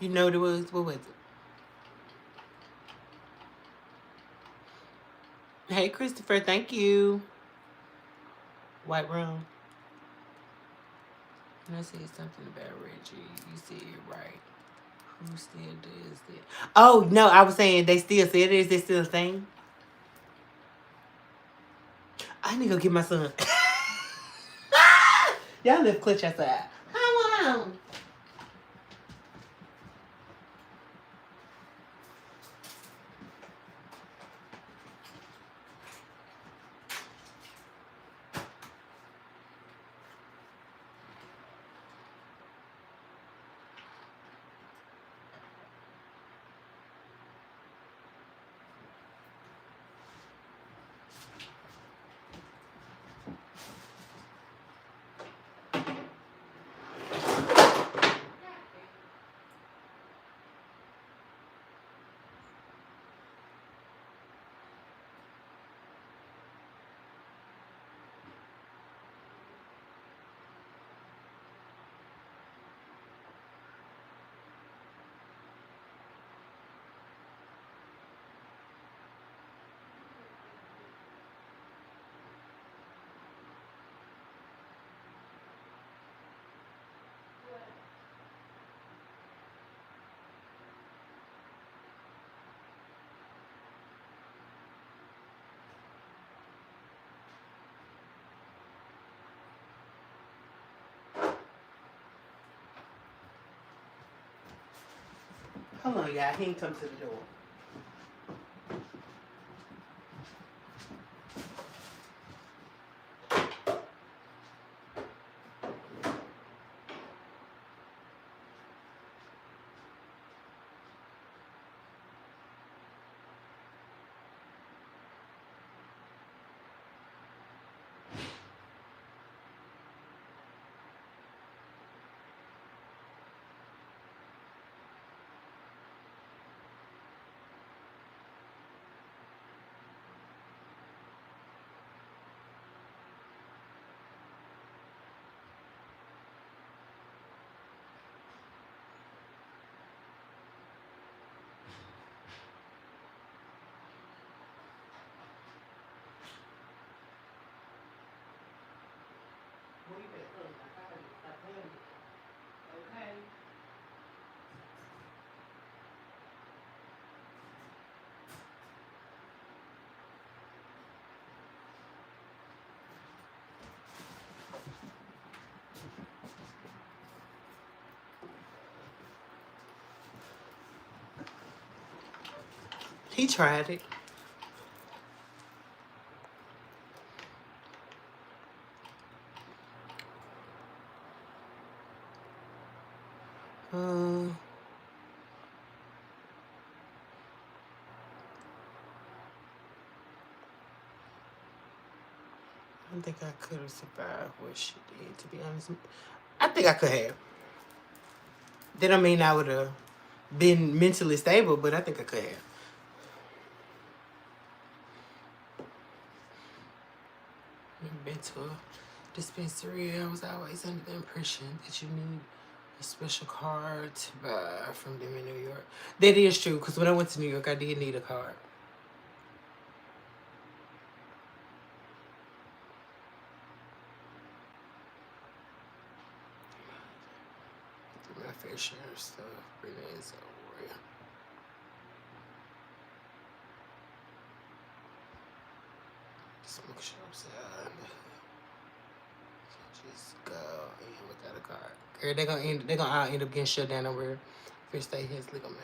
You know what it was? What was it? Hey, Christopher. Thank you. White rum. And I said something about Reggie. You said it right. Who still does that? Oh, no. I was saying they still say it. Is this still a thing? I need to go get my son. Y'all live clutch outside. Come on. Hold on, y'all. He ain't come to the door. Okay. He tried it. I don't think I could have survived what she did, to be honest. I think I could have. That don't mean I would have been mentally stable, but I think I could have. Been to a dispensary. I was always under the impression that you need a special card to buy from them in New York. That is true, because when I went to New York, I did need a card. My fair share of stuff. Renee's over here. Smoke shops out. Just go in without a card. Girl, they gonna all end up getting shut down over here. If stay here, it's legal, man.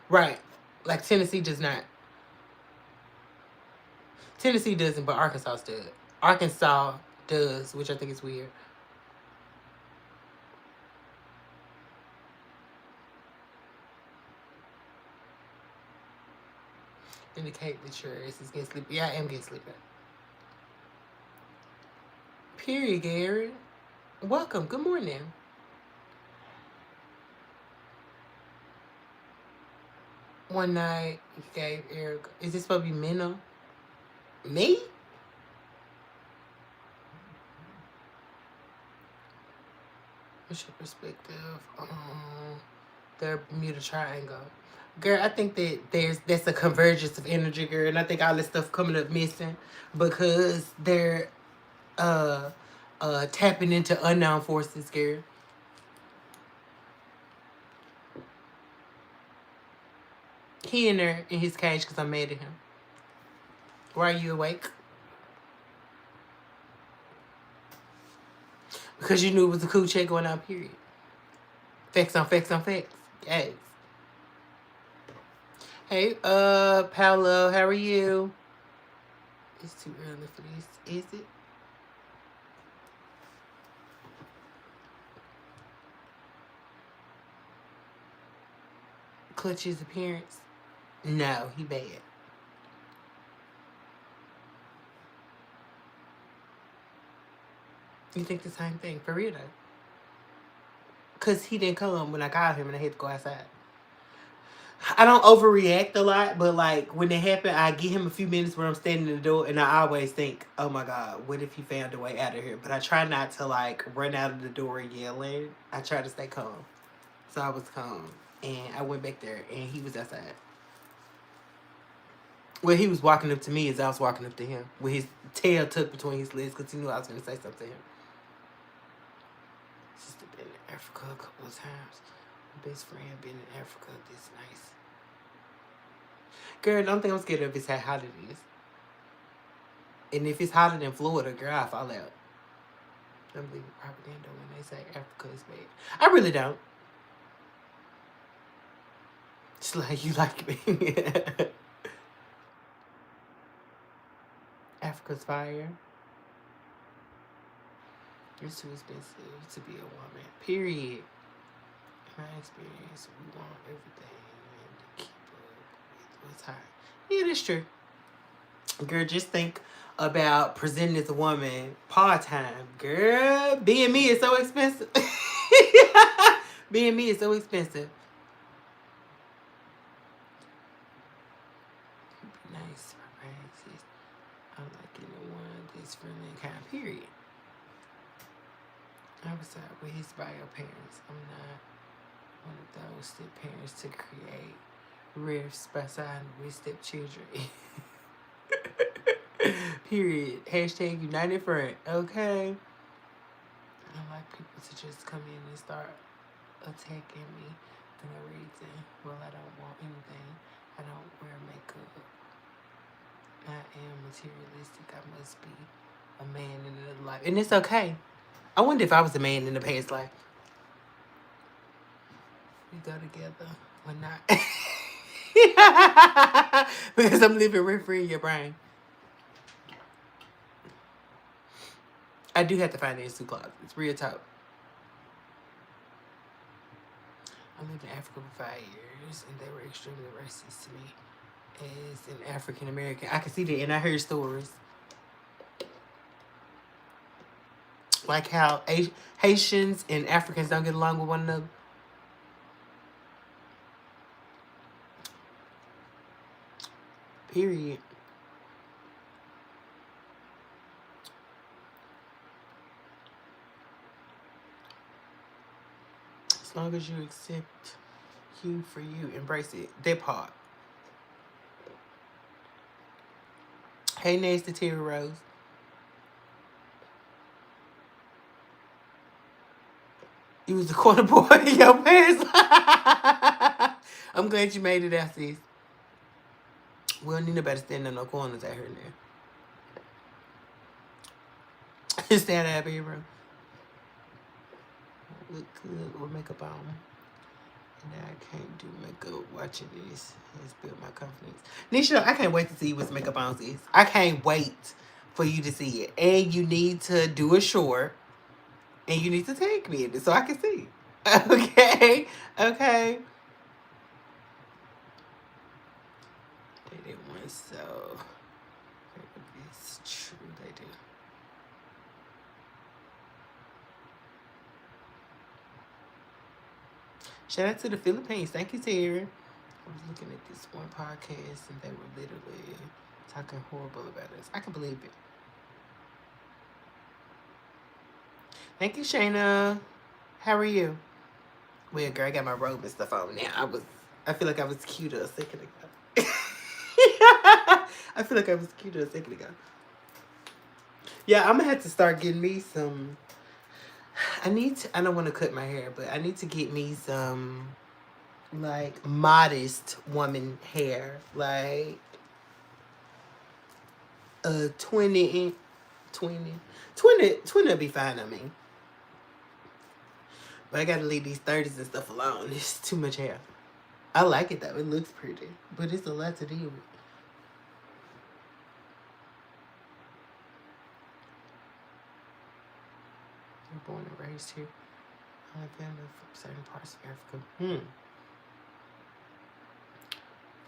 Right. Like Tennessee does not. Tennessee doesn't, but Arkansas does. Arkansas does, which I think is weird. Indicate that your ass is getting sleepy. Yeah, I am getting sleepy. Period, Gary. Welcome. Good morning. One night, you gave Eric. Is this supposed to be Minna? Me? What's your perspective on the Bermuda Triangle? Girl, I think that that's a convergence of energy, girl, and I think all this stuff coming up missing because they're tapping into unknown forces, girl. He in there in his cage because I'm mad at him. Why are you awake? Because you knew it was a cool check going out, period. Facts on facts on facts. Yes. Hey, Paolo, how are you? It's too early for this, is it? Clutch's appearance? No, he bad. You think the same thing? For real, though? Because he didn't come when I called him and I had to go outside. I don't overreact a lot, but like when it happened, I give him a few minutes where I'm standing in the door, and I always think, "Oh my God, what if he found a way out of here?" But I try not to like run out of the door yelling. I try to stay calm. So I was calm, and I went back there, and he was outside. Well, he was walking up to me as I was walking up to him, with his tail tucked between his legs, because he knew I was going to say something to him. Sister been in Africa a couple of times. My best friend been in Africa. This nice. Girl, don't think I'm scared of it's how hot it is. And if it's hotter than Florida, girl, I fall out. Don't believe propaganda when they say Africa is bad. I really don't. It's like you like me. Africa's fire. It's too expensive to be a woman. Period. In my experience, we want everything to keep up with what's hot. Yeah, that's true. Girl, just think about presenting as a woman part-time. Girl, being me is so expensive. Being me is so expensive. Nice surprises. I like anyone that's friendly and kind, period. I was out with his bio parents. I'm not one of those step parents to create rifts by siding with stepchildren. Period. Hashtag United Front. Okay. I don't like people to just come in and start attacking me for no reason. Well, I don't want anything. I don't wear makeup. I am materialistic. I must be a man in another life. And it's okay. I wonder if I was a man in the past life. We go together or not. Because I'm living rent free in your brain. I do have to find these two closets. It's real talk. I lived in Africa for 5 years, and they were extremely racist to me as an African American. I can see that, and I heard stories like how Haitians and Africans don't get along with one another. Period. As long as you accept you for you, embrace it. That part. Hey, nasty Terry Rose. You was the corner boy in your pants. I'm glad you made it out, sis. We don't need nobody standing in no corners out here now. Stand out here, bro. Look good with makeup on. And I can't do makeup watching this. It's built my confidence. Nisha, I can't wait to see what's makeup on sis. I can't wait for you to see it. And you need to do a short. And you need to tag me in it so I can see. Okay? Okay. They didn't want so. It's true, they do. Shout out to the Philippines. Thank you, Terry. I was looking at this one podcast and they were literally talking horrible about us. I can believe it. Thank you, Shayna. How are you? Well, girl, I got my robe and stuff on now. I feel like I was cuter a second ago. I feel like I was cuter a second ago. Yeah, I'm gonna have to start getting me some. I don't want to cut my hair, but I need to get me some, like, modest woman hair. Like, 20 will be fine on me. But I gotta leave these 30s and stuff alone. It's too much hair. I like it though. It looks pretty. But it's a lot to deal with. I'm born and raised here. I family from certain parts of Africa.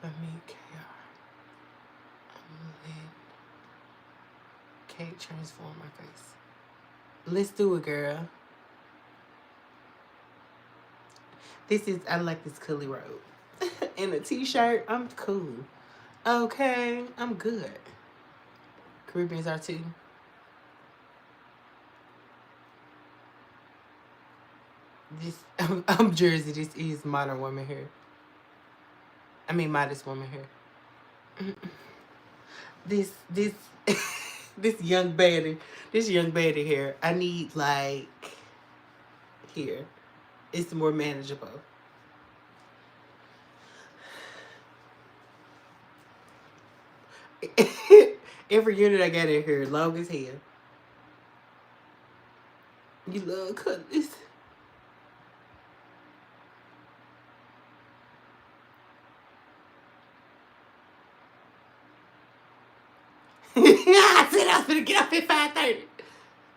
For me, KR. I'm lit. Cake transform my face. Let's do it, girl. I like this coolie robe. And a t-shirt, I'm cool. Okay, I'm good. Caribbeans are too. I'm Jersey. This is modern woman here. I mean, modest woman here. This this young baddie here. I need like here. It's more manageable. Every unit I got in here, long as hell. You love colors. I said I was gonna get up at 5:30.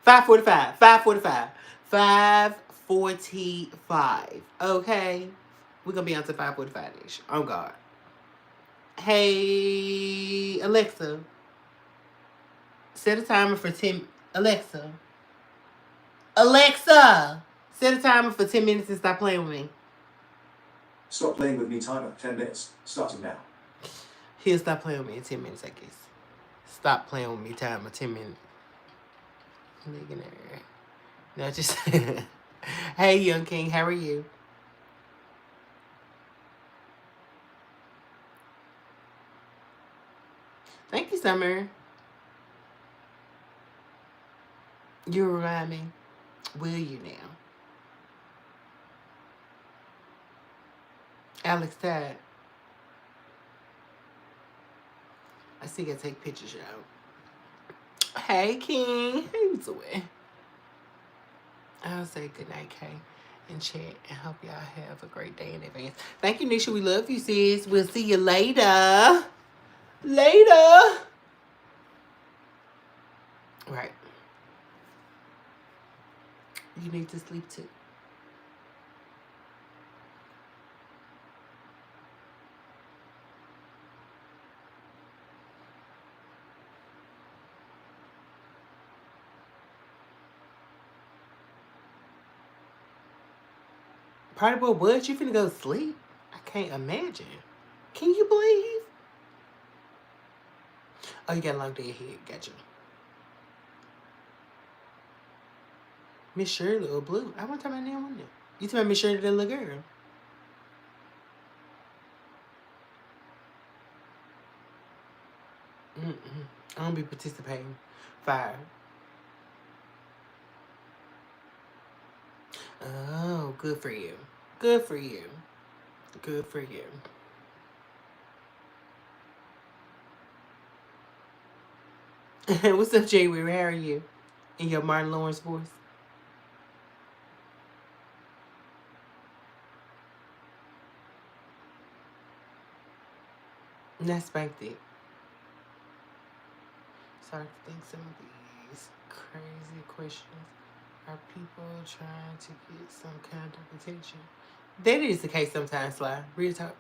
5:45. 5:45. 5:45. Okay. We're gonna be on to 5:45-ish. Oh God. Hey Alexa. Set a timer for 10. Alexa. Set a timer for 10 minutes and stop playing with me. Stop playing with me, timer. 10 minutes. Starting now. He'll stop playing with me in 10 minutes, I guess. Stop playing with me, timer. 10 minutes. No, just. Hey, Young King, how are you? Thank you, Summer. You remind me. Will you now? Alex Tide. I still gotta take pictures, y'all. Hey, King. How you doing? I'll say good night, Kay, and chat, and hope y'all have a great day in advance. Thank you, Nisha. We love you, sis. We'll see you later. Later. Right. You need to sleep too. Party boy, what? You finna go to sleep? I can't imagine. Can you believe? Oh, you got a long day ahead. Gotcha. Miss Shirley or Blue? I want to talk about that one. You talking about Miss Shirley, that little girl? I don't be participating. Fire. Oh, good for you. Good for you. Good for you. What's up, Jay Weir? How are you? In your Martin Lawrence voice? Not spanked it. Sorry to think some of these crazy questions. Are people trying to get some kind of attention? That is the case sometimes, Sly. Real talk.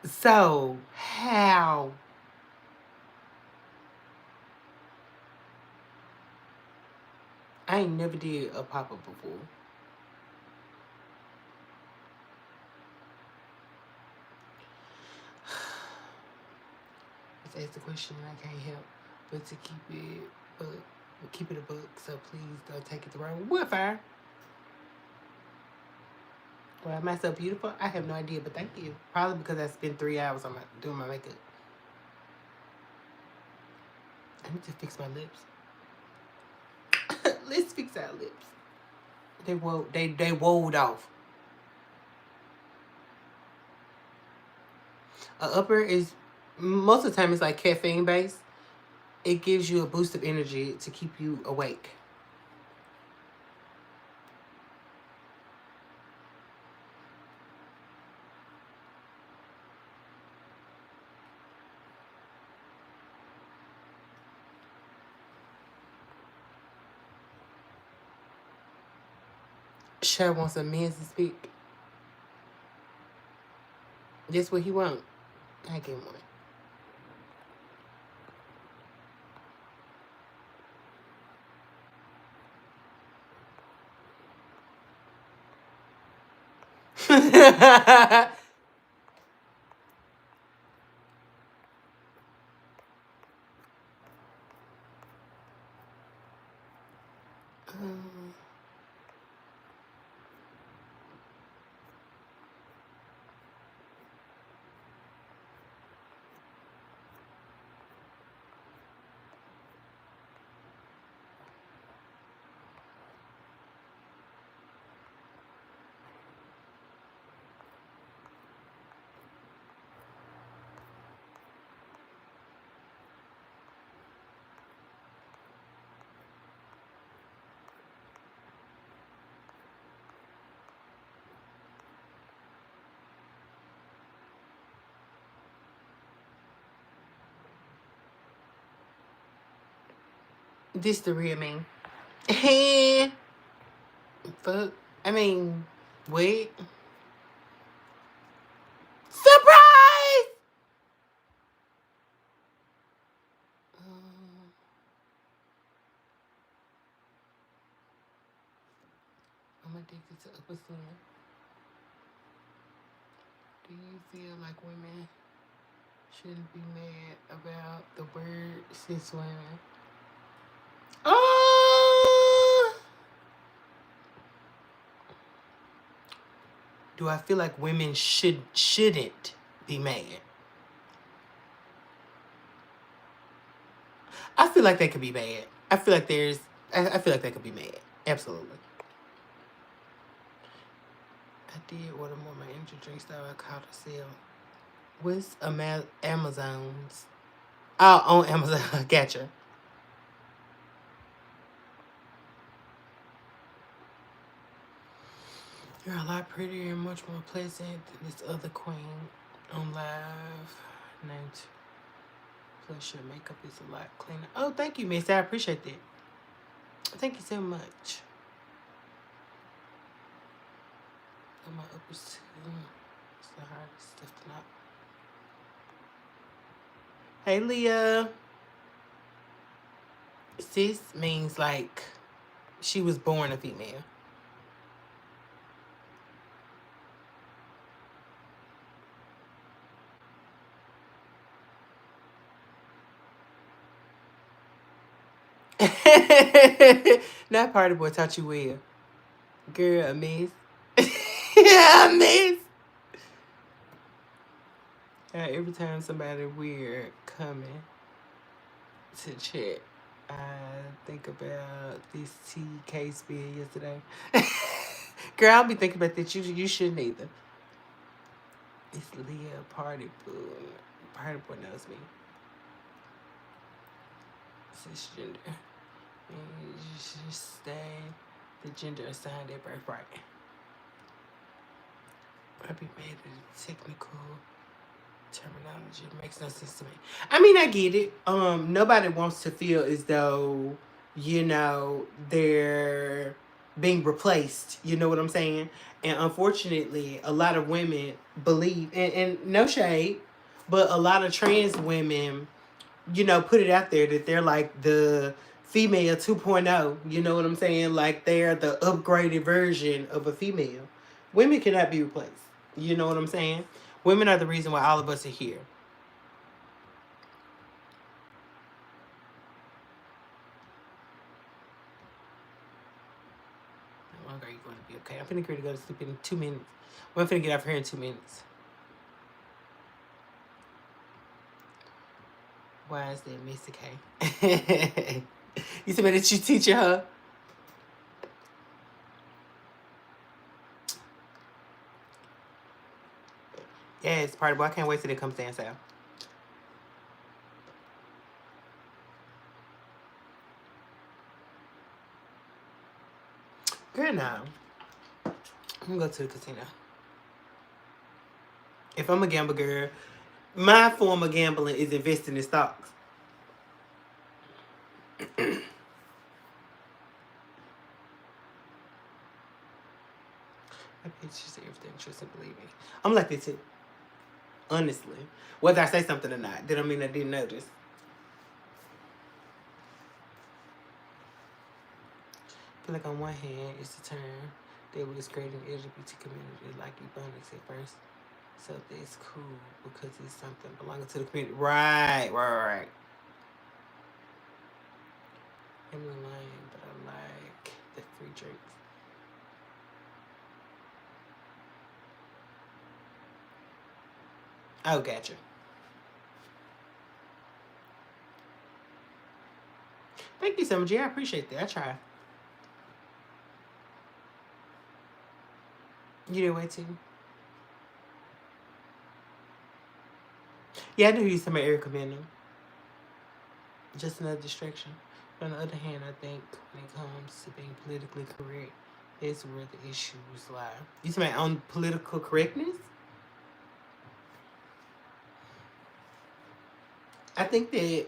So, how? I ain't never did a pop-up before. Let's ask the question and I can't help but to keep it a book, so please don't take it the wrong way. What, fire? Why am I so beautiful? I have no idea, but thank you. Probably because I spent 3 hours on doing my makeup. I need to fix my lips. Let's fix our lips. They wowed off. A upper is most of the time it's like caffeine based. It gives you a boost of energy to keep you awake. Cher wants some men to speak. That's what he want. I give him one. This the real me. Fuck. I mean, wait. Surprise! I'm addicted to upper skin. Do you feel like women shouldn't be mad about the word cis women? Do I feel like women shouldn't be mad? I feel like they could be mad. I feel like I feel like they could be mad. Absolutely. I did order more of my energy drinks that I caught a sale. What's Amazon's? Oh, on Amazon. Gotcha. You're a lot prettier and much more pleasant than this other queen on live. Named. Plus your makeup is a lot cleaner. Oh, thank you, Miss. I appreciate that. Thank you so much. And my uppers too. It's the hardest stuff to knock. Hey, Leah. Cis means like she was born a female. That party boy taught you well. Girl, a miss. Yeah, a miss. Every time somebody weird coming to chat, I think about this TK spill yesterday. Girl, I'll be thinking about that. You shouldn't either. It's Leah Party Boy. Party Boy knows me. Cisgender. And you should stay the gender assigned at birthright. I'd be mad at the technical terminology. It makes no sense to me. I mean, I get it. Nobody wants to feel as though, they're being replaced. You know what I'm saying? And unfortunately, a lot of women believe, and no shade, but a lot of trans women, put it out there that they're like the female 2.0. You know what I'm saying? Like they're the upgraded version of a female. Women cannot be replaced. You know what I'm saying? Women are the reason why all of us are here. How long are you going to be okay? I'm finna go to sleep in 2 minutes. I'm finna get off here in 2 minutes. Why is that Missy K? You said that you teaching her? Yes, party boy. I can't wait till it comes down south. right now. I'm gonna go to the casino. If I'm a gamble girl, my form of gambling is investing in stocks. I pictures everything, trust and believe me. I'm like that too. Honestly. Whether I say something or not, that don't mean I didn't notice. I feel like on one hand, it's the term they were just creating the LGBT community like Ebonics at first. So that's cool because it's something belonging to the community. Right. I'm lying, but I like the free drinks. Oh, gotcha. Thank you so much. Yeah, I appreciate that. I try. You did wait too? Yeah, I do use some of Erica Menu. Just another distraction. But on the other hand, I think when it comes to being politically correct, that's where the issues lie. You talking about on political correctness? I think that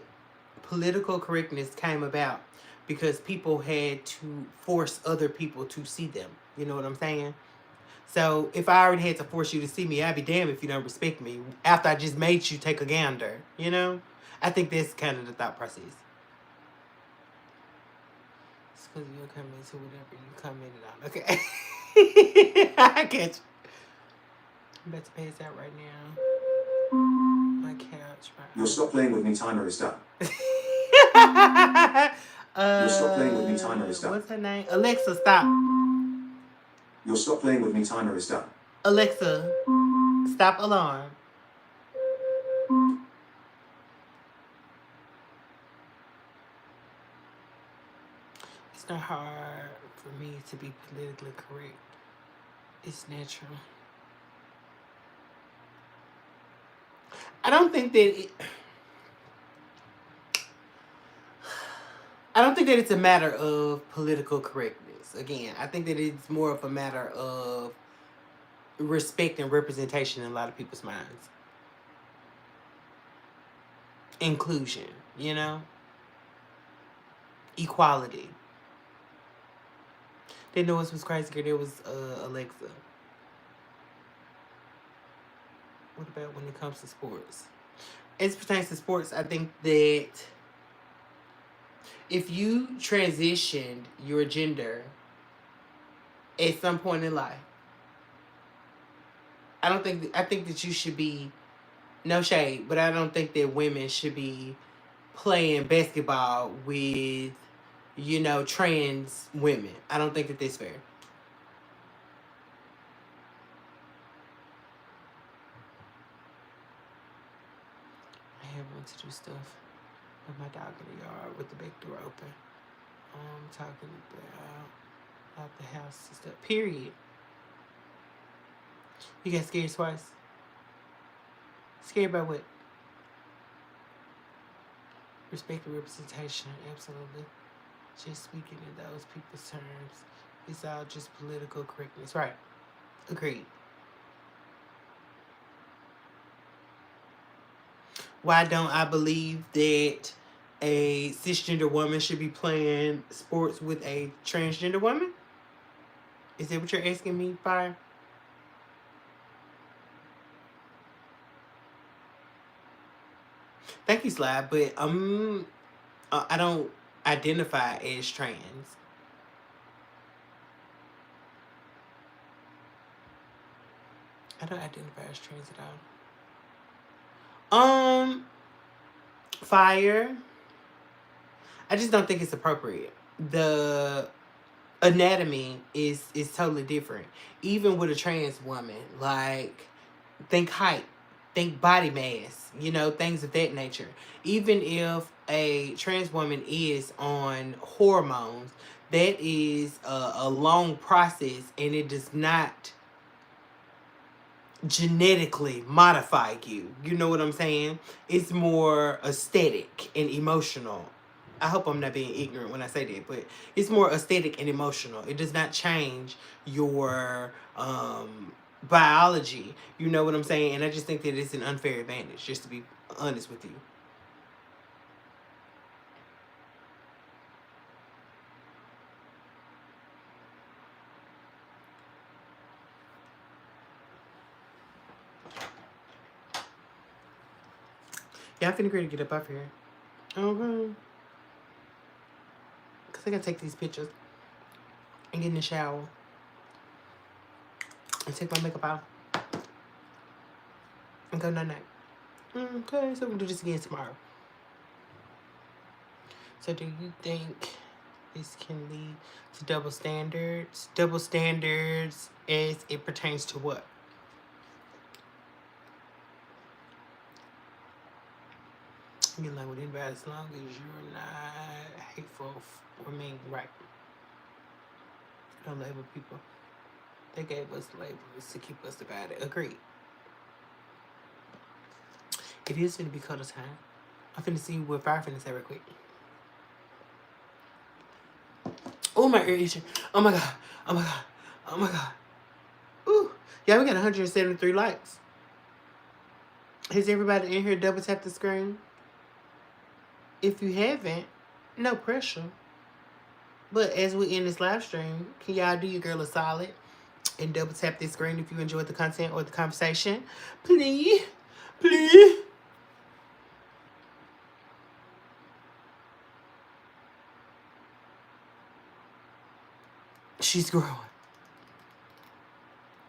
political correctness came about because people had to force other people to see them. You know what I'm saying? So if I already had to force you to see me, I'd be damned if you don't respect me after I just made you take a gander. You know? I think that's kind of the thought process. It's because you'll come into whatever you commented on. Okay. I get you. I'm about to pass out right now. My couch. Your stop playing with me timer is done. Your stop playing with me timer is done. What's her name? Alexa, stop. Your stop playing with me timer is done. Alexa, stop alarm. It's not hard for me to be politically correct. It's natural. I don't think that it's a matter of political correctness. Again, I think that it's more of a matter of respect and representation in a lot of people's minds. Inclusion, you know? Equality. Didn't know what was crazy. There was Alexa. What about when it comes to sports? As it pertains to sports, I think that if you transitioned your gender at some point in life, I think that you should be, no shade, but I don't think that women should be playing basketball with, trans women. I don't think that that's fair. I have wanted to do stuff with my dog in the yard with the back door open. Talking about the house and stuff. Period. You got scared twice? Scared by what? Respect and representation, absolutely. Just speaking in those people's terms. It's all just political correctness. Right. Agreed. Why don't I believe that a cisgender woman should be playing sports with a transgender woman? Is that what you're asking me, Fire? Thank you, Slab, but I don't identify as trans. I don't identify as trans at all. Fire. I just don't think it's appropriate. The anatomy is totally different. Even with a trans woman, like, think height, think body mass, things of that nature. Even if a trans woman is on hormones, that is a long process, and it does not genetically modify you. You know what I'm saying? It's more aesthetic and emotional. I hope I'm not being ignorant when I say that, but it's more aesthetic and emotional. It does not change your biology. You know what I'm saying? And I just think that it's an unfair advantage, just to be honest with you. Yeah, I'm finna agree to get up off here. Okay. Because I gotta take these pictures and get in the shower and take my makeup off and go night night. Okay, so we'll do this again tomorrow. So do you think this can lead to double standards? Double standards as it pertains to what? You like with anybody as long as you're not hateful or mean, right? Don't label people. They gave us labels to keep us divided. Agreed. It is finna be cuddle time. I'm finna see what Fire finna say real quick. Oh, my ear itching. Oh my god. Oh my god. Oh my god. Ooh. Yeah, we got 173 likes. Has everybody in here double tapped the screen? If you haven't, no pressure. But as we end this live stream, can y'all do your girl a solid and double tap this screen if you enjoyed the content or the conversation? Please. Please. She's growing.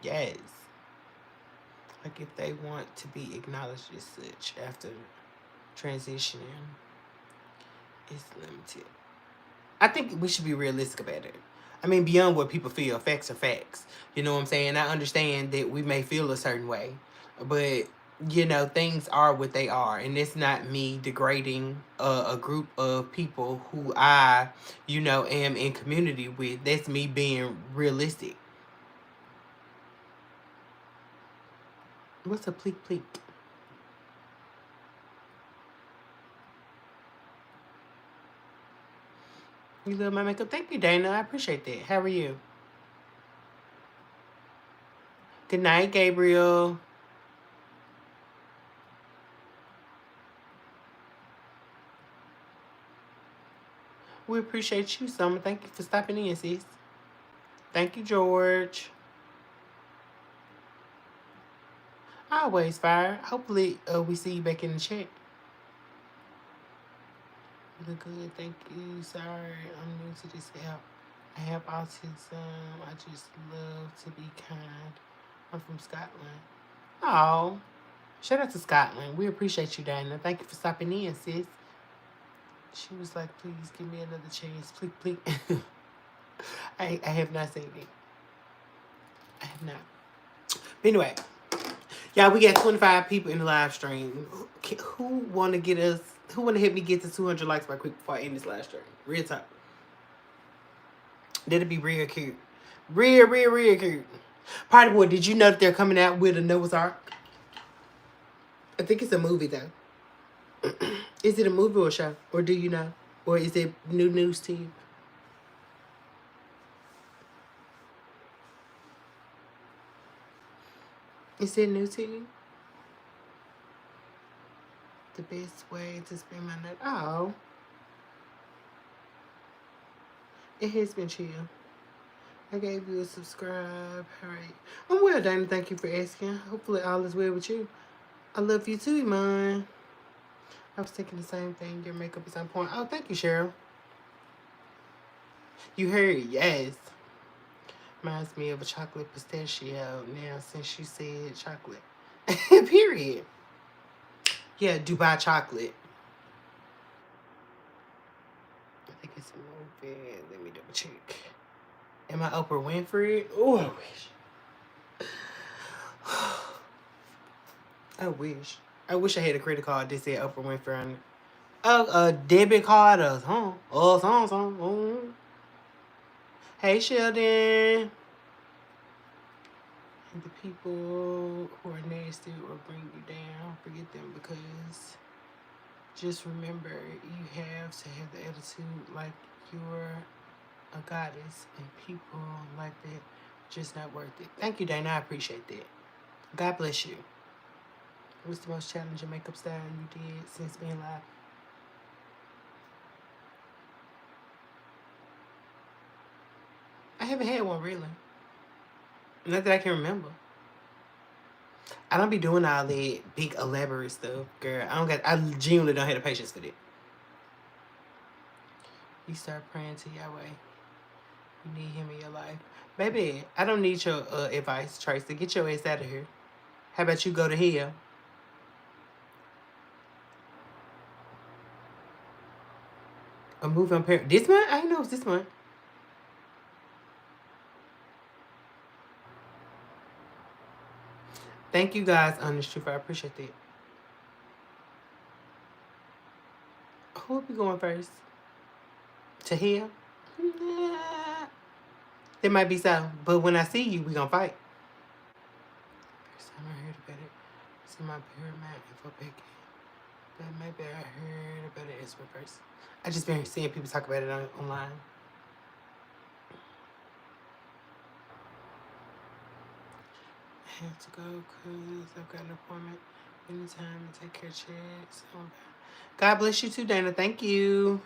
Yes. Like if they want to be acknowledged as such after transitioning, it's limited. I think we should be realistic about it. I mean, beyond what people feel, facts are facts. You know what I'm saying? I understand that we may feel a certain way, but you know, things are what they are, and it's not me degrading a group of people who I, you know, am in community with. That's me being realistic. What's a pleek pleek? You love my makeup? Thank you, Dana. I appreciate that. How are you? Good night, Gabriel. We appreciate you, Summer. Thank you for stopping in, sis. Thank you, George. Always fire. Hopefully, we see you back in the chat. You look good. Thank you. Sorry, I'm new to this app. I have autism. I just love to be kind. I'm from Scotland. Oh, shout out to Scotland. We appreciate you, Dana. Thank you for stopping in, sis. She was like, please give me another chance. Please, please. I have not seen it. I have not. But anyway, yeah, we got 25 people in the live stream. Who want to get us? Who want to help me get to 200 likes by quick before I end this live stream? Real talk. That'd be real cute. Real cute. Party Boy, did you know that they're coming out with a Noah's Ark? I think it's a movie though. Is it a movie or a show? Or do you know? Or is it new news to you? Is it new to you? The best way to spend my night. Oh. It has been chill. I gave you a subscribe. Alright. I'm well, Dana. Thank you for asking. Hopefully all is well with you. I love you too, Iman. I was thinking the same thing. Your makeup is on point. Oh, thank you, Cheryl. You heard, yes. Reminds me of a chocolate pistachio now since you said chocolate. Period. Yeah, Dubai chocolate. I think it's a movie. Let me double check. Am I Oprah Winfrey? Oh, I wish. I wish. I wish I had a credit card that said Oprah Winfrey on it. A debit card or something. Or something. Hey, Sheldon. And the people who are nasty or bring you down, forget them because Just remember, you have to have the attitude like you're a goddess, and people like that just not worth it. Thank you, Dana. I appreciate that. God bless you. What's the most challenging makeup style you did since being live? I haven't had one really. Not that I can remember. I don't be doing all that big elaborate stuff, girl. I genuinely don't have the patience for that. You start praying to Yahweh. You need him in your life. Baby, I don't need your advice, Tracy. Get your ass out of here. How about you go to hell? A movie on this month? I didn't know it was this month. Thank you guys, Honest Truth. I appreciate that. Who will be going first? To hell? Nah. There might be so, but when I see you, we gonna fight. First time I heard about it, see my parent mad info packet. But maybe I heard about it as first. I just been seeing people talk about it online. I have to go because I've got an appointment anytime to take care of checks. God bless you too, Dana. Thank you.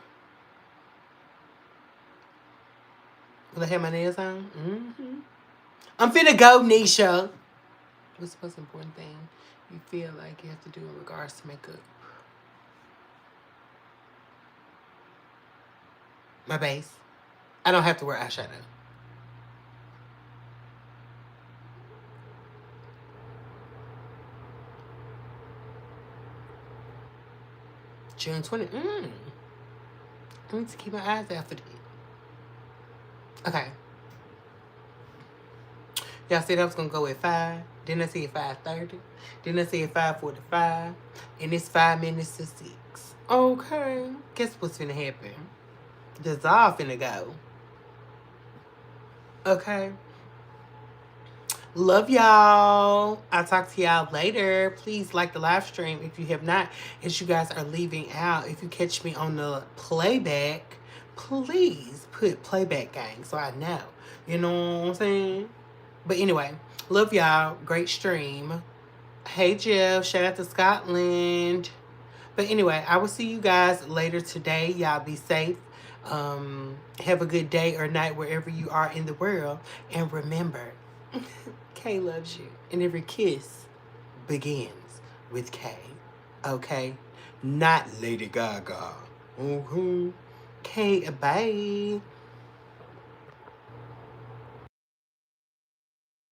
Will I have my nails on? Mm-hmm. I'm finna go, Nisha. What's the most important thing you feel like you have to do in regards to makeup? My base. I don't have to wear eyeshadow. June 20. I need to keep my eyes out for that. Okay. Y'all said I was gonna go at 5. Then I said 5:30. Then I said 5:45. And it's 5 minutes to 6. Okay. Guess what's finna happen? Dissolve finna go. Okay. Love y'all. I'll talk to y'all later. Please like the live stream if you have not. As you guys are leaving out, if you catch me on the playback, please put playback gang so I know. You know what I'm saying? But anyway, love y'all. Great stream. Hey Jeff, shout out to Scotland. But anyway, I will see you guys later today. Y'all be safe. Have a good day or night wherever you are in the world. And remember, K loves you. And every kiss begins with K. Okay? Not Lady Gaga. Okay? K, bye.